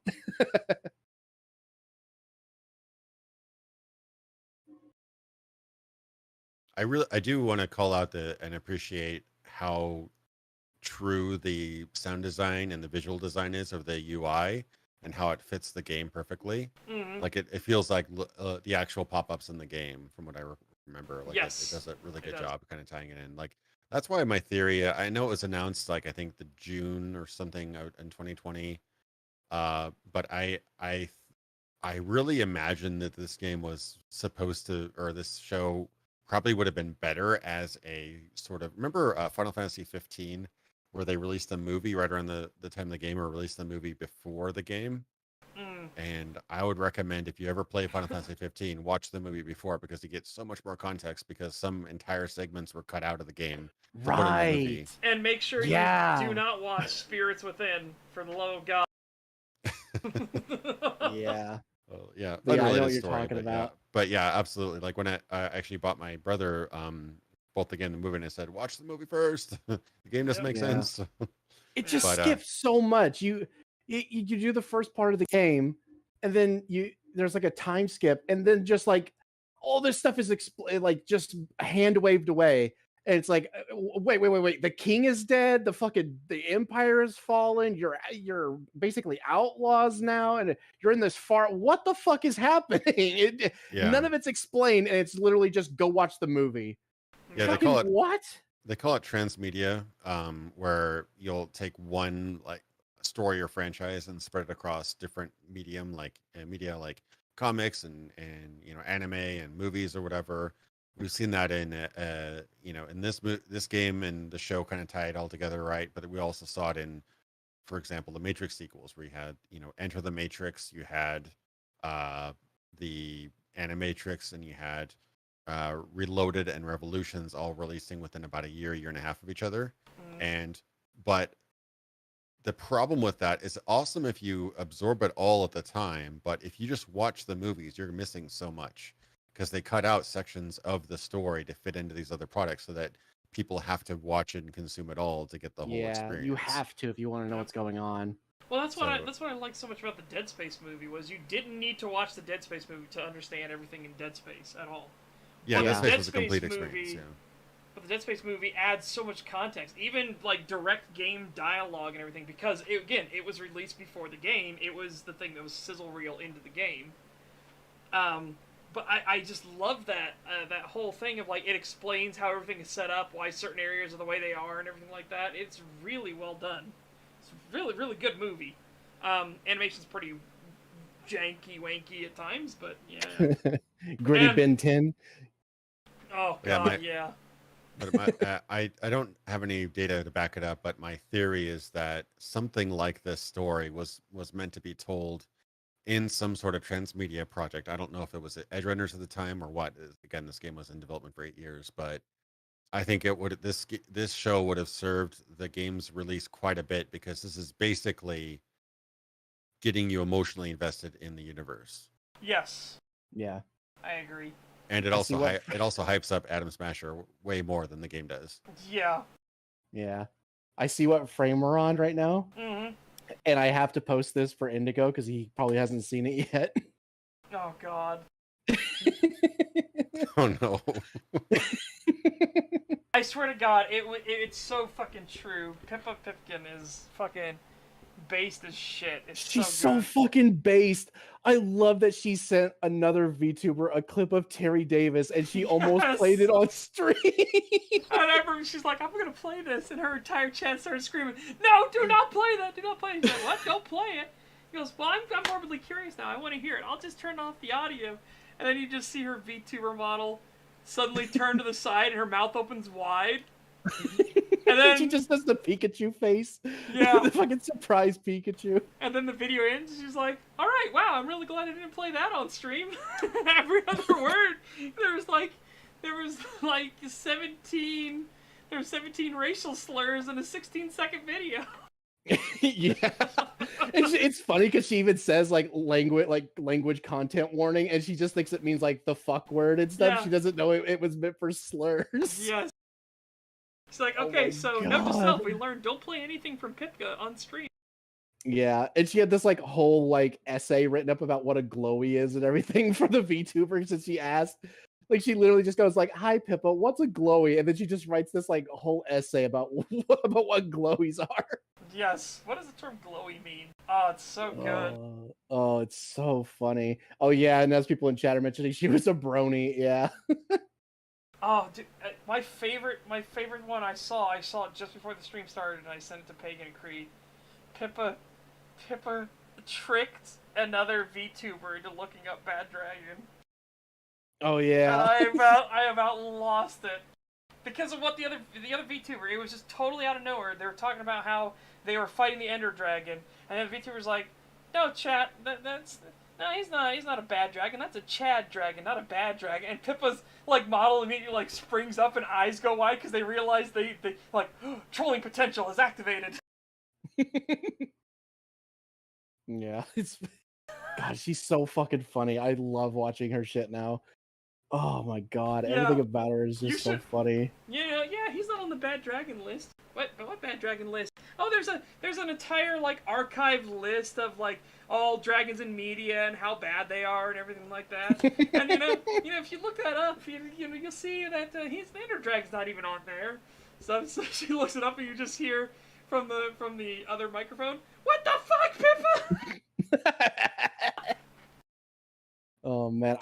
I do want to call out and appreciate how true the sound design and the visual design is of the UI, and how it fits the game perfectly. Mm-hmm. Like it feels like the actual pop-ups in the game, from what I remember. Like yes, it does a really good job kind of tying it in. Like that's why my theory, I know it was announced like I think the June or something out in 2020, but I really imagine that this game was supposed to, or this show probably would have been better as a sort of, remember Final Fantasy 15, where they released the movie right around the time the game, or released the movie before the game. And I would recommend, if you ever play Final Fantasy 15, watch the movie before, because you get so much more context, because some entire segments were cut out of the game. Right. And make sure you do not watch Spirits Within, for the love of God. Yeah. Yeah, But yeah, I know unrelated what you're story, talking but about. yeah, absolutely. Like when I actually bought my brother both again the movie, and I said, watch the movie first. The game doesn't make Yeah. sense. It just But, skips so much. You do the first part of the game, and then there's like a time skip, and then just like all this stuff is like just hand waved away. And it's like, wait. The king is dead. The empire is fallen. You're basically outlaws now, and you're in this what the fuck is happening? None of it's explained, and it's literally just go watch the movie. Yeah, Fucking what? They call it transmedia, where you'll take one like story or franchise and spread it across different media like comics and anime and movies or whatever. We've seen that in in this game and the show kind of tie it all together, right? But we also saw it in, for example, the Matrix sequels, where you had Enter the Matrix, you had the Animatrix, and you had Reloaded and Revolutions all releasing within about a year and a half of each other. But the problem with that is awesome if you absorb it all at the time, but if you just watch the movies, you're missing so much because they cut out sections of the story to fit into these other products so that people have to watch it and consume it all to get the whole experience. You have to if you want to know what's going on. Well, that's what I like so much about the Dead Space movie was you didn't need to watch the Dead Space movie to understand everything in Dead Space at all. Yeah, Dead Space was a complete experience. Yeah. But the Dead Space movie adds so much context, even like direct game dialogue and everything, because it was released before the game. It was the thing that was sizzle reel into the game. But I just love that that whole thing of like it explains how everything is set up, why certain areas are the way they are, and everything like that. It's really well done. It's a really, really good movie. Animation's pretty janky, wanky at times, but yeah. Gritty Ben 10. Oh god, yeah. But I don't have any data to back it up, but my theory is that something like this story was meant to be told in some sort of transmedia project. I don't know if it was Edgerunners at the time or what. Again, this game was in development for 8 years, but I think this show would have served the game's release quite a bit because this is basically getting you emotionally invested in the universe. Yes. Yeah. I agree. And it also hypes up Atom Smasher way more than the game does. Yeah. Yeah. I see what frame we're on right now. Mm-hmm. And I have to post this for Indigo because he probably hasn't seen it yet. Oh god. Oh no. I swear to God, it's so fucking true. Pippa Pipkin is fucking based as shit. She's so fucking based. I love that she sent another VTuber a clip of Terry Davis and she almost played it on stream. I remember she's like, I'm gonna play this, and her entire chat started screaming, no, do not play that, do not play it. She's like, what? Don't play it. He goes, well, I'm morbidly curious now. I want to hear it. I'll just turn off the audio. And then you just see her VTuber model suddenly turn to the side and her mouth opens wide. And then she just does the Pikachu face. Yeah. The fucking surprise Pikachu. And then the video ends, and she's like, alright, wow, I'm really glad I didn't play that on stream. Every other word. There was like 17 racial slurs in a 16-second video. Yeah. It's funny because she even says language content warning, and she just thinks it means like the fuck word and stuff. Yeah. She doesn't know it was meant for slurs. Yes. She's like, okay, so note to self, we learned don't play anything from Pipka on stream. Yeah, and she had this like whole like essay written up about what a glowy is and everything for the VTuber since she asked. Like she literally just goes like, "Hi Pippa, what's a glowy?" And then she just writes this like whole essay about what glowies are. Yes. What does the term glowy mean? Oh, it's so good. Oh, it's so funny. Oh yeah, and as people in chat are mentioning, she was a brony. Yeah. Oh, dude, my favorite one I saw it just before the stream started, and I sent it to Pagan and Creed. Pippa tricked another VTuber into looking up Bad Dragon. Oh yeah. I about lost it because of what the other VTuber. It was just totally out of nowhere. They were talking about how they were fighting the Ender Dragon, and then the VTuber's like, "No, chat, that's." No, he's not a bad dragon. That's a Chad dragon, not a bad dragon. And Pippa's like model immediately like springs up and eyes go wide because they realize they like trolling potential is activated. Yeah, it's God, she's so fucking funny. I love watching her shit now. Oh my god, Yeah. everything about her is just so funny. Yeah, he's not on the Bad Dragon list. What Bad Dragon list? Oh, there's an entire like archive list of like all dragons in media and how bad they are and everything like that. And if you look that up, you'll see that the Ender Dragon's not even on there. So she looks it up and you just hear from the other microphone, "What the fuck, Pippa?" Oh man,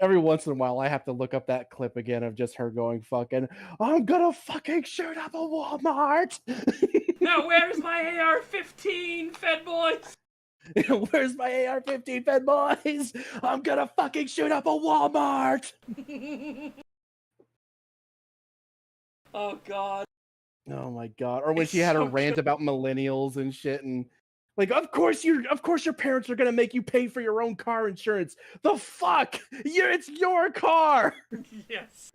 every once in a while I have to look up that clip again of just her going fucking, I'm gonna fucking shoot up a Walmart. Now where's my AR-15, Fed boys? Where's my AR-15, Fed boys? I'm gonna fucking shoot up a Walmart. Oh god. Oh my god. Or when she had a rant about millennials and shit, and like, of course your parents are gonna make you pay for your own car insurance. The fuck? It's your car. Yes.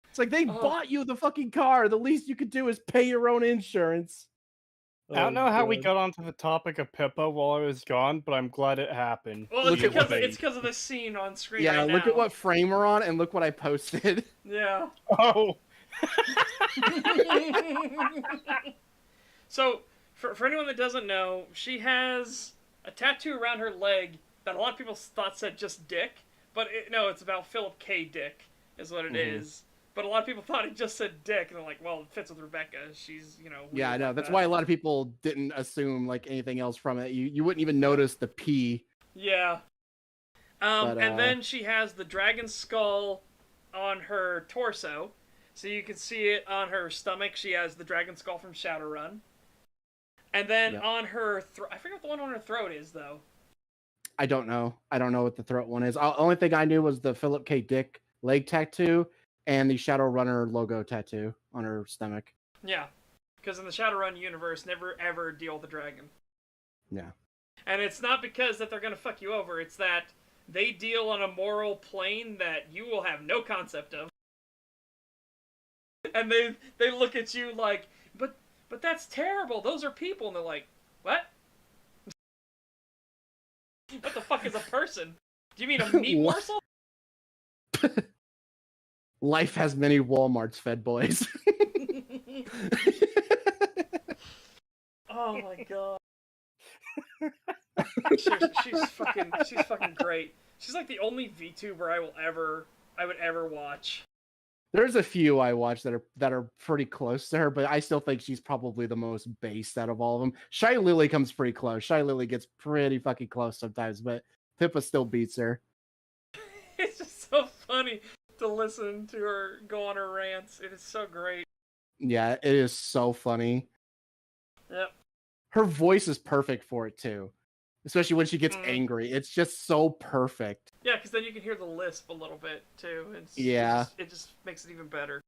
It's like they bought you the fucking car. The least you could do is pay your own insurance. I don't know how we got onto the topic of Pippa while I was gone, but I'm glad it happened. Well, it's because of the scene on screen. Yeah, right look now. at what frame we're on, and look what I posted. Yeah. Oh. So, for anyone that doesn't know, she has a tattoo around her leg that a lot of people thought said just Dick, but no, it's about Philip K. Dick, is what it is. But a lot of people thought it just said Dick, and they're like, well, it fits with Rebecca. She's, Yeah, I know. That's why a lot of people didn't assume like anything else from it. You wouldn't even notice the P. Yeah. And then she has the dragon skull on her torso. So you can see it on her stomach. She has the dragon skull from Shadowrun. And then on her throat, I forget what the one on her throat is, though. I don't know. I don't know what the throat one is. The only thing I knew was the Philip K. Dick leg tattoo and the Shadowrunner logo tattoo on her stomach. Yeah, because in the Shadowrun universe, never ever deal with a dragon. Yeah. And it's not because that they're going to fuck you over. It's that they deal on a moral plane that you will have no concept of. And they look at you like, but that's terrible. Those are people. And they're like, what? What the fuck is a person? Do you mean a meat morsel? Life has many Walmarts, Fed boys. Oh my god. She's fucking great. She's like the only VTuber I would ever watch. There's a few I watch that are pretty close to her, but I still think she's probably the most based out of all of them. Shy Lily comes pretty close. Shy Lily gets pretty fucking close sometimes, but Pippa still beats her. It's just so funny to listen to her go on her rants. It is so great. Yeah, it is so funny. Yep. Her voice is perfect for it too, especially when she gets angry. It's just so perfect. Yeah, because then you can hear the lisp a little bit too. It just makes it even better.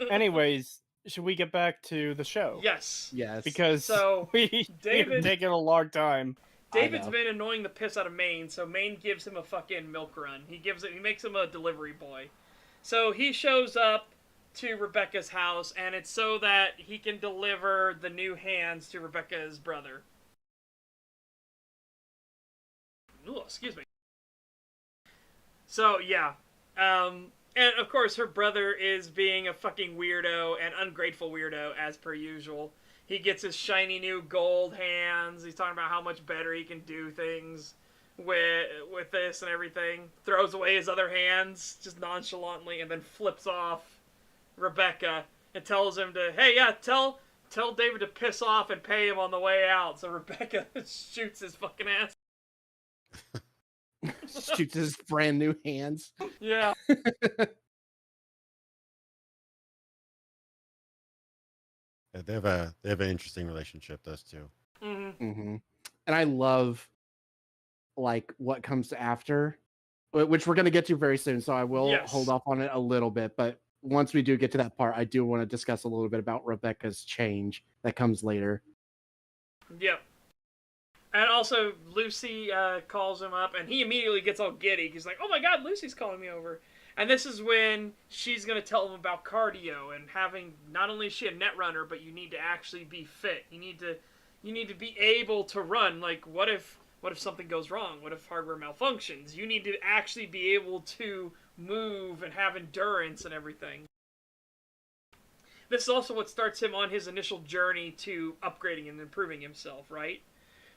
Anyways, should we get back to the show? Yes. Because we've taken a long time. David's been annoying the piss out of Maine, so Maine gives him a fucking milk run. He makes him a delivery boy. So he shows up to Rebecca's house, and it's so that he can deliver the new hands to Rebecca's brother. Ooh, excuse me. So, yeah. And, of course, her brother is being a fucking weirdo, and ungrateful weirdo, as per usual. He gets his shiny new gold hands. He's talking about how much better he can do things with this and everything. Throws away his other hands, just nonchalantly, and then flips off Rebecca and tells him to, hey, yeah, tell David to piss off and pay him on the way out. So Rebecca shoots his fucking ass. Shoots his brand new hands. Yeah. They have an interesting relationship, those two. And I love like what comes after, which we're going to get to very soon. So I will hold off on it a little bit, but once we do get to that part, I do want to discuss a little bit about Rebecca's change that comes later. Yep. And also, Lucy calls him up, and he immediately gets all giddy. He's like, oh my god, Lucy's calling me over. And this is when she's going to tell him about cardio and having, not only is she a net runner, but you need to actually be fit. You need to be able to run. Like, what if something goes wrong? What if hardware malfunctions? You need to actually be able to move and have endurance and everything. This is also what starts him on his initial journey to upgrading and improving himself, right?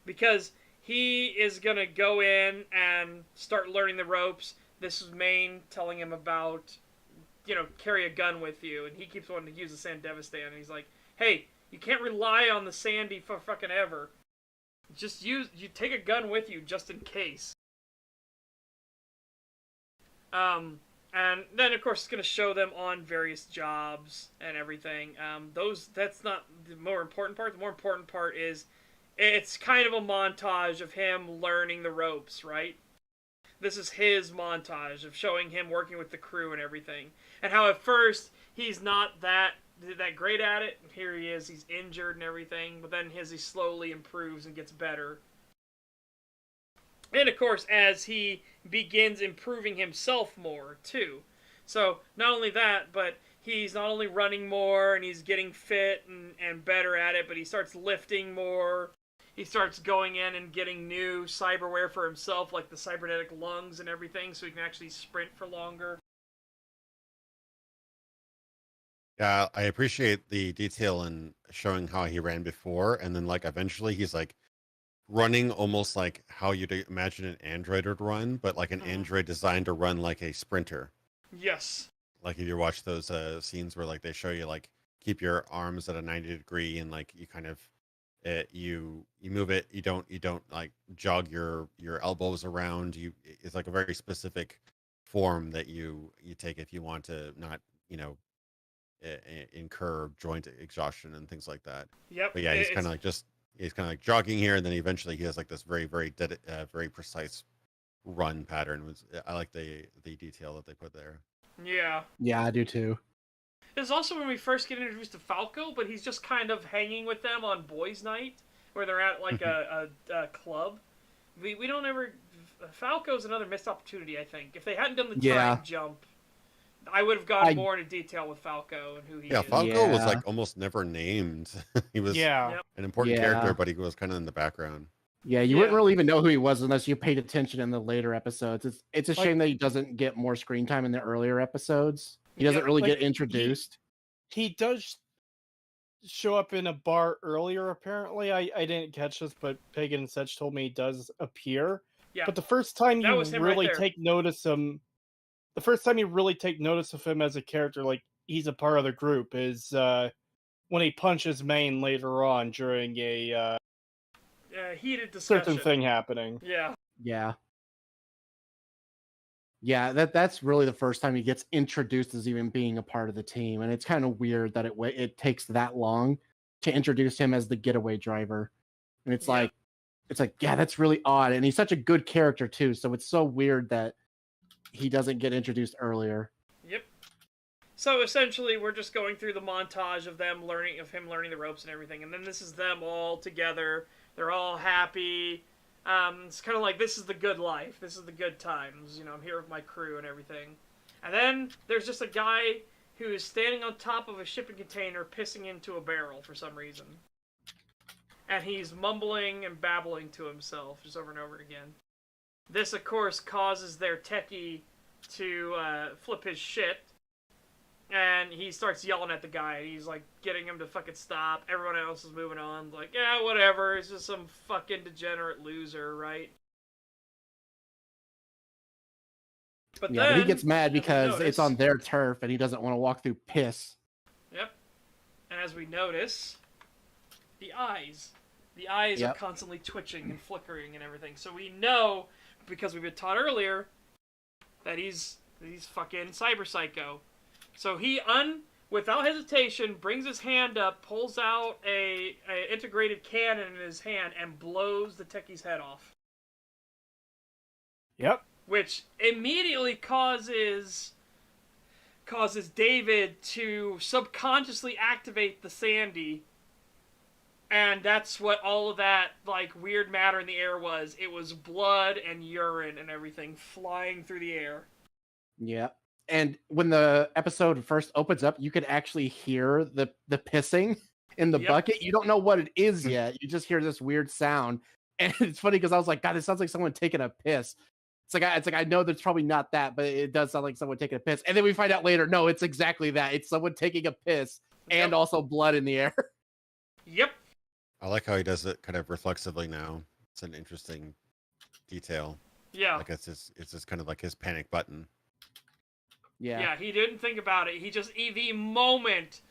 Because he is going to go in and start learning the ropes. This is Maine telling him about, carry a gun with you. And he keeps wanting to use the Sand Devastan. And he's like, hey, you can't rely on the Sandy for fucking ever. You take a gun with you just in case. And then, of course, it's going to show them on various jobs and everything. That's not the more important part. The more important part is it's kind of a montage of him learning the ropes, right? This is his montage of showing him working with the crew and everything. And how at first he's not that great at it. Here he is, he's injured and everything. But then he slowly improves and gets better. And of course, as he begins improving himself more, too. So, not only that, but he's not only running more, and he's getting fit and better at it, but he starts lifting more. He starts going in and getting new cyberware for himself, like the cybernetic lungs and everything, so he can actually sprint for longer. Yeah, I appreciate the detail in showing how he ran before, and then like eventually he's like running almost like how you'd imagine an android would run, but like an android designed to run like a sprinter. Yes. Like if you watch those scenes where like they show you like keep your arms at a 90 degree and like you kind of you move it, you don't like jog your elbows around, it's like a very specific form that you take if you want to not incur joint exhaustion and things like that. Yep. But yeah, he's kind of like jogging here, and then eventually he has like this very very precise run pattern. I like the detail that they put there. Yeah. Yeah, I do too. There's also when we first get introduced to Falco, but he's just kind of hanging with them on boys' night, where they're at like a club. We don't ever. Falco's another missed opportunity, I think. If they hadn't done the time jump, I would have gone more into detail with Falco and who he is. Yeah, Falco was like almost never named. He was an important character, but he was kind of in the background. Yeah, you wouldn't really even know who he was unless you paid attention in the later episodes. It's a shame that he doesn't get more screen time in the earlier episodes. He doesn't really get introduced. He does show up in a bar earlier, apparently. I didn't catch this, but Pagan and Sedge told me he does appear. Yeah. But the first time you really take notice of him, as a character, like he's a part of the group, is when he punches Maine later on during a heated discussion. Certain thing happening. Yeah. Yeah, that's really the first time he gets introduced as even being a part of the team, and it's kind of weird that it takes that long to introduce him as the getaway driver, and it's like, yeah, that's really odd, and he's such a good character too, so it's so weird that he doesn't get introduced earlier. Yep. So essentially, we're just going through the montage of him learning the ropes and everything, and then this is them all together. They're all happy. It's kind of like, this is the good life. This is the good times. I'm here with my crew and everything. And then there's just a guy who is standing on top of a shipping container pissing into a barrel for some reason. And he's mumbling and babbling to himself just over and over again. This, of course, causes their techie to flip his shit. And he starts yelling at the guy. He's like getting him to fucking stop. Everyone else is moving on. Like, yeah, whatever. It's just some fucking degenerate loser, right? But but he gets mad because it's on their turf and he doesn't want to walk through piss. Yep. And as we notice, the eyes are constantly twitching and flickering and everything. So we know, because we've been taught earlier, that he's fucking cyber psycho. So he, without hesitation, brings his hand up, pulls out a integrated cannon in his hand, and blows the techie's head off. Yep. Which immediately causes David to subconsciously activate the Sandy. And that's what all of that, like, weird matter in the air was. It was blood and urine and everything flying through the air. Yeah. And when the episode first opens up, you could actually hear the pissing in the bucket. You don't know what it is yet. You just hear this weird sound. And it's funny because I was like, God, it sounds like someone taking a piss. It's like I know that's probably not that, but it does sound like someone taking a piss. And then we find out later, no, it's exactly that. It's someone taking a piss and also blood in the air. Yep. I like how he does it kind of reflexively now. It's an interesting detail. Yeah. Like it's just kind of like his panic button. Yeah. Yeah, he didn't think about it. He just, the moment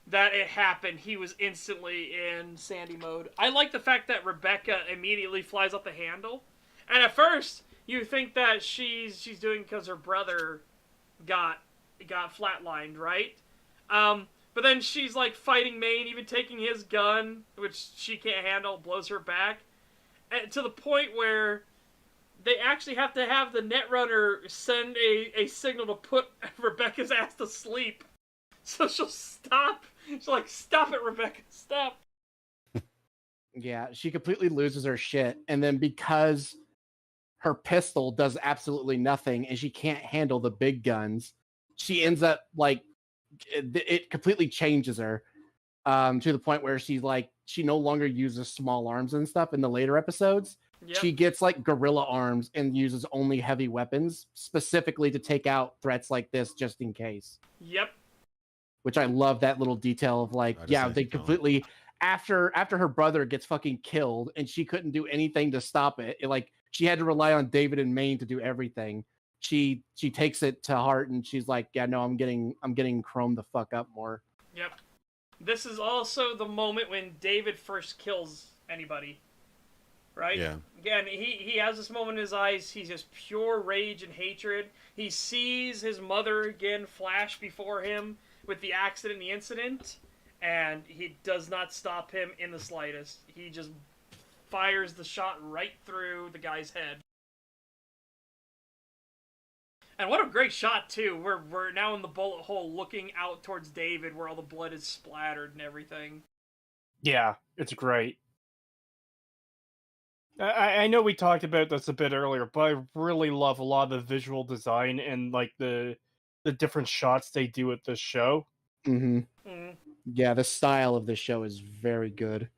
that it happened, he was instantly in Sandy mode. I like the fact that Rebecca immediately flies off the handle. And at first, you think that she's doing because her brother got flatlined, right? But then she's like fighting Maine, even taking his gun, which she can't handle, blows her back. And to the point where they actually have to have the Netrunner send a signal to put Rebecca's ass to sleep. So she'll stop. She's like, stop it, Rebecca, stop. Yeah, she completely loses her shit. And then because her pistol does absolutely nothing and she can't handle the big guns, she ends up like, it completely changes her to the point where she's like, she no longer uses small arms and stuff in the later episodes. Yep. She gets like gorilla arms and uses only heavy weapons specifically to take out threats like this just in case. Yep. Which I love that little detail of like, yeah, they completely after her brother gets fucking killed and she couldn't do anything to stop it. Like she had to rely on David and Maine to do everything. She takes it to heart and she's like, yeah, no, I'm getting Chrome the fuck up more. Yep. This is also the moment when David first kills anybody. Right? Yeah. Again, he has this moment in his eyes. He's just pure rage and hatred. He sees his mother again flash before him with the accident, the incident, and he does not stop him in the slightest. He just fires the shot right through the guy's head. And what a great shot, too. We're now in the bullet hole looking out towards David where all the blood is splattered and everything. Yeah, it's great. I know we talked about this a bit earlier, but I really love a lot of the visual design and like the different shots they do with this show. Mm-hmm. Mm-hmm. Yeah, the style of this show is very good.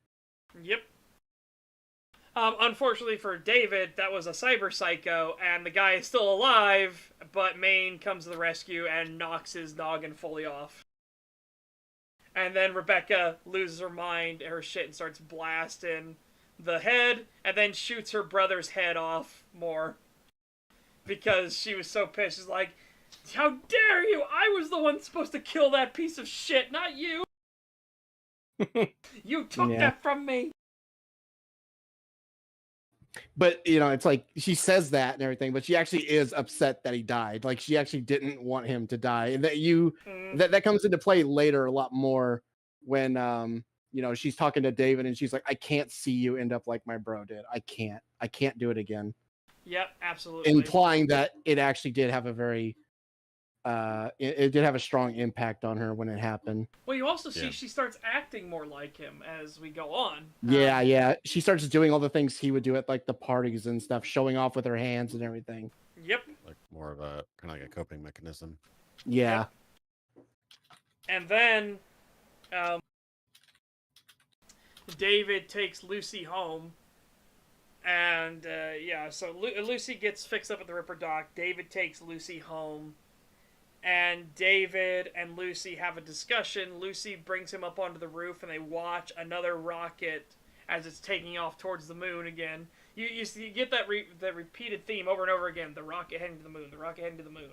Yep. Unfortunately for David, that was a cyber psycho, and the guy is still alive, but Maine comes to the rescue and knocks his noggin fully off. And then Rebecca loses her mind, her shit, and starts blasting the head, and then shoots her brother's head off more. Because she was so pissed. She's like, how dare you! I was the one supposed to kill that piece of shit, not you! You took that from me! But, you know, it's like, she says that and everything, but she actually is upset that he died. Like, she actually didn't want him to die. And that that comes into play later a lot more when, you know, she's talking to David and she's like, I can't see you end up like my bro did. I can't do it again. Yep, absolutely. Implying that it actually did have a very, it did have a strong impact on her when it happened. Well, you also see she starts acting more like him as we go on. Yeah. She starts doing all the things he would do at like the parties and stuff, showing off with her hands and everything. Yep. Like more of a kind of like a coping mechanism. Yeah. Yep. And then, David takes Lucy home. And, so Lucy gets fixed up at the Ripper Dock. David takes Lucy home. And David and Lucy have a discussion. Lucy brings him up onto the roof, and they watch another rocket as it's taking off towards the moon again. You get that that repeated theme over and over again. The rocket heading to the moon. The rocket heading to the moon.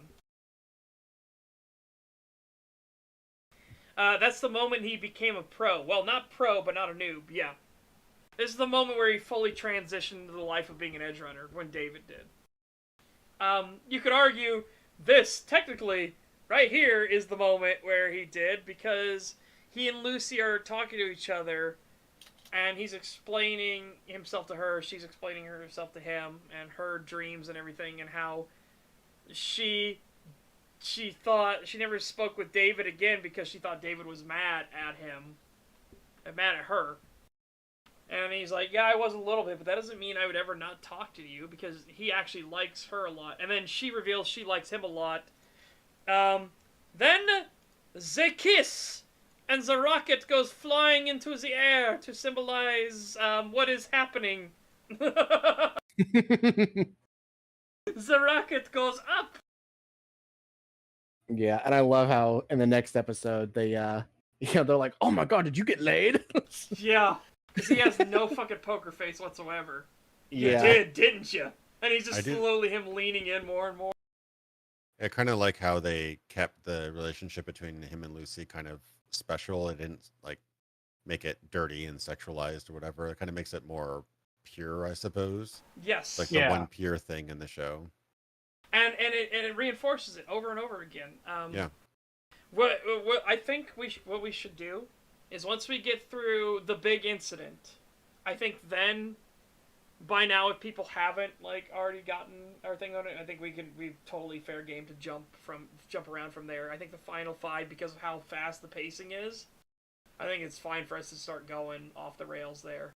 That's the moment he became a pro. Well, not pro, but not a noob. Yeah. This is the moment where he fully transitioned to the life of being an Edgerunner, when David did. You could argue this, technically, right here is the moment where he did, because he and Lucy are talking to each other, and he's explaining himself to her, she's explaining herself to him, and her dreams and everything, and how she thought she never spoke with David again because she thought David was mad at him, and mad at her. And he's like, yeah, I was a little bit, but that doesn't mean I would ever not talk to you, because he actually likes her a lot. And then she reveals she likes him a lot. Then they kiss, and the rocket goes flying into the air to symbolize what is happening. The rocket goes up. Yeah, and I love how in the next episode they they're like, "Oh my god, did you get laid?" Yeah, because he has no fucking poker face whatsoever. Yeah. You did, didn't you? And he's just slowly him leaning in more and more. I kind of like how they kept the relationship between him and Lucy kind of special. It didn't like make it dirty and sexualized or whatever. It kind of makes it more pure, I suppose. Yes. It's like the one pure thing in the show. And it reinforces it over and over again. Yeah. What I think what we should do is once we get through the big incident, I think then by now if people haven't like already gotten our thing on it, I think we've totally fair game to jump around from there. I think the final 5, because of how fast the pacing is, I think it's fine for us to start going off the rails there.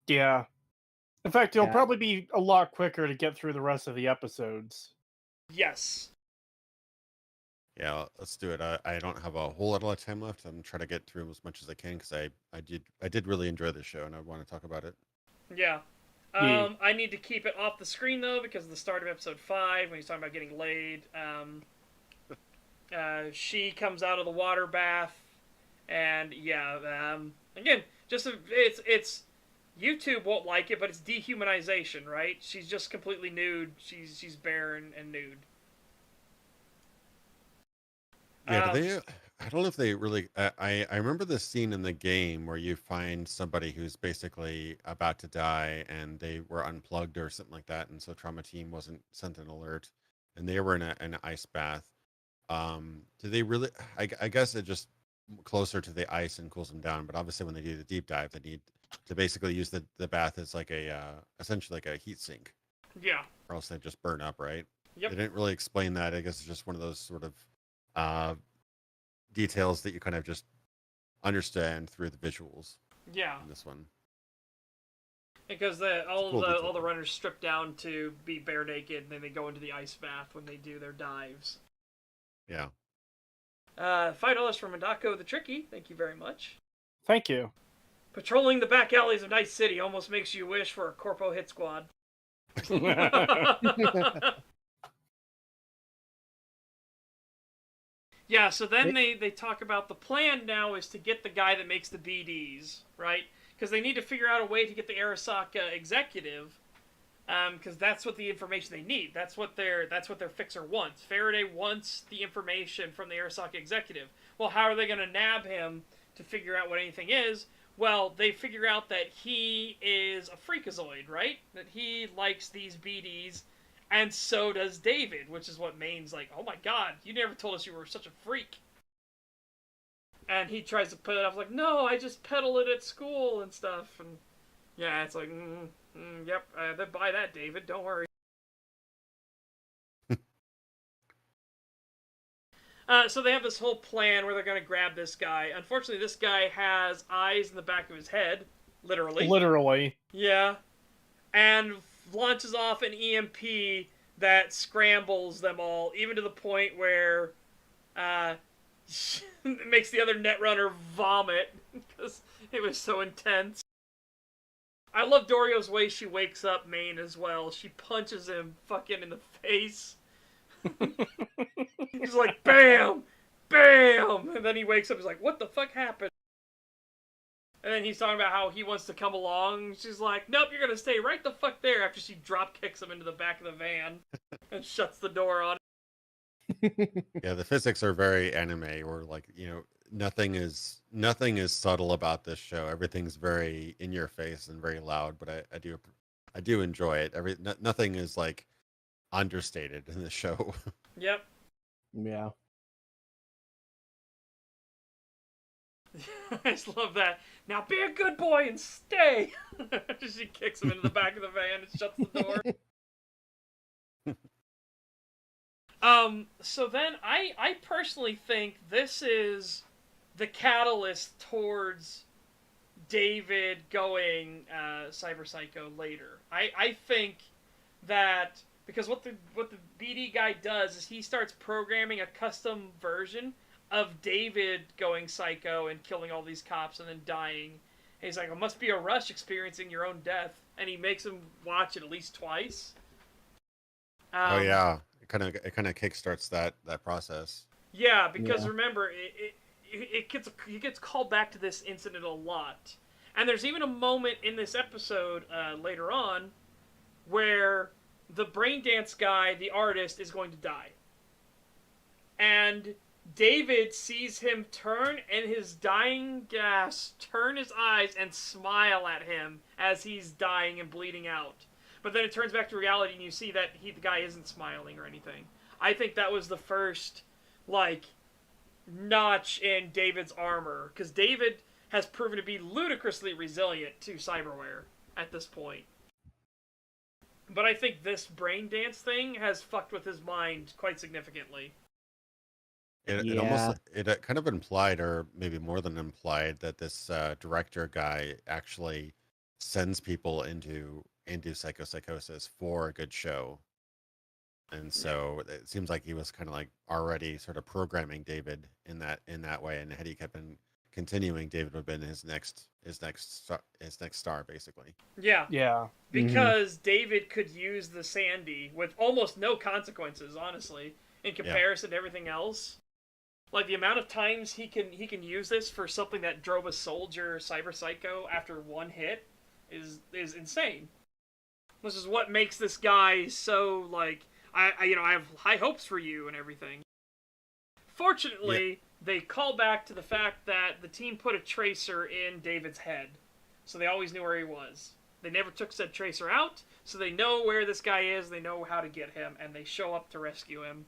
Yeah. In fact, it'll probably be a lot quicker to get through the rest of the episodes. Yes. Yeah, let's do it. I don't have a whole lot of time left. I'm trying to get through as much as I can because I did really enjoy this show and I want to talk about it. Yeah. I need to keep it off the screen though because of the start of episode 5 when he's talking about getting laid. She comes out of the water bath, and again, just it's YouTube won't like it, but it's dehumanization, right? She's just completely nude. She's barren and nude. Yeah, I don't know if they really. I remember the scene in the game where you find somebody who's basically about to die, and they were unplugged or something like that, and so trauma team wasn't sent an alert, and they were in an ice bath. Do they really? I guess it just closer to the ice and cools them down. But obviously, when they do the deep dive, they need to basically use the bath as like essentially like a heat sink. Yeah. Or else they just burn up, right? Yep. They didn't really explain that. I guess it's just one of those sort of details that you kind of just understand through the visuals. Yeah. In this one. Because all the runners strip down to be bare naked, and then they go into the ice bath when they do their dives. Yeah. $5 from Mandako the Tricky. Thank you very much. Thank you. Patrolling the back alleys of Night City almost makes you wish for a Corpo hit squad. Yeah, so then they talk about the plan now is to get the guy that makes the BDs, right? Because they need to figure out a way to get the Arasaka executive, because that's what the information they need. That's what their fixer wants. Faraday wants the information from the Arasaka executive. Well, how are they going to nab him to figure out what anything is? Well, they figure out that he is a freakazoid, right? That he likes these BDs, and so does David, which is what Maine's like, oh my god, you never told us you were such a freak. And he tries to put it off like, no, I just peddle it at school and stuff. And yeah, it's like, yep, then buy that, David, don't worry. So they have this whole plan where they're going to grab this guy. Unfortunately, this guy has eyes in the back of his head, literally. Literally. Yeah. And launches off an EMP that scrambles them all, even to the point where it makes the other Netrunner vomit because it was so intense. I love Dorio's way she wakes up Maine as well. She punches him fucking in the face. He's like, bam! Bam! And then he wakes up, he's like, what the fuck happened? And then he's talking about how he wants to come along. She's like, nope, you're gonna stay right the fuck there, after she drop kicks him into the back of the van and shuts the door on him. Yeah, the physics are very anime, where like, nothing is subtle about this show. Everything's very in your face and very loud, but I do enjoy it. Nothing is like understated in the show. Yep. Yeah. I just love that. Now be a good boy and stay. She kicks him into the back of the van and shuts the door. So then I personally think this is the catalyst towards David going Cyber Psycho later. I think that Because what the BD guy does is he starts programming a custom version of David going psycho and killing all these cops and then dying. And he's like, it must be a rush experiencing your own death. And he makes him watch it at least twice. Oh yeah, it kind of kickstarts that process. Yeah, because remember, he gets called back to this incident a lot. And there's even a moment in this episode later on where the braindance guy, the artist, is going to die. And David sees him turn, and his dying gas turn his eyes and smile at him as he's dying and bleeding out. But then it turns back to reality, and you see that the guy isn't smiling or anything. I think that was the first, notch in David's armor. Because David has proven to be ludicrously resilient to cyberware at this point. But I think this brain dance thing has fucked with his mind quite significantly. It almost kind of implied, or maybe more than implied, that this director guy actually sends people into psychosis for a good show. And so it seems like he was kind of already sort of programming David in that way, and had he kept on continuing, David would have been his next star, basically. Yeah. Because David could use the Sandy with almost no consequences, honestly, in comparison to everything else. The amount of times he can use this for something that drove a soldier cyber psycho after one hit is insane. This is what makes this guy so I have high hopes for you and everything. Fortunately, they call back to the fact that the team put a tracer in David's head, so they always knew where he was. They never took said tracer out, so they know where this guy is, they know how to get him, and they show up to rescue him.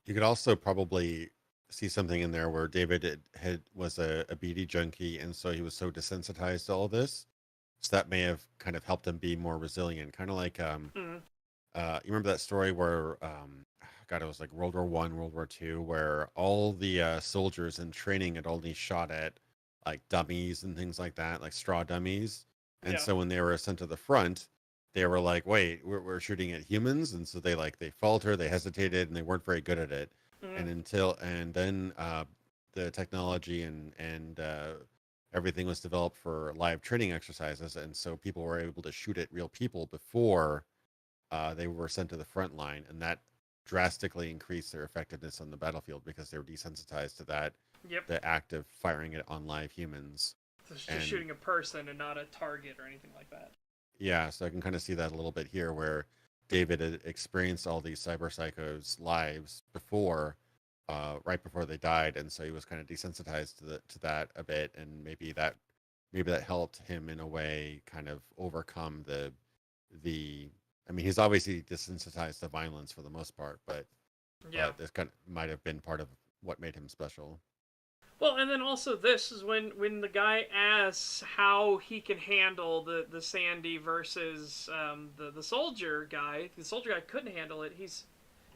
You could also probably see something in there where David was a BD junkie, and so he was so desensitized to all this. So that may have kind of helped him be more resilient. Kind of like, you remember that story where, God, it was like World War I, World War II, where all the soldiers in training had only shot at dummies and things like that, like straw dummies. And so when they were sent to the front, they were like, wait, we're shooting at humans. And so they faltered, they hesitated, and they weren't very good at it. And then the technology and everything was developed for live training exercises. And so people were able to shoot at real people before they were sent to the front line. And that drastically increased their effectiveness on the battlefield because they were desensitized to that, the act of firing it on live humans. So just shooting a person and not a target or anything like that. Yeah, so I can kind of see that a little bit here, where David had experienced all these cyber psychos' lives before, right before they died, and so he was kind of desensitized to that a bit, and maybe that helped him in a way kind of overcome the. I mean, he's obviously desensitized to violence for the most part, but this kind of might have been part of what made him special. Well, and then also this is when the guy asks how he can handle the Sandy versus the soldier guy. The soldier guy couldn't handle it.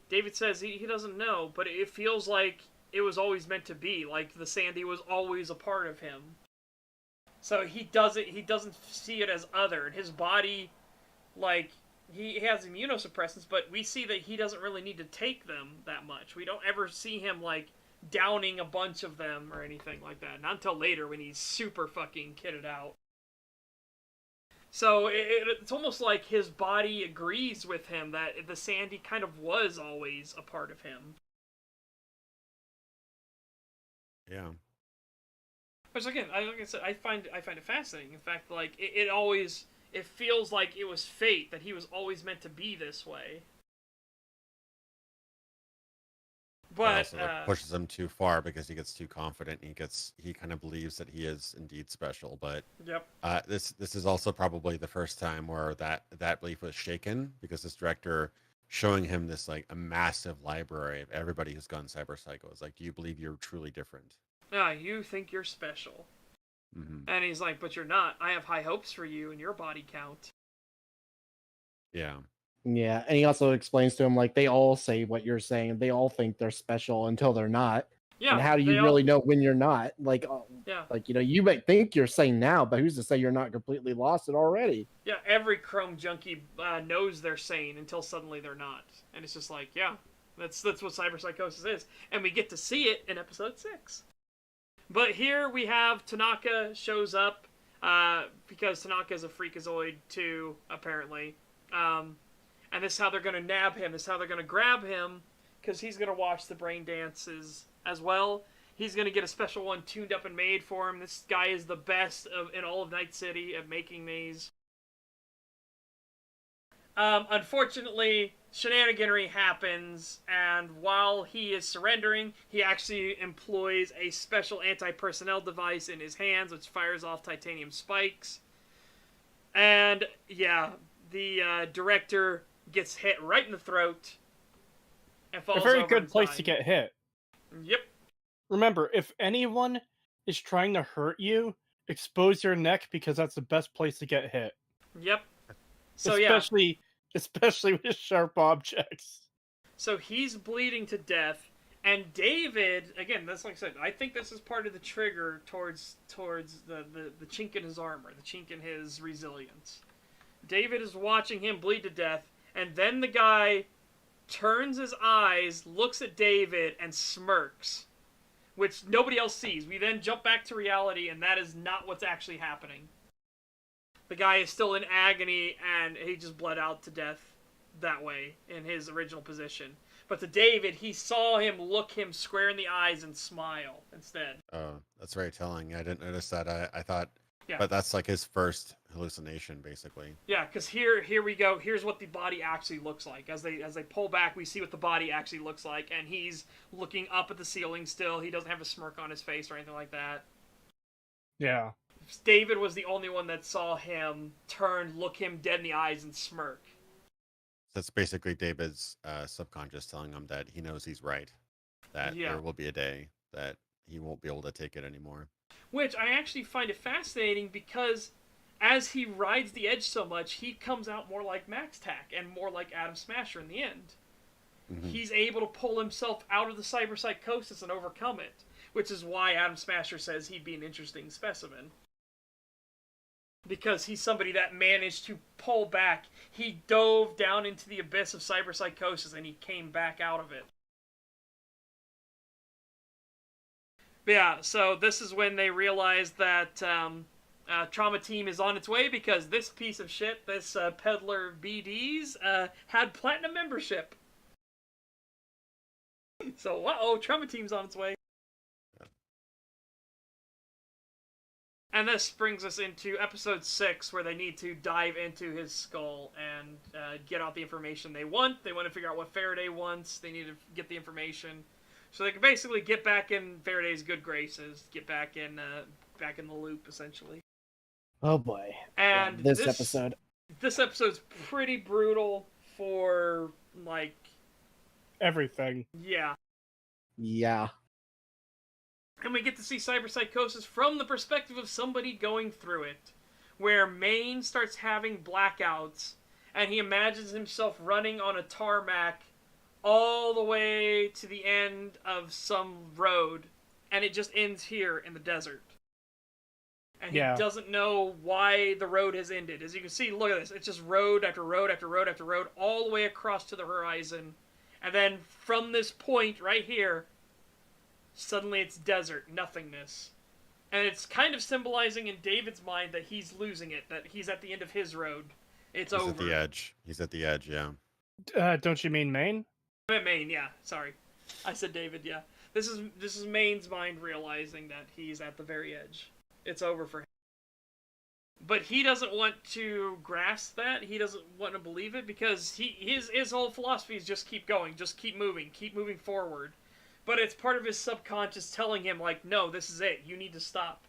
David says he doesn't know, but it feels like it was always meant to be. Like the Sandy was always a part of him. So he doesn't see it as other. And his body, he has immunosuppressants, but we see that he doesn't really need to take them that much. We don't ever see him downing a bunch of them or anything like that. Not until later when he's super fucking kitted out. So it's almost like his body agrees with him that the Sandy kind of was always a part of him. Yeah. Which again, like I said, I find it fascinating. In fact, it feels like it was fate that he was always meant to be this way. But it also pushes him too far because he gets too confident. And he kind of believes that he is indeed special. But this is also probably the first time where that belief was shaken, because this director showing him this a massive library of everybody who's gone cyber psycho is do you believe you're truly different? You think you're special. Mm-hmm. And he's like, but you're not. I have high hopes for you and your body count. Yeah. Yeah, and he also explains to him they all say what you're saying. They all think they're special until they're not. Yeah. And how do you really know when you're not? Like, you might think you're sane now, but who's to say you're not completely lost it already? Yeah, every Chrome junkie knows they're sane until suddenly they're not. And it's just like, yeah, that's what cyberpsychosis is. And we get to see it in episode 6. But here we have Tanaka shows up, because Tanaka is a freakazoid too, apparently. And this is how they're going to nab him. This is how they're going to grab him, because he's going to watch the brain dances as well. He's going to get a special one tuned up and made for him. This guy is the best in all of Night City at making these. Unfortunately, shenaniganery happens, and while he is surrendering, he actually employs a special anti-personnel device in his hands, which fires off titanium spikes. And, yeah, the director gets hit right in the throat and falls over. A very good place to get hit. Yep. Remember, if anyone is trying to hurt you, expose your neck, because that's the best place to get hit. Yep. So Especially with sharp objects. So he's bleeding to death, and David, again, that's like I said, I think this is part of the trigger towards the chink in his armor, the chink in his resilience. David is watching him bleed to death, and then the guy turns his eyes, looks at David, and smirks, which nobody else sees. We then jump back to reality, and that is not what's actually happening. The guy is still in agony, and he just bled out to death that way in his original position. But to David, he saw him look him square in the eyes and smile instead. Oh, that's very telling. I didn't notice that. I thought, yeah. But that's like his first hallucination, basically. Yeah, because here we go. Here's what the body actually looks like. As they pull back, we see what the body actually looks like, and he's looking up at the ceiling still. He doesn't have a smirk on his face or anything like that. Yeah. David was the only one that saw him turn, look him dead in the eyes, and smirk. That's basically David's subconscious telling him that he knows he's right. That there will be a day that he won't be able to take it anymore. Which I actually find it fascinating, because as he rides the edge so much, he comes out more like Max Tack and more like Adam Smasher in the end. Mm-hmm. He's able to pull himself out of the cyberpsychosis and overcome it, which is why Adam Smasher says he'd be an interesting specimen. Because he's somebody that managed to pull back. He dove down into the abyss of cyberpsychosis and he came back out of it. But yeah, so this is when they realize that Trauma Team is on its way, because this piece of shit, this peddler BDs, had platinum membership. So, Trauma Team's on its way. And this brings us into episode 6, where they need to dive into his skull and get out the information they want. They want to figure out what Faraday wants. They need to get the information, so they can basically get back in Faraday's good graces, get back in the loop, essentially. Oh boy! And this episode's pretty brutal for like everything. Yeah. Yeah. And we get to see cyberpsychosis from the perspective of somebody going through it, where Maine starts having blackouts, and he imagines himself running on a tarmac all the way to the end of some road, and it just ends here in the desert. And he doesn't know why the road has ended. As you can see, look at this. It's just road after road after road after road, all the way across to the horizon. And then from this point right here, suddenly it's desert, nothingness. And it's kind of symbolizing in David's mind that he's losing it, that he's at the end of his road. He's over. He's at the edge. He's at the edge, yeah. Don't you mean Maine? I meant Maine, yeah. Sorry. I said David, yeah. This is Maine's mind realizing that he's at the very edge. It's over for him. But he doesn't want to grasp that. He doesn't want to believe it, because his whole philosophy is just keep going, just keep moving forward. But it's part of his subconscious telling him, like, no, this is it. You need to stop.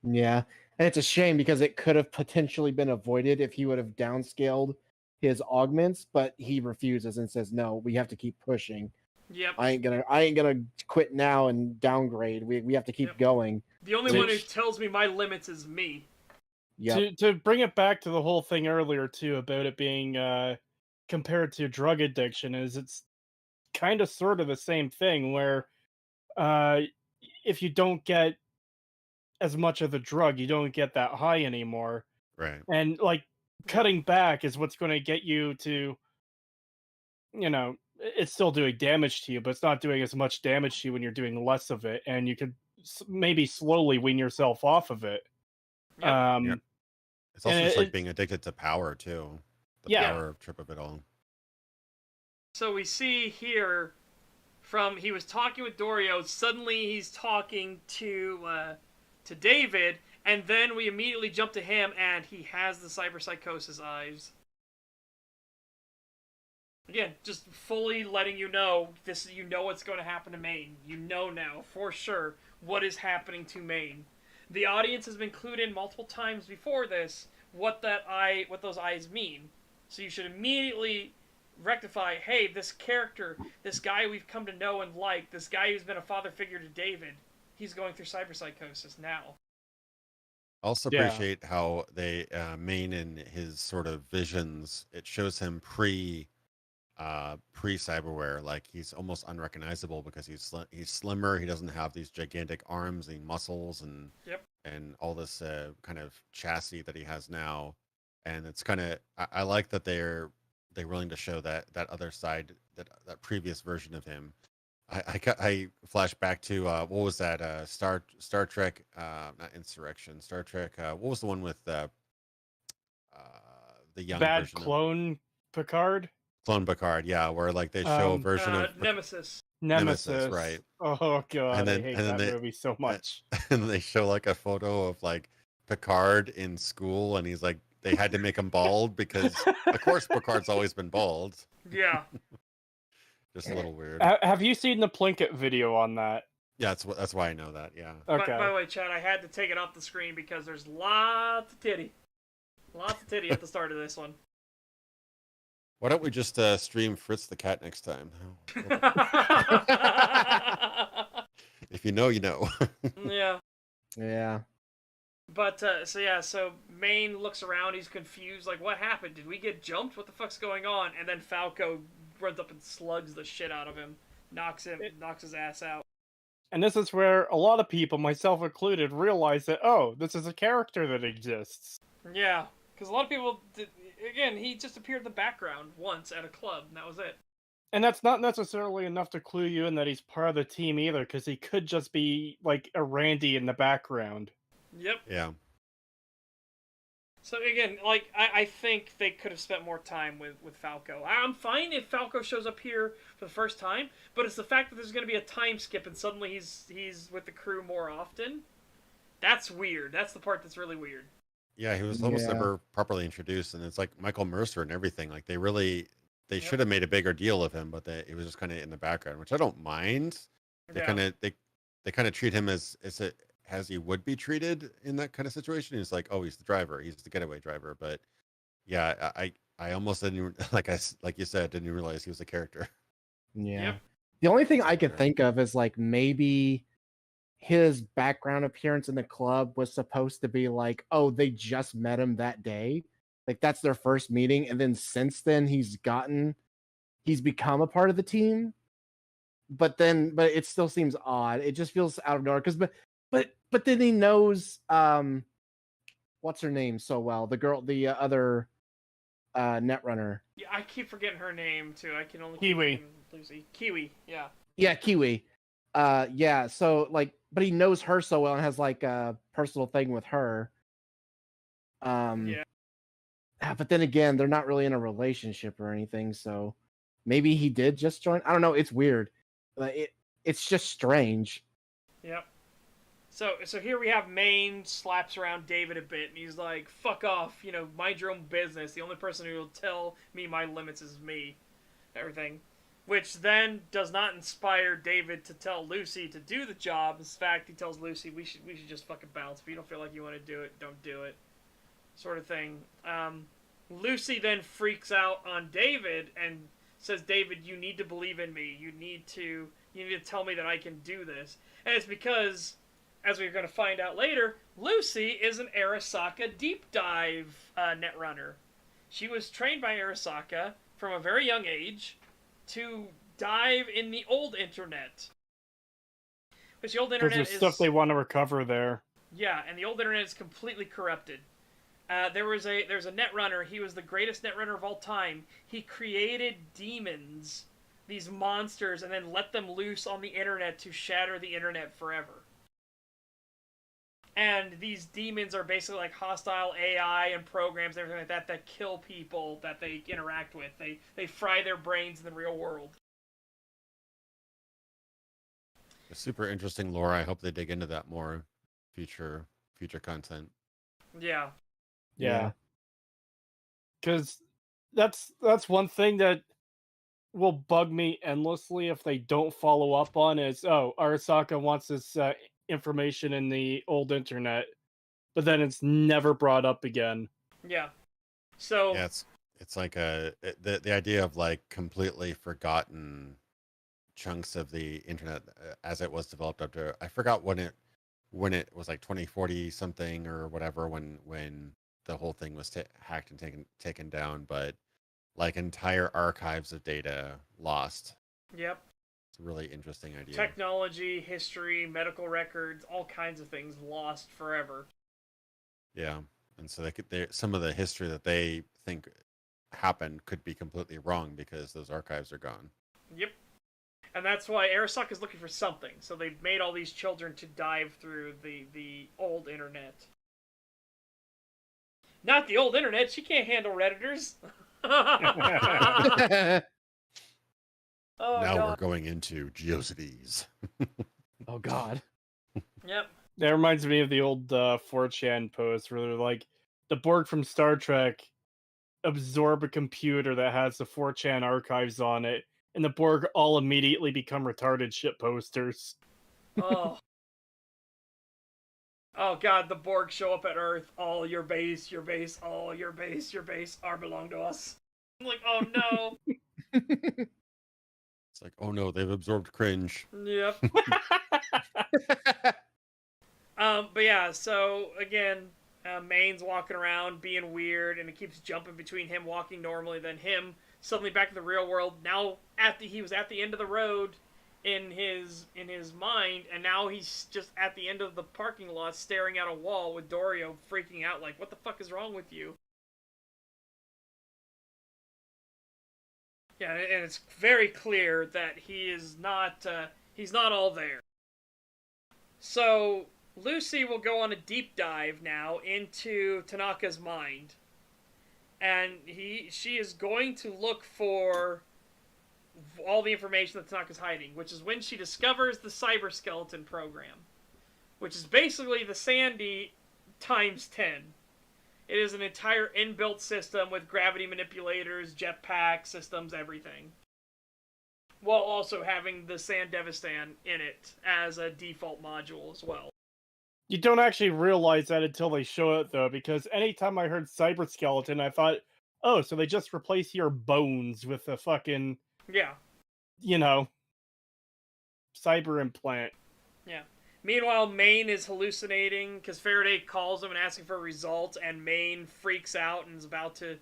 Yeah, and it's a shame, because it could have potentially been avoided if he would have downscaled his augments, but he refuses and says, no, we have to keep pushing. Yep. I ain't gonna quit now and downgrade. We have to keep going. The only one who tells me my limits is me. Yeah. To bring it back to the whole thing earlier too about it being compared to drug addiction, is it's kind of sort of the same thing, where uh, if you don't get as much of the drug, you don't get that high anymore. Right. And like cutting back is what's going to get you to, it's still doing damage to you, but it's not doing as much damage to you when you're doing less of it, and you could maybe slowly wean yourself off of it. Yep. Yeah. It's also and just like being addicted to power too. The power trip of it all. So we see here from he was talking with Dorio, suddenly he's talking to David, and then we immediately jump to him and he has the cyberpsychosis eyes. Again, just fully letting you know you know what's going to happen to Maine. You know now for sure what is happening to Maine. The audience has been clued in multiple times before this what those eyes mean. So you should immediately rectify, hey, this character, this guy we've come to know and like, this guy who's been a father figure to David, he's going through cyberpsychosis now. I also appreciate how they Main in his sort of visions, it shows him pre cyberware, like he's almost unrecognizable because he's slimmer, he doesn't have these gigantic arms and muscles and all this kind of chassis that he has now. And it's kind of I like that they're willing to show that other side, that previous version of him. I flash back to what was that Star Trek, not Insurrection, Star Trek, what was the one with the young Bad version clone Picard? Clone Picard, yeah, where like they show a version of Nemesis. Nemesis, right? Oh god, I hate that movie so much. And they show like a photo of like Picard in school, and he's like, they had to make him bald because, of course, Picard's always been bald. Yeah. Just a little weird. Have you seen the Plinkett video on that? Yeah, that's why I know that. Yeah. Okay. By the way, Chad, I had to take it off the screen because there's lots of titty at the start of this one. Why don't we just stream Fritz the Cat next time? If you know, you know. Yeah. Yeah. But, so Maine looks around, he's confused, like, what happened? Did we get jumped? What the fuck's going on? And then Falco runs up and slugs the shit out of him, knocks his ass out. And this is where a lot of people, myself included, realize that, oh, this is a character that exists. Yeah, because a lot of people, again, he just appeared in the background once at a club, and that was it. And that's not necessarily enough to clue you in that he's part of the team either, because he could just be, like, a Randy in the background. Yep. Yeah. So again, like, I think they could have spent more time with Falco. I'm fine if Falco shows up here for the first time, but it's the fact that there's going to be a time skip and suddenly he's with the crew more often. That's weird. That's the part that's really weird. Yeah, he was almost never properly introduced, and it's like Michael Mercer and everything. Like they should have made a bigger deal of him, but it was just kind of in the background, which I don't mind. They kind of treat him as he would be treated in that kind of situation. He's like, oh, he's the driver, he's the getaway driver. But yeah, I almost didn't like you said, didn't realize he was a character. Yeah. Yep. The only thing I could think of is like maybe his background appearance in the club was supposed to be like, oh, they just met him that day. Like that's their first meeting. And then since then he's become a part of the team. But it still seems odd. It just feels out of nowhere. But then he knows what's her name so well. The girl, the other Netrunner. Yeah, I keep forgetting her name too. I can only Kiwi. Lucy. Kiwi, yeah. Yeah, Kiwi. Yeah, so like, but he knows her so well and has like a personal thing with her. Yeah. But then again, they're not really in a relationship or anything, so maybe he did just join. I don't know. It's weird. It's just strange. Yep. So here we have Maine slaps around David a bit, and he's like, fuck off, mind your own business. The only person who will tell me my limits is me. Everything. Which then does not inspire David to tell Lucy to do the job. In fact, he tells Lucy, we should just fucking bounce. If you don't feel like you want to do it, don't do it. Sort of thing. Lucy then freaks out on David and says, David, you need to believe in me. You need to tell me that I can do this. And it's because, as we're going to find out later, Lucy is an Arasaka deep dive netrunner. She was trained by Arasaka from a very young age to dive in the old internet. Because the old Because internet there's stuff they want to recover there. Yeah, and the old internet is completely corrupted. There's a netrunner. He was the greatest netrunner of all time. He created demons, these monsters, and then let them loose on the internet to shatter the internet forever. And these demons are basically like hostile AI and programs and everything like that kill people that they interact with. They fry their brains in the real world. Super interesting lore. I hope they dig into that more future content. Yeah. Yeah. Because that's one thing that will bug me endlessly if they don't follow up on is, Arasaka wants this information in the old internet, but then it's never brought up again. Yeah. So yeah, it's like the idea of like completely forgotten chunks of the internet as it was developed up to, I forgot when it was like 2040 something or whatever, when the whole thing was hacked and taken down, but like entire archives of data lost. Yep. It's a really interesting idea. Technology, history, medical records, all kinds of things lost forever. Yeah, and so some of the history that they think happened could be completely wrong because those archives are gone. Yep. And that's why Arasaka is looking for something. So they've made all these children to dive through the old internet. Not the old internet. She can't handle Redditors. Now God. we're going into GeoCities. Oh God. Yep. That reminds me of the old 4chan post where they're like, the Borg from Star Trek absorb a computer that has the 4chan archives on it, and the Borg all immediately become retarded shit posters. Oh. Oh God, the Borg show up at Earth. All your base, all your base are belong to us. I'm like, oh no. It's like, oh no, they've absorbed cringe. Yep. But yeah, so again, Maine's walking around being weird, and it keeps jumping between him walking normally, then him suddenly back in the real world. Now he was at the end of the road in his mind, and now he's just at the end of the parking lot staring at a wall with Dorio freaking out like, what the fuck is wrong with you? Yeah, and it's very clear that he's not all there. So Lucy will go on a deep dive now into Tanaka's mind. And she is going to look for all the information that Tanaka's hiding, which is when she discovers the cyber skeleton program, which is basically the Sandy times 10. It is an entire inbuilt system with gravity manipulators, jetpack systems, everything. While also having the Sandevistan in it as a default module as well. You don't actually realize that until they show it, though, because anytime I heard cyber skeleton, I thought, oh, so they just replace your bones with a fucking... Yeah. Cyber implant. Yeah. Meanwhile, Maine is hallucinating because Faraday calls him and asking for results, and Maine freaks out and is about to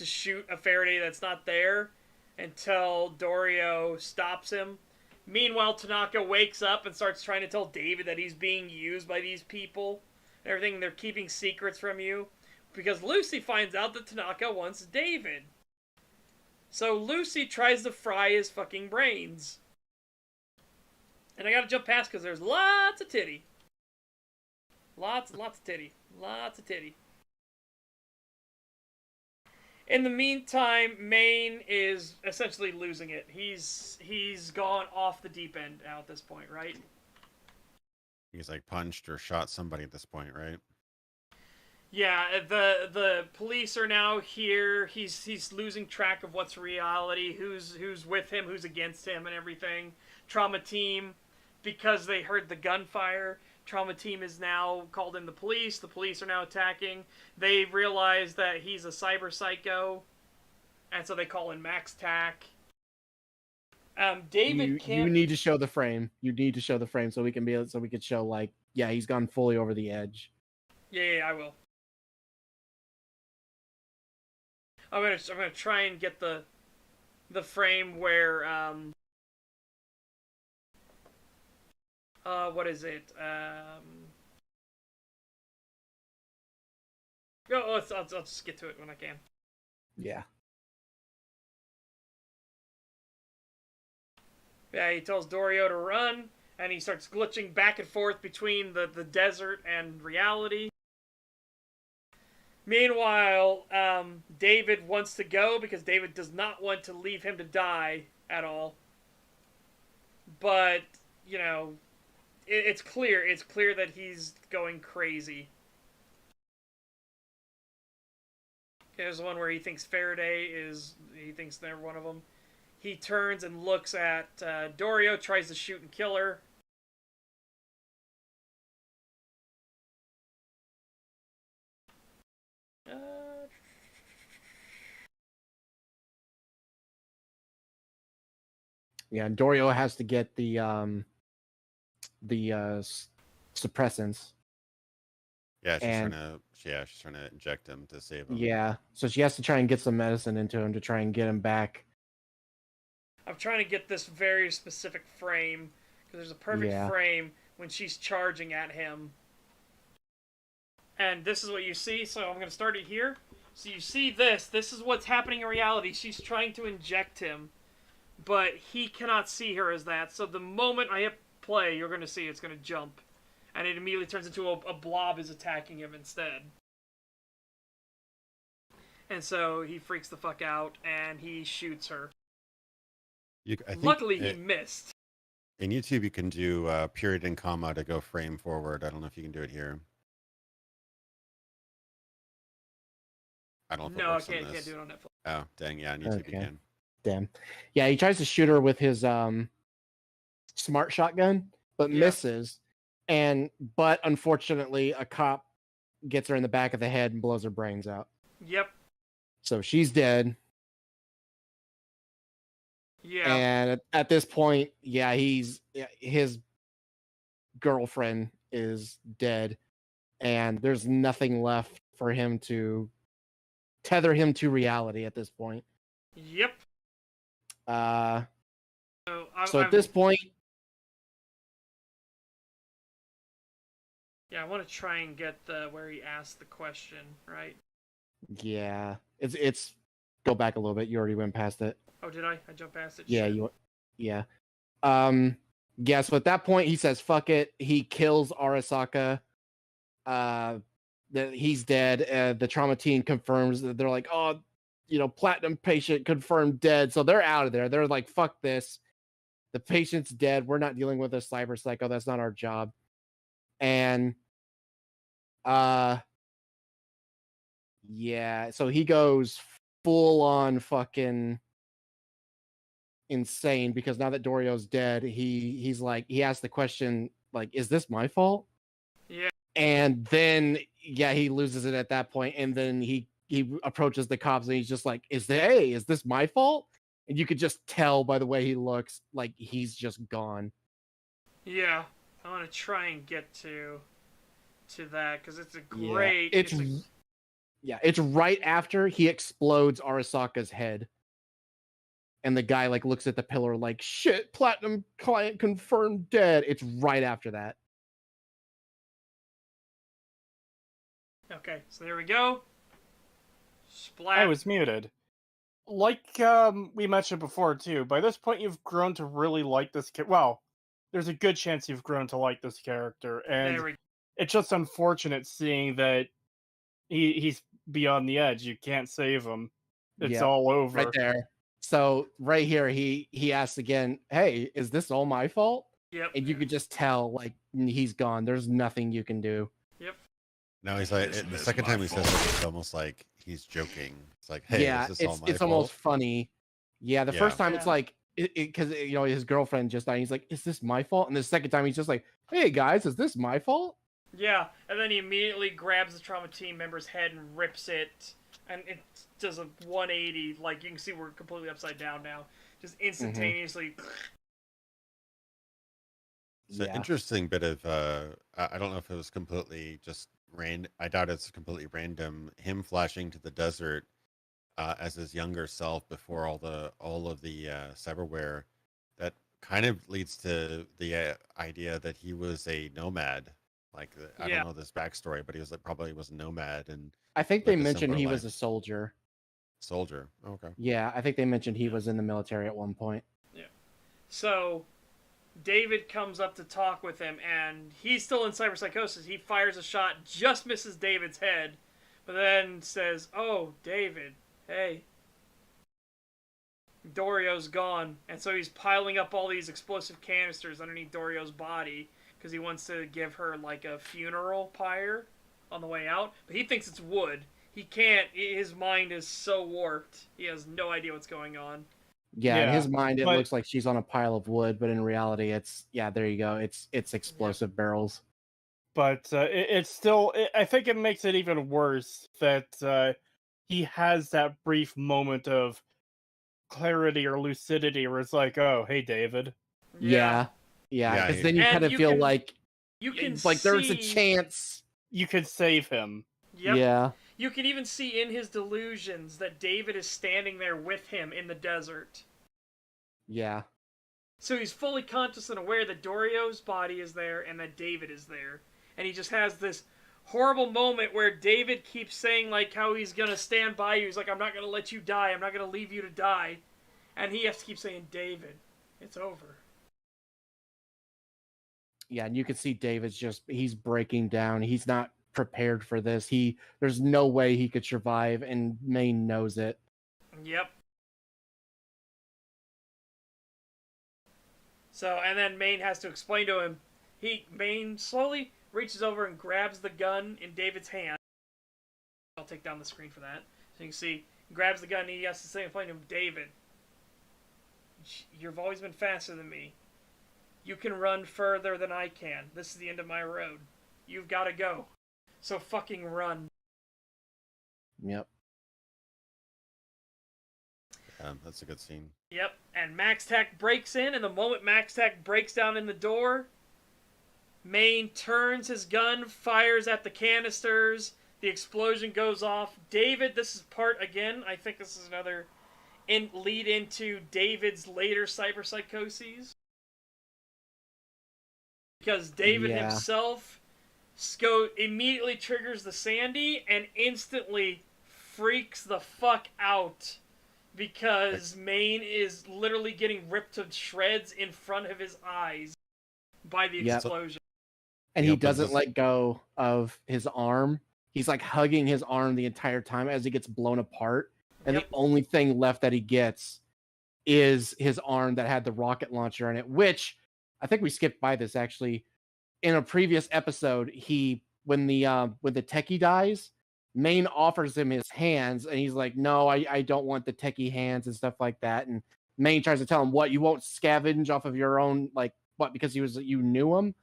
shoot a Faraday that's not there until Dorio stops him. Meanwhile, Tanaka wakes up and starts trying to tell David that he's being used by these people and everything. They're keeping secrets from you because Lucy finds out that Tanaka wants David. So Lucy tries to fry his fucking brains. And I gotta jump past because there's lots of titty. Lots and lots of titty. Lots of titty. In the meantime, Maine is essentially losing it. He's gone off the deep end now at this point, right? He's like punched or shot somebody at this point, right? Yeah, the police are now here. He's losing track of what's reality, who's with him, who's against him, and everything. Trauma team, because they heard the gunfire, Trauma team is now called in the police. The police are now attacking. They realize that he's a cyber psycho, and so they call in Max Tack. David can't... You need to show the frame. You need to show the frame so we could show like, yeah, he's gone fully over the edge. Yeah, I will. I'm gonna try and get the frame where what is it? I'll just get to it when I can. Yeah. Yeah, he tells Dorio to run, and he starts glitching back and forth between the desert and reality. Meanwhile, David wants to go because David does not want to leave him to die at all. But, you know, it's clear. It's clear that he's going crazy. There's one where he thinks Faraday he thinks they're one of them. He turns and looks at Dorio, tries to shoot and kill her. Yeah, and Dorio has to get the suppressants. Yeah, she's trying to inject him to save him. Yeah, so she has to try and get some medicine into him to try and get him back. I'm trying to get this very specific frame because there's a perfect frame when she's charging at him. And this is what you see, so I'm going to start it here. So you see this. This is what's happening in reality. She's trying to inject him, but he cannot see her as that. So the moment I hit play, you're going to see it's going to jump. And it immediately turns into a blob is attacking him instead. And so he freaks the fuck out, and he shoots her. Luckily, he missed. In YouTube, you can do period and comma to go frame forward. I don't know if you can do it here. I don't know if it works on this. Can't do it on Netflix. Oh, dang, yeah, on YouTube you can. Damn. Yeah, he tries to shoot her with his smart shotgun, but misses. But unfortunately, a cop gets her in the back of the head and blows her brains out. Yep. So she's dead. Yeah. And at this point, his girlfriend is dead, and there's nothing left for him to tether him to reality at this point. Yep. So at this point, yeah, I want to try and get where he asked the question, right? Yeah, it's go back a little bit. You already went past it. Oh, did I? I jumped past it. Yeah, yeah. So at that point, he says, "Fuck it." He kills Arasaka. That he's dead. The trauma team confirms that they're like, "Oh, platinum patient confirmed dead." So they're out of there. They're like, "Fuck this. The patient's dead. We're not dealing with a cyber psycho. That's not our job." And so he goes full on fucking insane because now that Dorio's dead, he's like, he asked the question like, "Is this my fault?" Yeah. And then he loses it at that point, and then he approaches the cops and he's just like, "Is this my fault?" And you could just tell by the way he looks like he's just gone. Yeah, I want to try and get to that because it's a great. It's right after he explodes Arasaka's head. And the guy like looks at the pillar like, "Shit, platinum client confirmed dead." It's right after that. Okay, so there we go. Splat. I was muted. Like we mentioned before too, by this point you've grown to really like this well, there's a good chance you've grown to like this character, and it's just unfortunate seeing that he's beyond the edge. You can't save him. It's all over. Right there. So right here, he asks again, "Hey, is this all my fault?" Yep. And you could just tell, like, he's gone. There's nothing you can do. Yep. Now he's like, the second time he says it, it's almost like he's joking. It's like, "Hey, is this all my it's fault?" Almost funny. Yeah, the first time it's like, because his girlfriend just died. He's like, "Is this my fault?" And the second time he's just like, "Hey guys, is this my fault?" Yeah, and then he immediately grabs the trauma team member's head and rips it, and it does a 180. Like, you can see we're completely upside down now. Just instantaneously. It's an interesting bit of, I don't know if it was completely just random. I doubt it's completely random. Him flashing to the desert as his younger self before all of the cyberware. That kind of leads to the idea that he was a nomad. Like I don't know this backstory, but he was probably was a nomad and I think they lived a mentioned simpler he life. was a soldier. Soldier. Okay. Yeah, I think they mentioned he was in the military at one point. Yeah. So David comes up to talk with him, and he's still in cyberpsychosis. He fires a shot, just misses David's head, but then says, "Oh, David, hey, Dorio's gone." And so he's piling up all these explosive canisters underneath Dorio's body because he wants to give her like a funeral pyre on the way out. But he thinks it's wood. He can't. His mind is so warped. He has no idea what's going on. Yeah, in his mind, it looks like she's on a pile of wood, but in reality, it's there you go. It's explosive barrels. But it's still. I think it makes it even worse that he has that brief moment of clarity or lucidity where it's like, "Oh, hey, David." Yeah, because then you kind of feel like there's a chance you could save him. Yep. Yeah. You can even see in his delusions that David is standing there with him in the desert. Yeah. So he's fully conscious and aware that Dorio's body is there and that David is there. And he just has this horrible moment where David keeps saying like how he's going to stand by you. He's like, "I'm not going to let you die. I'm not going to leave you to die." And he has to keep saying, "David, it's over." Yeah, and you can see David's he's breaking down. He's not prepared for this. There's no way he could survive, and Maine knows it. Yep. So, and then Maine has to explain to him. Maine slowly reaches over and grabs the gun in David's hand. I'll take down the screen for that. So you can see, he grabs the gun and he has to explain to him, "David, you've always been faster than me. You can run further than I can. This is the end of my road. You've got to go. So fucking run." Yep. That's a good scene. Yep, and Max Tack breaks in, and the moment Max Tack breaks down in the door, Maine turns his gun, fires at the canisters, the explosion goes off. David, this is part, again, I think this is another lead into David's later cyberpsychoses. Because David himself immediately triggers the Sandy and instantly freaks the fuck out because Maine is literally getting ripped to shreds in front of his eyes by the explosion. And he doesn't let go of his arm. He's like hugging his arm the entire time as he gets blown apart. And the only thing left that he gets is his arm that had the rocket launcher in it, which I think we skipped by this actually. In a previous episode, when the techie dies, Maine offers him his hands, and he's like, "No, I don't want the techie hands," and stuff like that. And Maine tries to tell him, "What, you won't scavenge off of your own, like, what, because you knew him?"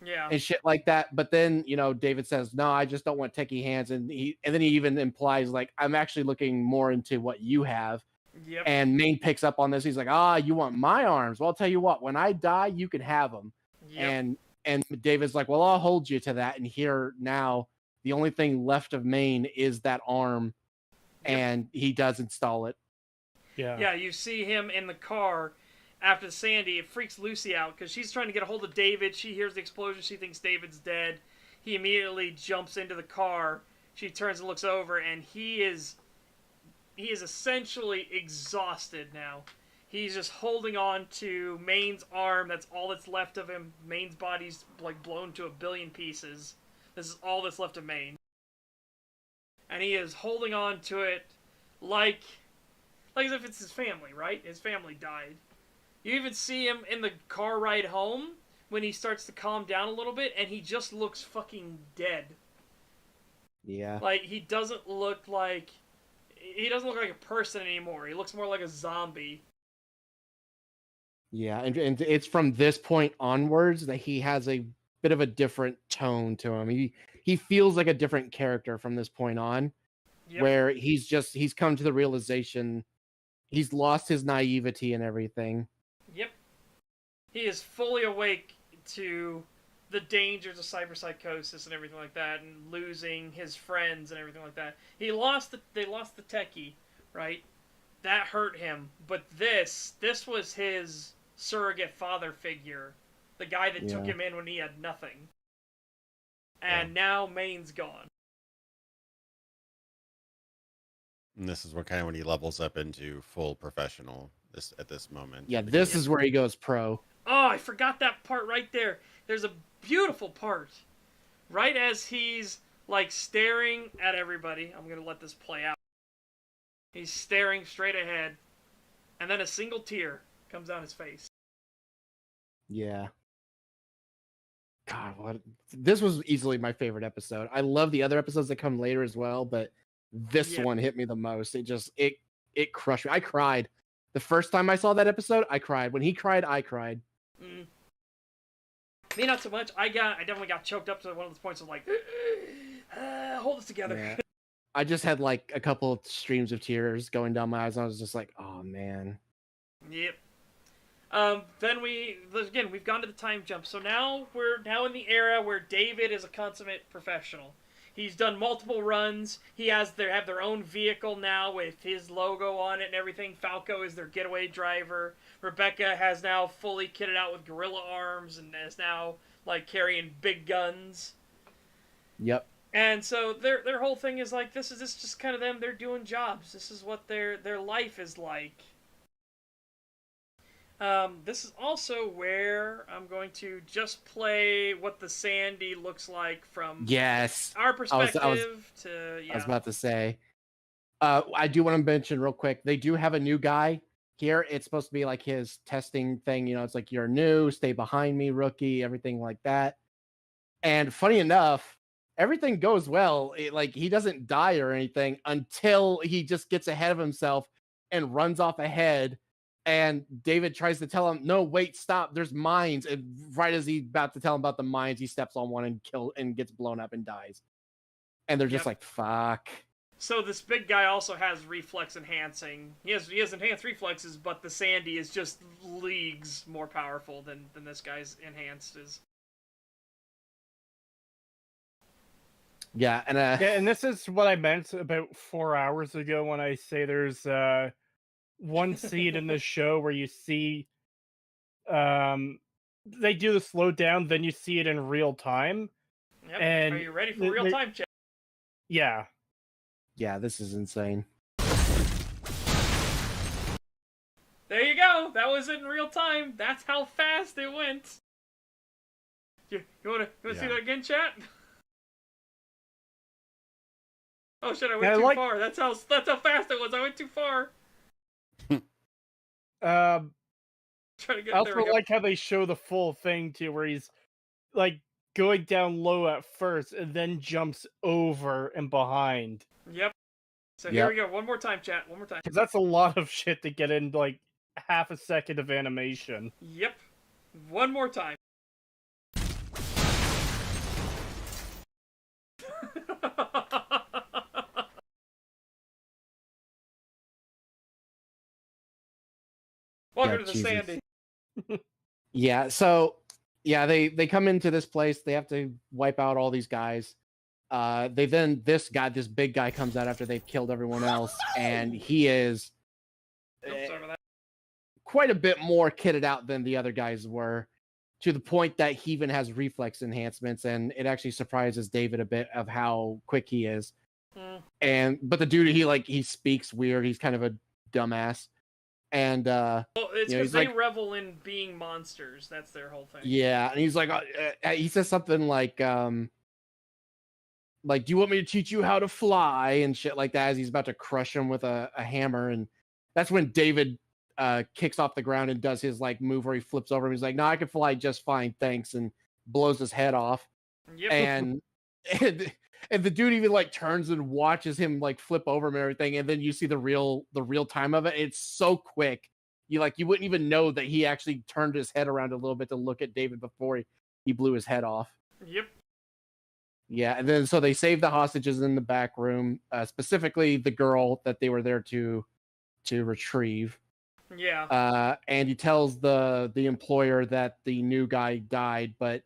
Yeah. And shit like that. But then, David says, "No, I just don't want techie hands." And then he even implies, like, "I'm actually looking more into what you have." Yep. And Maine picks up on this. He's like, "You want my arms? Well, I'll tell you what, when I die, you can have them." Yep. And David's like, "Well, I'll hold you to that." And here now, the only thing left of Maine is that arm, and he does install it. Yeah, you see him in the car after the Sandy. It freaks Lucy out because she's trying to get a hold of David. She hears the explosion. She thinks David's dead. He immediately jumps into the car. She turns and looks over, and he is essentially exhausted now. He's just holding on to Maine's arm. That's all that's left of him. Maine's body's like blown to a billion pieces. This is all that's left of Maine. And he is holding on to it like as if it's his family, right? His family died. You even see him in the car ride home when he starts to calm down a little bit, and he just looks fucking dead. Yeah. Like, he doesn't look like a person anymore. He looks more like a zombie. Yeah, and it's from this point onwards that he has a bit of a different tone to him. He feels like a different character from this point on, where he's come to the realization he's lost his naivety and everything. Yep. He is fully awake to the dangers of cyberpsychosis and everything like that, and losing his friends and everything like that. They lost the techie, right? That hurt him, but this was his surrogate father figure, the guy that took him in when he had nothing. And now Maine's gone. And this is when he levels up into full professional at this moment. Yeah, this is where he goes pro. Oh, I forgot that part right there. There's a beautiful part. Right as he's, like, staring at everybody. I'm going to let this play out. He's staring straight ahead. And then a single tear comes down his face. Yeah. God, this was easily my favorite episode. I love the other episodes that come later as well, but this one hit me the most. It crushed me. I cried. The first time I saw that episode, I cried. When he cried, I cried. Me, not so much. I definitely got choked up to one of those points of like, hold us together. Yeah. I just had like a couple of streams of tears going down my eyes. And I was just like, oh man. Yep. Then we've gone to the time jump. So now we're in the era where David is a consummate professional. He's done multiple runs. They have their own vehicle now with his logo on it and everything. Falco is their getaway driver. Rebecca has now fully kitted out with gorilla arms and is now like carrying big guns. Yep. And so their whole thing is like this is just kind of them. They're doing jobs. This is what their life is like. This is also where I'm going to just play what the Sandy looks like from our perspective. I was about to say. I do want to mention real quick, they do have a new guy here. It's supposed to be like his testing thing. You know, it's like, you're new, stay behind me, rookie, everything like that. And funny enough, everything goes well. He doesn't die or anything until he just gets ahead of himself and runs off ahead. And David tries to tell him, no, wait, stop, there's mines. And right as he's about to tell him about the mines, he steps on one and gets blown up and dies. And they're just like, fuck. So this big guy also has reflex enhancing. He has enhanced reflexes, but the Sandy is just leagues more powerful than this guy's enhanced is. Yeah, and this is what I meant about 4 hours ago when I say there's one scene in this show where you see they do the slow down, then you see it in real time. Yep. And are you ready for real time check? Yeah. Yeah, this is insane. There you go. That was in real time. That's how fast it went. You want to see that again, chat? Oh shit! I went too far. That's how fast it was. I went too far. I also like how they show the full thing too, where he's like going down low at first and then jumps over and behind. Yep. So here we go. One more time, chat. One more time. Because that's a lot of shit to get in like half a second of animation. Yep. One more time. Welcome to the Sandy. Yeah, so they come into this place, they have to wipe out all these guys. This big guy comes out after they've killed everyone else, and he is quite a bit more kitted out than the other guys were, to the point that he even has reflex enhancements, and it actually surprises David a bit of how quick he is. But the dude, he speaks weird, he's kind of a dumbass. And well, it's because they revel in being monsters. That's their whole thing. Yeah, and he's like, he says something like, do you want me to teach you how to fly and shit like that, as he's about to crush him with a hammer. And that's when David kicks off the ground and does his move where he flips over him. He's like, no, I can fly just fine, thanks, and blows his head off. Yep. And the dude even turns and watches him flip over him and everything, and then you see the real time of it. It's so quick. You wouldn't even know that he actually turned his head around a little bit to look at David before he blew his head off. Yep. Yeah, and then so they save the hostages in the back room, specifically the girl that they were there to retrieve. Yeah. And he tells the employer that the new guy died, but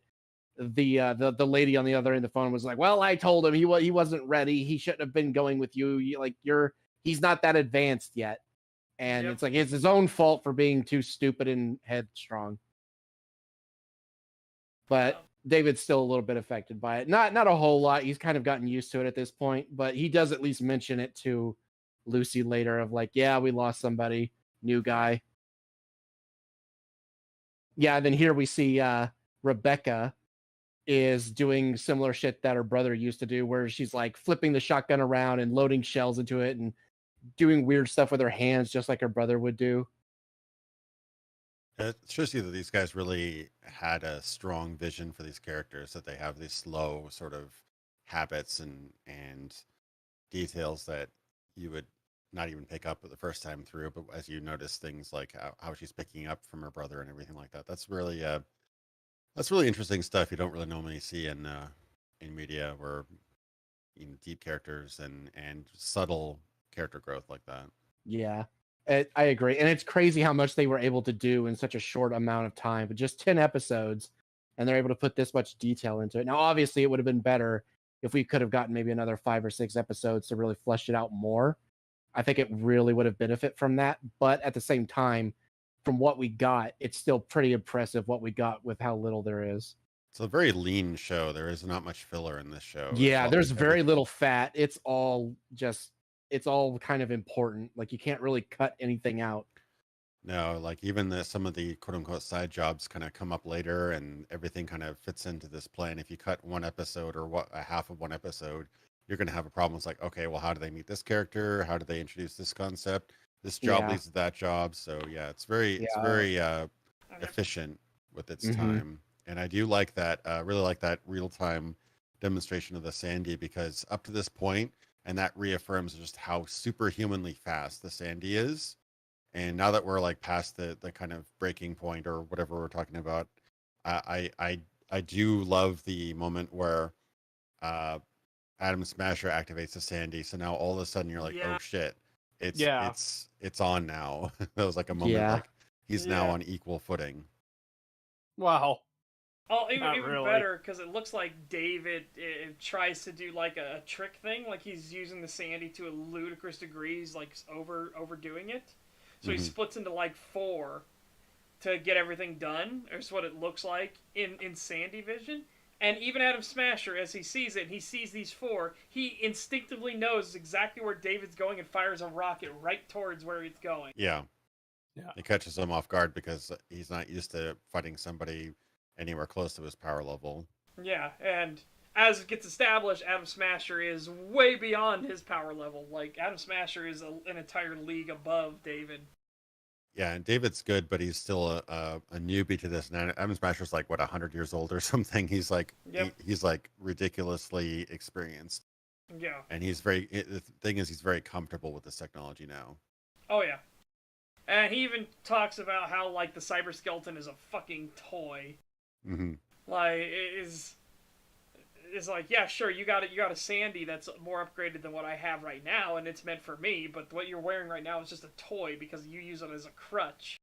the lady on the other end of the phone was like, well, I told him he wasn't ready. He shouldn't have been going with you. He's not that advanced yet. And it's like it's his own fault for being too stupid and headstrong. But David's still a little bit affected by it. Not a whole lot. He's kind of gotten used to it at this point, but he does at least mention it to Lucy later of like, yeah, we lost somebody, new guy. Yeah, then here we see Rebecca is doing similar shit that her brother used to do, where she's like flipping the shotgun around and loading shells into it and doing weird stuff with her hands, just like her brother would do. It shows you that these guys really had a strong vision for these characters, that they have these slow sort of habits and details that you would not even pick up the first time through, but as you notice things like how she's picking up from her brother and everything like that, that's really interesting stuff you don't really normally see in media, where deep characters and subtle character growth like that. Yeah, I agree. And it's crazy how much they were able to do in such a short amount of time, but just 10 episodes, and they're able to put this much detail into it. Now, obviously, it would have been better if we could have gotten maybe another 5 or 6 episodes to really flesh it out more. I think it really would have benefited from that. But at the same time, from what we got, it's still pretty impressive what we got with how little there is. It's a very lean show. There is not much filler in this show. Yeah, there's very little fat. It's all kind of important. Like, you can't really cut anything out. No, like even some of the quote unquote side jobs kind of come up later, and everything kind of fits into this plan. If you cut one episode or a half of one episode, you're going to have a problem. It's like, okay, well, how do they meet this character? How do they introduce this concept? This job leads to that job. So yeah, it's very efficient with its time. And I do like that. Really like that real time demonstration of the Sandy, because up to this point, and that reaffirms just how superhumanly fast the Sandy is. And now that we're like past the kind of breaking point or whatever we're talking about, I do love the moment where Adam Smasher activates the Sandy. So now all of a sudden you're like, oh shit, it's on now. That was like a moment like he's now on equal footing. Wow. Oh, even really. Better, because it looks like David tries to do like a trick thing, like he's using the Sandy to a ludicrous degree. He's like overdoing it. So he splits into like 4 to get everything done. That's what it looks like in Sandy vision. And even Adam Smasher, as he sees it, he sees these 4, he instinctively knows exactly where David's going and fires a rocket right towards where he's going. Yeah. It catches him off guard because he's not used to fighting somebody anywhere close to his power level. Yeah, and as it gets established, Adam Smasher is way beyond his power level. Like, Adam Smasher is an entire league above David. Yeah, and David's good, but he's still a newbie to this. And Adam Smasher's like, what, 100 years old or something? He's like, he's like ridiculously experienced. Yeah. And the thing is, he's very comfortable with this technology now. Oh, yeah. And he even talks about how, like, the cyber skeleton is a fucking toy. Mm-hmm. Like, it's like, yeah, sure, you got a Sandy that's more upgraded than what I have right now, and it's meant for me, but what you're wearing right now is just a toy because you use it as a crutch.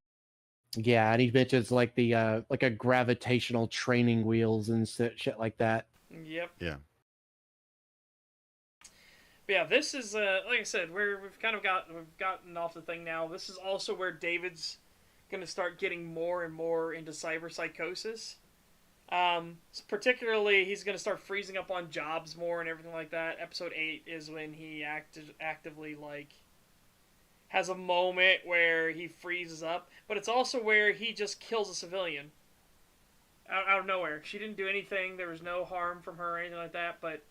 Yeah, and he mentions like the like a gravitational training wheels and shit like that. Yep. Yeah. But yeah, this is like I said, we've gotten off the thing now. This is also where David's gonna start getting more and more into cyber psychosis. So particularly, he's going to start freezing up on jobs more and everything like that. Episode 8 is when he actively, like, has a moment where he freezes up. But it's also where he just kills a civilian. Out of nowhere. She didn't do anything. There was no harm from her or anything like that. But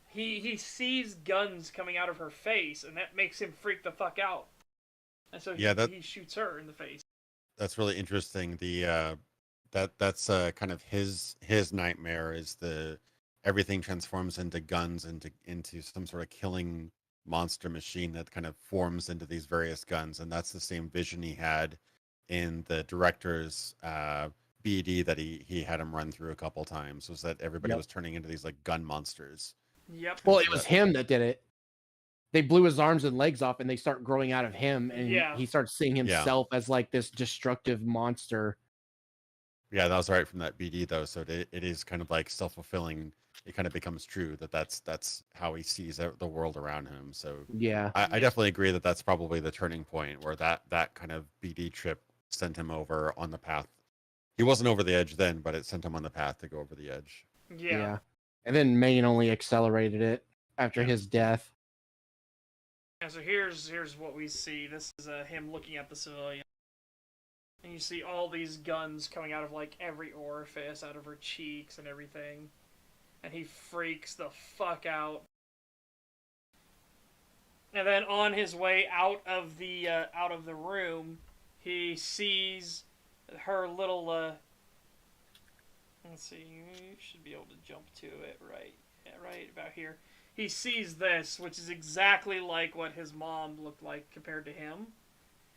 he sees guns coming out of her face, and that makes him freak the fuck out. And so he shoots her in the face. That's really interesting. That's kind of his nightmare is everything transforms into guns, into some sort of killing monster machine that kind of forms into these various guns, and that's the same vision he had in the director's BD that he had him run through a couple times, was that everybody was turning into these like gun monsters. Yep. Well, it was him that did it. They blew his arms and legs off, and they start growing out of him, and he starts seeing himself as like this destructive monster. Yeah, that was right from that BD though. So it is kind of like self-fulfilling. it kind of becomes true that that's how he sees the world around him. So Yeah. I definitely agree that that's probably the turning point where that kind of BD trip sent him over on the path. He wasn't over the edge then, but it sent him on the path to go over the edge. Yeah. And then Maine only accelerated it after his death. Yeah, so here's what we see. This is him looking at the civilian. And you see all these guns coming out of, like, every orifice, out of her cheeks and everything. And he freaks the fuck out. And then on his way out of the room, he sees her little, let's see, you should be able to jump to it right about here. He sees this, which is exactly like what his mom looked like compared to him.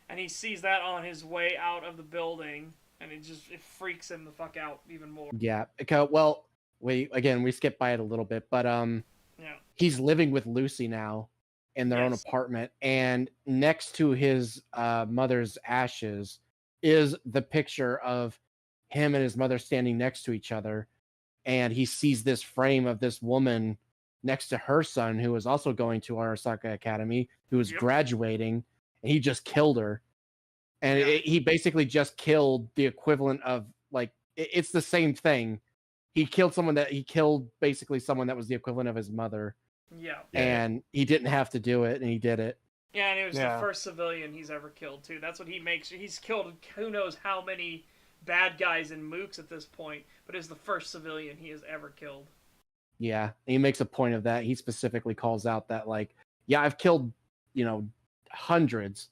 And he sees that on his way out of the building, and it freaks him the fuck out even more. Yeah. Well, we skipped by it a little bit, but he's living with Lucy now in their own apartment, and next to his mother's ashes is the picture of him and his mother standing next to each other, and he sees this frame of this woman next to her son, who was also going to Arasaka Academy, who was graduating, and he just killed her. And he basically just killed the equivalent of, like, it's the same thing. He killed basically someone that was the equivalent of his mother. Yeah. And he didn't have to do it, and he did it. Yeah, and it was the first civilian he's ever killed, too. That's what he makes. He's killed who knows how many bad guys and mooks at this point, but it's the first civilian he has ever killed. Yeah, and he makes a point of that. He specifically calls out that, like, yeah, I've killed, hundreds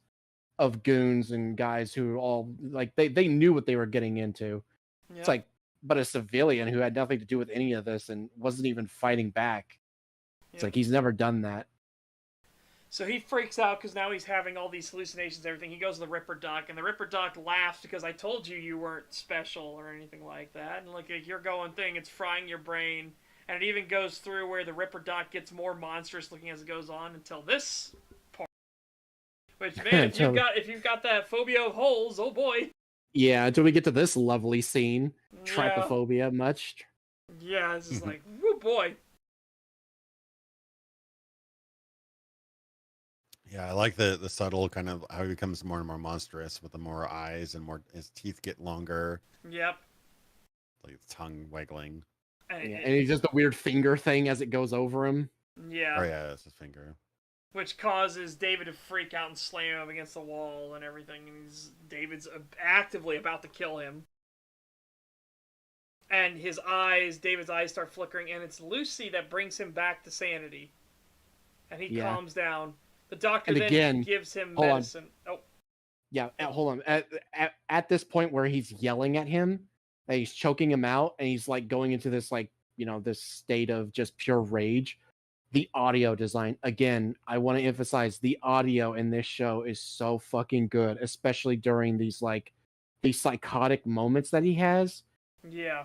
of goons and guys who all, like, they knew what they were getting into. Yeah. It's like, but a civilian who had nothing to do with any of this and wasn't even fighting back. It's like, he's never done that. So he freaks out because now he's having all these hallucinations and everything. He goes to the Ripper Doc, and the Ripper Doc laughs because I told you weren't special or anything like that. And like you're going thing, it's frying your brain. And it even goes through where the Ripper Doc gets more monstrous looking as it goes on until this part. Which, man, if you've got that phobia of holes, oh boy. Yeah, until we get to this lovely scene. Trypophobia, much. Yeah, it's just like, whoo boy. Yeah, I like the subtle kind of how he becomes more and more monstrous with the more eyes and more his teeth get longer. Yep. Like his tongue waggling. And he does the weird finger thing as it goes over him. Yeah. Oh yeah, that's his finger. Which causes David to freak out and slam him against the wall and everything. And David's actively about to kill him. And David's eyes start flickering, and it's Lucy that brings him back to sanity. And he calms down. The doctor then gives him medicine. Oh. Yeah, hold on. At this point where he's yelling at him, that he's choking him out, and he's like going into this, like, this state of just pure rage. The audio design, again, I want to emphasize the audio in this show is so fucking good, especially during these psychotic moments that he has. Yeah.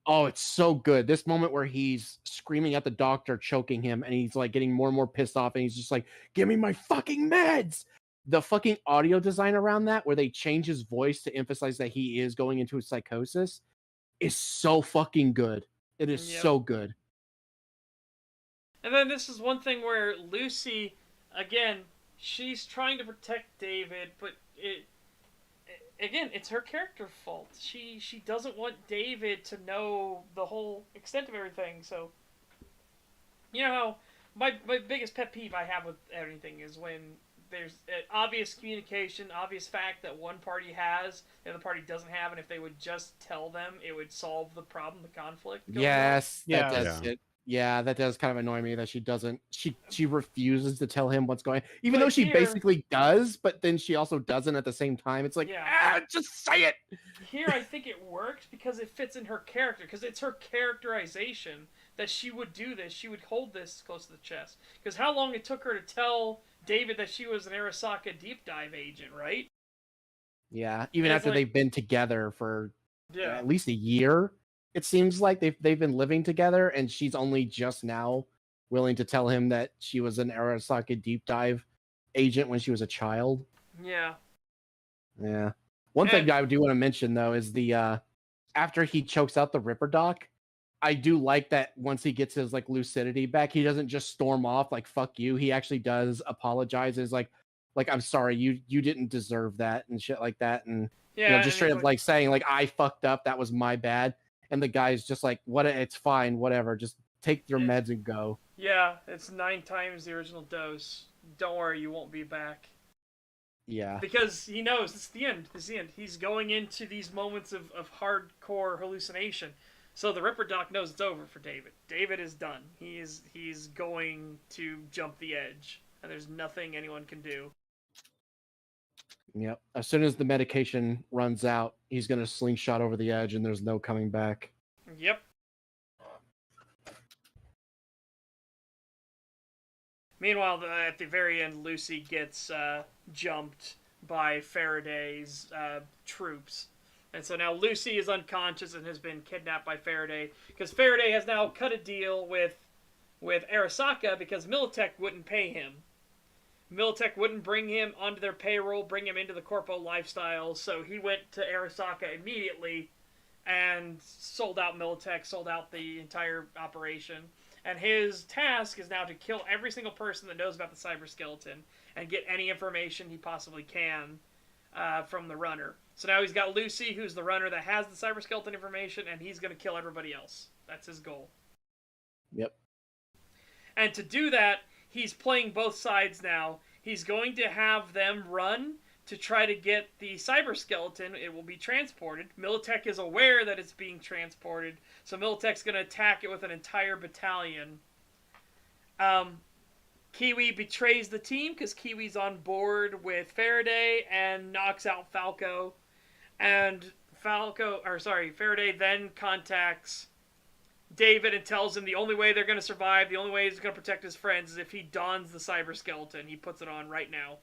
Oh, it's so good. This moment where he's screaming at the doctor, choking him, and he's like getting more and more pissed off, and he's just like, give me my fucking meds. The fucking audio design around that, where they change his voice to emphasize that he is going into a psychosis, is so fucking good. It is so good. And then this is one thing where Lucy, again, she's trying to protect David, but it's her character fault. She doesn't want David to know the whole extent of everything. So, my biggest pet peeve I have with everything is when there's obvious communication, obvious fact that one party has, the other party doesn't have, and if they would just tell them, it would solve the problem, the conflict. Yes, that does it. Yeah, that does kind of annoy me that she doesn't. She refuses to tell him what's going on, even though she basically does, but then she also doesn't at the same time. It's like, just say it. Here, I think it works because it fits in her character, because it's her characterization that she would do this. She would hold this close to the chest. Because how long it took her to tell David that she was an Arasaka deep dive agent, right? Yeah, even after they've been together for at least a year. It seems like they've been living together, and she's only just now willing to tell him that she was an Arasaka deep dive agent when she was a child. Yeah. Yeah. One thing I do want to mention, though, is the after he chokes out the Ripper Doc, I do like that once he gets his like lucidity back, he doesn't just storm off like fuck you. He actually does apologize. Is like I'm sorry, you didn't deserve that and shit like that. And just straight up like saying like I fucked up, that was my bad. And the guy's just like, what, it's fine, whatever. Just take your meds and go. Yeah, it's 9 times the original dose. Don't worry, you won't be back. Yeah. Because he knows it's the end. It's the end. He's going into these moments of hardcore hallucination. So the Ripper Doc knows it's over for David. David is done. He's going to jump the edge. And there's nothing anyone can do. Yep. As soon as the medication runs out, he's going to slingshot over the edge and there's no coming back. Yep. Meanwhile, at the very end, Lucy gets jumped by Faraday's troops. And so now Lucy is unconscious and has been kidnapped by Faraday, because Faraday has now cut a deal with Arasaka because Militech wouldn't pay him. Militech wouldn't bring him onto their payroll, bring him into the corpo lifestyle, so he went to Arasaka immediately and sold out Militech, sold out the entire operation. And his task is now to kill every single person that knows about the cyber skeleton and get any information he possibly can from the runner. So now he's got Lucy, who's the runner that has the cyber skeleton information, and he's going to kill everybody else. That's his goal. Yep. And to do that, he's playing both sides now. He's going to have them run to try to get the cyber skeleton. It will be transported. Militech is aware that it's being transported, so Militech's going to attack it with an entire battalion. Kiwi betrays the team because Kiwi's on board with Faraday and knocks out Falco. And Faraday then contacts David and tells him the only way they're going to survive, the only way he's going to protect his friends is if he dons the cyber skeleton. He puts it on right now.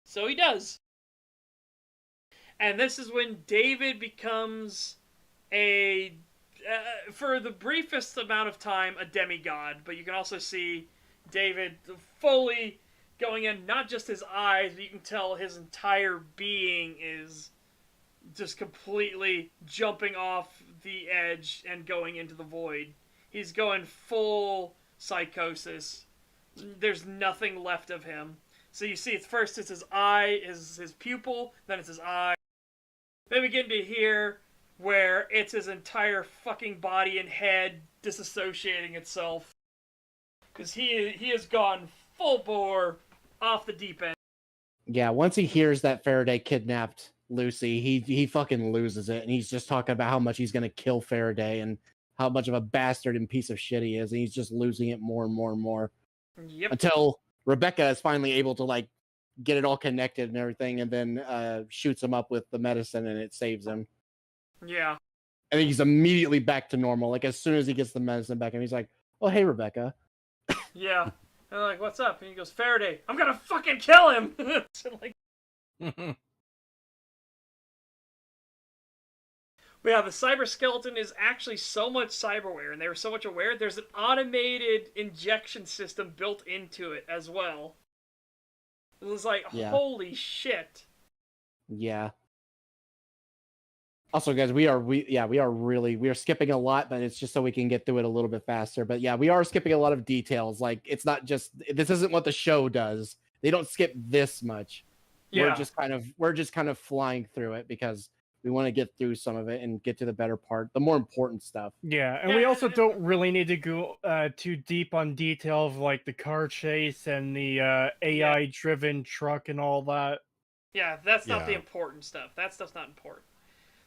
So he does. And this is when David becomes for the briefest amount of time, a demigod. But you can also see David fully going in, not just his eyes, but you can tell his entire being is just completely jumping off the edge and going into the void. He's going full psychosis. There's nothing left of him. So you see, it's his eye, his pupil, then it's his eye. Then we get into here, where it's his entire fucking body and head disassociating itself. Because he has gone full bore off the deep end. Yeah, once he hears that Faraday kidnapped Lucy, he fucking loses it, and he's just talking about how much he's going to kill Faraday and how much of a bastard and piece of shit he is, and he's just losing it more and more and more. Yep. Until Rebecca is finally able to like get it all connected and everything, and then shoots him up with the medicine, and it saves him. Yeah. And he's immediately back to normal. Like as soon as he gets the medicine back, and he's like, "Oh, hey, Rebecca." Yeah. And they're like, "What's up?" And he goes, "Faraday, I'm gonna fucking kill him." So, like, but yeah, the cyber skeleton is actually so much cyberware, and they were so much aware, there's an automated injection system built into it as well. It was like, holy shit. Yeah. Also, guys, we are skipping a lot, but it's just so we can get through it a little bit faster. But yeah, we are skipping a lot of details. Like, it's not just, this isn't what the show does. They don't skip this much. Yeah. We're just kind of flying through it because we want to get through some of it and get to the better part, the more important stuff. Yeah, and we also don't really need to go too deep on detail of like the car chase and the AI-driven truck and all that. Yeah, that's not the important stuff. That stuff's not important.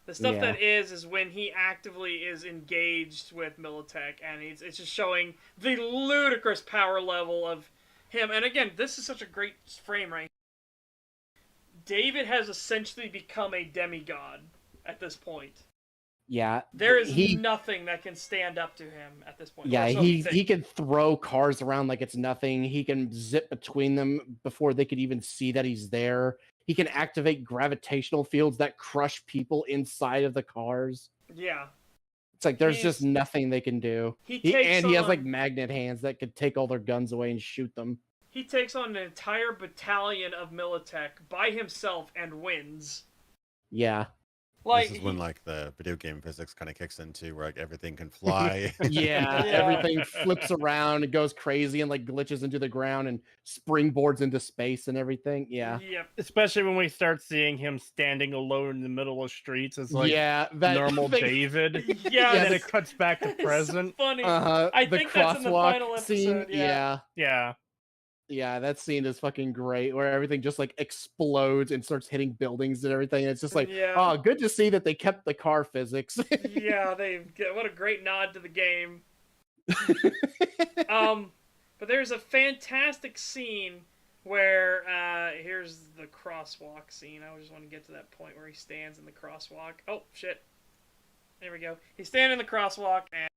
The stuff that is when he actively is engaged with Militech, and it's just showing the ludicrous power level of him. And again, this is such a great frame, right? David has essentially become a demigod at this point. Yeah. There is nothing that can stand up to him at this point. Yeah, he can throw cars around like it's nothing. He can zip between them before they could even see that he's there. He can activate gravitational fields that crush people inside of the cars. Yeah. It's like there's just nothing they can do. He has like magnet hands that could take all their guns away and shoot them. He takes on an entire battalion of Militech by himself and wins. Yeah. Like, this is when like the video game physics kind of kicks into where like everything can fly. Yeah, everything flips around and goes crazy and like glitches into the ground and springboards into space and everything. Yeah. Yep. Especially when we start seeing him standing alone in the middle of streets as like that normal thing- David. Yeah, And then the- it cuts back to It's present. so funny. Uh-huh. I think that's in the final episode. Yeah. Yeah. That scene is fucking great where everything just like explodes and starts hitting buildings and everything. It's just like, Yeah. oh, good to see that they kept the car physics. Yeah, what a great nod to the game. But there's a fantastic scene where here's the crosswalk scene. I just want to get to that point where he stands in the crosswalk. Oh shit. There we go. He's standing in the crosswalk and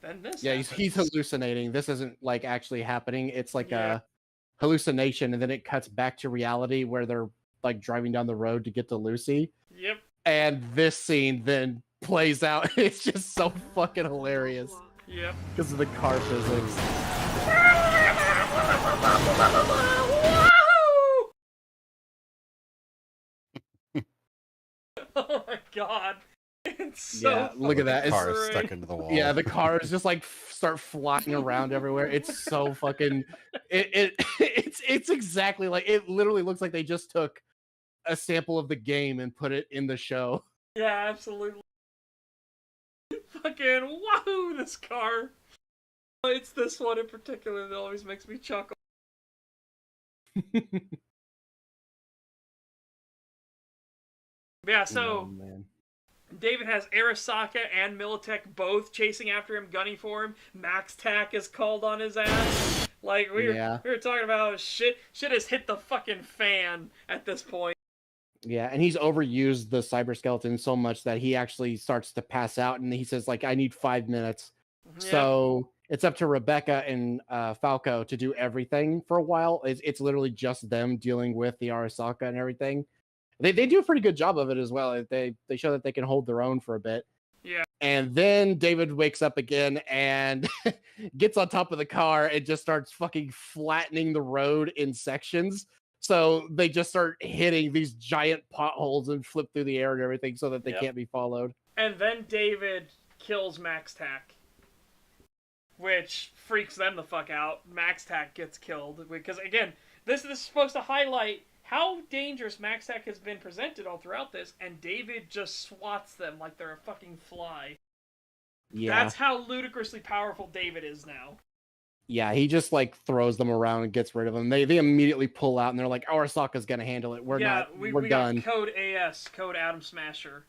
then this he's hallucinating. This isn't like actually happening. It's like Yeah. a hallucination, and then it cuts back to reality where they're like driving down the road to get to Lucy. Yep. And this scene then plays out. It's just so fucking hilarious Yep. because of the car physics. Oh my god. It's so Yeah, look at that. The car is great. stuck into the wall. Yeah, the cars just like start flying around everywhere. It's so fucking. It's exactly like it. Literally looks like they just took a sample of the game and put it in the show. Yeah, absolutely. Fucking wahoo! This car. It's this one in particular that always makes me chuckle. Yeah, so Oh, man. David has Arasaka and Militech both chasing after him, gunning for him. Max Tack is called on his ass. Like we were talking about how shit has hit the fucking fan at this point. Yeah, and he's overused the cyber skeleton so much that he actually starts to pass out, and he says like, "I need 5 minutes." Yeah. So it's up to Rebecca and Falco to do everything for a while. It's literally just them dealing with the Arasaka and everything. They do a pretty good job of it as well. They show that they can hold their own for a bit. Yeah. And then David wakes up again and gets on top of the car and just starts fucking flattening the road in sections. So they just start hitting these giant potholes and flip through the air and everything so that they can't be followed. And then David kills Max Tack, which freaks them the fuck out. Max Tack gets killed because, again, this is supposed to highlight how dangerous Max Tack has been presented all throughout this, and David just swats them like they're a fucking fly. Yeah. That's how ludicrously powerful David is now. Yeah, he just like throws them around and gets rid of them. They immediately pull out and they're like, Arasaka's gonna handle it. We're we done. got code AS, code Atom Smasher.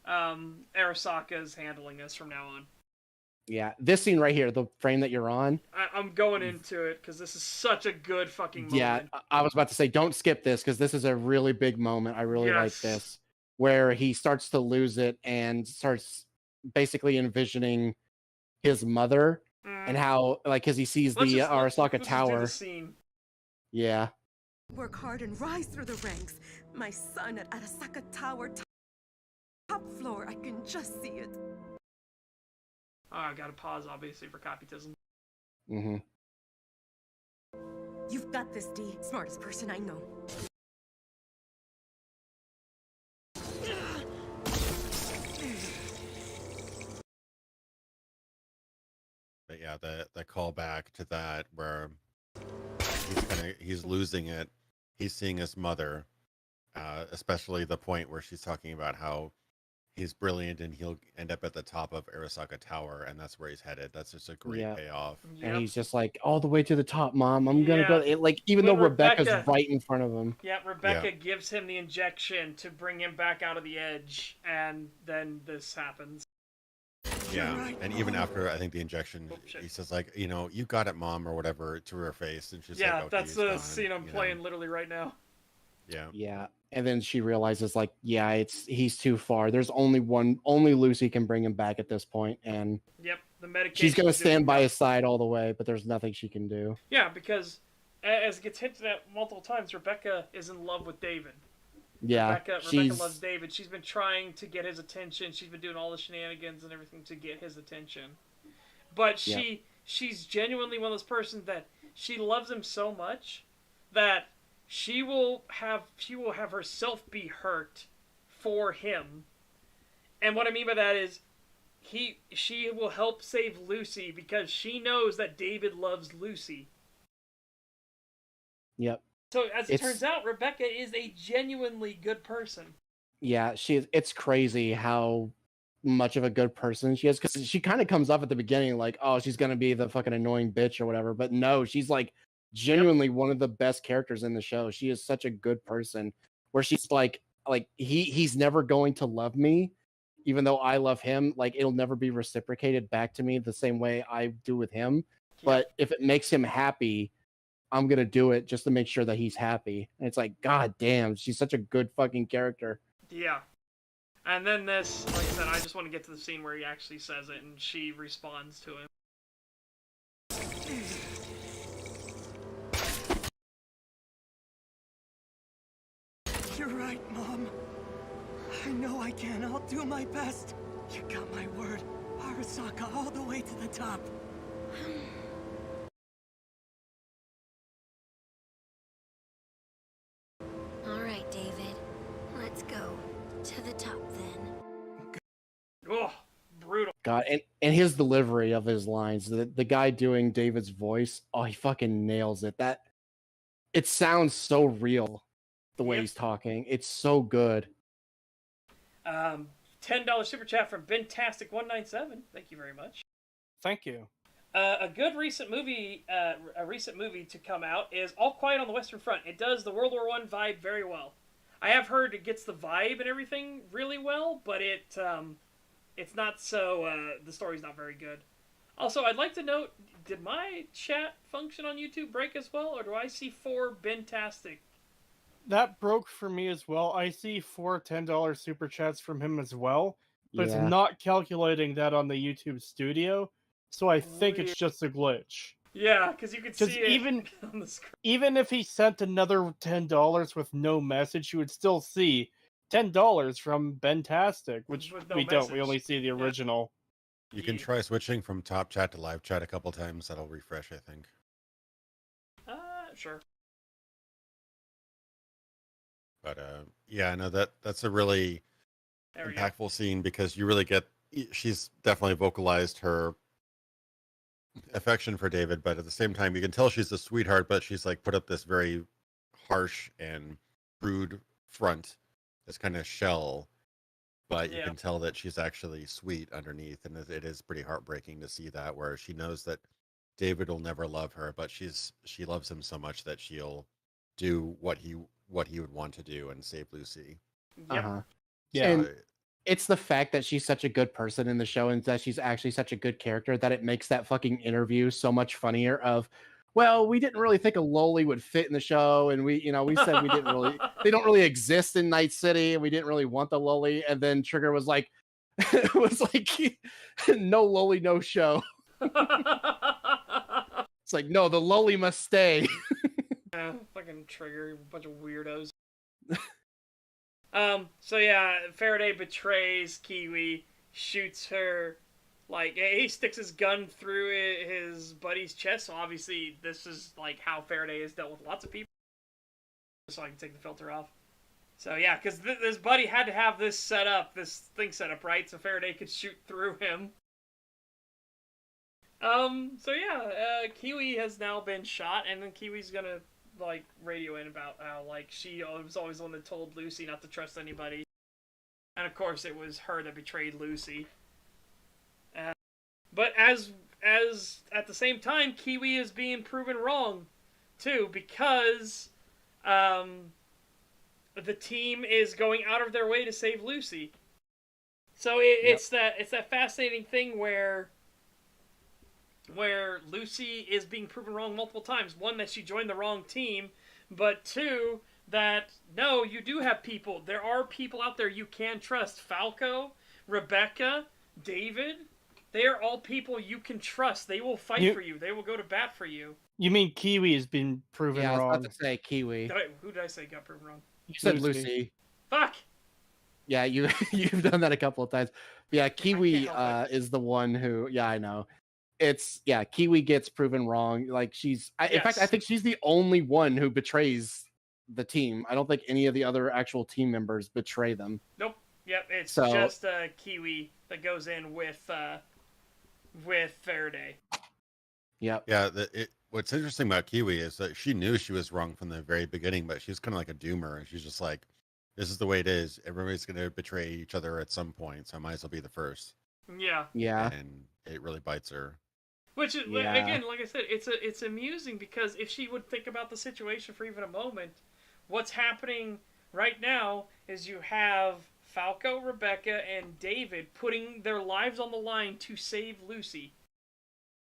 Arasaka is handling this from now on. Yeah, this scene right here, the frame that you're on. I'm going into it because this is such a good fucking moment. Yeah, I was about to say, don't skip this because this is a really big moment. I really like this, where he starts to lose it and starts basically envisioning his mother and how, like, because he sees the Arasaka Tower. Let's do the scene. Yeah. Work hard and rise through the ranks. My son at Arasaka Tower, top floor. I can just see it. Oh, I gotta pause, obviously, for copytism. Mm-hmm. You've got this, D. Smartest person I know. But yeah, the callback to that where he's losing it. He's seeing his mother, especially the point where she's talking about how he's brilliant and he'll end up at the top of Arasaka Tower, and that's where he's headed. That's just a great payoff. Yep. And he's just like, all the way to the top, Mom. I'm gonna go. Like, even though Rebecca's right in front of him. Yeah, Rebecca gives him the injection to bring him back out of the edge, and then this happens. Yeah, and even after I think the injection, he says like, you got it, Mom, or whatever, to her face, and she's like, okay, that's the scene I'm playing literally right now. Yeah. Yeah, and then she realizes like, he's too far. There's only Lucy can bring him back at this point, and the medication. She's gonna stand by his side all the way, but there's nothing she can do. Yeah, because as it gets hinted at multiple times, Rebecca is in love with David. Yeah, Rebecca loves David. She's been trying to get his attention. She's been doing all the shenanigans and everything to get his attention. But she's genuinely one of those persons that she loves him so much that she will have herself be hurt for him. And what I mean by that is she will help save Lucy because she knows that David loves Lucy. Yep. So as it turns out, Rebecca is a genuinely good person. Yeah, it's crazy how much of a good person she is, because she kind of comes off at the beginning like, oh, she's gonna be the fucking annoying bitch or whatever, but no, she's like genuinely one of the best characters in the show. She is such a good person, where she's like he's never going to love me, even though I love him. Like, it'll never be reciprocated back to me the same way I do with him. But if it makes him happy, I'm gonna do it just to make sure that he's happy. And it's like, god damn, she's such a good fucking character. Yeah. And then this, like I said, I just want to get to the scene where he actually says it and she responds to him. You're right, Mom. I know I can. I'll do my best. You got my word. Arasaka all the way to the top. All right, David. Let's go to the top then. Oh, brutal. God, and his delivery of his lines, the guy doing David's voice, oh, he fucking nails it. It sounds so real the way he's talking. It's so good. $10 super chat from Bentastic197. Thank you very much. Thank you. A recent movie to come out is All Quiet on the Western Front. It does the World War I vibe very well. I have heard it gets the vibe and everything really well, but it's not so. The story's not very good. Also, I'd like to note: did my chat function on YouTube break as well, or do I see 4 Bentastic? That broke for me as well. I see 4 $10 super chats from him as well, but Yeah. it's not calculating that on the YouTube Studio, so I think it's just a glitch. Yeah, because you could see it on the screen. Even if he sent another $10 with no message, you would still see $10 from Bentastic, which no we don't. message. We only see the original. You can try switching from top chat to live chat a couple times. That'll refresh, I think. Sure. But yeah, no, that's a really impactful scene, because you really get, she's definitely vocalized her affection for David, but at the same time you can tell she's a sweetheart, but she's like put up this very harsh and crude front, this kind of shell, but you can tell that she's actually sweet underneath, and it is pretty heartbreaking to see that, where she knows that David will never love her, but she loves him so much that she'll do what he would want to do and save Lucy. Yep. Yeah. And it's the fact that she's such a good person in the show, and that she's actually such a good character, that it makes that fucking interview so much funnier of, well, we didn't really think a loli would fit in the show, and we said we didn't really, they don't really exist in Night City, and we didn't really want the loli. And then Trigger was like, no loli, no show. It's like, no, the loli must stay. Yeah, fucking Trigger, a bunch of weirdos. So yeah, Faraday betrays Kiwi, shoots her, like, he sticks his gun through his buddy's chest, so obviously this is, like, how Faraday has dealt with lots of people. So I can take the filter off. So yeah, because this buddy had to have this thing set up, right, so Faraday could shoot through him. So yeah, Kiwi has now been shot, and then Kiwi's gonna, like, radio in about how, like, she was always the one that told Lucy not to trust anybody. And of course it was her that betrayed Lucy. But as at the same time, Kiwi is being proven wrong, too, because the team is going out of their way to save Lucy. So it's that fascinating thing where Lucy is being proven wrong multiple times. One, that she joined the wrong team, but two, that no, you do have people. There are people out there you can trust. Falco, Rebecca, David, they are all people you can trust. They will fight for you. They will go to bat for you. You mean Kiwi has been proven wrong? I was about to say Kiwi. Who did I say got proven wrong? You said Lucy. Fuck! Yeah, you've done that a couple of times. But yeah, Kiwi is the one who, yeah, I know. Kiwi gets proven wrong. Like, in fact, I think she's the only one who betrays the team. I don't think any of the other actual team members betray them. Nope. Yep. It's So, just Kiwi that goes in with Faraday. Yep. Yeah. What's interesting about Kiwi is that she knew she was wrong from the very beginning, but she's kind of like a doomer, and she's just like, "This is the way it is. Everybody's going to betray each other at some point, so I might as well be the first." Yeah. Yeah. And it really bites her. Which is, again, like I said, it's amusing because if she would think about the situation for even a moment, what's happening right now is you have Falco, Rebecca, and David putting their lives on the line to save Lucy.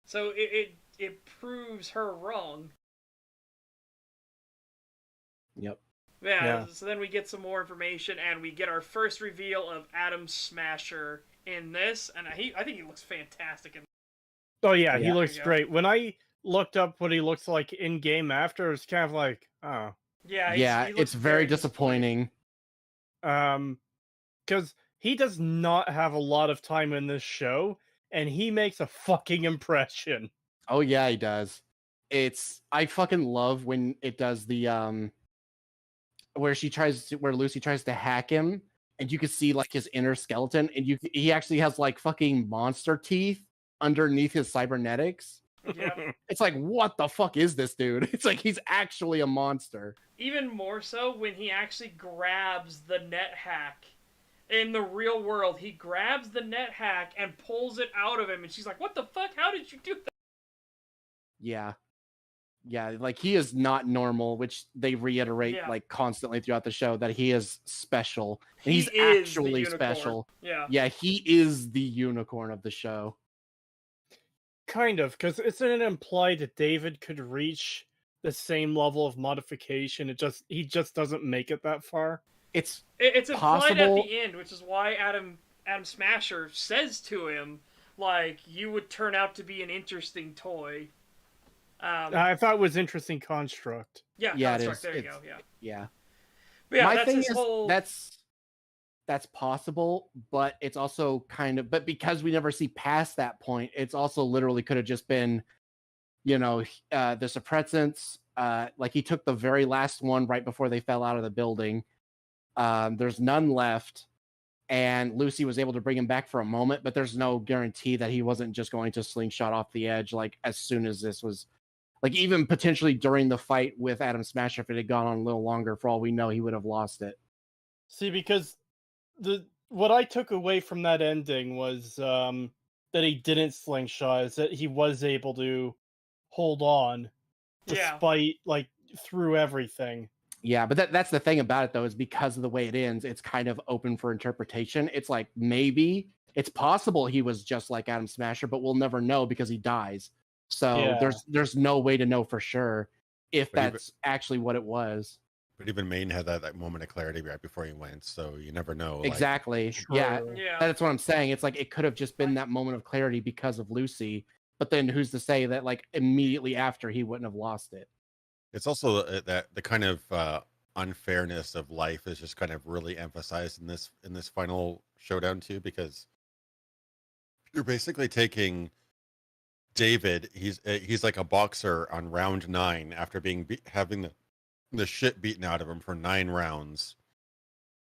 So it proves her wrong. Yep. Yeah, so then we get some more information, and we get our first reveal of Adam Smasher in this, and I think he looks fantastic. Oh yeah, he looks great. When I looked up what he looks like in game after, it's kind of like, oh. Yeah, it's very disappointing. Because he does not have a lot of time in this show, and he makes a fucking impression. Oh yeah, he does. I fucking love when it does the where Lucy tries to hack him, and you can see like his inner skeleton, and he actually has like fucking monster teeth underneath his cybernetics. Yeah. It's like, what the fuck is this dude? It's like he's actually a monster. Even more so when he actually grabs the net hack. In the real world, he grabs the net hack and pulls it out of him, and she's like, what the fuck? How did you do that? Yeah. Yeah, like he is not normal, which they reiterate like constantly throughout the show that he is special. And he's actually special. Yeah, he is the unicorn of the show. Kind of, because isn't it implied that David could reach the same level of modification? He just doesn't make it that far. It's implied at the end, which is why Adam Smasher says to him, like, you would turn out to be an interesting toy. I thought it was interesting construct. Yeah, construct. There you go. Yeah. But yeah, my that's thing his is whole... that's possible, but it's also but because we never see past that point, it's also literally could have just been, the suppressants. Like he took the very last one right before they fell out of the building. There's none left, and Lucy was able to bring him back for a moment, but there's no guarantee that he wasn't just going to slingshot off the edge like as soon as this was. Like, even potentially during the fight with Adam Smasher, if it had gone on a little longer, for all we know, he would have lost it. See, because what I took away from that ending was that he didn't slingshot, is that he was able to hold on despite, like, through everything. Yeah, but that's the thing about it, though, is because of the way it ends, it's kind of open for interpretation. It's like, maybe, it's possible he was just like Adam Smasher, but we'll never know because he dies. So there's no way to know for sure if that's actually what it was. But even Maine had that moment of clarity right before he went, so you never know. Exactly. Yeah, that's what I'm saying. It's like it could have just been that moment of clarity because of Lucy, but then who's to say that like immediately after he wouldn't have lost it? It's also that the kind of unfairness of life is just kind of really emphasized in this final showdown too, because you're basically taking David. He's like a boxer on round 9 after having the shit beaten out of him for 9 rounds.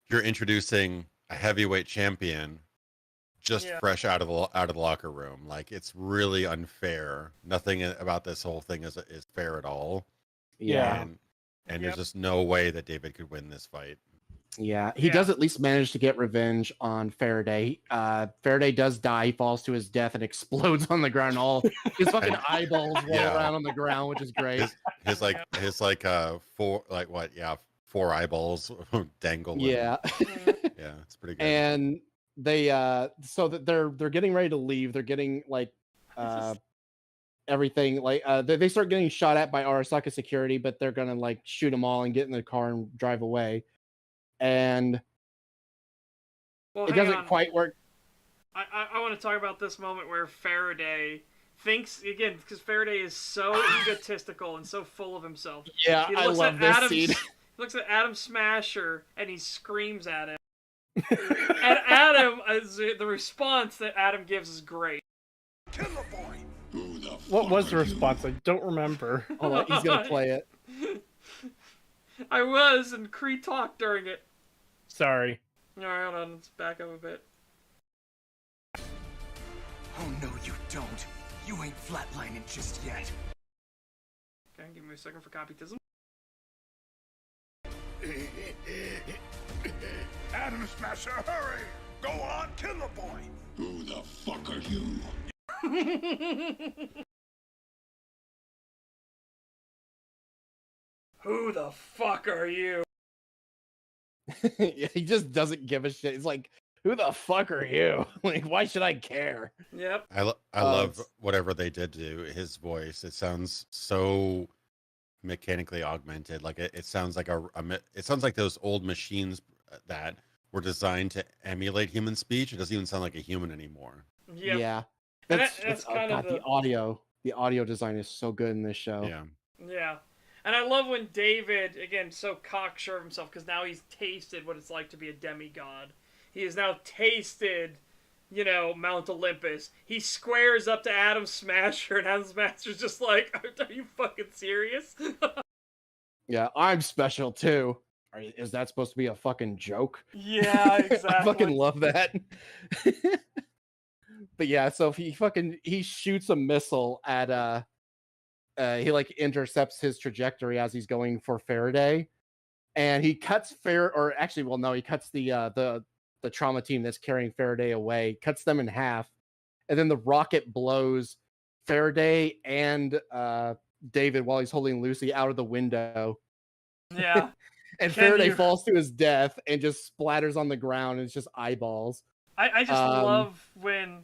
You're introducing a heavyweight champion just fresh out of the locker room. Like, it's really unfair. Nothing about this whole thing is fair at all. Yeah. And there's just no way that David could win this fight. Yeah, he does at least manage to get revenge on Faraday. Faraday does die. He falls to his death and explodes on the ground. All his fucking eyeballs roll around on the ground, which is great. His 4 eyeballs dangle. Yeah. Yeah, it's pretty good. And they so that they're getting ready to leave. They're getting like everything like they start getting shot at by Arasaka security, but they're gonna like shoot them all and get in the car and drive away. And it doesn't quite work. I want to talk about this moment where Faraday thinks, again, because Faraday is so egotistical and so full of himself. Yeah, I love this scene. He looks at Adam Smasher and he screams at him. And Adam, the response that Adam gives is great. Kill the boy. What was the response? I don't remember. Hold on, he's gonna play it. I was, and Cree talked during it. Sorry. Alright, hold on. Let's back up a bit. Oh, no, you don't. You ain't flatlining just yet. Okay, give me a second for copytism. Adam Smasher, hurry! Go on, kill the boy! Who the fuck are you? Who the fuck are you? Yeah, he just doesn't give a shit. He's like, who the fuck are you? Like, why should I care? Yep. I love whatever they did to his voice. It sounds so mechanically augmented. Like it sounds like it sounds like those old machines that were designed to emulate human speech. It doesn't even sound like a human anymore. Yep. Yeah. That's kind of the audio design is so good in this show. Yeah. Yeah. And I love when David, again, so cocksure of himself, because now he's tasted what it's like to be a demigod. He has now tasted, you know, Mount Olympus. He squares up to Adam Smasher, and Adam Smasher's just like, are you fucking serious? Yeah, I'm special too. Is that supposed to be a fucking joke? Yeah, exactly. I fucking love that. But yeah, so if he shoots a missile at he like intercepts his trajectory as he's going for Faraday, and he cuts he cuts the trauma team that's carrying Faraday away, cuts them in half, and then the rocket blows Faraday and David while he's holding Lucy out of the window. Yeah. And Faraday falls to his death and just splatters on the ground, and it's just eyeballs. I just love when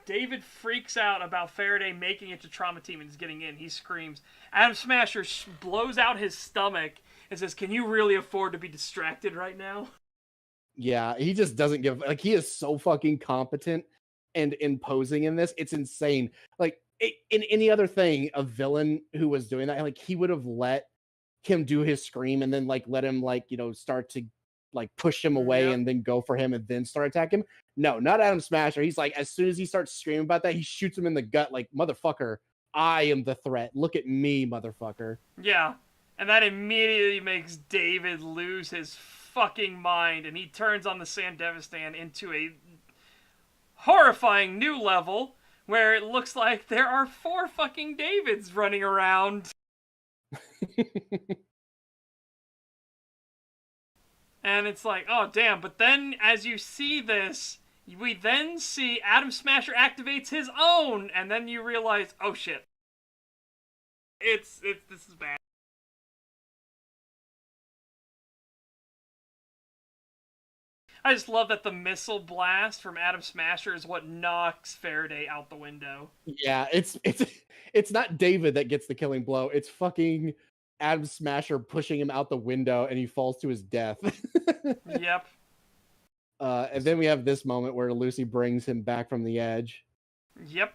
David freaks out about Faraday making it to trauma team and is getting in. He screams. Adam Smasher blows out his stomach and says, "Can you really afford to be distracted right now?" Yeah, he just doesn't give, like, he is so fucking competent and imposing in this. It's insane. Like, in any other thing, a villain who was doing that, like, he would have let him do his scream and then, like, let him, like, you know, start to, like, push him away and then go for him and then start attacking him. No, not Adam Smasher. He's like, as soon as he starts screaming about that, he shoots him in the gut, like, motherfucker, I am the threat. Look at me, motherfucker. Yeah, and that immediately makes David lose his fucking mind, and he turns on the Sandevistan into a horrifying new level where it looks like there are 4 fucking Davids running around. And it's like, oh damn, but then as you see this, we then see Adam Smasher activates his own, and then you realize, oh shit. This is bad. I just love that the missile blast from Adam Smasher is what knocks Faraday out the window. Yeah, it's not David that gets the killing blow. It's fucking Adam Smasher pushing him out the window, and he falls to his death. Yep. And then we have this moment where Lucy brings him back from the edge. Yep.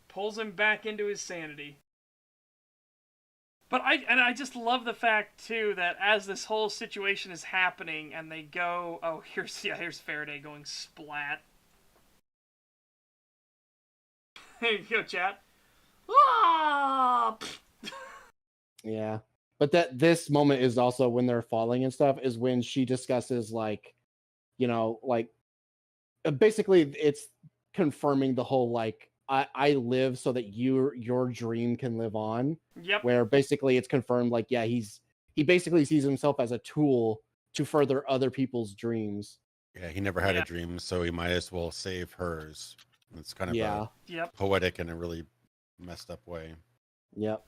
Pulls him back into his sanity. But I just love the fact too that as this whole situation is happening and they go, oh, here's Faraday going splat. Here you go, chat. Ah! Yeah. But this moment is also when they're falling and stuff, is when she discusses, like, you know, like, basically it's confirming the whole, like, I live so that your dream can live on. Yep. Where basically it's confirmed, like, yeah, he basically sees himself as a tool to further other people's dreams. Yeah, he never had a dream, so he might as well save hers. It's kind of Yep. poetic in a really messed up way. Yep.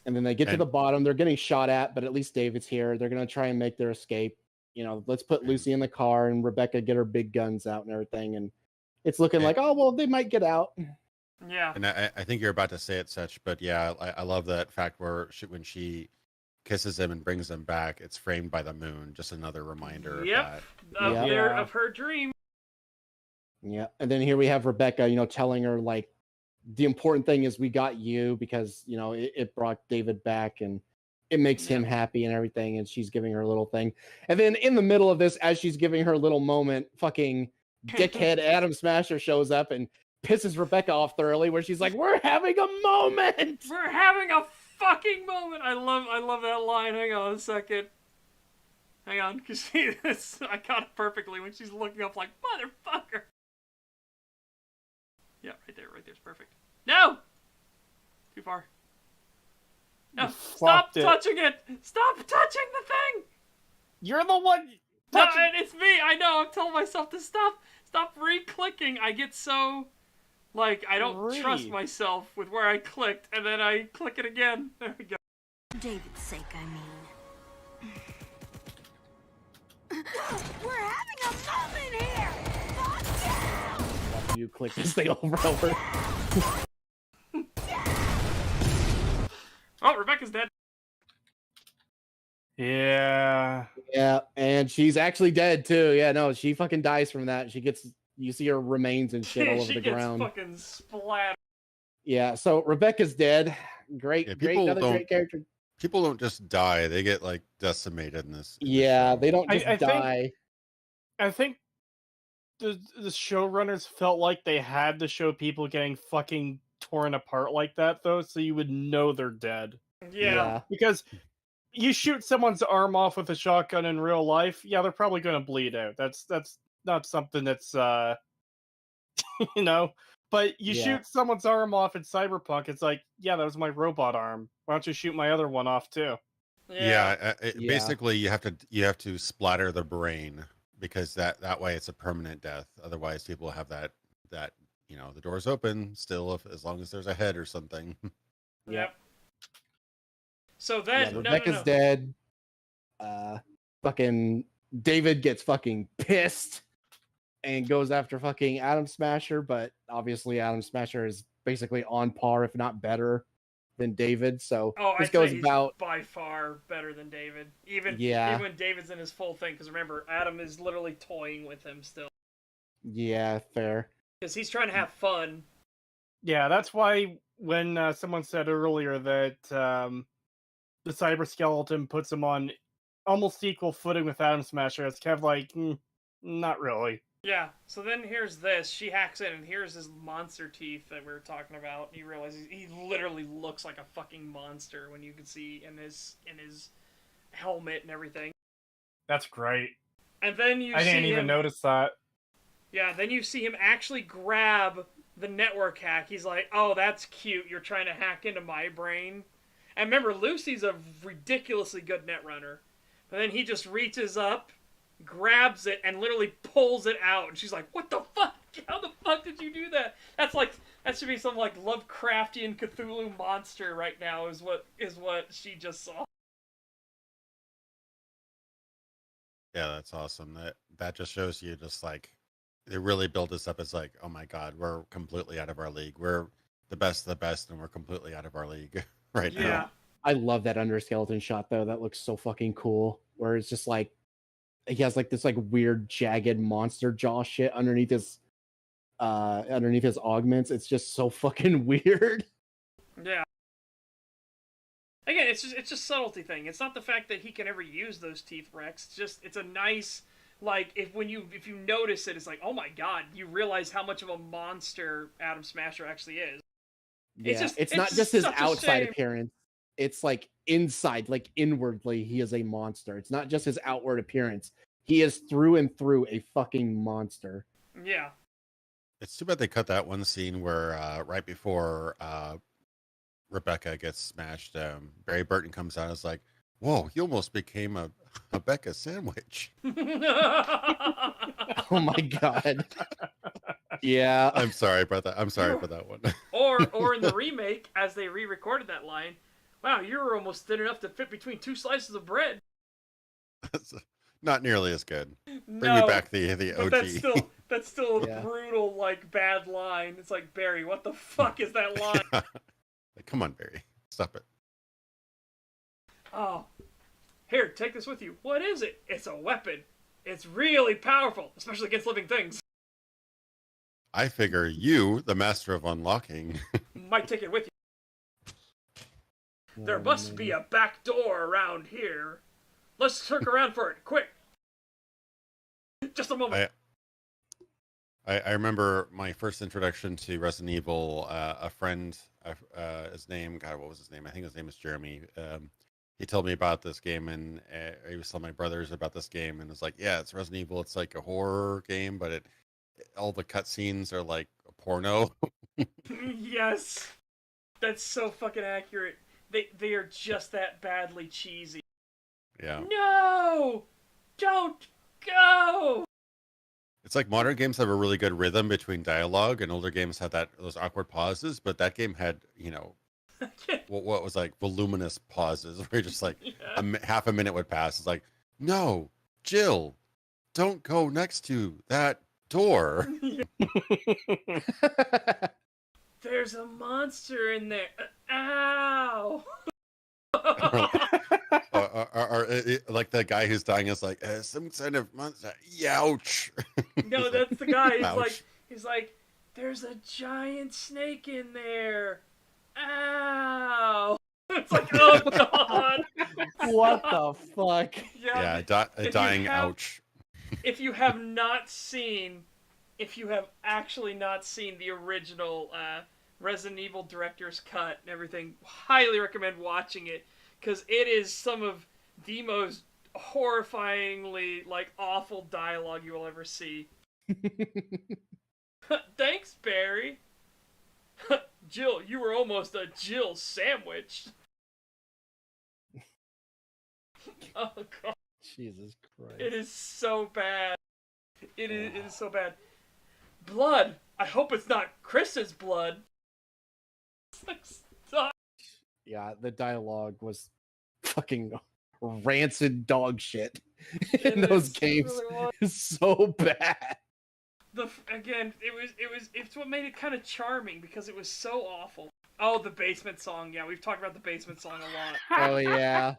And then they get to the bottom. They're getting shot at, but at least David's here. They're going to try and make their escape. You know, let's put Lucy in the car and Rebecca get her big guns out and everything. And it's looking like, oh, well, they might get out. Yeah. And I think you're about to say it such, but yeah, I love that fact where when she kisses him and brings him back, it's framed by the moon. Just another reminder of her dream. Yeah. And then here we have Rebecca, you know, telling her, like, the important thing is we got you because, you know, it brought David back and it makes him happy and everything. And she's giving her a little thing. And then in the middle of this, as she's giving her little moment, fucking dickhead Adam Smasher shows up and pisses Rebecca off thoroughly, where she's like, we're having a moment. We're having a fucking moment. I love that line. Hang on a second. Hang on, because see this, I caught it perfectly when she's looking up like, motherfucker. Yeah, right there's perfect. No! Too far. No, stop touching it! Stop touching the thing! You're the one touching... No, it's me, I know, I'm telling myself to stop re-clicking. I get so, like, I don't trust myself with where I clicked, and then I click it again. There we go. David's sake, I mean. We're having a moment here! Fuck yeah! You click this thing over and over. Oh, Rebecca's dead. Yeah. Yeah, and she's actually dead too. Yeah, no, she fucking dies from that. You see her remains and shit all over the ground. She gets fucking splattered. Yeah, so Rebecca's dead. Great another great character. People don't just die; they get like decimated in this. Yeah, they don't just die. I think the showrunners felt like they had to show people getting fucking torn apart like that, though, so you would know they're dead. Yeah. Because you shoot someone's arm off with a shotgun in real life, yeah, they're probably going to bleed out. That's not something that's, you know. But you shoot someone's arm off in Cyberpunk, it's like, yeah, that was my robot arm. Why don't you shoot my other one off too? Basically, you have to splatter the brain, because that way it's a permanent death. Otherwise, people have that you know, the door's open still as long as there's a head or something. Yep. So then Rebecca's dead. Fucking David gets fucking pissed and goes after fucking Atom Smasher, but obviously Atom Smasher is basically on par, if not better, than David. So this goes about by far better than David. Even when David's in his full thing, because remember, Adam is literally toying with him still. Yeah, fair. Because he's trying to have fun. Yeah, that's why when someone said earlier that the Cyber Skeleton puts him on almost equal footing with Atom Smasher, it's kind of like, not really. Yeah, so then here's this. She hacks in, and here's his monster teeth that we were talking about. You realize he literally looks like a fucking monster when you can see in his helmet and everything. That's great. And then I didn't even notice that. Yeah, then you see him actually grab the network hack. He's like, oh, that's cute. You're trying to hack into my brain. And remember, Lucy's a ridiculously good netrunner. But then he just reaches up, grabs it, and literally pulls it out. And she's like, what the fuck? How the fuck did you do that? That should be some like Lovecraftian Cthulhu monster right now is what she just saw. Yeah, that's awesome. That just shows you just like they really build this up as like, oh my god, we're completely out of our league. We're the best of the best, and we're completely out of our league right now. I love that underskeleton shot though. That looks so fucking cool. Where it's just like he has like this like weird jagged monster jaw shit underneath his augments. It's just so fucking weird. Yeah. Again, it's just subtlety thing. It's not the fact that he can ever use those teeth, Rex. It's a nice, like, if you notice it, it's like, oh my god, you realize how much of a monster Atom Smasher actually is. Yeah, it's not just his outside appearance. It's like inside, like inwardly, he is a monster. It's not just his outward appearance. He is through and through a fucking monster. Yeah. It's too bad they cut that one scene where right before Rebecca gets smashed, Barry Burton comes out and is like, whoa, he almost became a Becca sandwich. Oh my god. Yeah. I'm sorry about that. I'm sorry for that one. Or in the remake, as they re-recorded that line, wow, you were almost thin enough to fit between two slices of bread. Not nearly as good. Bring me back the OG. But that's still a brutal, like, bad line. It's like, Barry, what the fuck is that line? Like, come on, Barry. Stop it. Oh. Here, take this with you. What is it? It's a weapon. It's really powerful, especially against living things. I figure you, the master of unlocking, might take it with you. There must be a back door around here. Let's look around for it, quick. Just a moment. I remember my first introduction to Resident Evil. A friend his name. God, what was his name? I think his name is Jeremy. He told me about this game, and he was telling my brothers about this game, and it's like, yeah, it's Resident Evil. It's like a horror game, but all the cutscenes are like a porno. Yes, that's so fucking accurate. They are just that badly cheesy. Yeah. No, don't go. It's like modern games have a really good rhythm between dialogue, and older games have those awkward pauses. But that game had, what was like voluminous pauses where you're just like half a minute would pass. It's like, no, Jill, don't go next to that door. There's a monster in there. Ow. or like the guy who's dying is like some kind of monster. Youch. No, that's the guy. He's like, there's a giant snake in there. Ow. It's like, oh god. What the fuck? Yeah, dying ouch. If you have actually not seen the original Resident Evil director's cut and everything, highly recommend watching it, because it is some of the most horrifyingly awful dialogue you will ever see. Thanks, Barry. Jill, you were almost a Jill sandwich. Oh god. Jesus Christ. It is so bad. It is so bad. Blood. I hope it's not Chris's blood. It's like, stop. Yeah, the dialogue was fucking rancid dog shit in those games. Really it's so bad. It's what made it kind of charming, because it was so awful. Oh, the basement song. Yeah, we've talked about the basement song a lot. Oh yeah.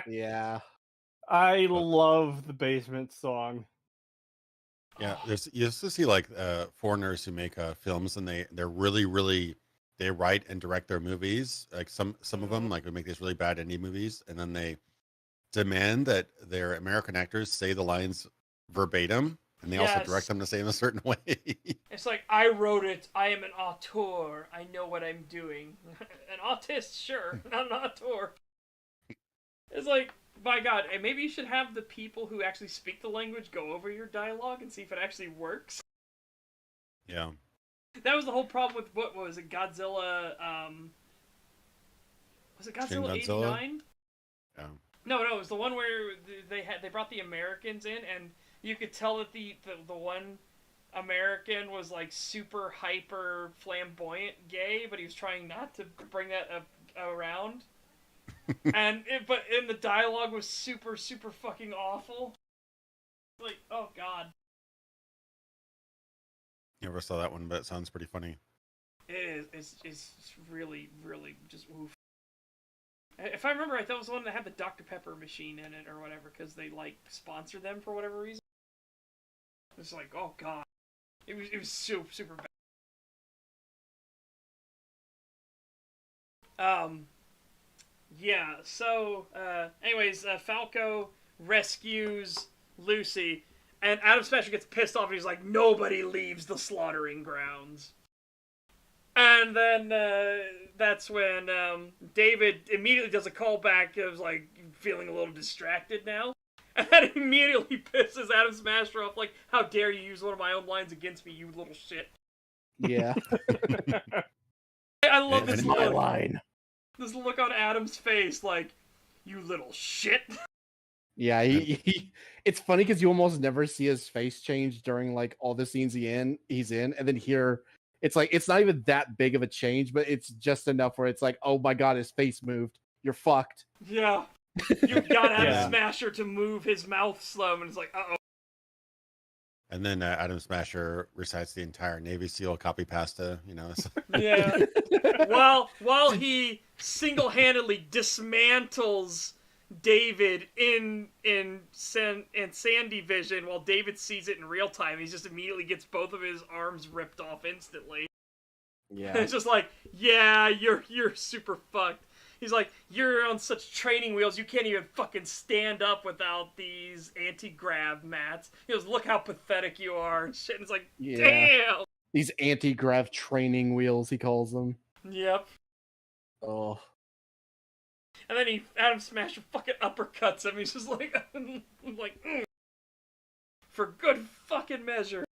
Yeah. I love the basement song. Yeah, you used to see like foreigners who make films, and they're really they write and direct their movies. Like some of them like would make these really bad indie movies, and then they demand that their American actors say the lines verbatim, and they also direct them to say in a certain way. It's like, I wrote it. I am an auteur. I know what I'm doing. An autist, sure, not an auteur. It's like, my god, and maybe you should have the people who actually speak the language go over your dialogue and see if it actually works. Yeah. That was the whole problem with, what was it, Godzilla, was it Godzilla 89? Yeah. No, it was the one where they brought the Americans in, and you could tell that the one American was like super hyper flamboyant gay, but he was trying not to bring that around. But the dialogue was super fucking awful. Like, oh god. Never saw that one, but it sounds pretty funny. It is. It's really just oof. If I remember right, that was the one that had the Dr. Pepper machine in it or whatever, because they sponsored them for whatever reason. It's like, oh god. It was super bad. Yeah, so, anyways, Falco rescues Lucy, and Adam Smasher gets pissed off, and he's like, nobody leaves the slaughtering grounds. And then, that's when, David immediately does a callback of, feeling a little distracted now. And that immediately pisses Adam Smasher off, like, how dare you use one of my own lines against me, you little shit. Yeah. I love this my line. This look on Adam's face, like, you little shit. Yeah, he it's funny because you almost never see his face change during all the scenes he's in, and then here it's like it's not even that big of a change, but it's just enough where it's like, oh my god, his face moved. You're fucked. Yeah. You got Adam Smasher to move his mouth slow, and it's like, uh-oh. And then Adam Smasher recites the entire Navy SEAL copy pasta, Yeah. While he single-handedly dismantles David in Sandy Vision, while David sees it in real time, he just immediately gets both of his arms ripped off instantly. Yeah. It's just like, yeah, you're super fucked. He's like, you're on such training wheels, you can't even fucking stand up without these anti-grav mats. He goes, look how pathetic you are. And shit. And it's like, damn! These anti-grav training wheels, he calls them. Yep. Oh. And then Adam Smasher fucking uppercuts him. He's just like, for good fucking measure.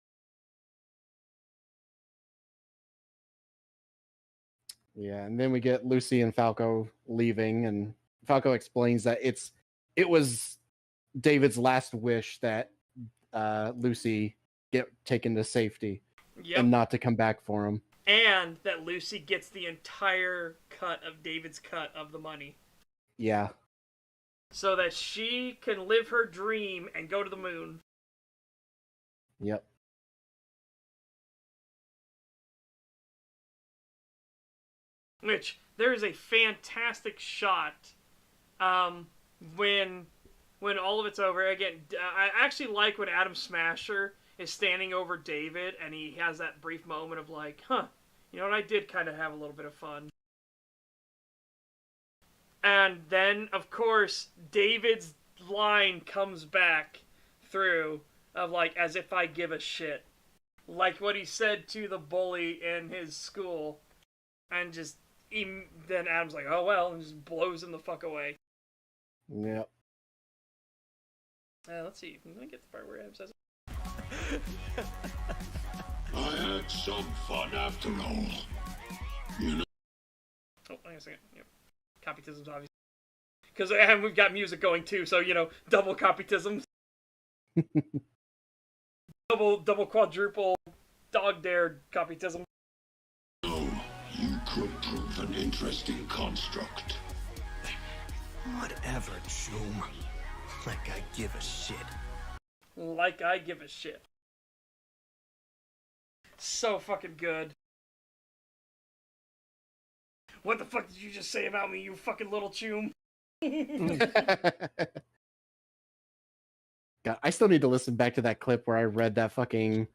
Yeah, and then we get Lucy and Falco leaving, and Falco explains that it was David's last wish that Lucy get taken to safety and not to come back for him. And that Lucy gets the entire cut of David's cut of the money. Yeah. So that she can live her dream and go to the moon. Yep. Which, there is a fantastic shot when all of it's over. Again, I actually like when Adam Smasher is standing over David and he has that brief moment of like, huh, you know what, I did kind of have a little bit of fun. And then, of course, David's line comes back through of like, as if I give a shit. Like what he said to the bully in his school. And just, then Adam's like, oh well, and just blows him the fuck away. Yep. Let's see, can I get the part where Adam says it? I had some fun after all. You know. Oh, hang on a second. Yep. Copytisms, obviously. Because we've got music going too, so, double copytisms. double quadruple dog dare copytism. Oh, you could prove an interesting construct. Whatever, Choom. Like I give a shit. Like I give a shit. So fucking good. What the fuck did you just say about me, you fucking little Choom? God, I still need to listen back to that clip where I read that fucking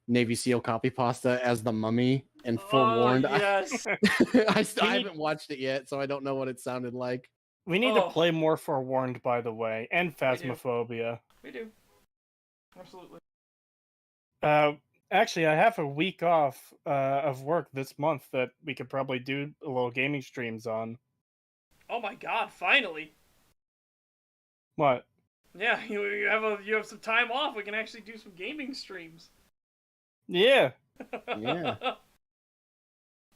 Navy SEAL copy pasta as the Mummy and Forewarned. Oh, yes. I haven't watched it yet, so I don't know what it sounded like. We need to play more Forewarned, by the way, and Phasmophobia. We do. Absolutely. Actually, I have a week off of work this month that we could probably do a little gaming streams on. Oh my god, finally. What? Yeah, you have some time off. We can actually do some gaming streams. Yeah. Yeah.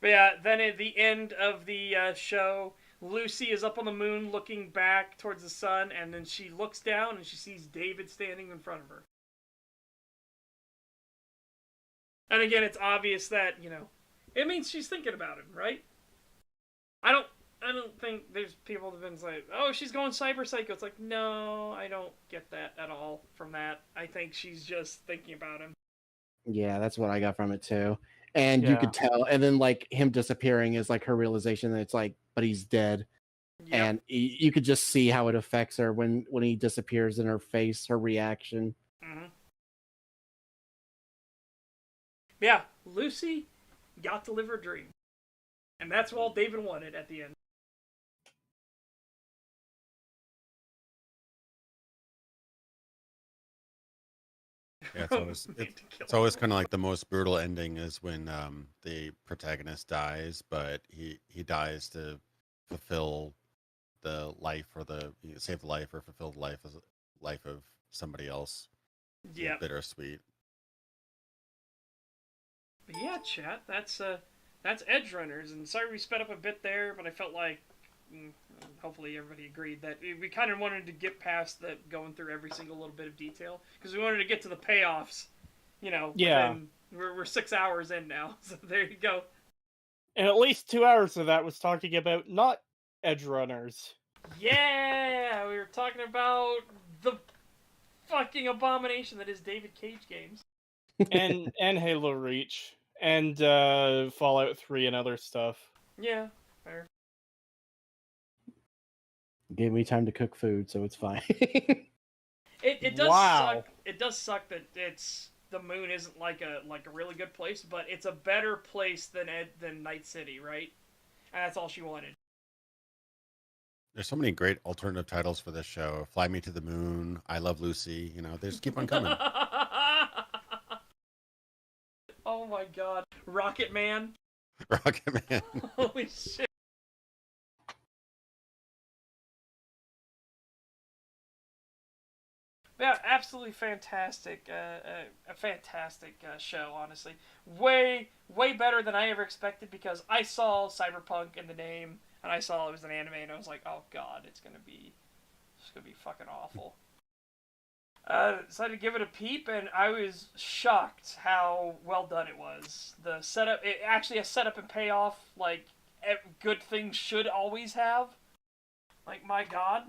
But yeah, then at the end of the show, Lucy is up on the moon looking back towards the sun, and then she looks down and she sees David standing in front of her. And again, it's obvious that, it means she's thinking about him, right? I don't think there's people that have been like, oh, she's going cyber psycho. It's like, no, I don't get that at all from that. I think she's just thinking about him. Yeah, that's what I got from it too. And you could tell, and then like him disappearing is like her realization that it's like, but he's dead. Yep. And you could just see how it affects her when he disappears in her face, her reaction. Mm-hmm. Yeah, Lucy got to live her dream. And that's all David wanted at the end. Yeah, it's always kind of like the most brutal ending is when the protagonist dies, but he dies to fulfill the life or save the life or fulfill the life of somebody else. Yeah, bittersweet. But yeah, chat. That's Edgerunners, and sorry we sped up a bit there, but I felt like hopefully everybody agreed that we kind of wanted to get past going through every single little bit of detail because we wanted to get to the payoffs. Yeah. We're 6 hours in now, so there you go. And at least 2 hours of that was talking about not Edgerunners. Yeah, we were talking about the fucking abomination that is David Cage games. and Halo Reach and Fallout 3 and other stuff. Yeah, fair. Gave me time to cook food, so it's fine. It does suck. It does suck that the moon isn't like a really good place, but it's a better place than Night City, right? And that's all she wanted. There's so many great alternative titles for this show. Fly Me to the Moon, I Love Lucy. They just keep on coming. Oh my god, Rocket Man. Rocket Man. Holy shit. Yeah, absolutely fantastic. A fantastic show, honestly. Way better than I ever expected because I saw Cyberpunk in the name and I saw it was an anime and I was like, oh god, it's gonna be fucking awful. Decided to give it a peep and I was shocked how well done it was. The setup, it actually has setup and payoff like good things should always have. Like, my god.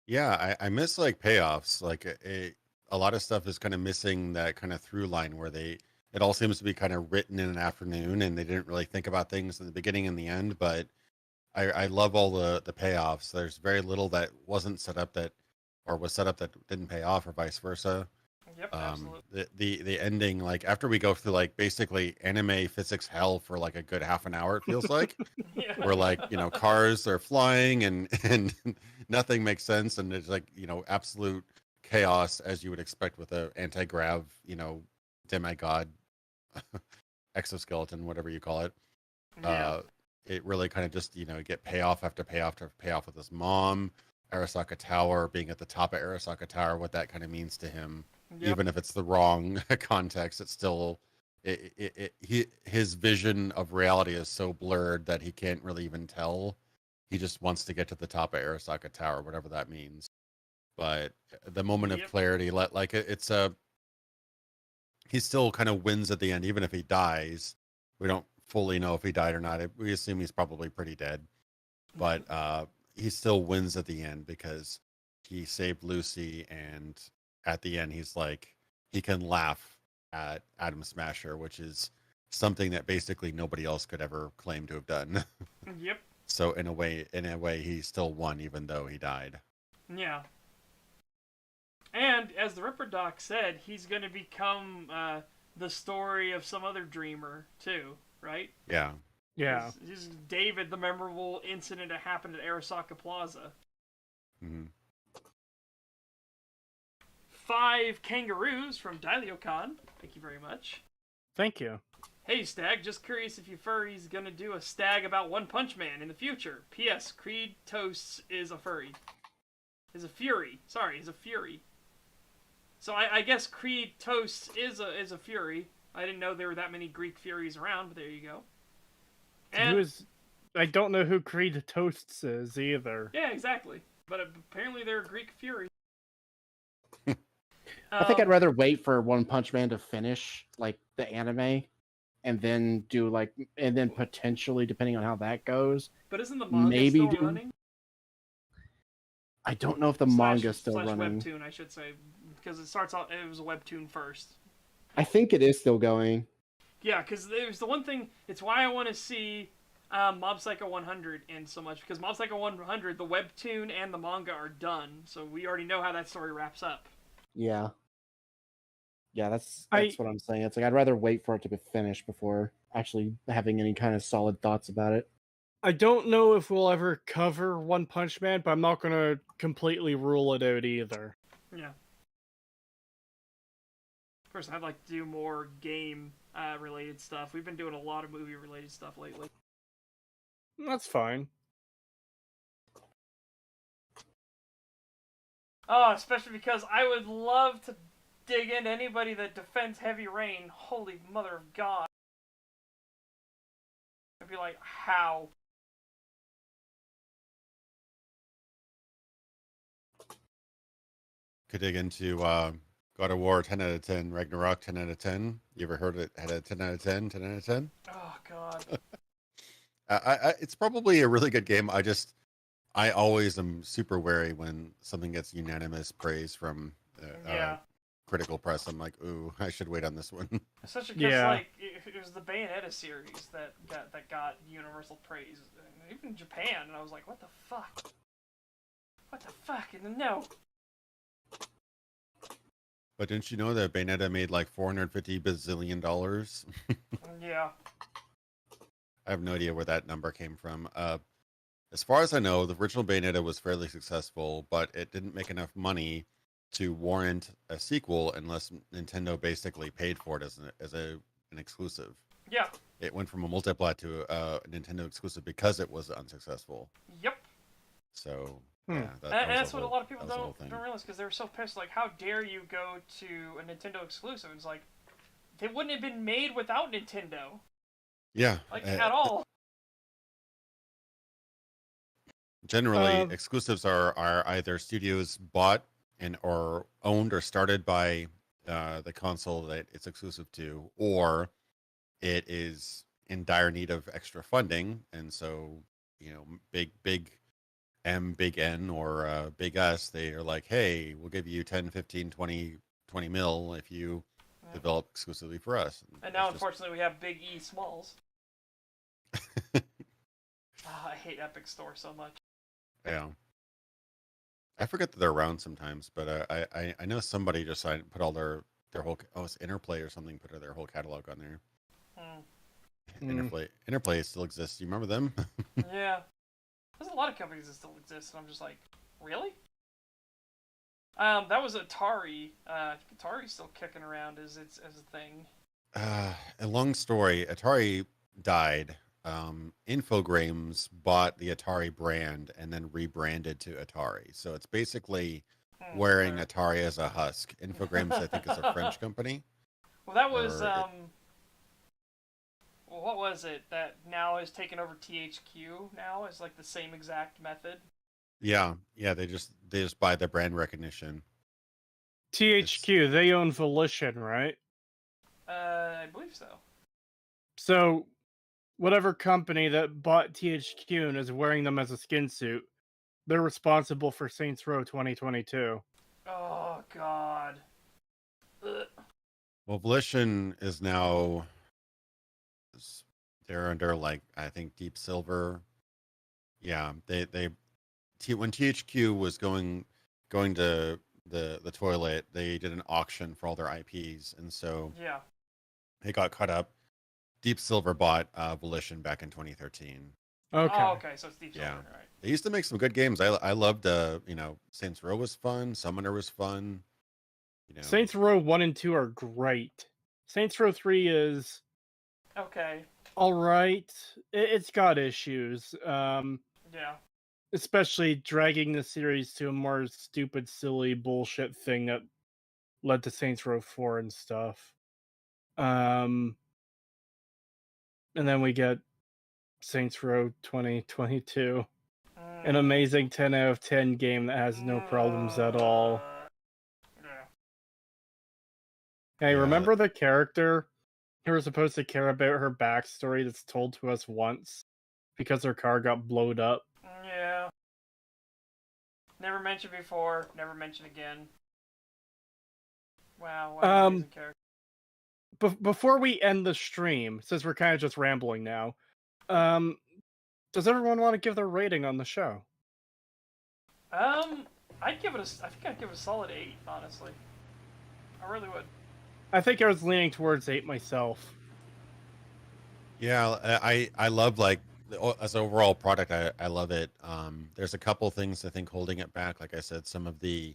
Yeah, I miss like payoffs. Like a lot of stuff is kind of missing that kind of through line where it all seems to be kind of written in an afternoon and they didn't really think about things in the beginning and the end. But I love all the payoffs. There's very little that wasn't set up that, or was set up that didn't pay off, or vice versa. Yep, absolutely. The ending, like after we go through like basically anime physics hell for like a good half an hour, it feels like. Yeah. Where like, cars are flying and nothing makes sense, and it's like, absolute chaos as you would expect with a anti-grav, demigod exoskeleton, whatever you call it. Yeah. It really kind of just, get payoff after payoff after payoff with his mom, Arasaka Tower, being at the top of Arasaka Tower, what that kind of means to him. Yep. Even if it's the wrong context, it's still his vision of reality is so blurred that he can't really even tell. He just wants to get to the top of Arasaka Tower, whatever that means. But the moment of clarity, he still kind of wins at the end, even if he dies. We don't fully know if he died or not. We assume he's probably pretty dead, but he still wins at the end because he saved Lucy, and at the end he's like, he can laugh at Atom Smasher, which is something that basically nobody else could ever claim to have done. Yep. So in a way he still won even though he died. Yeah. And as the Ripper Doc said, he's going to become the story of some other dreamer too, right? Yeah. Yeah. He's David, the memorable incident that happened at Arasaka Plaza. Mm-hmm. 5 kangaroos from Dailyo-kan. Thank you very much. Thank you. Hey, Stag, just curious if you furry's gonna do a Stag about One Punch Man in the future. P.S. Creetosis is a furry. Is a fury. Sorry, is a fury. So I guess Creetosis is a fury. I didn't know there were that many Greek furies around, but there you go. And I don't know who Creetosis is either. yeah, exactly. But apparently they're a Greek fury. I think I'd rather wait for One Punch Man to finish like the anime, and then potentially, depending on how that goes. But isn't the manga still running? I don't know if the manga's still running. Webtoon, I should say, because it starts out. It was a webtoon first. I think it is still going. Yeah, because there's the one thing. It's why I want to see Mob Psycho 100 in so much, because Mob Psycho 100, the webtoon and the manga are done, so we already know how that story wraps up. Yeah. Yeah, that's what I'm saying. It's like I'd rather wait for it to be finished before actually having any kind of solid thoughts about it. I don't know if we'll ever cover One Punch Man, but I'm not going to completely rule it out either. Yeah. Of course, I'd like to do more game-related stuff. We've been doing a lot of movie-related stuff lately. That's fine. Oh, especially because I would love to dig into anybody that defends Heavy Rain. Holy mother of God. I'd be like, how? Could dig into God of War 10 out of 10, Ragnarok 10 out of 10. You ever heard it had a 10 out of 10, 10 out of 10? Oh, God. It's probably a really good game. I always am super wary when something gets unanimous praise from critical press. I'm like, ooh, I should wait on this one. Especially because like it was the Bayonetta series that got universal praise, even in Japan, and I was like, what the fuck? What the fuck? And no. But didn't you know that Bayonetta made like $450 bazillion? Yeah. I have no idea where that number came from. As far as I know, the original Bayonetta was fairly successful, but it didn't make enough money to warrant a sequel unless Nintendo basically paid for it as an exclusive. Yeah. it went from a multi-plat to a Nintendo exclusive because it was unsuccessful. Yep. So and that that's what whole, a lot of people don't realize, because they were so pissed. Like, how dare you go to a Nintendo exclusive? It's like, they wouldn't have been made without Nintendo. Yeah. Like, at all. Generally, exclusives are either studios bought and or owned or started by the console that it's exclusive to, or it is in dire need of extra funding, and so big M, big N, or big S, they are like, hey, we'll give you 10, 15, 20 mil if you develop exclusively for us. And now, unfortunately, we have big E smalls. I hate Epic Store so much. Yeah. I forget that they're around sometimes, but I know somebody just put all their whole, it's Interplay or something, put their whole catalog on there. Interplay still exists. Do you remember them? Yeah. There's a lot of companies that still exist, and I'm just like, really? That was Atari. I think Atari's still kicking around as a thing. A long story. Atari died. Infogrames bought the Atari brand and then rebranded to Atari. So it's basically wearing Atari as a husk. Infogrames, I think, is a French company. Well, that was what was it that now is taken over THQ now? Is like the same exact method. Yeah, they just buy the brand recognition. THQ, they own Volition, right? I believe so. So, whatever company that bought THQ and is wearing them as a skin suit, they're responsible for Saints Row 2022. Oh, God. Ugh. Well, Volition is now, they're under, like, I think Deep Silver. Yeah, when THQ was going to the toilet, they did an auction for all their IPs, and so yeah, it got cut up. Deep Silver bought Volition back in 2013. Okay. Oh, okay, so it's Deep Silver, right? They used to make some good games. I loved, Saints Row was fun. Summoner was fun. Saints Row 1 and 2 are great. Saints Row 3 is okay. All right. It's got issues. Yeah. Especially dragging the series to a more stupid, silly bullshit thing that led to Saints Row 4 and stuff. And then we get Saints Row 2022. An amazing 10 out of 10 game that has no problems at all. Hey, remember the character who was supposed to care about her backstory that's told to us once because her car got blowed up? Yeah. Never mentioned before, never mentioned again. Wow, what an amazing character. Before we end the stream, since we're kind of just rambling now, does everyone want to give their rating on the show? I think I'd give it a solid 8, honestly. I really would. I think I was leaning towards 8 myself. Yeah, I love, like, as an overall product, I love it. There's a couple things I think holding it back. Like I said, some of the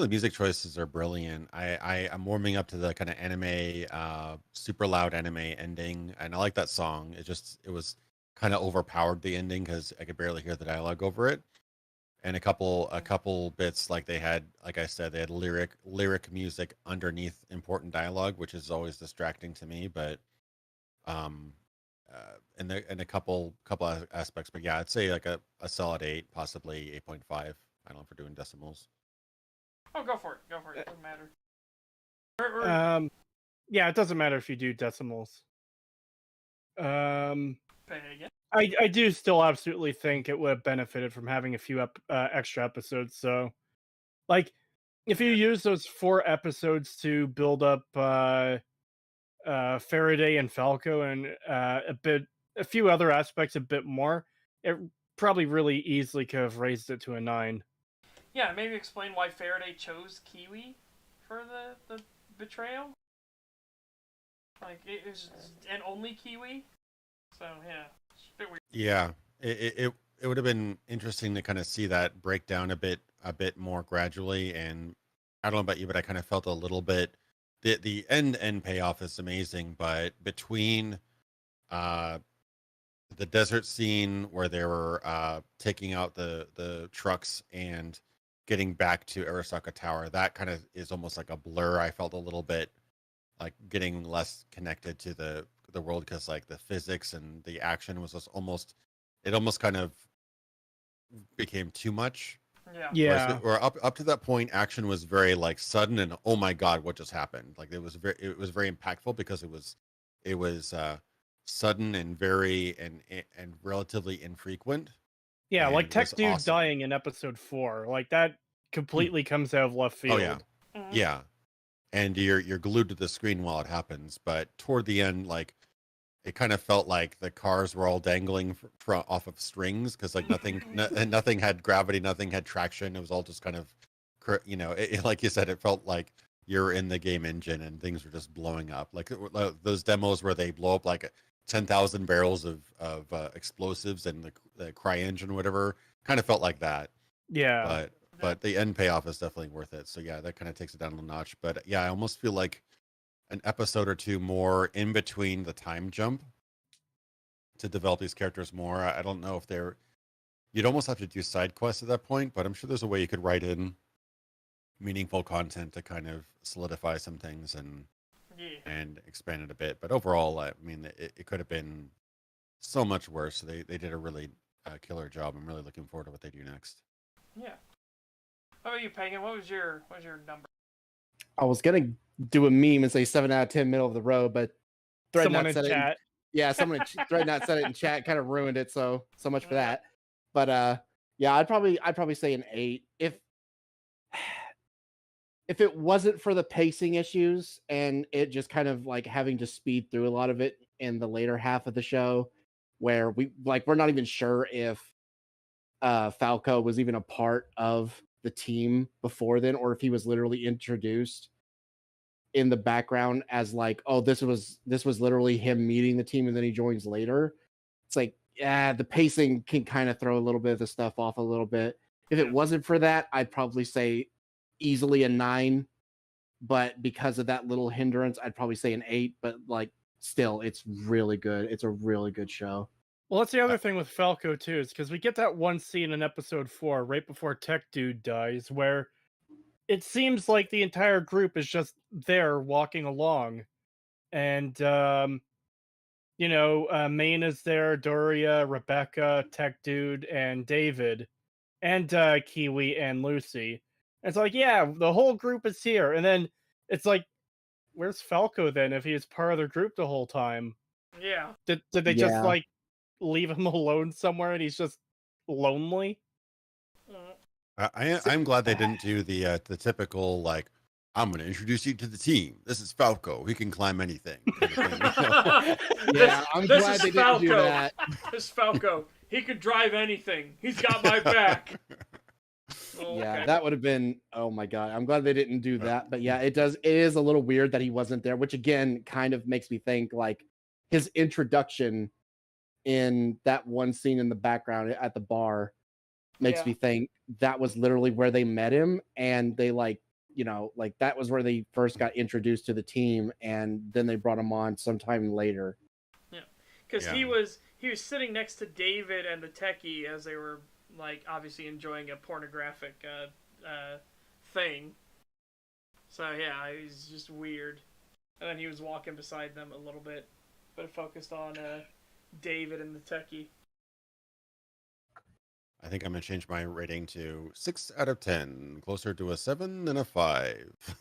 music choices are brilliant. I'm warming up to the kind of anime, super loud anime ending, and I like that song. It was kind of overpowered, the ending, because I could barely hear the dialogue over it. And a couple bits, like they had, like I said, they had lyric music underneath important dialogue, which is always distracting to me. But and a couple aspects, but yeah, I'd say like a solid 8, possibly 8.5. I don't know if we're doing decimals. Oh, go for it. It doesn't matter. Yeah, it doesn't matter if you do decimals. I do still absolutely think it would have benefited from having a few extra episodes. So, like, if you use those 4 episodes to build up Faraday and Falco and a few other aspects a bit more, it probably really easily could have raised it to a 9. Yeah, maybe explain why Faraday chose Kiwi for the betrayal. Like, it was and only Kiwi. So yeah, it's a bit weird. Yeah, it would have been interesting to kind of see that break down a bit more gradually. And I don't know about you, but I kind of felt a little bit the end payoff is amazing, but between the desert scene where they were taking out the trucks and getting back to Arasaka Tower, that kind of is almost like a blur. I felt a little bit like getting less connected to the world because like the physics and the action was just almost kind of became too much. Yeah. Or up to that point, action was very like sudden and oh my god, what just happened? Like it was very impactful because it was sudden and very and relatively infrequent. Yeah, and like Tech was Dude awesome. dying in episode 4, like that completely comes out of left field. Oh yeah, yeah, and you're glued to the screen while it happens. But toward the end, like it kind of felt like the cars were all dangling off of strings because like nothing had gravity, nothing had traction. It was all just kind of, like you said, it felt like you're in the game engine and things were just blowing up. Like those demos where they blow up like 10,000 barrels of explosives and the cry engine, whatever, kind of felt like that. Yeah. But the end payoff is definitely worth it. So yeah, that kind of takes it down a notch. But yeah, I almost feel like an episode or two more in between the time jump to develop these characters more. I don't know if you'd almost have to do side quests at that point, but I'm sure there's a way you could write in meaningful content to kind of solidify some things and expand it a bit. But overall, I mean, it could have been so much worse. They did a really killer job. I'm really looking forward to what they do next. Yeah. How about you, Pagan? What was your number? I was gonna do a meme and say 7 out of 10, middle of the road, but someone in chat. Someone Threadnut said it in chat, kind of ruined it. So much for that. But yeah, I'd probably say an 8 if it wasn't for the pacing issues and it just kind of like having to speed through a lot of it in the later half of the show, where we're not even sure if Falco was even a part of the team before then, or if he was literally introduced in the background as like, oh, this was literally him meeting the team and then he joins later. It's like, yeah, the pacing can kind of throw a little bit of the stuff off a little bit. If it wasn't for that, I'd probably say easily a 9, but because of that little hindrance, I'd probably say an 8, but like still, it's really good. It's a really good show. Well, that's the other thing with Falco too, is because we get that one scene in episode 4 right before Tech Dude dies, where it seems like the entire group is just there walking along, and Maine is there, Doria, Rebecca, Tech Dude, and David, and Kiwi and Lucy. And it's like, yeah, the whole group is here, and then it's like, where's Falco then? If he was part of their group the whole time, yeah, did they just like leave him alone somewhere and he's just lonely? I'm glad they didn't do the typical like, I'm going to introduce you to the team. This is Falco. He can climb anything. Yeah, I'm glad they didn't do that. This is Falco. He could drive anything. He's got my back. Yeah, that would have been, oh my god. I'm glad they didn't do that. But yeah, it is a little weird that he wasn't there, which again kind of makes me think like his introduction in that one scene in the background at the bar makes me think that was literally where they met him, and they like that was where they first got introduced to the team, and then they brought him on sometime later. Yeah, because he was sitting next to David and the techie as they were like obviously enjoying a pornographic thing. So yeah, he's just weird. And then he was walking beside them a little bit, but it focused on David and the techie. I think I'm going to change my rating to 6 out of 10, closer to a 7 than a 5.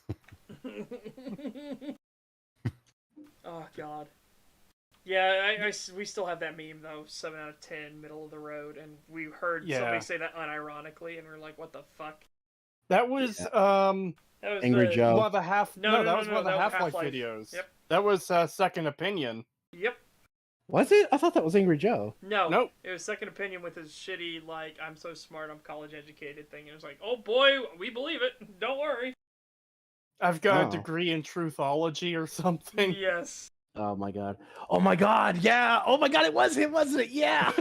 Oh, God. Yeah, we still have that meme, though, 7 out of 10, middle of the road, and we heard somebody say that unironically, and we're like, what the fuck? That was, Angry Joe. One of the that was one of the Half-Life Half-Life videos. Yep. That was Second Opinion. Yep. Was it? I thought that was Angry Joe. No. Nope. It was Second Opinion with his shitty, like, I'm so smart, I'm college educated thing. It was like, oh boy, we believe it. Don't worry. I've got a degree in truthology or something. Yes. Oh my god. Oh my god. Yeah. Oh my god. It was him, wasn't it? Yeah.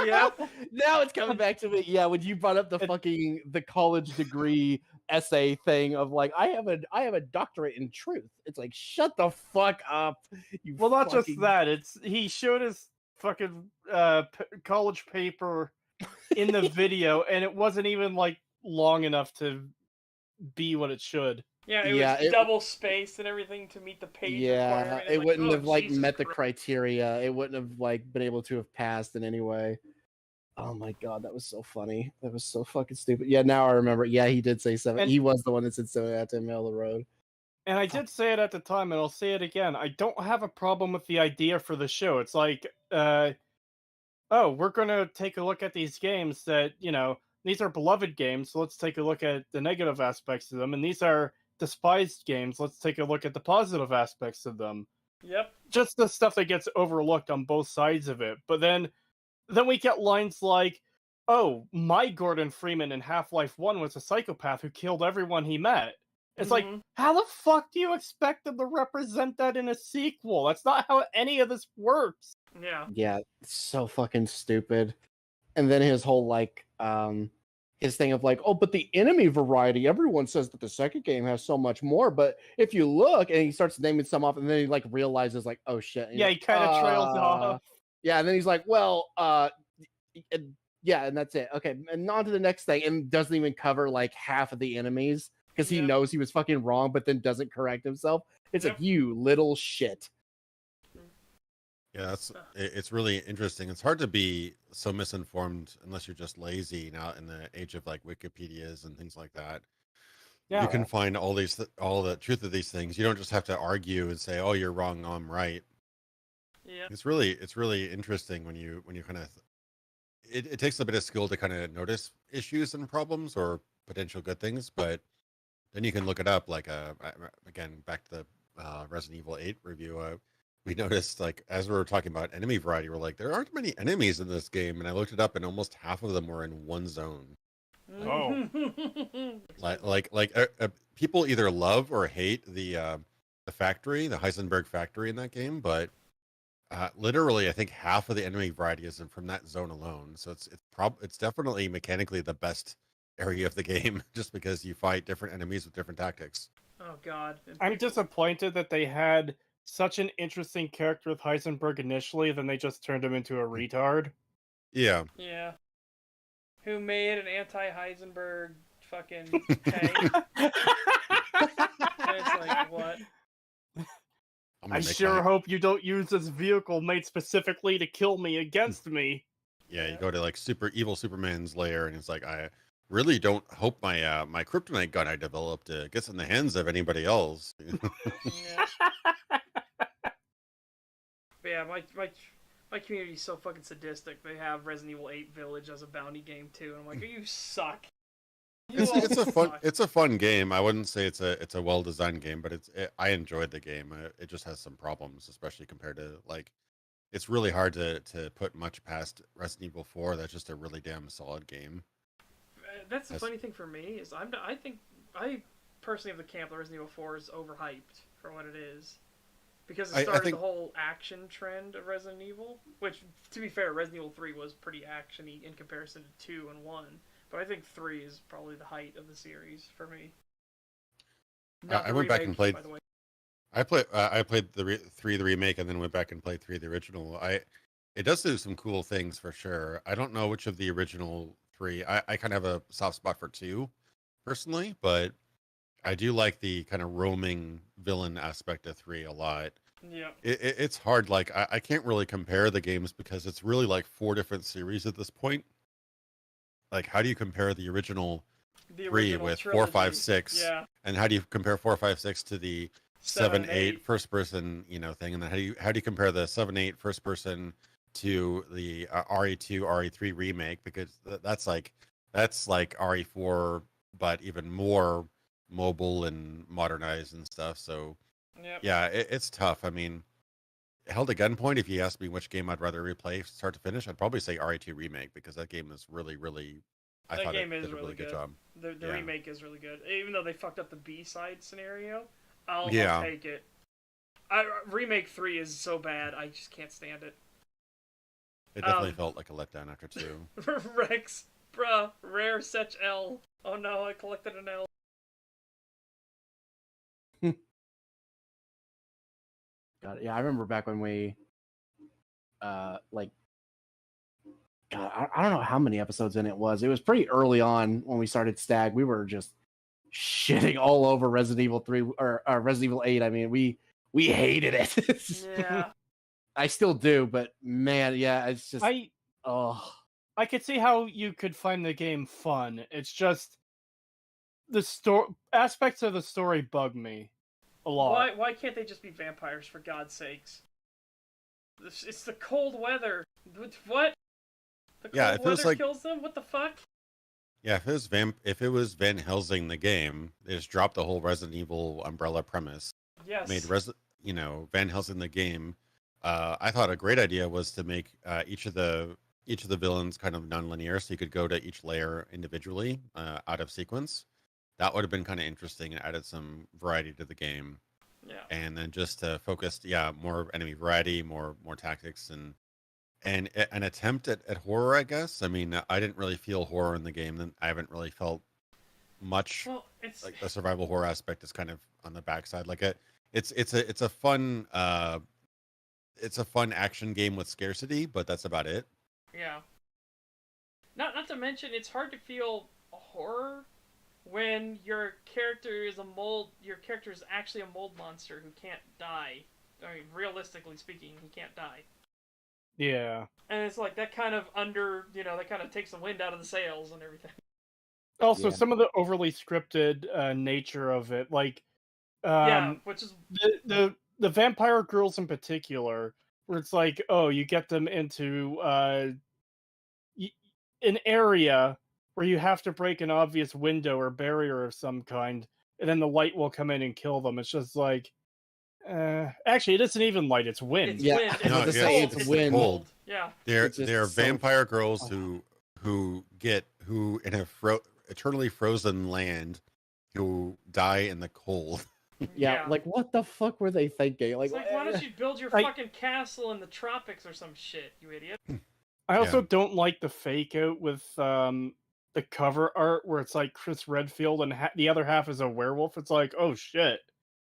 Yeah. Now it's coming back to me. Yeah. When you brought up the college degree essay thing of like, I have a doctorate in truth. It's like, shut the fuck up. You well, not fucking... just that. He showed his fucking college paper in the video, and it wasn't even like long enough to be what it should. Yeah, it was double spaced and everything to meet the page requirement. It wouldn't have like Jesus met the Christ. criteria. It wouldn't have like been able to have passed in any way. Oh my god, that was so funny. That was so fucking stupid. Yeah, now I remember. Yeah, he did say 7. He was the one that said 7 out of 10 middle of the road. And I did say it at the time, and I'll say it again. I don't have a problem with the idea for the show. It's like, oh, we're going to take a look at these games that, you know, these are beloved games, so let's take a look at the negative aspects of them. And these are despised games, let's take a look at the positive aspects of them. Yep. Just the stuff that gets overlooked on both sides of it. But then we get lines like, oh, my Gordon Freeman in Half-Life 1 was a psychopath who killed everyone he met. It's like, how the fuck do you expect them to represent that in a sequel? That's not how any of this works. Yeah. Yeah, it's so fucking stupid. And then his whole like his thing of like, oh, but the enemy variety, everyone says that the second game has so much more, but if you look, and he starts naming some off, and then he like realizes like, oh shit. Yeah, he kind of trails off. Yeah, and then he's like, well, yeah, and that's it. Okay, and on to the next thing, and doesn't even cover like half of the enemies because he knows he was fucking wrong, but then doesn't correct himself. It's like, you little shit. Yeah, it's really interesting. It's hard to be so misinformed unless you're just lazy now in the age of like Wikipedias and things like that. Yeah, you can find all the truth of these things. You don't just have to argue and say, "Oh, you're wrong, I'm right." Yeah, it's really interesting when you kind of it takes a bit of skill to kind of notice issues and problems or potential good things, but then you can look it up. Like again, back to the Resident Evil 8 review. We noticed, like, as we were talking about enemy variety, we're like, there aren't many enemies in this game, and I looked it up, and almost half of them were in one zone. Oh, like people either love or hate the factory, the Heisenberg factory in that game, but literally, I think half of the enemy variety is from that zone alone. So it's definitely mechanically the best area of the game, just because you fight different enemies with different tactics. Oh God, I'm disappointed that they had such an interesting character with Heisenberg initially, then they just turned him into a retard. Yeah. Yeah. Who made an anti-Heisenberg fucking tank? It's like, what? I sure hope you don't use this vehicle made specifically to kill me against me. Yeah, you go to like super evil Superman's lair, and it's like, I really don't hope my my kryptonite gun I developed gets in the hands of anybody else. But yeah, my community is so fucking sadistic. They have Resident Evil 8 Village as a bounty game too, and I'm like, you suck. It's a fun game. I wouldn't say it's a well designed game, but I enjoyed the game. It just has some problems, especially compared to like, it's really hard to put much past Resident Evil 4. That's just a really damn solid game. That's the funny thing for me is I think I personally have the camp that Resident Evil 4 is overhyped for what it is. Because it started the whole action trend of Resident Evil, which, to be fair, Resident Evil 3 was pretty actiony in comparison to 2 and 1. But I think 3 is probably the height of the series for me. I went back and played. I played the 3 the remake, and then went back and played 3 the original. It does do some cool things for sure. I don't know which of the original 3. I kind of have a soft spot for 2, personally, but I do like the kind of roaming villain aspect of 3 a lot. Yeah. It's hard. Like, I can't really compare the games because it's really like 4 different series at this point. Like, how do you compare the original 3 with trilogy. 4, 5, 6? Yeah. And how do you compare 4, 5, 6 to the 7, 8 first person, thing? And then how do you compare the 7, 8 first person to the RE2, RE3 remake? Because that's like RE4, but even more mobile and modernized and stuff. So yeah, it's tough. I mean, held at gunpoint, if you ask me which game I'd rather replay start to finish, I'd probably say RE2 remake, because that game is really I thought it did a really good job. The remake is really good, even though they fucked up the B-side scenario. I'll take it. Remake 3 is so bad, I just can't stand it. It definitely felt like a letdown after 2. Rex, bruh, rare Sech L. Oh no, I collected an L. God, yeah, I remember back when we, like, God, I don't know how many episodes in it was. It was pretty early on when we started Stag. We were just shitting all over Resident Evil 3 or Resident Evil 8. I mean, we hated it. Yeah. I still do, but man, yeah, it's just I could see how you could find the game fun. It's just the story aspects of the story bug me a lot. Why can't they just be vampires, for God's sakes? It's the cold weather. What? The cold weather kills them? What the fuck? Yeah, if it was Van Helsing the game, they just dropped the whole Resident Evil umbrella premise. Yes. Made Van Helsing the game. I thought a great idea was to make each of the villains kind of non-linear, so you could go to each layer individually, out of sequence. That would have been kind of interesting and added some variety to the game. Yeah. And then just to focus, more enemy variety, more tactics, and an attempt at horror, I guess. I mean, I didn't really feel horror in the game. Then I haven't really felt much. Well, it's like the survival horror aspect is kind of on the backside. Like it's a fun action game with scarcity, but that's about it. Yeah. Not to mention, it's hard to feel horror when your character is actually a mold monster who can't die. I mean, realistically speaking, he can't die. Yeah. And it's like that kind of that kind of takes the wind out of the sails and everything. Also, some of the overly scripted nature of it, like which is the vampire girls in particular, where it's like, oh, you get them into an area where you have to break an obvious window or barrier of some kind, and then the light will come in and kill them. It's just like, actually, it isn't even light; it's wind. Wind. It's wind. Cold. Yeah, they're vampire girls who in a eternally frozen land who die in the cold. Yeah, like what the fuck were they thinking? Like, it's like, why don't you build your fucking castle in the tropics or some shit, you idiot? I also don't like the fake out with the cover art where it's like Chris Redfield and the other half is a werewolf. It's like, oh shit,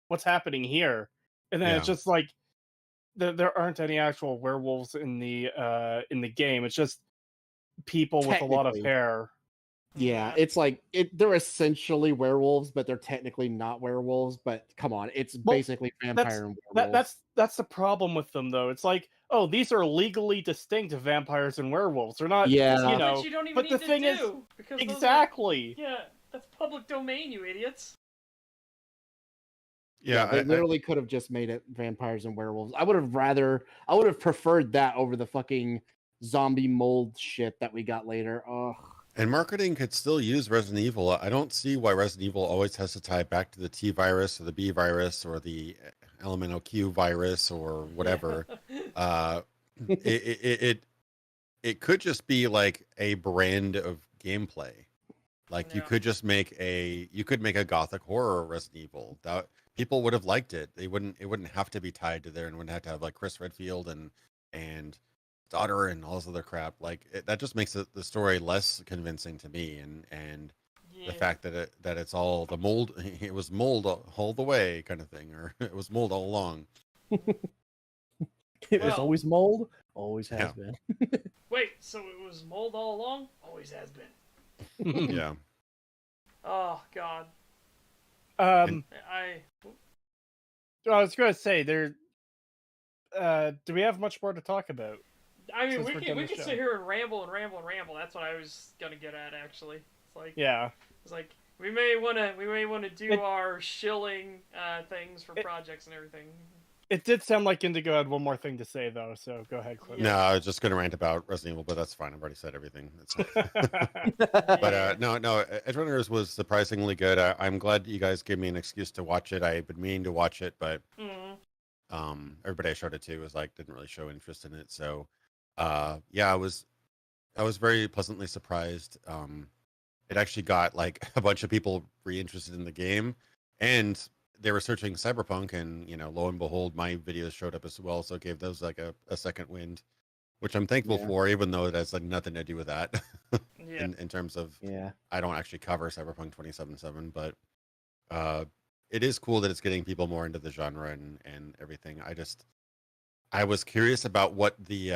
what's happening here? And then it's just like there aren't any actual werewolves in the game. It's just people with a lot of hair. Yeah, it's like they're essentially werewolves, but they're technically not werewolves. But come on, it's basically vampire and werewolves. That's the problem with them, though. It's like, oh, these are legally distinct vampires and werewolves. They're not, Yeah. But you don't even need the to thing do, is, because exactly. That's public domain, you idiots. Yeah, they literally could have just made it vampires and werewolves. I would have preferred that over the fucking zombie mold shit that we got later. Ugh. And marketing could still use Resident Evil. I don't see why Resident Evil always has to tie back to the T virus or the B virus or the elemental Q virus or whatever. It could just be like a brand of gameplay. Like you could just make a gothic horror Resident Evil. That people would have liked it. It wouldn't have to be tied to there and wouldn't have to have like Chris Redfield and daughter and all this other crap. Like that just makes the story less convincing to me, and the fact that it's all the mold, it was mold all the way kind of thing, or it was mold all along. It was always mold, always has been. Wait, so it was mold all along? Always has been. Yeah. Oh God. I was going to say there. Do we have much more to talk about? I mean, we can sit here and ramble and ramble and ramble. That's what I was gonna get at, actually. It's like it's like we may wanna do our shilling things for projects and everything. It did sound like Indigo had one more thing to say, though. So go ahead, Cliff. No, I was just gonna rant about Resident Evil, but that's fine. I've already said everything. But no, Edgerunners was surprisingly good. I'm glad you guys gave me an excuse to watch it. I've been meaning to watch it, but everybody I showed it to was like didn't really show interest in it. So I was very pleasantly surprised. It actually got like a bunch of people re-interested in the game, and they were searching Cyberpunk, and lo and behold, my videos showed up as well. So it gave those like a second wind, which I'm thankful for, even though it has like nothing to do with that. In terms of I don't actually cover Cyberpunk 2077, but it is cool that it's getting people more into the genre and everything. I was curious about what the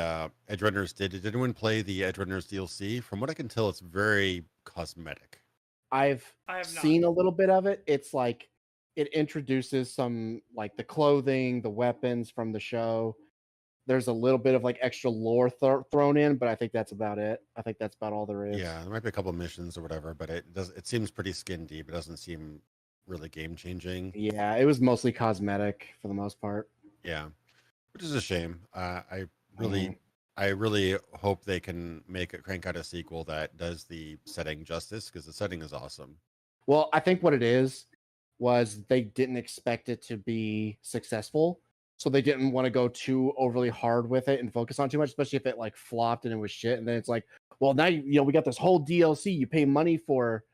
Edgerunners did. Did anyone play the Edgerunners DLC? From what I can tell, it's very cosmetic. I have seen a little bit of it. It's like it introduces some like the clothing, the weapons from the show. There's a little bit of like extra lore thrown in, but I think that's about it. I think that's about all there is. Yeah, there might be a couple of missions or whatever, but it seems pretty skin deep. It doesn't seem really game changing. Yeah, it was mostly cosmetic for the most part. Yeah, which is a shame. I really hope they can crank out a sequel that does the setting justice, because the setting is awesome. Well, I think what it is was they didn't expect it to be successful, so they didn't want to go too overly hard with it and focus on too much, especially if it like flopped and it was shit. And then it's like, well, now we got this whole DLC you pay money for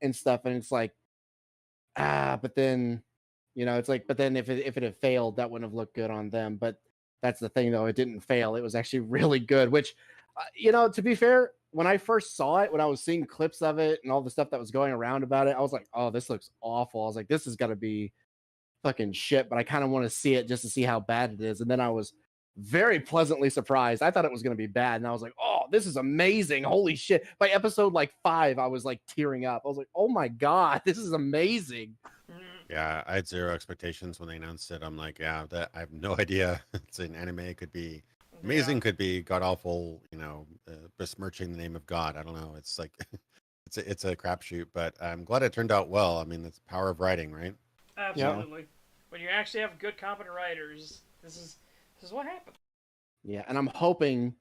and stuff, and it's like, but then it's like, but then if it had failed, that wouldn't have looked good on them. But that's the thing, though, it didn't fail. It was actually really good, which to be fair, when I first saw it, when I was seeing clips of it and all the stuff that was going around about it, I was like, oh, this looks awful. I was like, this is gonna be fucking shit, but I kind of want to see it just to see how bad it is. And then I was very pleasantly surprised. I thought it was going to be bad, and I was like, oh, this is amazing. Holy shit. By episode like 5, I was like tearing up. I was like, oh my god, this is amazing. Yeah, I had zero expectations when they announced it. I'm like, yeah, I have no idea. It's an anime. It could be amazing, could be god awful, besmirching the name of God. I don't know. It's like it's a crapshoot, but I'm glad it turned out well. I mean, that's the power of writing, right? Absolutely. Yeah. When you actually have good, competent writers, this is what happens. Yeah, and I'm hoping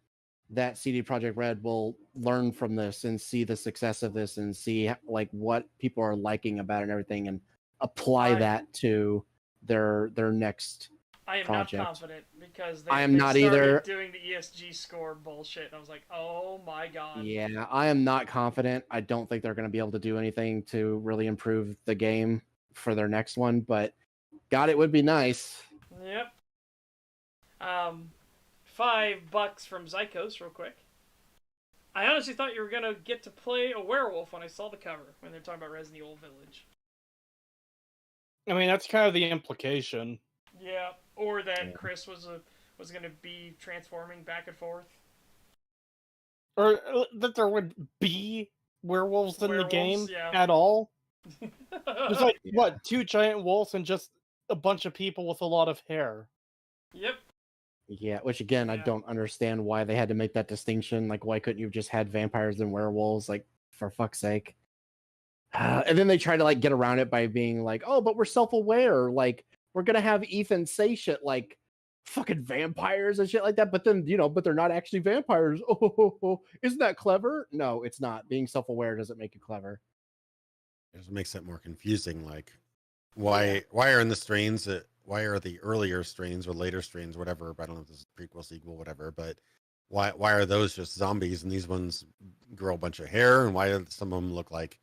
that CD Projekt Red will learn from this and see the success of this and see like what people are liking about it and everything, and apply that to their next I am project. Not confident, because I am not either doing the ESG score bullshit, and I was like, oh my god. Yeah, I am not confident. I don't think they're going to be able to do anything to really improve the game for their next one, but God, it would be nice. Yep. $5 from Zykos, real quick. I honestly thought you were gonna get to play a werewolf when I saw the cover, when they're talking about Resident Evil Village. I mean, that's kind of the implication. Yeah, or that Chris was gonna be transforming back and forth. Or that there would be werewolves in the game at all. There's like, what, 2 giant wolves and just a bunch of people with a lot of hair. Yep. Yeah, which again, I don't understand why they had to make that distinction. Like, why couldn't you have just had vampires and werewolves? Like, for fuck's sake. And then they try to like get around it by being like, oh, but we're self-aware. Like, we're gonna have Ethan say shit like fucking vampires and shit like that. But then, but they're not actually vampires. Oh, isn't that clever? No, it's not. Being self-aware doesn't make it clever. It just makes it more confusing. Like, why are in the strains why are the earlier strains or later strains, whatever, I don't know if this is prequel, sequel, whatever, but why are those just zombies and these ones grow a bunch of hair, and why do some of them look like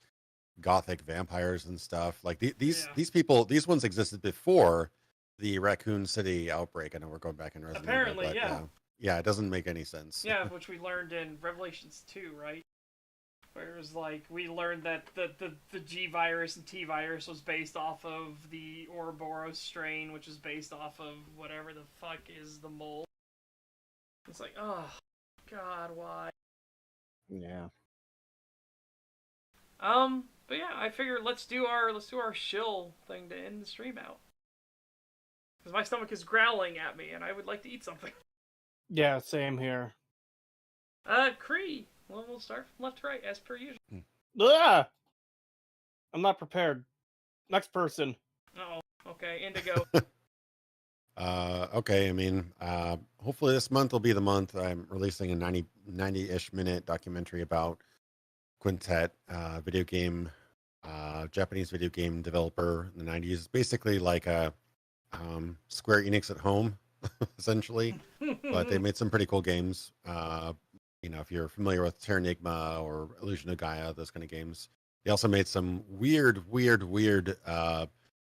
gothic vampires and stuff? Like these people, these ones existed before the Raccoon City outbreak. I know we're going back in Resident Apparently, Evil, but yeah, it doesn't make any sense. Yeah, which we learned in Revelations 2, right? Where it was like, we learned that the G virus and T virus was based off of the Ouroboros strain, which is based off of whatever the fuck is the mold. It's like, oh god, why? Yeah. But yeah, I figured let's do our shill thing to end the stream out. Because my stomach is growling at me, and I would like to eat something. Yeah, same here. Cree. Well, we'll start from left to right, as per usual. Ah! I'm not prepared. Next person. Oh, okay. Indigo. Okay, I mean, hopefully this month will be the month I'm releasing a 90-ish minute documentary about Quintet, video game, Japanese video game developer in the 90s. Basically like a Square Enix at home, essentially. But they made some pretty cool games. If you're familiar with Terranigma or Illusion of Gaia, those kind of games. They also made some weird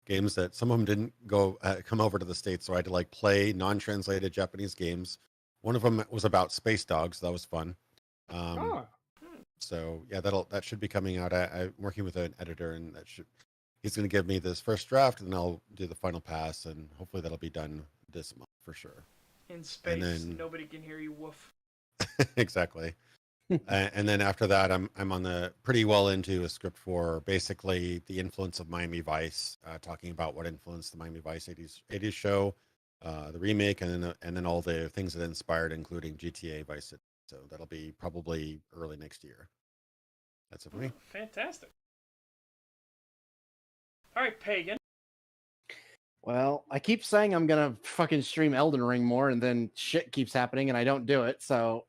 games that some of them didn't come over to the States, so I had to like play non-translated Japanese games. One of them was about space dogs. That was fun. So yeah, that should be coming out. I'm working with an editor, and he's going to give me this first draft, and then I'll do the final pass, and hopefully that'll be done this month for sure. In space, nobody can hear you. Woof. Exactly. And then after that, I'm on the pretty well into a script for basically the influence of Miami Vice, talking about what influenced the Miami Vice 80s show, the remake, and then all the things that inspired, including GTA Vice City. So that'll be probably early next year. That's it for me. Fantastic. All right, Pagan. Well, I keep saying I'm gonna fucking stream Elden Ring more, and then shit keeps happening, and I don't do it. So,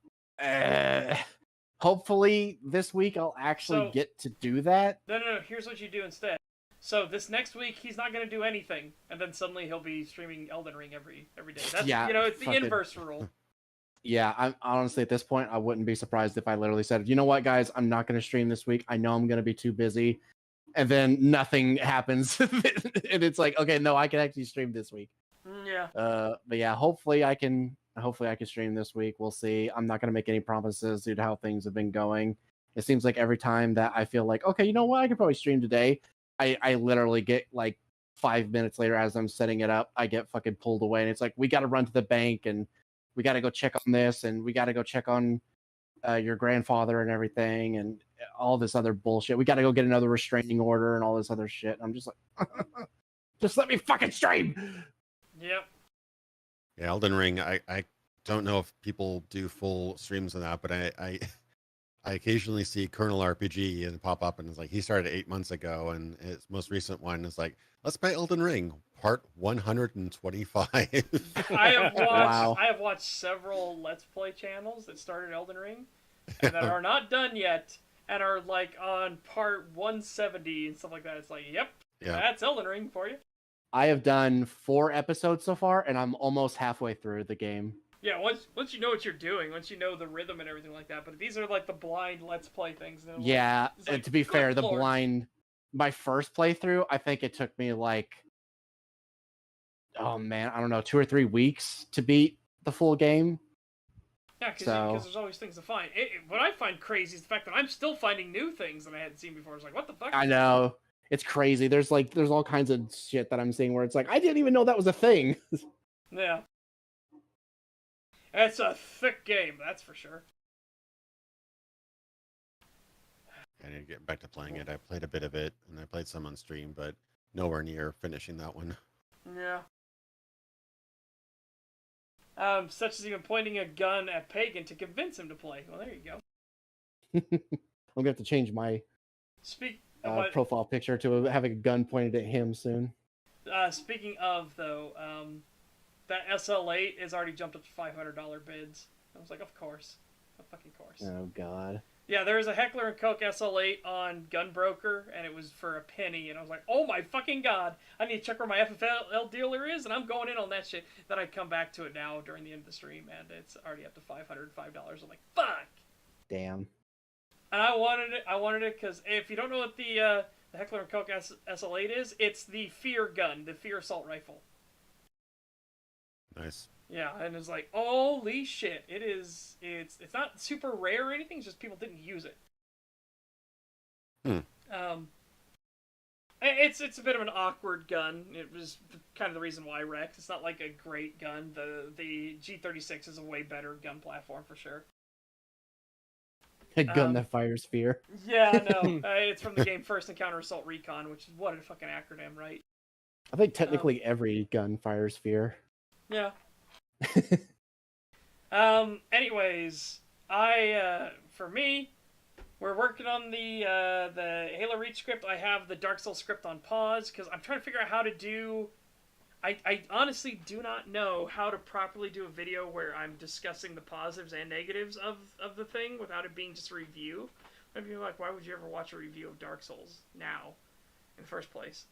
hopefully this week I'll actually get to do that. No. Here's what you do instead. So this next week he's not gonna do anything, and then suddenly he'll be streaming Elden Ring every day. That's it's the inverse rule. Yeah, I'm honestly at this point I wouldn't be surprised if I literally said, you know what, guys, I'm not gonna stream this week. I know I'm gonna be too busy. And then nothing happens, and it's like, okay, no, I can actually stream this week. Yeah. But yeah, hopefully I can stream this week. We'll see. I'm not gonna make any promises due to how things have been going. It seems like every time that I feel like, okay, you know what, I could probably stream today, I literally get like 5 minutes later as I'm setting it up, I get fucking pulled away, and it's like, we got to run to the bank, and we got to go check on this, and we got to go check on your grandfather and everything, and all this other bullshit. We got to go get another restraining order and all this other shit. I'm just like, just let me fucking stream. Yep. Yeah, Elden Ring. I don't know if people do full streams of that, but I occasionally see Colonel RPG and pop up, and it's like he started 8 months ago, and his most recent one is like, let's play Elden Ring part 125. I have watched several Let's Play channels that started Elden Ring and that are not done yet and are like on part 170 and stuff like that. It's like, yep, that's Elden Ring for you. I have done 4 episodes so far, and I'm almost halfway through the game. Yeah, once you know what you're doing, once you know the rhythm and everything like that. But these are like the blind Let's Play things. Yeah, and to be fair, the blind, my first playthrough, I think it took me like, oh man, I don't know, 2 or 3 weeks to beat the full game. Yeah, because there's always things to find. What I find crazy is the fact that I'm still finding new things that I hadn't seen before. It's like, what the fuck? I know. It's crazy. There's all kinds of shit that I'm seeing where it's like, I didn't even know that was a thing. Yeah. It's a thick game, that's for sure. I need to get back to playing it. I played a bit of it, and I played some on stream, but nowhere near finishing that one. Yeah. Such as even pointing a gun at Pagan to convince him to play. Well, there you go. I'm gonna have to change my profile picture to having a gun pointed at him soon. Speaking of, though, that SL8 has already jumped up to $500 bids. I was like, of course. Of fucking course. Oh, God. Yeah, there was a Heckler & Koch SL8 on Gunbroker, and it was for a penny, and I was like, oh my fucking God, I need to check where my FFL dealer is, and I'm going in on that shit. Then I come back to it now during the end of the stream, and it's already up to $505. I'm like, fuck! Damn. And I wanted it because if you don't know what the Heckler & Koch SL8 is, it's the Fear gun, the Fear assault rifle. Nice. Yeah, and it's like, holy shit! It's not super rare or anything. It's just people didn't use it. It's a bit of an awkward gun. It was kind of the reason why I wrecked. It's not like a great gun. The G36 is a way better gun platform for sure. A gun that fires fear. Yeah, no, it's from the game First Encounter Assault Recon, which is what a fucking acronym, right? I think technically every gun fires fear. Yeah. Anyways, for me, we're working on the Halo Reach script. I have the Dark Souls script on pause because I'm trying to figure out how to do. I honestly do not know how to properly do a video where I'm discussing the positives and negatives of the thing without it being just a review. I'd be like, why would you ever watch a review of Dark Souls now, in the first place?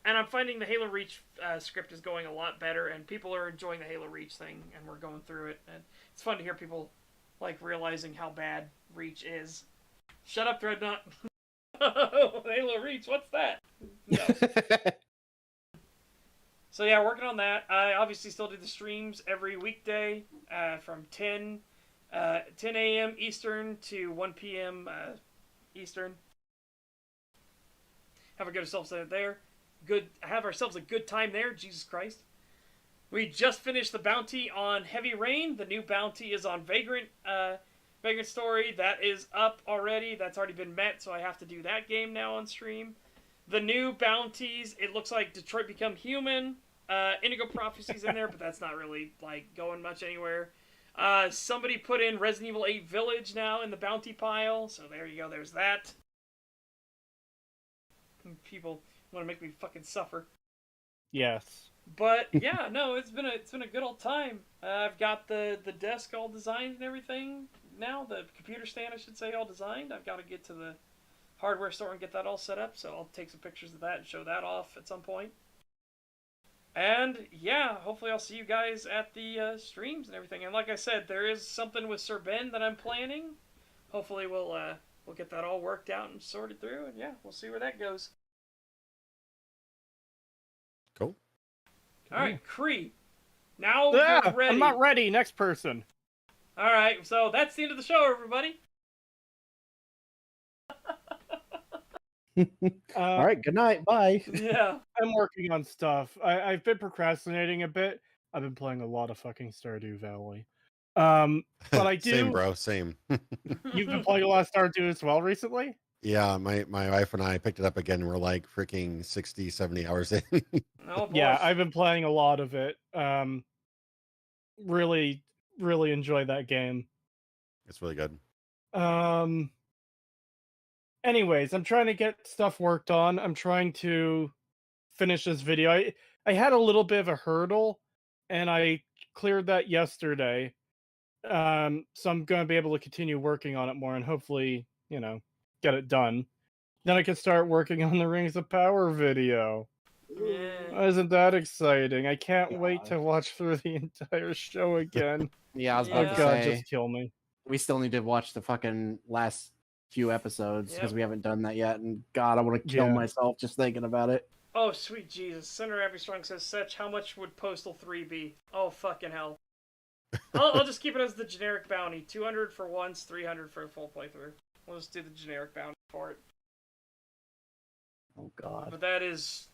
And I'm finding the Halo Reach script is going a lot better, and people are enjoying the Halo Reach thing, and we're going through it. And it's fun to hear people like realizing how bad Reach is. Shut up, Dreadnought. Halo Reach, what's that? No. So yeah, working on that. I obviously still do the streams every weekday from 10 a.m. Eastern to 1 p.m. Eastern. Have ourselves there. Have ourselves a good time there. Jesus Christ. We just finished the bounty on Heavy Rain. The new bounty is on Vagrant Story. That is up already. That's already been met, so I have to do that game now on stream. The new bounties, it looks like Detroit Become Human. Indigo Prophecy's in there, but that's not really like going much anywhere. Somebody put in Resident Evil 8 Village now in the bounty pile, so there you go, there's that. People want to make me fucking suffer. Yes. But yeah, no, it's been a good old time. I've got the desk all designed and everything now. The computer stand, I should say, all designed. I've got to get to the hardware store and get that all set up. So I'll take some pictures of that and show that off at some point. And yeah, hopefully I'll see you guys at the streams and everything. And like I said, there is something with Sir Ben that I'm planning. Hopefully we'll get that all worked out and sorted through. And yeah, we'll see where that goes. Cool. All right, Cree. Now Yeah, you're ready. I'm not ready. Next person. All right, so that's the end of the show, everybody. All right, good night. Bye. Yeah. I'm working on stuff. I've been procrastinating a bit. I've been playing a lot of fucking Stardew Valley. But I do. Same, bro. Same. You've been playing a lot of Stardew as well recently? Yeah, my wife and I picked it up again. And we're like freaking 60, 70 hours in. Oh, boy. Yeah, I've been playing a lot of it. Really, really enjoy that game. It's really good. Anyways, I'm trying to get stuff worked on. I'm trying to finish this video. I had a little bit of a hurdle, and I cleared that yesterday. So I'm going to be able to continue working on it more and hopefully, get it done. Then I can start working on the Rings of Power video. Yeah. Isn't that exciting? I can't wait to watch through the entire show again. Yeah, I was about to God, say, just kill me. we still need to watch the fucking last few episodes because we haven't done that yet. And God, I want to kill myself just thinking about it. Oh, sweet Jesus. Senator Abby Strong says, Setch, how much would Postal 3 be? Oh, fucking hell. I'll just keep it as the generic bounty. 200 for once, 300 for a full playthrough. We'll just do the generic bounty for it. Oh, God. But that is...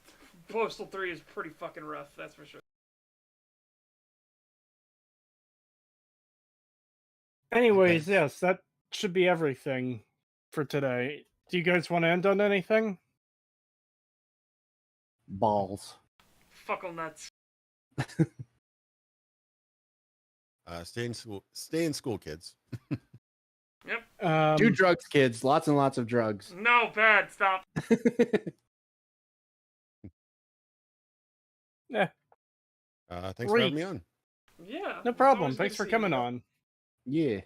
Postal 3 is pretty fucking rough, that's for sure. Anyways, yes, that should be everything for today. Do you guys want to end on anything? Balls. Fuckle nuts. Stay in school, kids. Yep. Do drugs, kids. Lots and lots of drugs. No, bad. Stop. Yeah. Thanks for having me on. Yeah. No problem. Thanks for coming on. Yeah.